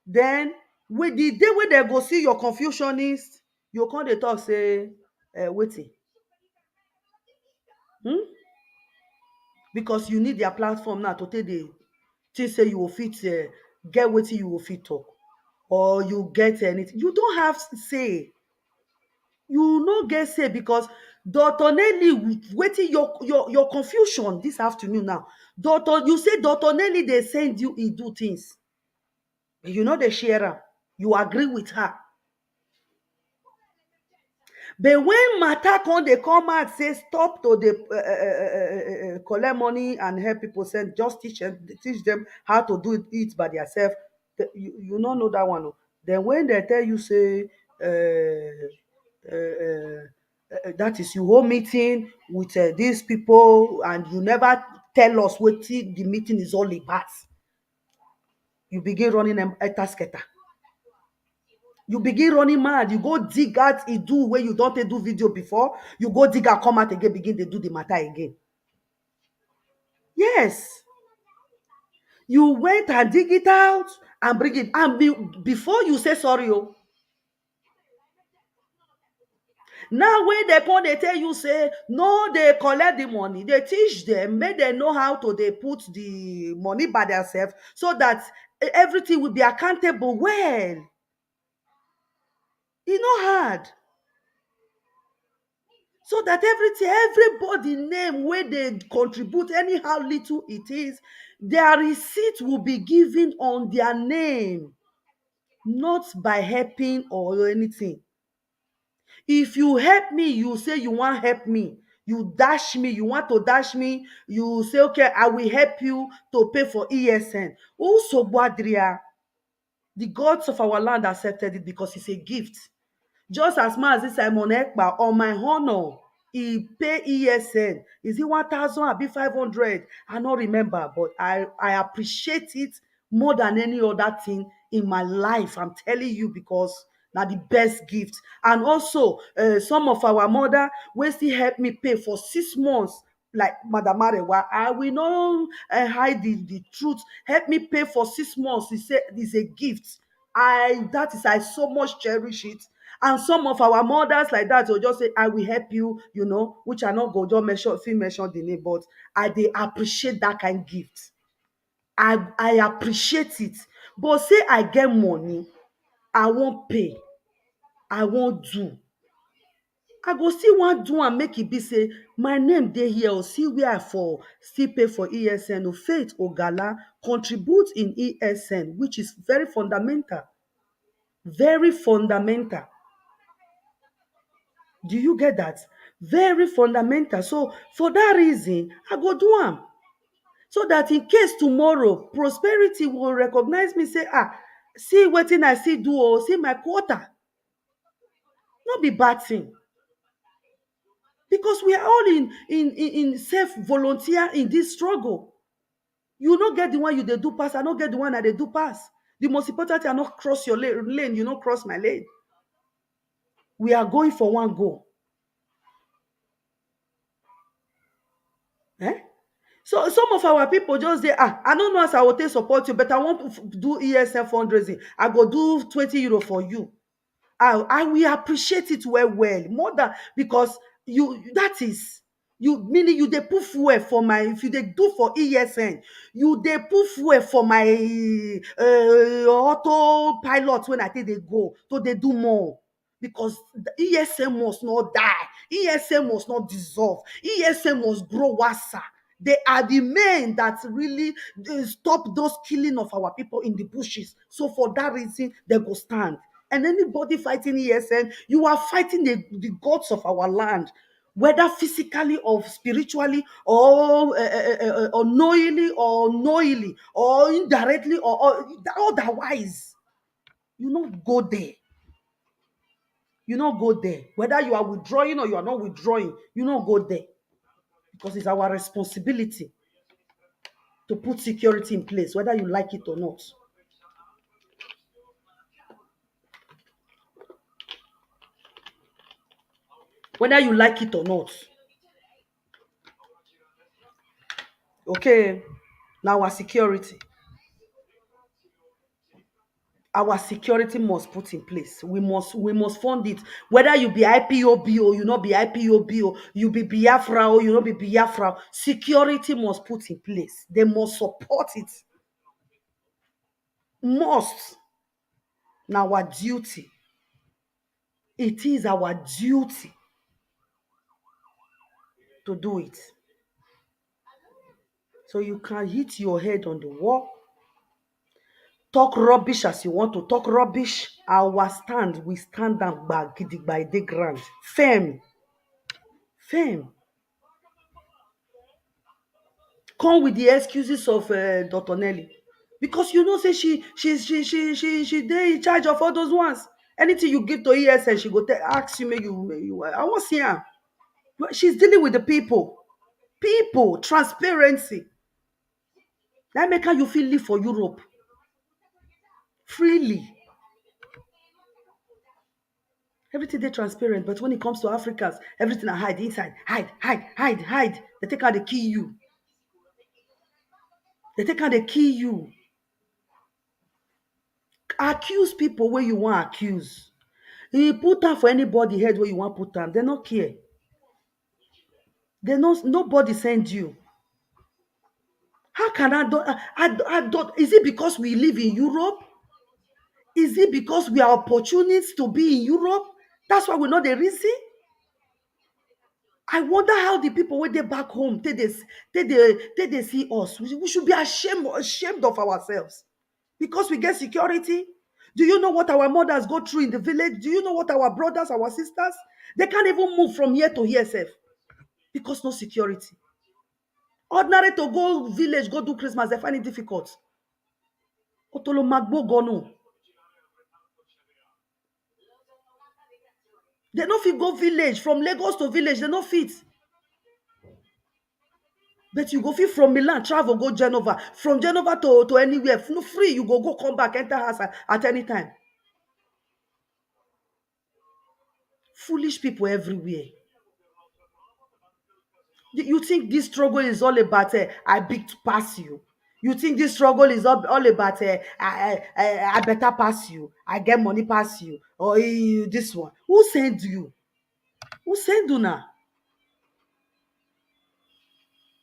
Then with the day when they go see your confusionist, you come dey talk say wetin. Because you need their platform now to take the thing say you will fit get wetin you will fit talk, or you get anything. You don't have say. You no get say, because Dr. Nelly wetin your confusion this afternoon now. You say Dr. Nelly they send you he do things. You know they share am. You agree with her. But when matter come, they come out say stop to the collect money and help people, send just teach them how to do it by themselves. You don't know that one. No. Then when they tell you say that is you whole meeting with these people, and you never tell us what the meeting is all about. You begin running a tasketa. You begin running mad. You go dig out it do where you don't do video before. You go dig out, come out again, begin to do the matter again. Yes. You went and dig it out and bring it. And before you say sorry, oh. Now when they come, they tell you, say, no, they collect the money. They teach them, make them know how to they put the money by themselves so that everything will be accountable well. It's not hard. So that everybody name where they contribute, anyhow little it is, their receipt will be given on their name, not by helping or anything. If you help me, you say you want help me. You dash me, you want to dash me, you say, okay, I will help you to pay for ESN. Also, Badria, the gods of our land accepted it because it's a gift. Just as much as this Simon Ekpa, on my honor, he pay ESN. Is it 1,000 or be 500? I don't remember, but I appreciate it more than any other thing in my life. I'm telling you, because now the best gift. And also, some of our mother will still help me pay for 6 months. Like Madam Arewa, I will not hide the truth. Help me pay for 6 months. He said it's a gift. I so much cherish it. And some of our mothers like that will just say, I will help you, which I not go just mention the name, but they appreciate that kind of gift. I appreciate it. But say I get money, I won't pay, I won't do. I go still want do and make it be say my name dey here or see where I for still pay for ESN or Faith Ogala contribute in ESN, which is very fundamental. Very fundamental. Do you get that? Very fundamental. So for that reason, I go do am. So that in case tomorrow prosperity will recognize me, say, see wetin I see do or see my quota. Not be bad thing. Because we are all in self-volunteer in this struggle. You not get the one you dey do pass, I not get the one I dey do pass. The most important thing, I not cross your lane, you not cross my lane. We are going for one goal. So some of our people just say, I don't know as I will take support you, but I want to do ESF fundraising. I go do 20 euro for you. I will appreciate it well, more than because meaning you they put fuel for my, if you they do for ESN, you they put fuel for my autopilot when I think they go, so they do more. Because the ESN must not die, ESN must not dissolve, ESN must grow wasa. They are the men that really stop those killing of our people in the bushes. So for that reason, they go stand. And anybody fighting ESN, you are fighting the gods of our land, whether physically or spiritually or knowingly or unknowingly or indirectly or otherwise. You not go there. You not go there. Whether you are withdrawing or you are not withdrawing, you not go there. Because it's our responsibility to put security in place, whether you like it or not. Whether you like it or not. Okay, now our security. Our security must put in place. We must fund it. Whether you be IPOB or you not be IPOB or you be Biafra or you not be Biafra, security must put in place. They must support it. Must. Now our duty. It is our duty to do it. So you can hit your head on the wall, talk rubbish as you want to talk rubbish. Our stand, we stand down by the ground. Firm. Come with the excuses of Dr. Nelly. Because you know, say she dey in charge of all those ones. Anything you give to ESN, she go ask you, I want to see her. She's dealing with the people. Transparency. That make her you feel live for Europe. freely. Everything they transparent, but when it comes to Africans, everything I hide inside. Hide. They take out the key you. They take out the key you. Accuse people where you want accuse. You put down for anybody head where you want put down. They not care. They know nobody send you. How can I don't? Is it because we live in Europe? Is it because we are opportunists to be in Europe? That's why we know the reason. I wonder how the people when they back home they see us. We should be ashamed of ourselves because we get security. Do you know what our mothers go through in the village? Do you know what our brothers, our sisters? They can't even move from here to here, safe because no security. Ordinary to go village, go do Christmas, they find it difficult. Otolo magbo gonu. They no fit go village from Lagos to village. They no fit. But you go fit from Milan, travel, go Genova. From Genova to anywhere. No free. You go come back, enter house at any time. Foolish people everywhere. You think this struggle is all about I big pass you? You think this struggle is all about I better pass you? I get money pass you? Or this one? Who sent you? Who send you now?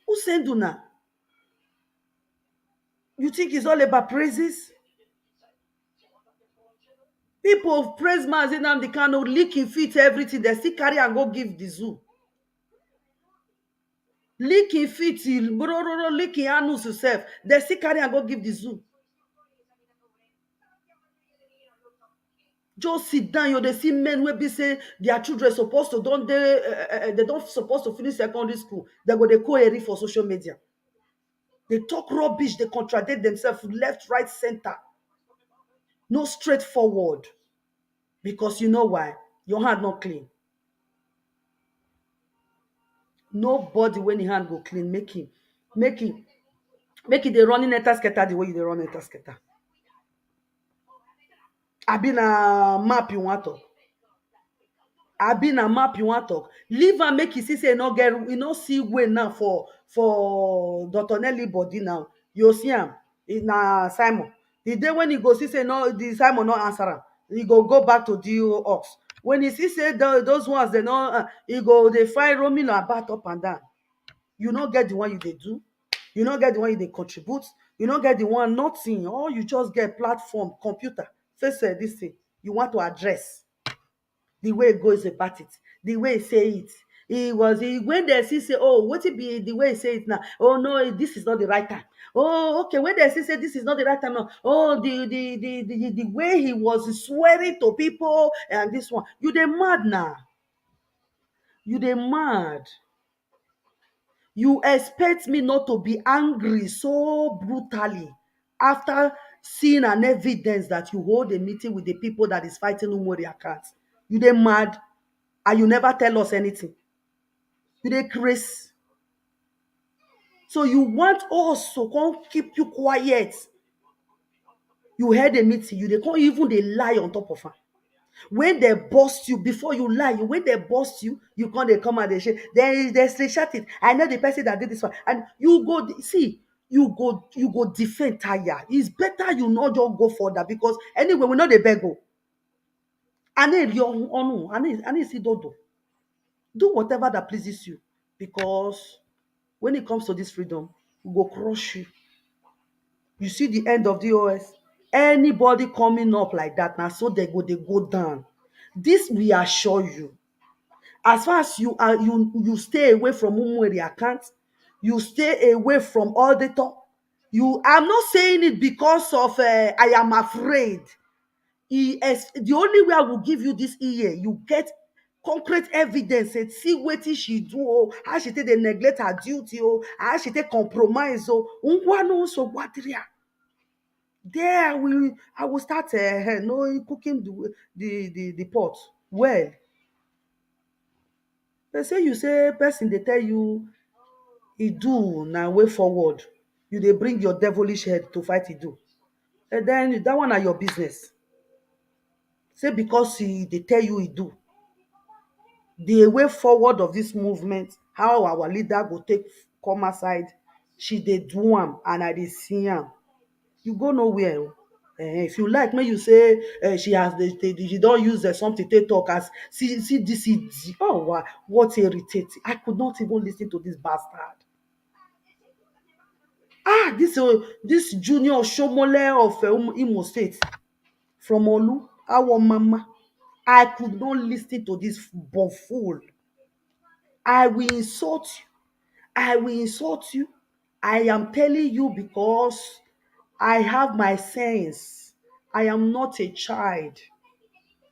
Who send you now? You think it's all about praises? People praise Nnamdi Kanu, lick in feet, everything. They still carry and go give the zoo. Lick in feet, lick in anus yourself. They still carry and go give the zoo. Just sit down. You they see men where be say their children supposed to they don't supposed to finish secondary school. They go they co-eri for social media. They talk rubbish. They contradict themselves left, right, center. No straightforward. Because you know why? Your hand not clean. Nobody when the hand go clean, make it the running etasketa the way you run etasketa. I been a map you want to. I been a map you want to. Leave and make it see say no get you no see way now for Dr. Nelly body now. You see him in Simon. The day when he go see say no, the Simon no answer him. He go back to the ox. When he see say those ones they no, he go they find Romeo and bat up and down. You not get the one you they do. You not get the one you they contribute. You not get the one nothing. Or you just get platform, computer. First this thing you want to address. The way it goes about it. The way he say it. When they see say, oh, what it be the way he say it now? Oh no, this is not the right time. Oh, okay. When they see say this is not the right time now. Oh, the way he was swearing to people and this one. You they mad now. You they mad. You expect me not to be angry so brutally after seeing an evidence that you hold a meeting with the people that is fighting Umori accounts. You they mad and you never tell us anything. You they crazy. So you want us to come keep you quiet. You heard a meeting, you they can't even they lie on top of her. When they bust you, before you lie, when they bust you, you can't they come and they say, they shut it. I know the person that did this one. And you go, see, you go defend tire. It's better you not just go further because anyway, we know the bego. And then your honor, and see dodo. Do whatever that pleases you. Because when it comes to this freedom, we go crush you. You see the end of the OS. Anybody coming up like that, now so they go down. This we assure you. As far as you are, you stay away from Umweri account, you stay away from auditor. I'm not saying it because of I am afraid. The only way I will give you this year, you get concrete evidence and see what she do, oh, how she take the neglect her duty, oh, how she take compromise, oh, so what there I will start cooking the pot. Well, they say you say person they tell you he do now way forward. You they bring your devilish head to fight he do. And then that one are your business. Say because they tell you he do. The way forward of this movement, how our leader go take come aside, she dey do am and I dey see am. You go nowhere. If you like, may you say she has she don't use something to talk as see this is oh wow, what irritating. I could not even listen to this bastard. This junior Shomole of Imo State from Olu, our mama. I could not listen to this buffoon. I will insult you. I will insult you. I am telling you because I have my sense. I am not a child.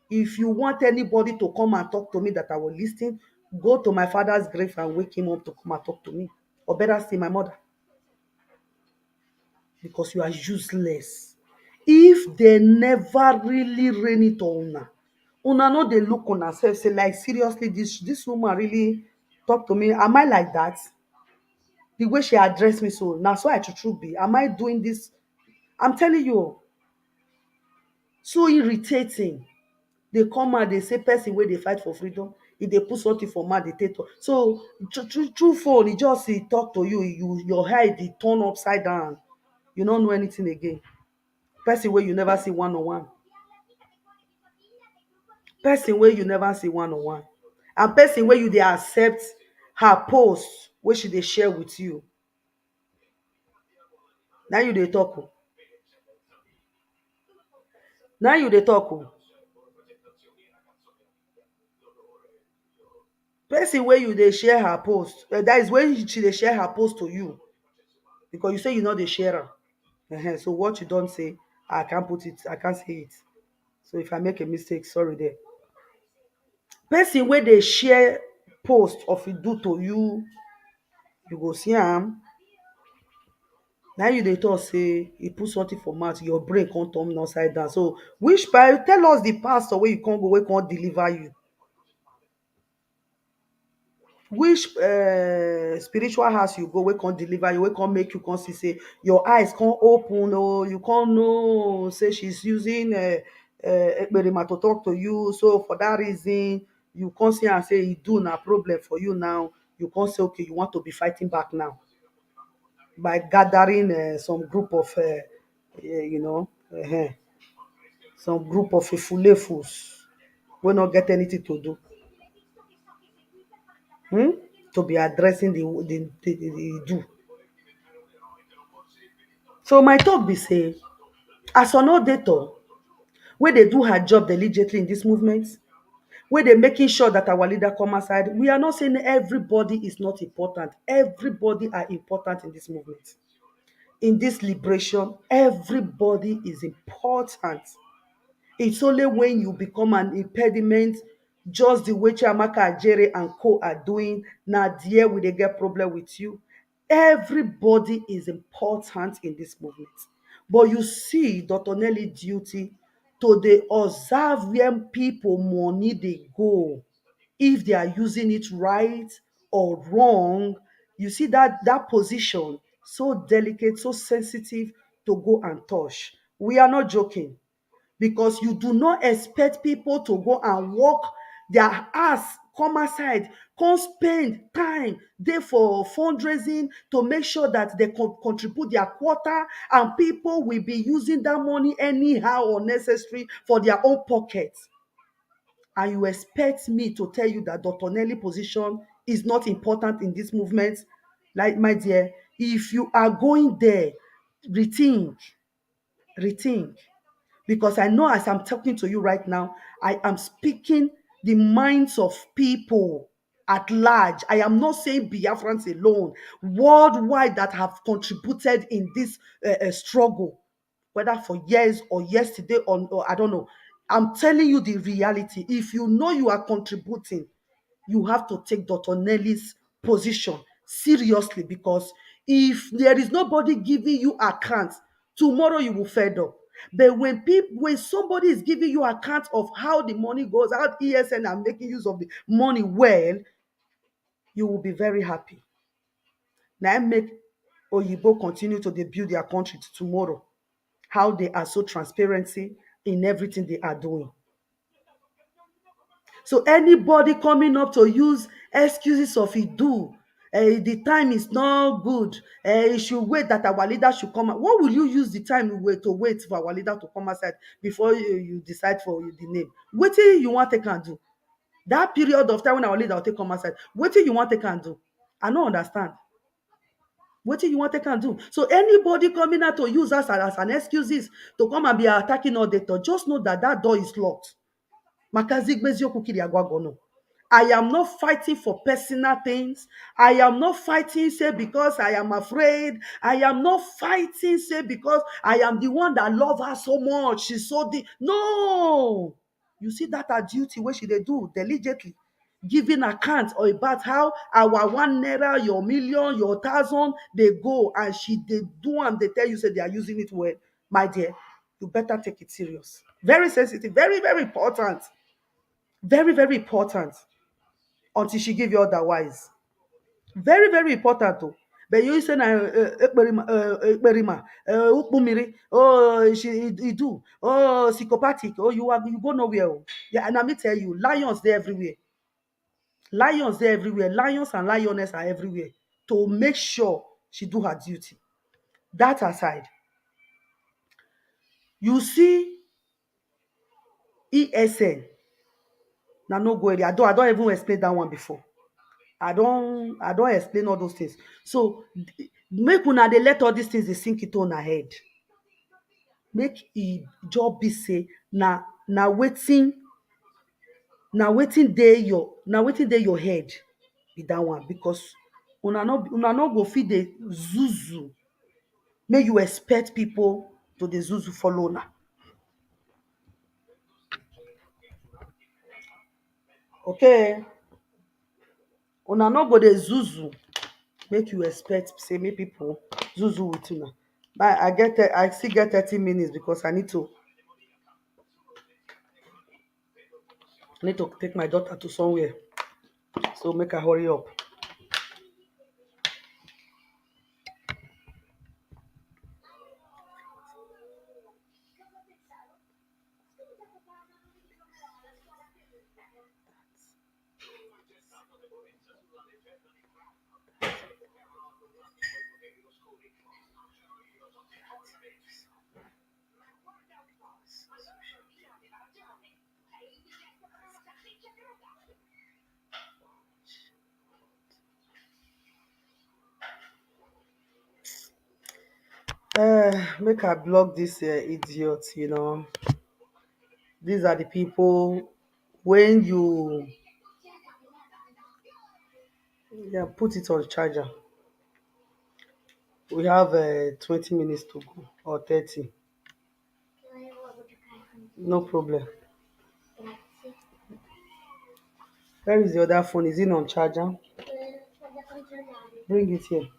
If you want anybody to come and talk to me that I will listen, go to my father's grave and wake him up to come and talk to me. Or better still, my mother. Because you are useless. If they never really rain it on una no dey look on herself say like seriously this woman really talk to me. Am I like that? The way she addressed me so now so I true be. Am I doing this? I'm telling you, so irritating. They come out, they say person where they fight for freedom. If they put something for mouth, they take talk. So true phone, he just talk to you, your head they turn upside down. You don't know anything again. Person where you never see one-on-one. Person where you never see one-on-one. And person where you they accept her post where she they share with you. Now you they talk. Now you they talk. Person where you they share her post. That is when she they share her post to you. Because you say you know they share her. So what you don't say, I can't put it, I can't say it. So if I make a mistake, sorry there. Person where they share post of it do to you, you go see him. Now you they talk say he put something for mouth, your brain can't turn upside down. So which part tell us the pastor where you can't go, where can't deliver you. Which spiritual house you go, where can't deliver you, where can't make you can't see say your eyes can't open, or you can't know say she's using Ekperima to talk to you. So for that reason, you can't see and say it do not problem for you now. You can't say okay, you want to be fighting back now by gathering some group of some group of fulefus will not get anything to do. To be addressing the do. So my talk be say, as an auditor, where they do her job diligently in this movement, where they making sure that our leader come aside, we are not saying everybody is not important. Everybody are important in this movement. In this liberation, everybody is important. It's only when you become an impediment, just the way Chiamaka Ajere and co are doing, now there will they get problem with you. Everybody is important in this movement. But you see, Dr. Nelly duty to the observe where people money they go. If they are using it right or wrong, you see that position so delicate, so sensitive to go and touch. We are not joking. Because you do not expect people to go and work their ass come aside, come spend time there for fundraising to make sure that they contribute their quota, and people will be using that money anyhow or necessary for their own pockets. And you expect me to tell you that Dr. Nelly position is not important in this movement? Like, my dear, if you are going there, rethink. Because I know as I'm talking to you right now, I am speaking the minds of people at large. I am not saying Biafrans alone, worldwide, that have contributed in this struggle, whether for years or yesterday or I don't know. I'm telling you the reality. If you know you are contributing, you have to take Dr. Nelly's position seriously, because if there is nobody giving you account, tomorrow you will fed up. But when somebody is giving you account of how the money goes, how ESN are making use of the money well, you will be very happy. Now make Oyibo continue to build their country tomorrow. how they are so transparency in everything they are doing. So anybody coming up to use excuses of it do, the time is not good, you should wait that our leader should come out. What will you use the time to wait for our leader to come outside before you decide for the name? Wetin you want they can do? That period of time when our leader will take come outside, wetin you want they can do? I don't understand. Wetin you want they can do? So anybody coming out to use us as an excuses to come and be attacking our data, just know that that door is locked. I am not fighting for personal things. I am not fighting, say, because I am afraid. I am not fighting, say, because I am the one that love her so much. She's so deep. No. You see that her duty, what should they do diligently? Giving account or about how our 1 naira, your million, your 1,000, they go and they do and they tell you, say, they are using it well. My dear, you better take it serious. Very sensitive, very, very important. Very, very important until she give you otherwise. Very, very important too. But you say na ekperima, ukpumiri, oh he do, oh psychopathic, oh you go nowhere. Oh. Yeah, and let me tell you, lions there everywhere. Lions there everywhere. Lions and lioness are everywhere to make sure she do her duty. That aside, you see ESN. Now no go area. I don't even explain that one before. I don't explain all those things. So make una dey let all these things dey sink into una head. Make e job be say na wetin dey your head be that one, because una no go fit dey zuzu make you expect people to dey zuzu follow una. Okay, una no go dey zuzu make you expect say make people zuzu with una. I still get 30 minutes because I need to take my daughter to somewhere, so make I hurry up. Make I block this idiot, you know. These are the people when you put it on charger. We have 20 minutes to go or 30. No problem. Where is the other phone? Is it on charger? Bring it here.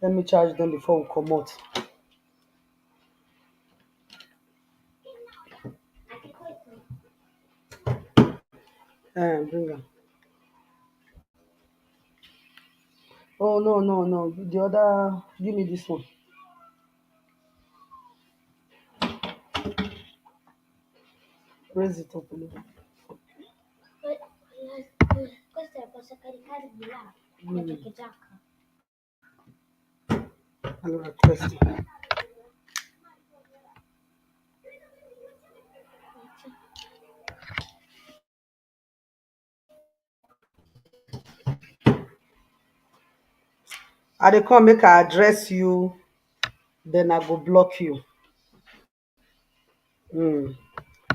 Let me charge them before we come out. Bring them. Oh no. The other, give me this one. Raise it up a little. Allora, questo. I dey come make I address you, then I go block you.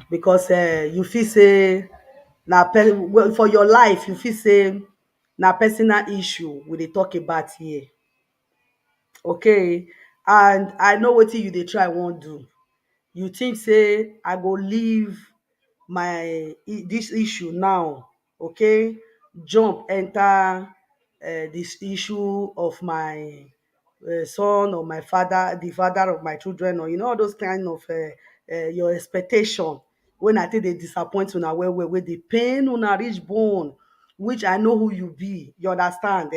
Because you feel say for your life, you feel say na personal issue we dey talk about here. Okay, and I know wetin you dey try wan do. You think say I go leave this issue now, okay, jump enter this issue of my son or my father, the father of my children, or all those kind of your expectation when I think they disappoint una well wey dey pain una reach bone, which I know who you be. You understand?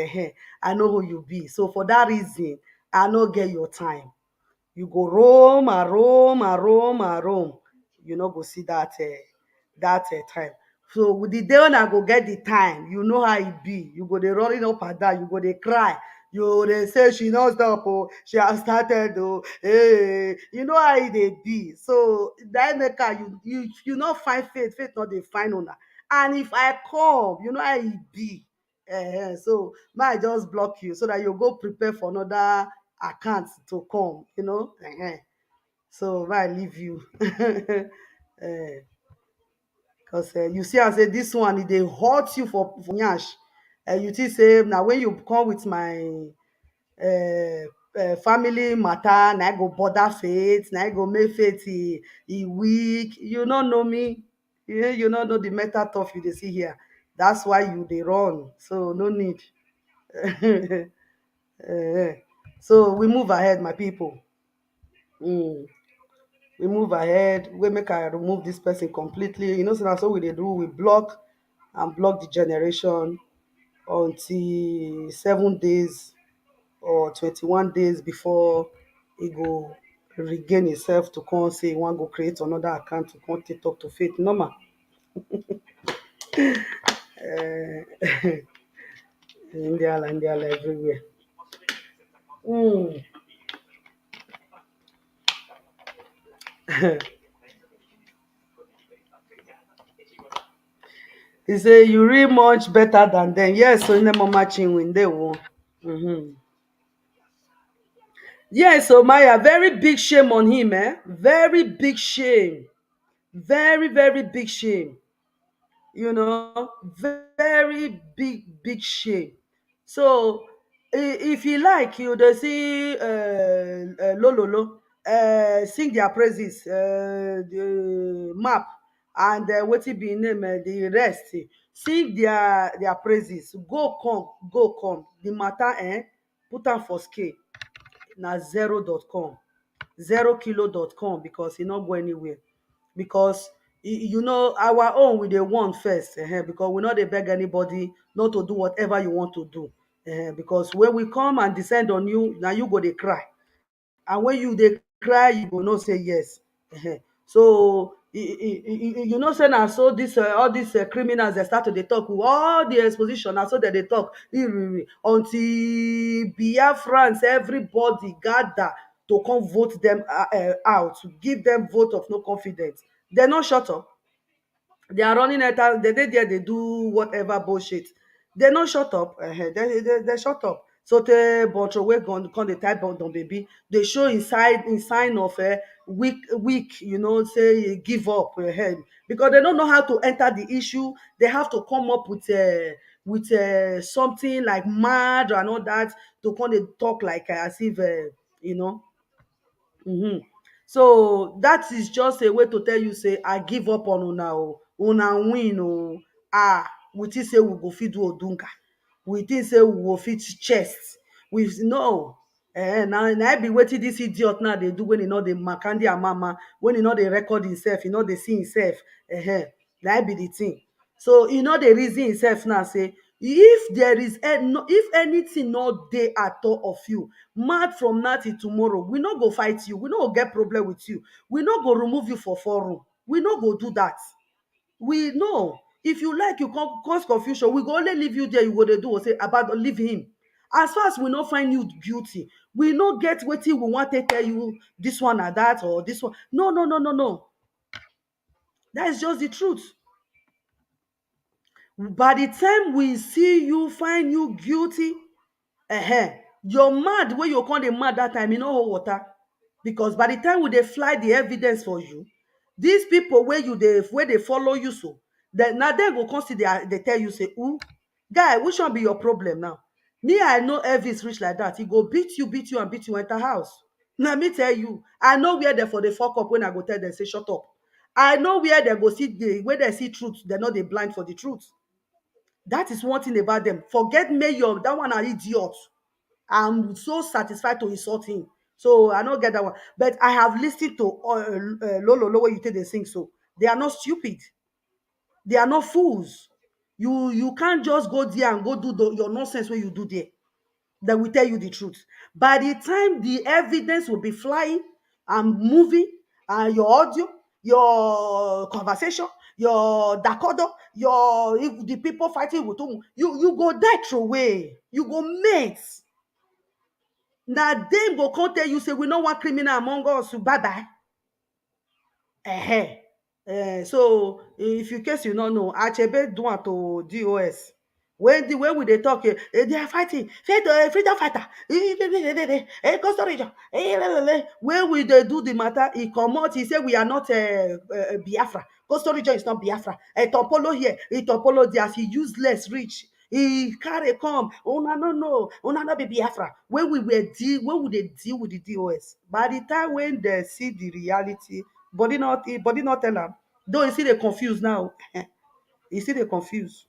I know who you be. So for that reason, I no get your time. You go roam and roam and roam and roam. You no go see that time. So with the day when I go get the time, you know how it be. You go dey running up and down, you go dey cry. You dey say she no stop, oh, she has started, oh, hey, you know how it dey be. So that make her you not find faith not dey find una. And if I come, you know how it be. So might just block you so that you go prepare for another account to come, So I leave you. Because you see, I say this one, they hurt you for nyash. You think say now when you come with my family matter, now I go bother faith, now I go make faith he weak. You don't know me. You don't know the mental tough you dey see here. That's why you they run. So no need. Eh, so we move ahead, my people. Mm. We move ahead. We make I remove this person completely. So that's what we dey do. We block and block the generation until 7 days or 21 days before he go regain himself to come say he want go create another account to come take talk to faith. Normal. India everywhere. Mm. He say you read much better than them. Yes, so in the mama chin they won. Yes, so Maya, very big shame on him, eh? Very big shame. Very, very big shame. Very big shame. So if you like, you dey see Lololo sing their praises, the map and wetin be name, the rest sing their praises. Go come. The matter, put am for scale. Na 0.com, 0kilo.com, because e no go anywhere. Because our own we dey want first, because we no dey beg anybody not to do whatever you want to do, because when we come and descend on you, na you go dey cry, and when you dey cry you go know say yes. So say na so this all these criminals dey start to dey talk with all the exposition, na so dem dey talk until Biafrans everybody gather to come vote them out, to give them vote of no confidence. They no shut up. They are running at us. They there, they do whatever bullshit. They no shut up. They shut up. So the Bontro we come the type on baby. They show in sign of weak, say give up because they don't know how to enter the issue. They have to come up with something like mad and all that to come and talk like as if you know. So that is just a way to tell you say I give up on una o, una win o. We think say we go fit do odunga, we think say we go fit chest, we no. Na be wetin this idiot now dey do when he no dey makandi and mama, when he no dey record himself, he no dey see himself. Na be the thing. So he no dey reason himself now say if there is if anything no dey at all of you mad from now till tomorrow, we no go fight you, we no go get problem with you, we no go remove you for forum, we no go do that. We know if you like, you cause confusion, we go only leave you there. You go dey do or say about leave him. As far as we no find you guilty, we no get wetin we want to tell you this one or that or this one. No. That is just the truth. By the time we see you, find you guilty, you're mad when you come dey mad that time, you know hold water. Because by the time we dey fly the evidence for you, these people where they follow you, so that now they go come see they tell you say, "Ooh, guy, which one be your problem now? Me, I know Elvis rich like that. He go beat you and beat you enter house. Now me tell you, I know where they for the fuck up when I go tell them say shut up. I know where they go see where they see truth, they're not they blind for the truth. That is one thing about them. Forget mayor, that one an idiot. I'm so satisfied to insult him. So I don't get that one. But I have listened to Lolo where you take the sing. So they are not stupid. They are not fools. You can't just go there and go do your nonsense where you do there. They will tell you the truth. By the time the evidence will be flying and moving, and your audio, your conversation, your dakodo, if the people fighting with you go die throw away. You go mates. Now them go come tell you say we no want criminal among us. Bye bye. So if you case you not know, Achebe do am to DOS. When we dey talk, they are fighting, freedom fighter, Costa Rica, when we dey do the matter, he come out, he say we are not Biafra. Costa Rica is not Biafra. Topolo here, Topolo there, as he useless rich. He carry come, una no know, una no be Biafra. When we dey deal with the DOS, by the time when they see the reality, body not tell am. Though you see they confused now. You see they confused.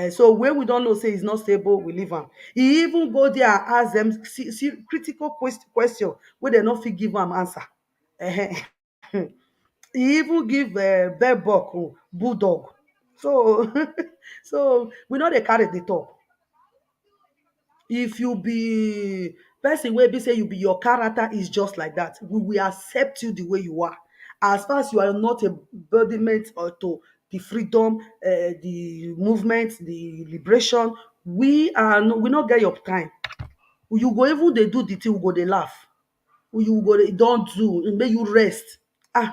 So when we don't know say it's not stable, we leave am. He even go there and ask them critical question wey dem no fit give am answer. He even give bedbug bulldog. So so we no dey carry the talk. If you be person wey be say you be your character is just like that, we will accept you the way you are, as far as you are not a embodiment or to the freedom, the movement, the liberation. We not get your time. You go even dey do the thing, we go dey laugh. You go don't do, make you rest.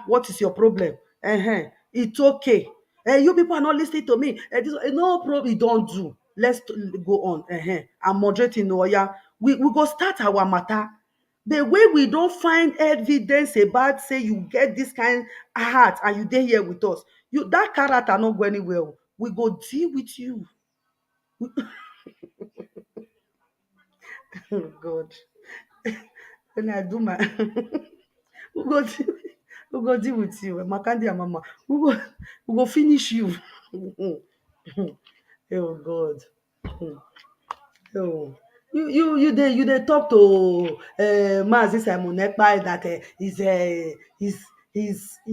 What is your problem? It's okay. You people are not listening to me. No problem, don't do. Let's go on. I'm moderating. No, yeah. We go start our matter. The way we don't find evidence about say you get this kind of heart and you dey here with us, you that character not go anywhere. We go deal with you. Oh God. When I do my who go deal, who go deal with you? Makandi and Mama. Who go finish you? Oh God. Oh. You they talk to Mazi Simon Ekpa that he's he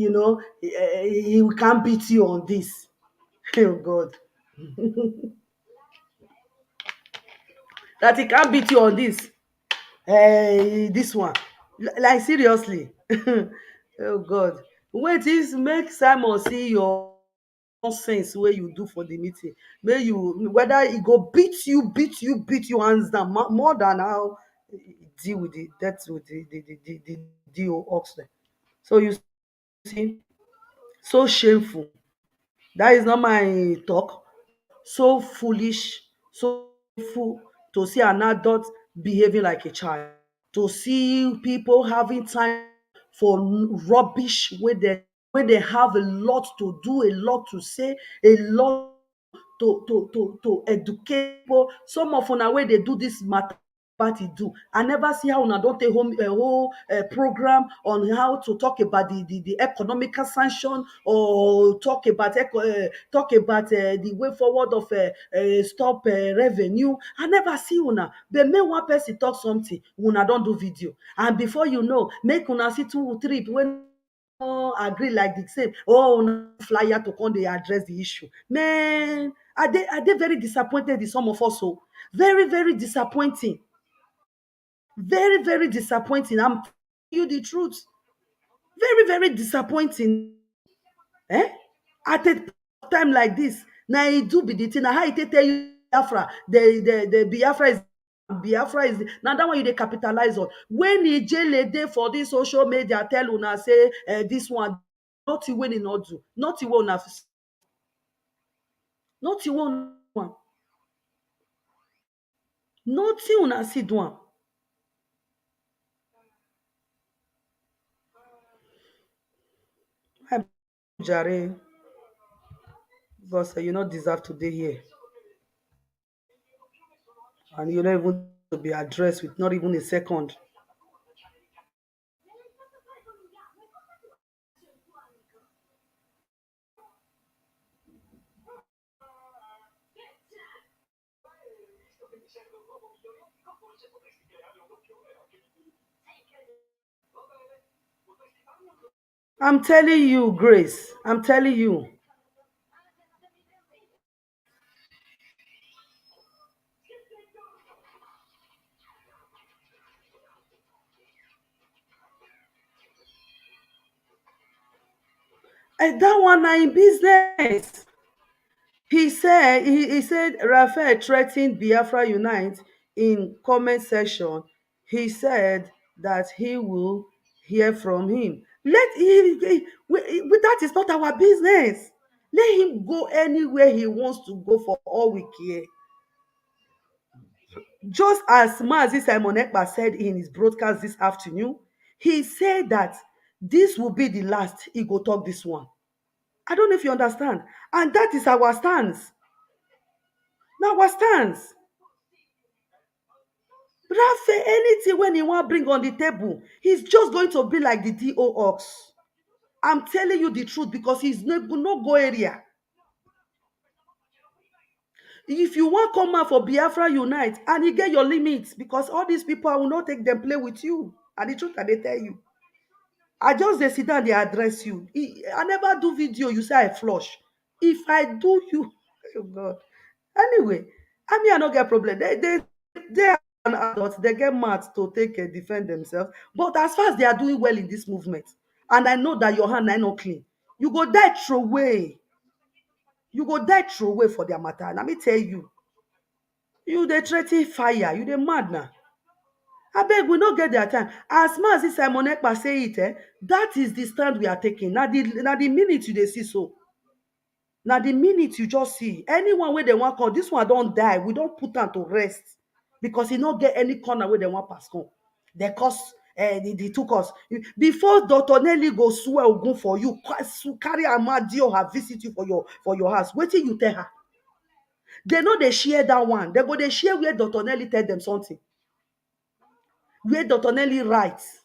can't beat you on this. Oh God. That he can't beat you on this. This one. Like seriously. Oh God. Wait, this make Simon see your nonsense wey you do for the meeting. May you whether he go beat you hands down more than how he deal with the death with the DO Oxley. So you see, so shameful. That is not my talk. So foolish, so shameful to see an adult behaving like a child. To see people having time for rubbish where they have a lot to do, a lot to say, a lot to educate people. Some of una wey dey do this matter party do. I never see how una don take home a whole program on how to talk about the economical sanction or talk about the way forward of stop revenue. I never see una. But make one person talk something, una don do video, and before you know, make una see 2 or 3 when agree like the same. Oh, una flyer to come dey address the issue. Man, are they very disappointed in some of us? So very, very disappointing. Very, very disappointing. I'm telling you the truth. Very, very disappointing. At a time like this, now it do be the thing. Now how it tell you Biafra, the Biafra is now that one you dey capitalize on. When he jail day for this social media, tell una say this one, not when he not do, not you wanna, not you want one, nothing una see do am. Jare, because you not deserve to dey here, and you don't even to be addressed with not even a second. I'm telling you, Grace. I'm telling you. And that one na in business. He said Raphael threatened Biafra Unite in comment section. He said that he will hear from him. That is not our business. Let him go anywhere he wants to go for all we care. Just as Mazi Simon Ekpa said in his broadcast this afternoon, he said that this will be the last he go talk this one. I don't know if you understand. And that is our stance. Now our stance. Raphael, anything when he want bring on the table, he's just going to be like the DO Ox. I'm telling you the truth because he's no go area. If you want come out for Biafra Unite and you get your limits, because all these people, I will not take them play with you. And the truth that they tell you. I just they sit down, they address you. I never do video, you say I flush. If I do you, oh God. Anyway, I mean I don't get problem. They are an adult, they get mad to take defend themselves. But as far as they are doing well in this movement, and I know that your hand are not clean, you go die throw away. You go die throw away for their matter. Let me tell you. You they threaten fire, you they mad now. Abeg, we no get their time. As much as Simon Ekpa say it, that is the stand we are taking. Now the minute you dey see so. Now the minute you just see anyone where they want come, this one don't die. We don't put am to rest because he not get any corner where they want pass come. They cause they took us before Dr. Nelly go swear Ogun for you. Carry Amadio have visit you for your house. Wait till you tell her. They know they share that one. They go they share where Dr. Nelly tell them something. Where Dr. Nelly writes.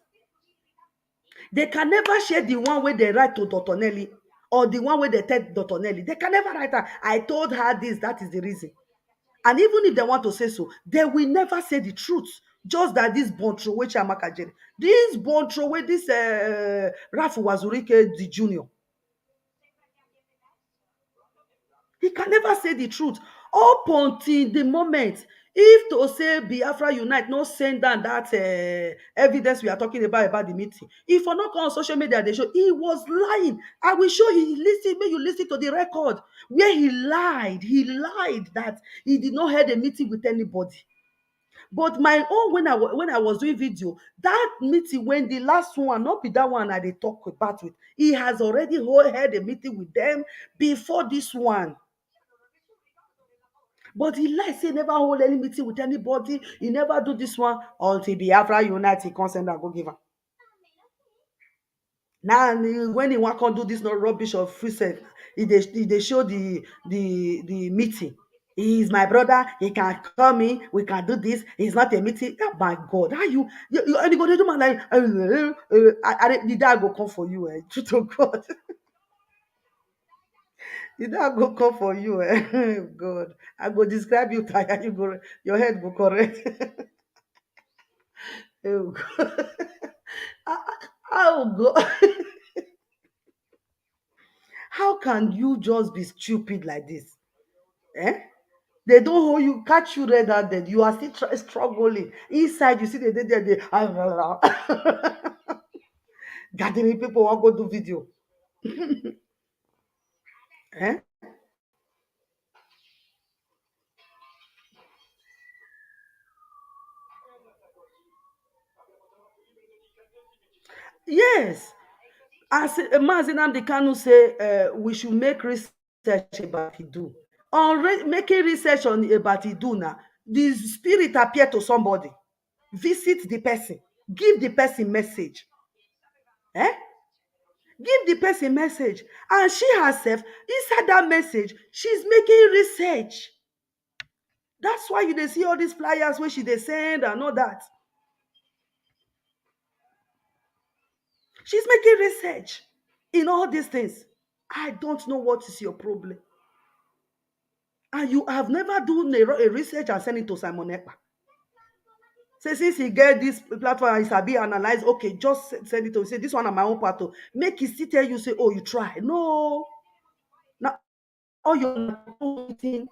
They can never share the one where they write to Dr. Nelly or the one where they tell Dr. Nelly. They can never write her. I told her this, that is the reason. And even if they want to say so, they will never say the truth. Just that this Bontro, which Amaka Jerry, this Bontro, this Rafu Wazurike, the junior, he can never say the truth. Up until the moment, if to say Biafra Unite, no send down that evidence we are talking about the meeting. If for not on social media, they show he was lying. I will show you. Listen, when you listen to the record where he lied. He lied that he did not have a meeting with anybody. But my own, when I was doing video, that meeting, when the last one, not be that one I they talk about with, he has already had a meeting with them before this one. But he like say never hold any meeting with anybody. He never do this one until Biafra Unite. He can't send and go give him. Now when he want to do this no rubbish of free self, they show the meeting. He is my brother. He can call me. We can do this. It's not a meeting. Oh my God, how you and you go to do my like the dad go come for you. Truth to God. Did I go come for you? God, I go describe you tired. You go, your head go correct. Oh God. Oh God. How can you just be stupid like this? Eh? They don't hold you, catch you red-handed. You are still struggling. Inside, you see they gathering people want go do video. Eh? Yes. As Mazi Nnamdi Kanu say, we should make research about Idu. On making research on about Idu now, the spirit appear to somebody. Visit the person. Give the person message. Eh? Give the person message. And she herself, inside that message, she's making research. That's why you dey see all these flyers where she dey send and all that. She's making research in all these things. I don't know what is your problem. And you have never done a research and send it to Simon Ekpa. Say since he get this platform and he sabi analyze, okay, just send it to him. Say this one on my own part. Make he still tell you, say, oh, you try. No. Now, all your meeting,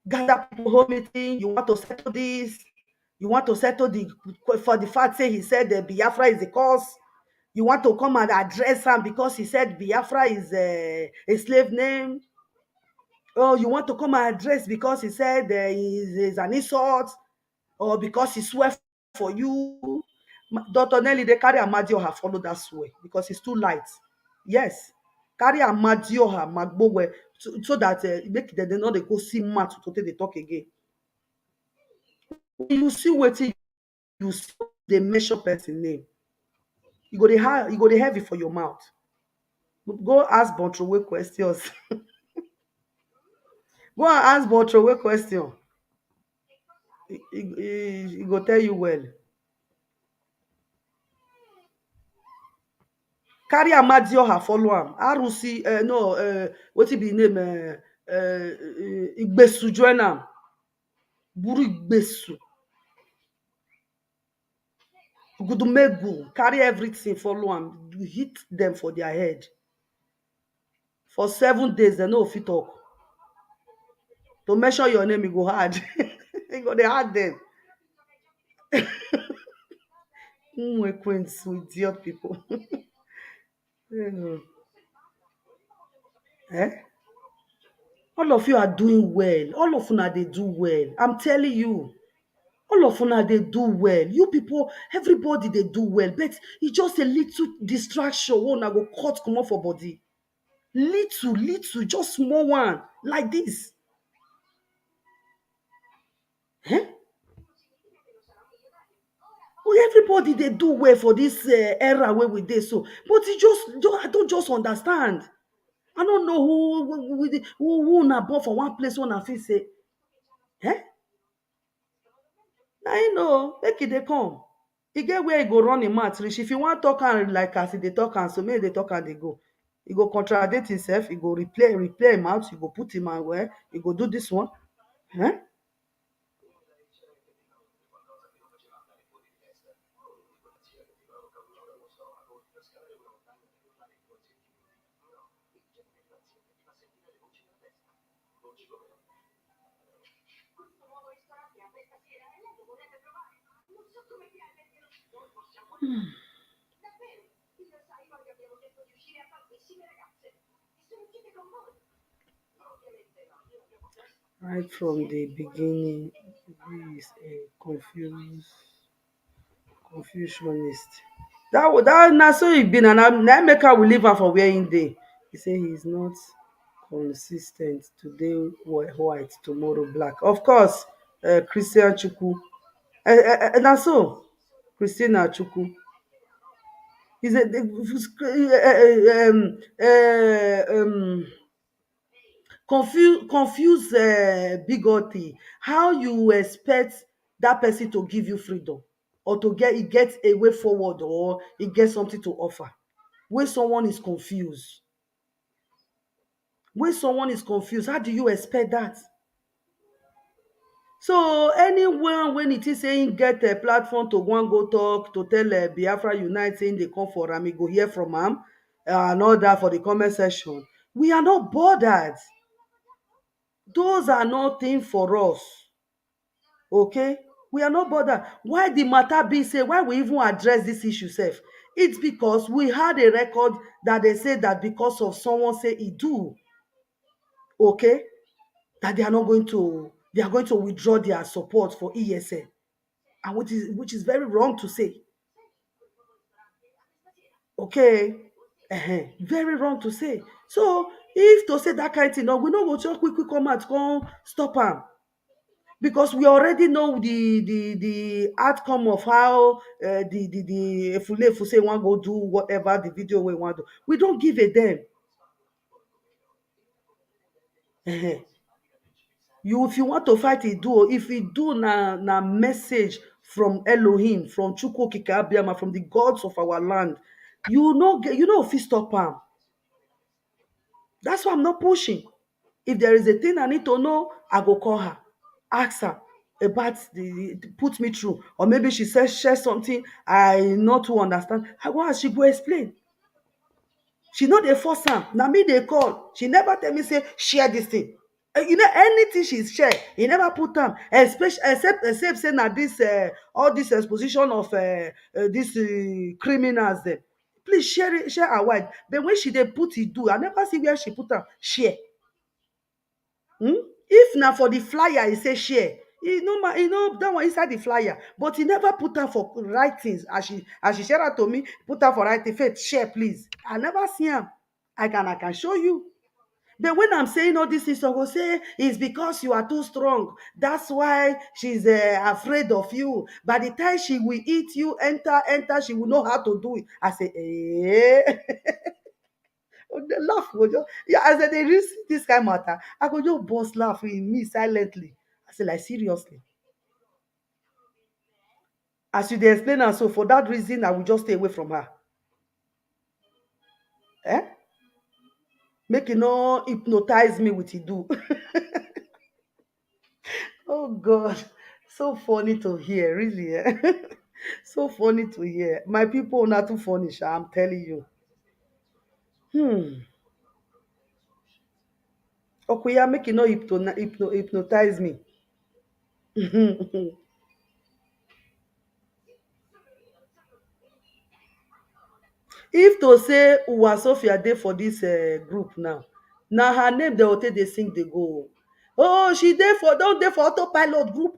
gather people whole meeting, you want to settle this, you want to settle the for the fact say he said the Biafra is the cause. You want to come and address him because he said Biafra is a slave name. Oh, you want to come and address because he said is an insult, or because he swear for you. Dr. Nelly, they carry Amadioha follow that swear because it's too light. Yes. Carry Amadioha, Magbowe, so that make they know they go see Matt to take the talk again. When you see what you see, they measure person name. You go the heavy for your mouth. Go ask Bontrowe questions. Go and ask Bontrowe question. He go tell you well. Carry Amadioha follow am. Arusi no what be name Igbesu join am. Buru Igbesu. Gudumegu carry everything follow am. Hit them for their head. For 7 days they no fit talk. To measure your name, you go hard. You go dey hard them. Idiot people. Eh? All of you are doing well. All of una they do well. I'm telling you. All of una they do well. You people, everybody they do well. But it's just a little distraction. Una go cut come off for body. Little, just small one. Like this. Eh? Well, everybody they do well for this era where we dey so. But I don't just understand. I don't know who na born for one place one fit say, eh? I know, make it dey come. E get where e go run im mouth reach. If you want talk am like as e dey talk am, so make dey talk am dey go. E go contradict himself, e go replay im mouth, e go put him and well, e go do this one. Eh? Right from the beginning, he is a confusionist. That na so e be, and na make her will leave her for where in dey. He say he is not consistent. Today white, tomorrow black. Of course, Christian Chukwu. Na so Christina Chukwu. He's a confuse bigotry. How you expect that person to give you freedom, or to get a way forward, or he get something to offer when someone is confused? When someone is confused, how do you expect that? So anyone when it is saying get a platform to go talk, to tell Biafra Unite saying they come for am, go hear from am and all that for the comment section. We are not bothered. Those are not things for us. Okay? We are not bothered. Why the matter be say, why we even address this issue self? It's because we had a record that they say that because of someone say he do, okay, that they are going to withdraw their support for ESN, and which is very wrong to say. Okay, very wrong to say. So if to say that kind of thing, no, we no go just quick come out, come stop am, because we already know the outcome of how the Efulefu say want go do whatever the video we want to. We don't give a damn. If you want to fight it, do. If it do na message from Elohim, from Chukwu Okike Abiyama, from the gods of our land, you know if you stop am. That's why I'm not pushing. If there is a thing I need to know, I go call her, ask her about put me through, or maybe she says share something I not to understand. I go ask, she go explain. She know they force am. Now me they call. She never tell me say share this thing. Anything she's share, he never put am, except say na this all this exposition of these criminals there. Please share it, share her wide. But when she dey put it do, I never see where she put am share. If na for the flyer, he say share. You know that one inside the flyer, but he never put am for writings. As she share that to me, put am for writing. Faith, share, please. I never see am. I can show you. But when I'm saying all this things, I go say it's because you are too strong. That's why she's afraid of you. By the time she will eat you, enter, she will know how to do it. I say, they laugh. Yeah, as they reach this kind of matter, I go just burst laugh in me silently. I say, like, seriously. As you dey explain am, so for that reason, I will just stay away from her. Make e no hypnotize me with e do. Oh God, so funny to hear, really. So funny to hear. My people not too funny, sha, I'm telling you. Okuya, make e no hypnotize me. If to say Uwa Sophia dey for this group now, her name they will take dey sing dey go. Oh, she dey for don dey for autopilot group.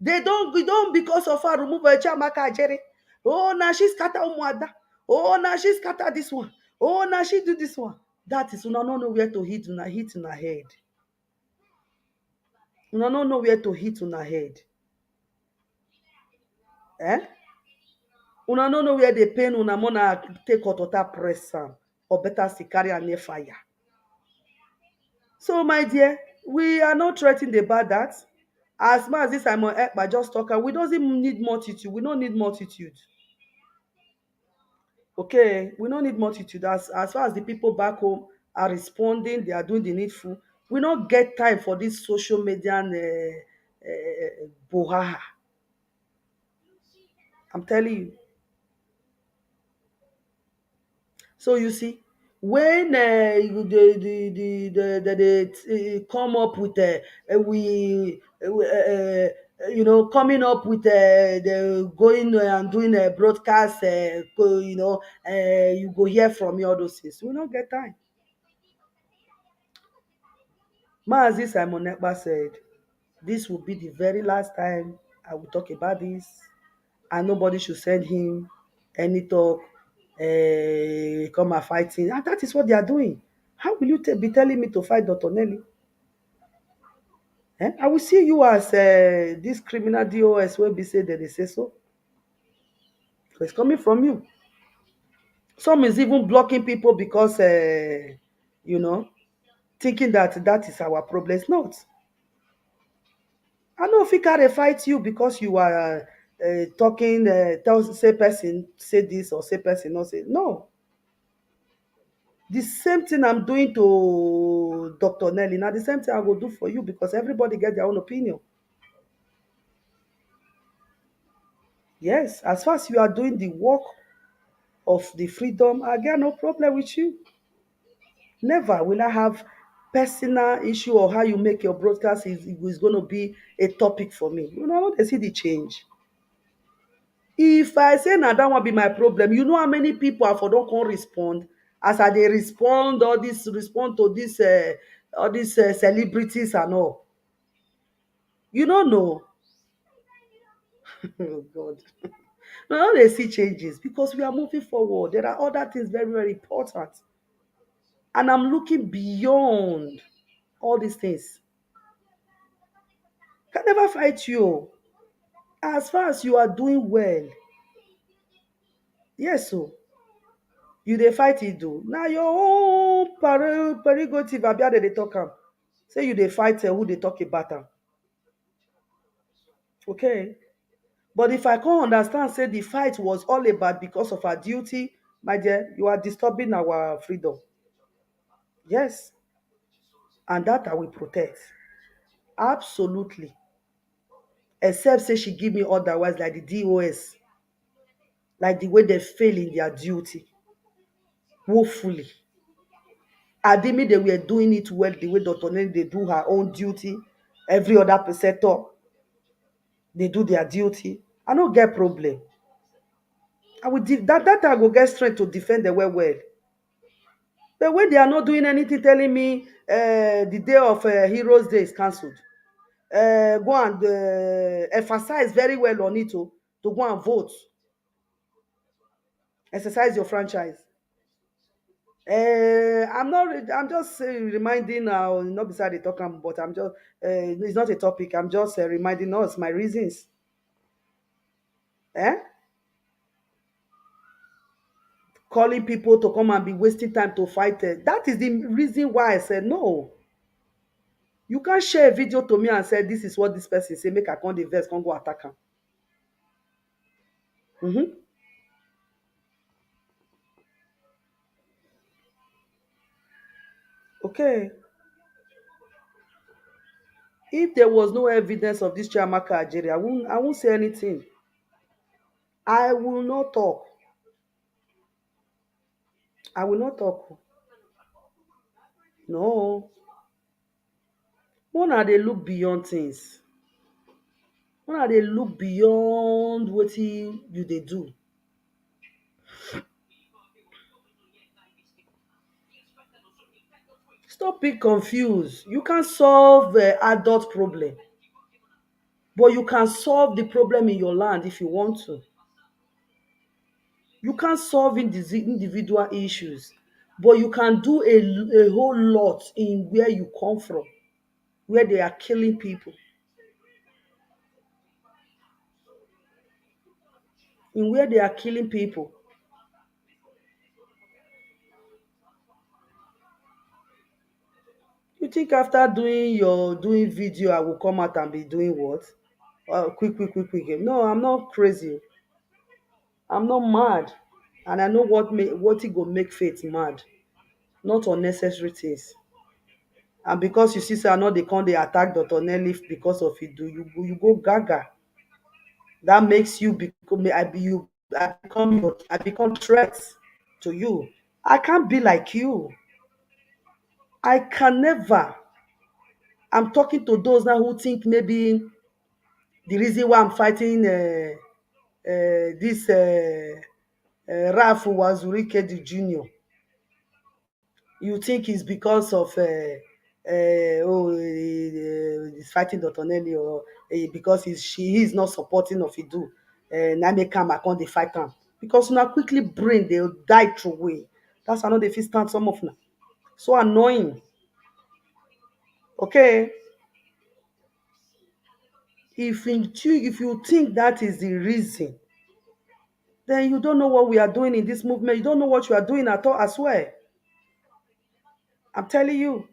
We don't because of her remove Chiamaka Ajere. Oh, now she scatter Umuada. Oh, now she scatter this one. Oh, now she do this one. That is una no know where to hit una head. Una no know where to hit una head. Una no know where the pain una mona take out press am, or better still carry am near fire. So, my dear, we are not threatened about that. As much as this I'm on Ekpa just talking, we don't even need multitude. We don't need multitude. Okay, we don't need multitude. As far as the people back home are responding, they are doing the needful. We don't get time for this social media and bohaha. I'm telling you. So you see, when they come up with coming up with the going and doing a broadcast, you go hear from me all those things. We don't get time. Maazi Simon Ekpa said, this will be the very last time I will talk about this, and nobody should send him any talk, come and fighting. And that is what they are doing. How will you be telling me to fight Dr. Nelly? I will see you as this criminal DOS will be said that they say so. So it's coming from you. Some is even blocking people because, thinking that is our problem. It's not. I know if he can fight you because you are talking, say person say this or say person not say. No. The same thing I'm doing to Dr. Nelly. Now the same thing I will do for you because everybody get their own opinion. Yes, as far as you are doing the work of the freedom, I get no problem with you. Never will I have personal issue or how you make your broadcast is going to be a topic for me. You know, they see the change. If I say now that won't be my problem, you know how many people I for don't come respond as I they respond to this all these celebrities and all. You don't know. Oh God. Now they see changes because we are moving forward. There are other things very, very important. And I'm looking beyond all these things. Can never fight you. As far as you are doing well. Yes, so you dey fight it do. Now your own prerogative abia they talk am. Say you dey fight who they talk about am. Okay. But if I can't understand, say the fight was all about because of our duty, my dear, you are disturbing our freedom. Yes. And that I will protect. Absolutely. Except say she give me otherwise, like the DOS. Like the way they fail in their duty. Woefully. Adimi, they were doing it well the way Dr. Nelly, they do her own duty. Every other sector, they do their duty. I don't get problem. I will that I will get strength to defend the well. But when they are not doing anything, telling me the day of Heroes Day is cancelled. Go and emphasize very well on it to go and vote. Exercise your franchise. I'm just reminding not beside the talk, but I'm just it's not a topic. I'm just reminding us my reasons. Eh? Calling people to come and be wasting time to fight. That is the reason why I said no. You can't share a video to me and say this is what this person say. Make I come the verse, come go attack him. Okay. If there was no evidence of this Chiamaka Ajeri, I won't say anything. I will not talk. I will not talk. No. Una dey look beyond things. Una dey look beyond wetin you dey do. Stop being confused. You can solve adult problem, but you can solve the problem in your land if you want to. You can't solve individual issues, but you can do a whole lot in where you come from, where they are killing people. In where they are killing people. You think after doing video, I will come out and be doing what? Quick. No, I'm not crazy. I'm not mad. And I know what it go make faith mad. Not unnecessary things. And because you see, say I know they come, they attack Dr. Nelly because of it. You go gaga. That makes you become I become threats to you. I can't be like you. I can never. I'm talking to those now who think maybe the reason why I'm fighting this Ralph Wazurike Jr. You think it's because of he's fighting Dr. Nelly or because he's not supporting of Idu. Now make come back on the fight him. Because now quickly brain they'll die through way. That's how they feel stand some of now. So annoying. Okay. If you think that is the reason, then you don't know what we are doing in this movement. You don't know what you are doing at all, I swear. I'm telling you,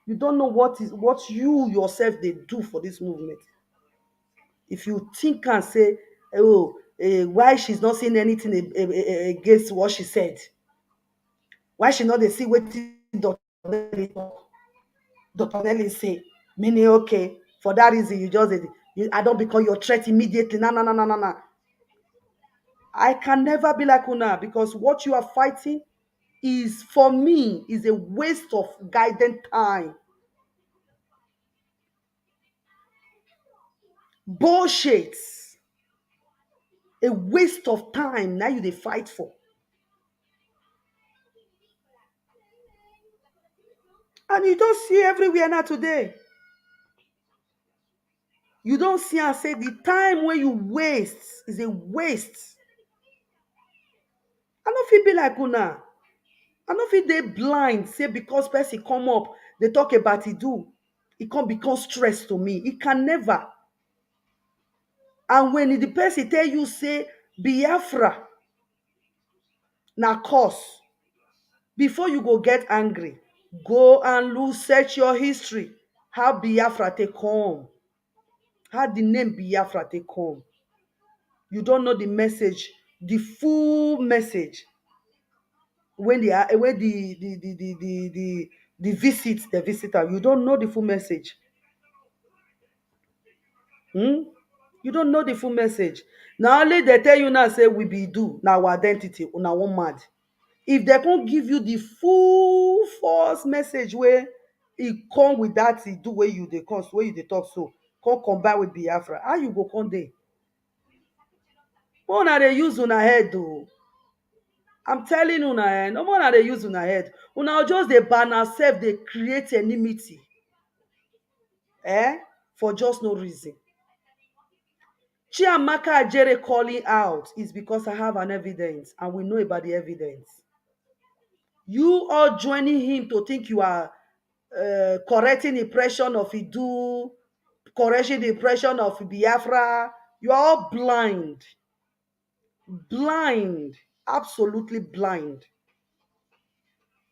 you don't know what you yourself they do for this movement. If you think and say, why she's not saying anything against what she said, why she not they see what Dr. Nelly talk? Dr. Nelly say, meaning okay, for that reason I don't become your threat immediately. No. I can never be like Una because what you are fighting is for me is a waste of guided time. Bullshit. A waste of time. Now you they fight for. And you don't see everywhere now today. You don't see and say the time when you waste is a waste. I don't feel be like Una. I don't feel they blind. Say because person come up, they talk about it do. It can't become stress to me. It can never. And when the person tell you say Biafra na cause, before you go get angry, go and search your history. How Biafra take come? How the name Biafra take come? You don't know the message, the full message. When the visitor, you don't know the full message. You don't know the full message. Now only they tell you now say we be do now our identity una one mad. If they can't give you the full false message where it come with that it do where you they come where you they talk so can't combine with Biafra. How you go come there? Una dey use una head o. I'm telling una, no more dey use una head. Una just dey ban herself, dey create enmity. For just no reason. Chiamaka Ajere calling out is because I have an evidence and we know about the evidence. You all joining him to think you are correcting impression of Idu, correcting the impression of Biafra. You are all blind. Blind. Absolutely blind.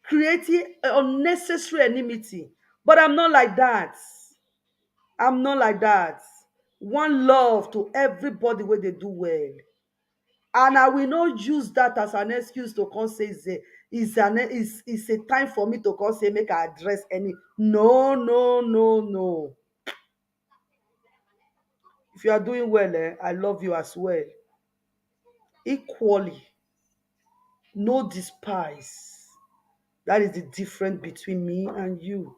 Creating unnecessary enmity. But I'm not like that. I'm not like that. One love to everybody where they do well. And I will not use that as an excuse to come say it's a time for me to come say make I address any. No, no, no, no. If you are doing well, I love you as well. Equally. No despise. That is the difference between me and you.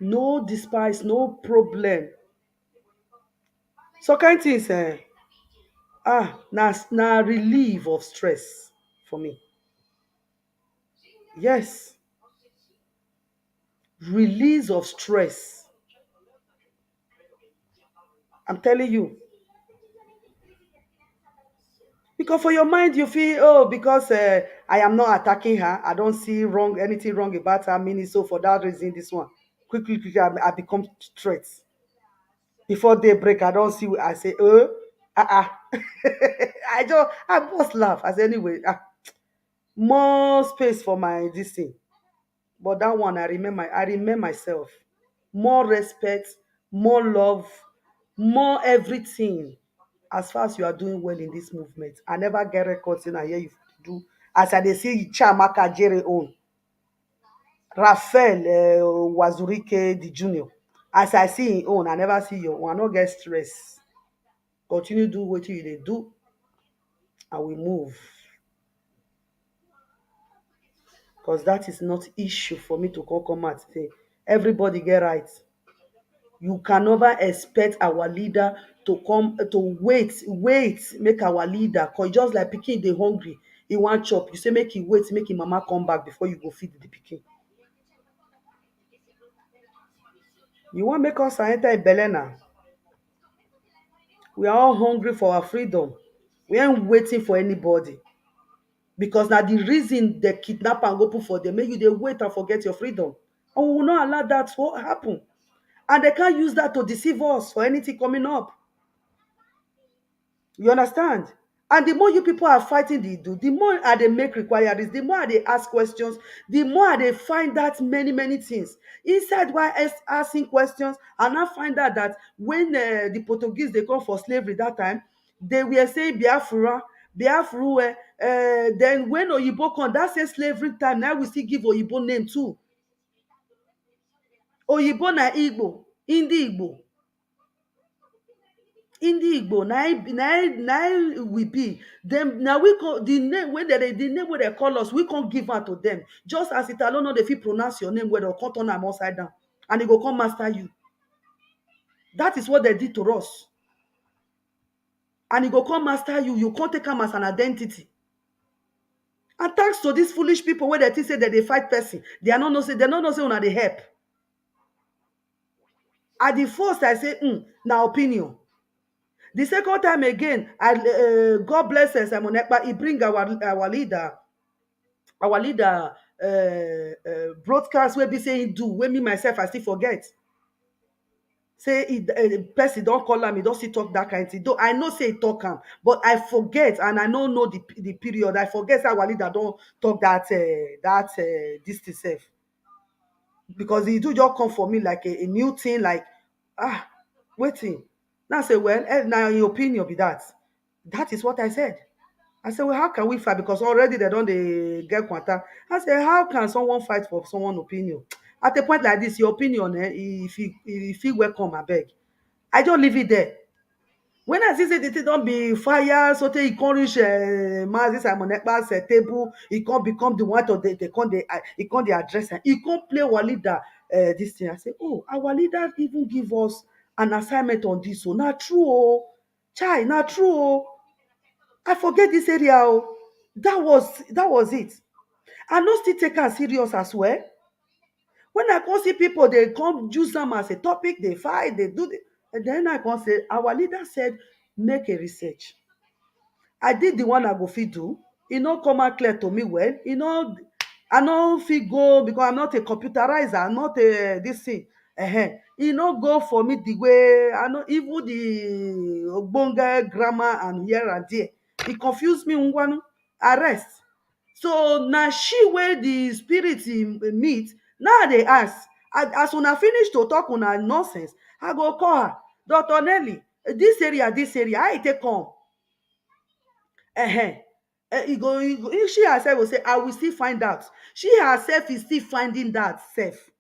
No despise, no problem. So kind things, na relief of stress for me. Yes. Release of stress. I'm telling you. Because for your mind, you feel, oh, because I am not attacking her, I don't see anything wrong about her, meaning so for that reason, this one. Quickly, I become threat. Before daybreak, I don't see, I say, I just laugh. I say, anyway, more space for my this thing. But that one, I remember myself. More respect, more love, more everything. As far as you are doing well in this movement, I never get records in. I hear you do. As I dey see Chiamaka Jere own, Raphael Wazurike the Junior. As I see him own, I never see your own. I no get stress. Continue do what you dey do, and we move. Because that is not issue for me to come out say everybody get right. You can never expect our leader to come to wait, make our leader, cause just like pikin dey hungry, he wan chop. You say make he wait, make him mama come back before you go feed the pikin. You wan make us enter a belle now? We are all hungry for our freedom. We ain't waiting for anybody. Because now the reason they kidnap and go put for them, make you dey wait and forget your freedom. And we will not allow that to happen. And they can't use that to deceive us for anything coming up. You understand? And the more you people are fighting the more they make requirements, the more they ask questions, the more they find out many things. Inside while asking questions, and I find out that when the Portuguese, they come for slavery that time, they were saying Biafra, then when Oyibo come, that same slavery time, now we still give Oyibo name too. Oyibo na Igbo, Igbo. Igbo, na we be them. Now we call the name where they call us, we can't give her to them. Just as it alone, if you pronounce your name, where they'll cut on them upside down, and they go come master you. That is what they did to us. And he go come master you. You can't take them as an identity. And thanks to these foolish people where they think say that they fight person, they are not no say una they help. At the first I say, now opinion. The second time again, God bless us, Simon Ekpa, he bring our leader broadcast where be saying do, when me myself I still forget. Say person don't call him, he don't still talk that kind of thing. Though I know say he talk him, but I forget, and I don't know the period. I forget our leader don't talk that this itself. Because he do just come for me like a new thing, like waiting. Now I say, well, now your opinion be that. That is what I said. I said, well, how can we fight? Because already they don't get quanta. I said, how can someone fight for someone's opinion? At a point like this, your opinion, if you welcome, I beg. I don't leave it there. When I see say the thing don't be fire, so they can't reach Mazi Simon Ekpa's table, he can't become the one to he can't the address, he can't play our leader this thing. I say, oh, our leader even give us an assignment on this. So not true, chai, not true. I forget this area. Oh. That was it. I no still take am serious as well. When I come see people, they come use them as a topic, they fight, they do the, and then I come say, our leader said, make a research. I did the one I go fit do. E no come out clear to me well. I no fit go because I'm not a computerizer. I'm not a this thing. E no go for me the way I know even the ogbonge grammar and here and there. E confuse me ngwanu. Arrest. So na she where the spirit meet. Now they ask. As una finish to talk una nonsense, I go call her. Dr. Nelly, this area, how e take come? She herself will say, I will still find out. She herself is still finding that self.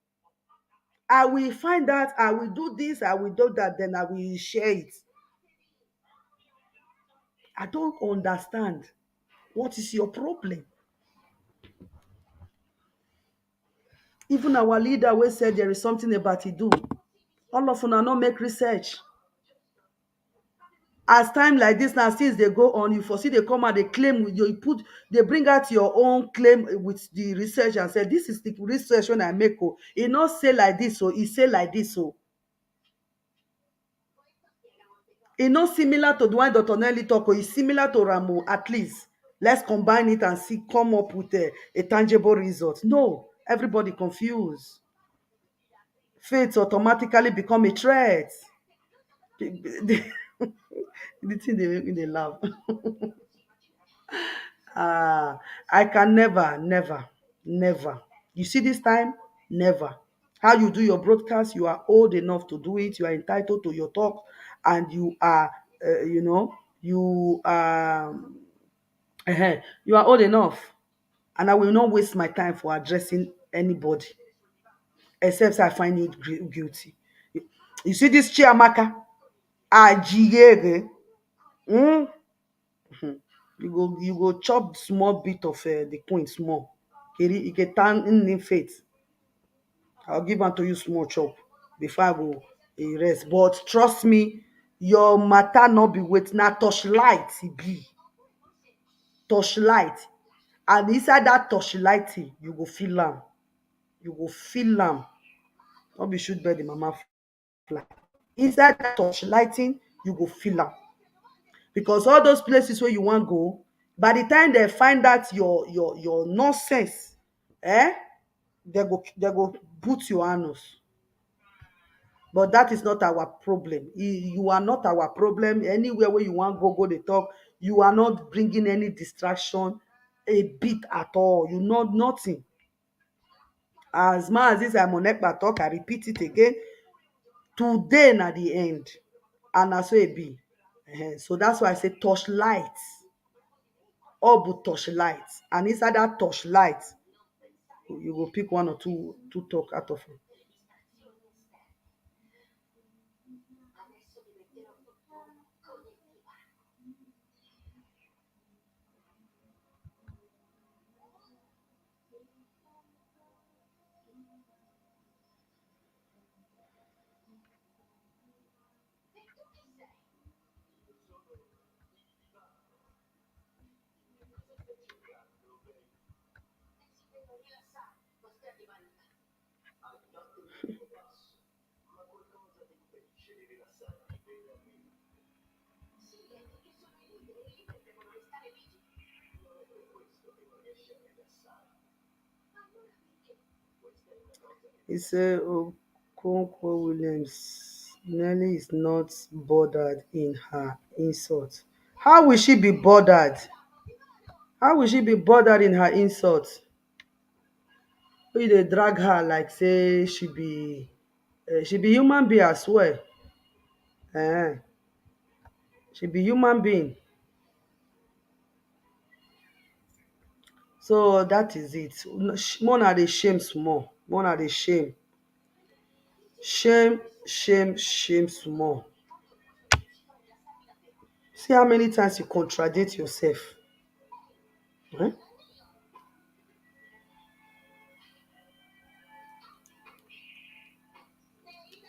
I will find out, I will do this, I will do that, then I will share it. I don't understand. What is your problem? Even our leader will say there is something about it do. All of una not make research. As time like this now, since they go on, you foresee they come out, they claim with you they bring out your own claim with the research and say this is the research when I make. Oh, it not say like this, so it say like this, so it not similar to the one Dr. Nelly talk. Oh, it's similar to Ramo. At least let's combine it and see come up with a tangible result. No, everybody confused. Faith automatically become a threat. The thing they make me they laugh. I can never. You see this time? Never. How you do your broadcast, you are old enough to do it. You are entitled to your talk, and you are, you are, you are old enough. And I will not waste my time for addressing anybody, except I find you guilty. You see this Chiamaka? Ajiyege. Mm? You go chop small bit of the queen small. You get turn in faith. I'll give unto you small chop before I go rest. But trust me, your matter not be wait na torchlight e be. Torchlight. And inside that torchlight, you go feel am. You go feel am. Don't be shoot by the mama fly. Inside that torchlighting, you go feel am. Because all those places where you want go, by the time they find out your nonsense, they go put your anus. But that is not our problem. You are not our problem. Anywhere where you want go they talk. You are not bringing any distraction a bit at all. You know nothing. As much as this I'm on Ekpa talk, I repeat it again. Today na the end. And that's what it be. So that's why I say torchlight. All but torchlight. And inside that torchlight, you will pick one or two talk out of it. He said, Okonkwo Williams, Nelly is not bothered in her insult. How will she be bothered? How will she be bothered in her insult? We dey drag her like say she be human being as well. She be human being. So that is it. More na dey shame small. More na dey shame. Shame small. See how many times you contradict yourself.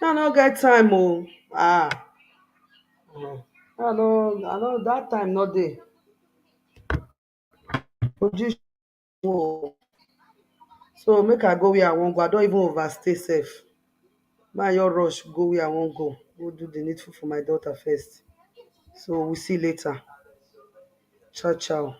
I no get time. I know that time not dey. Produce. So make I go where I wan go. I don't even overstay safe. My your rush go where I wan go. Go do the needful for my daughter first. So we'll see later. Ciao, ciao.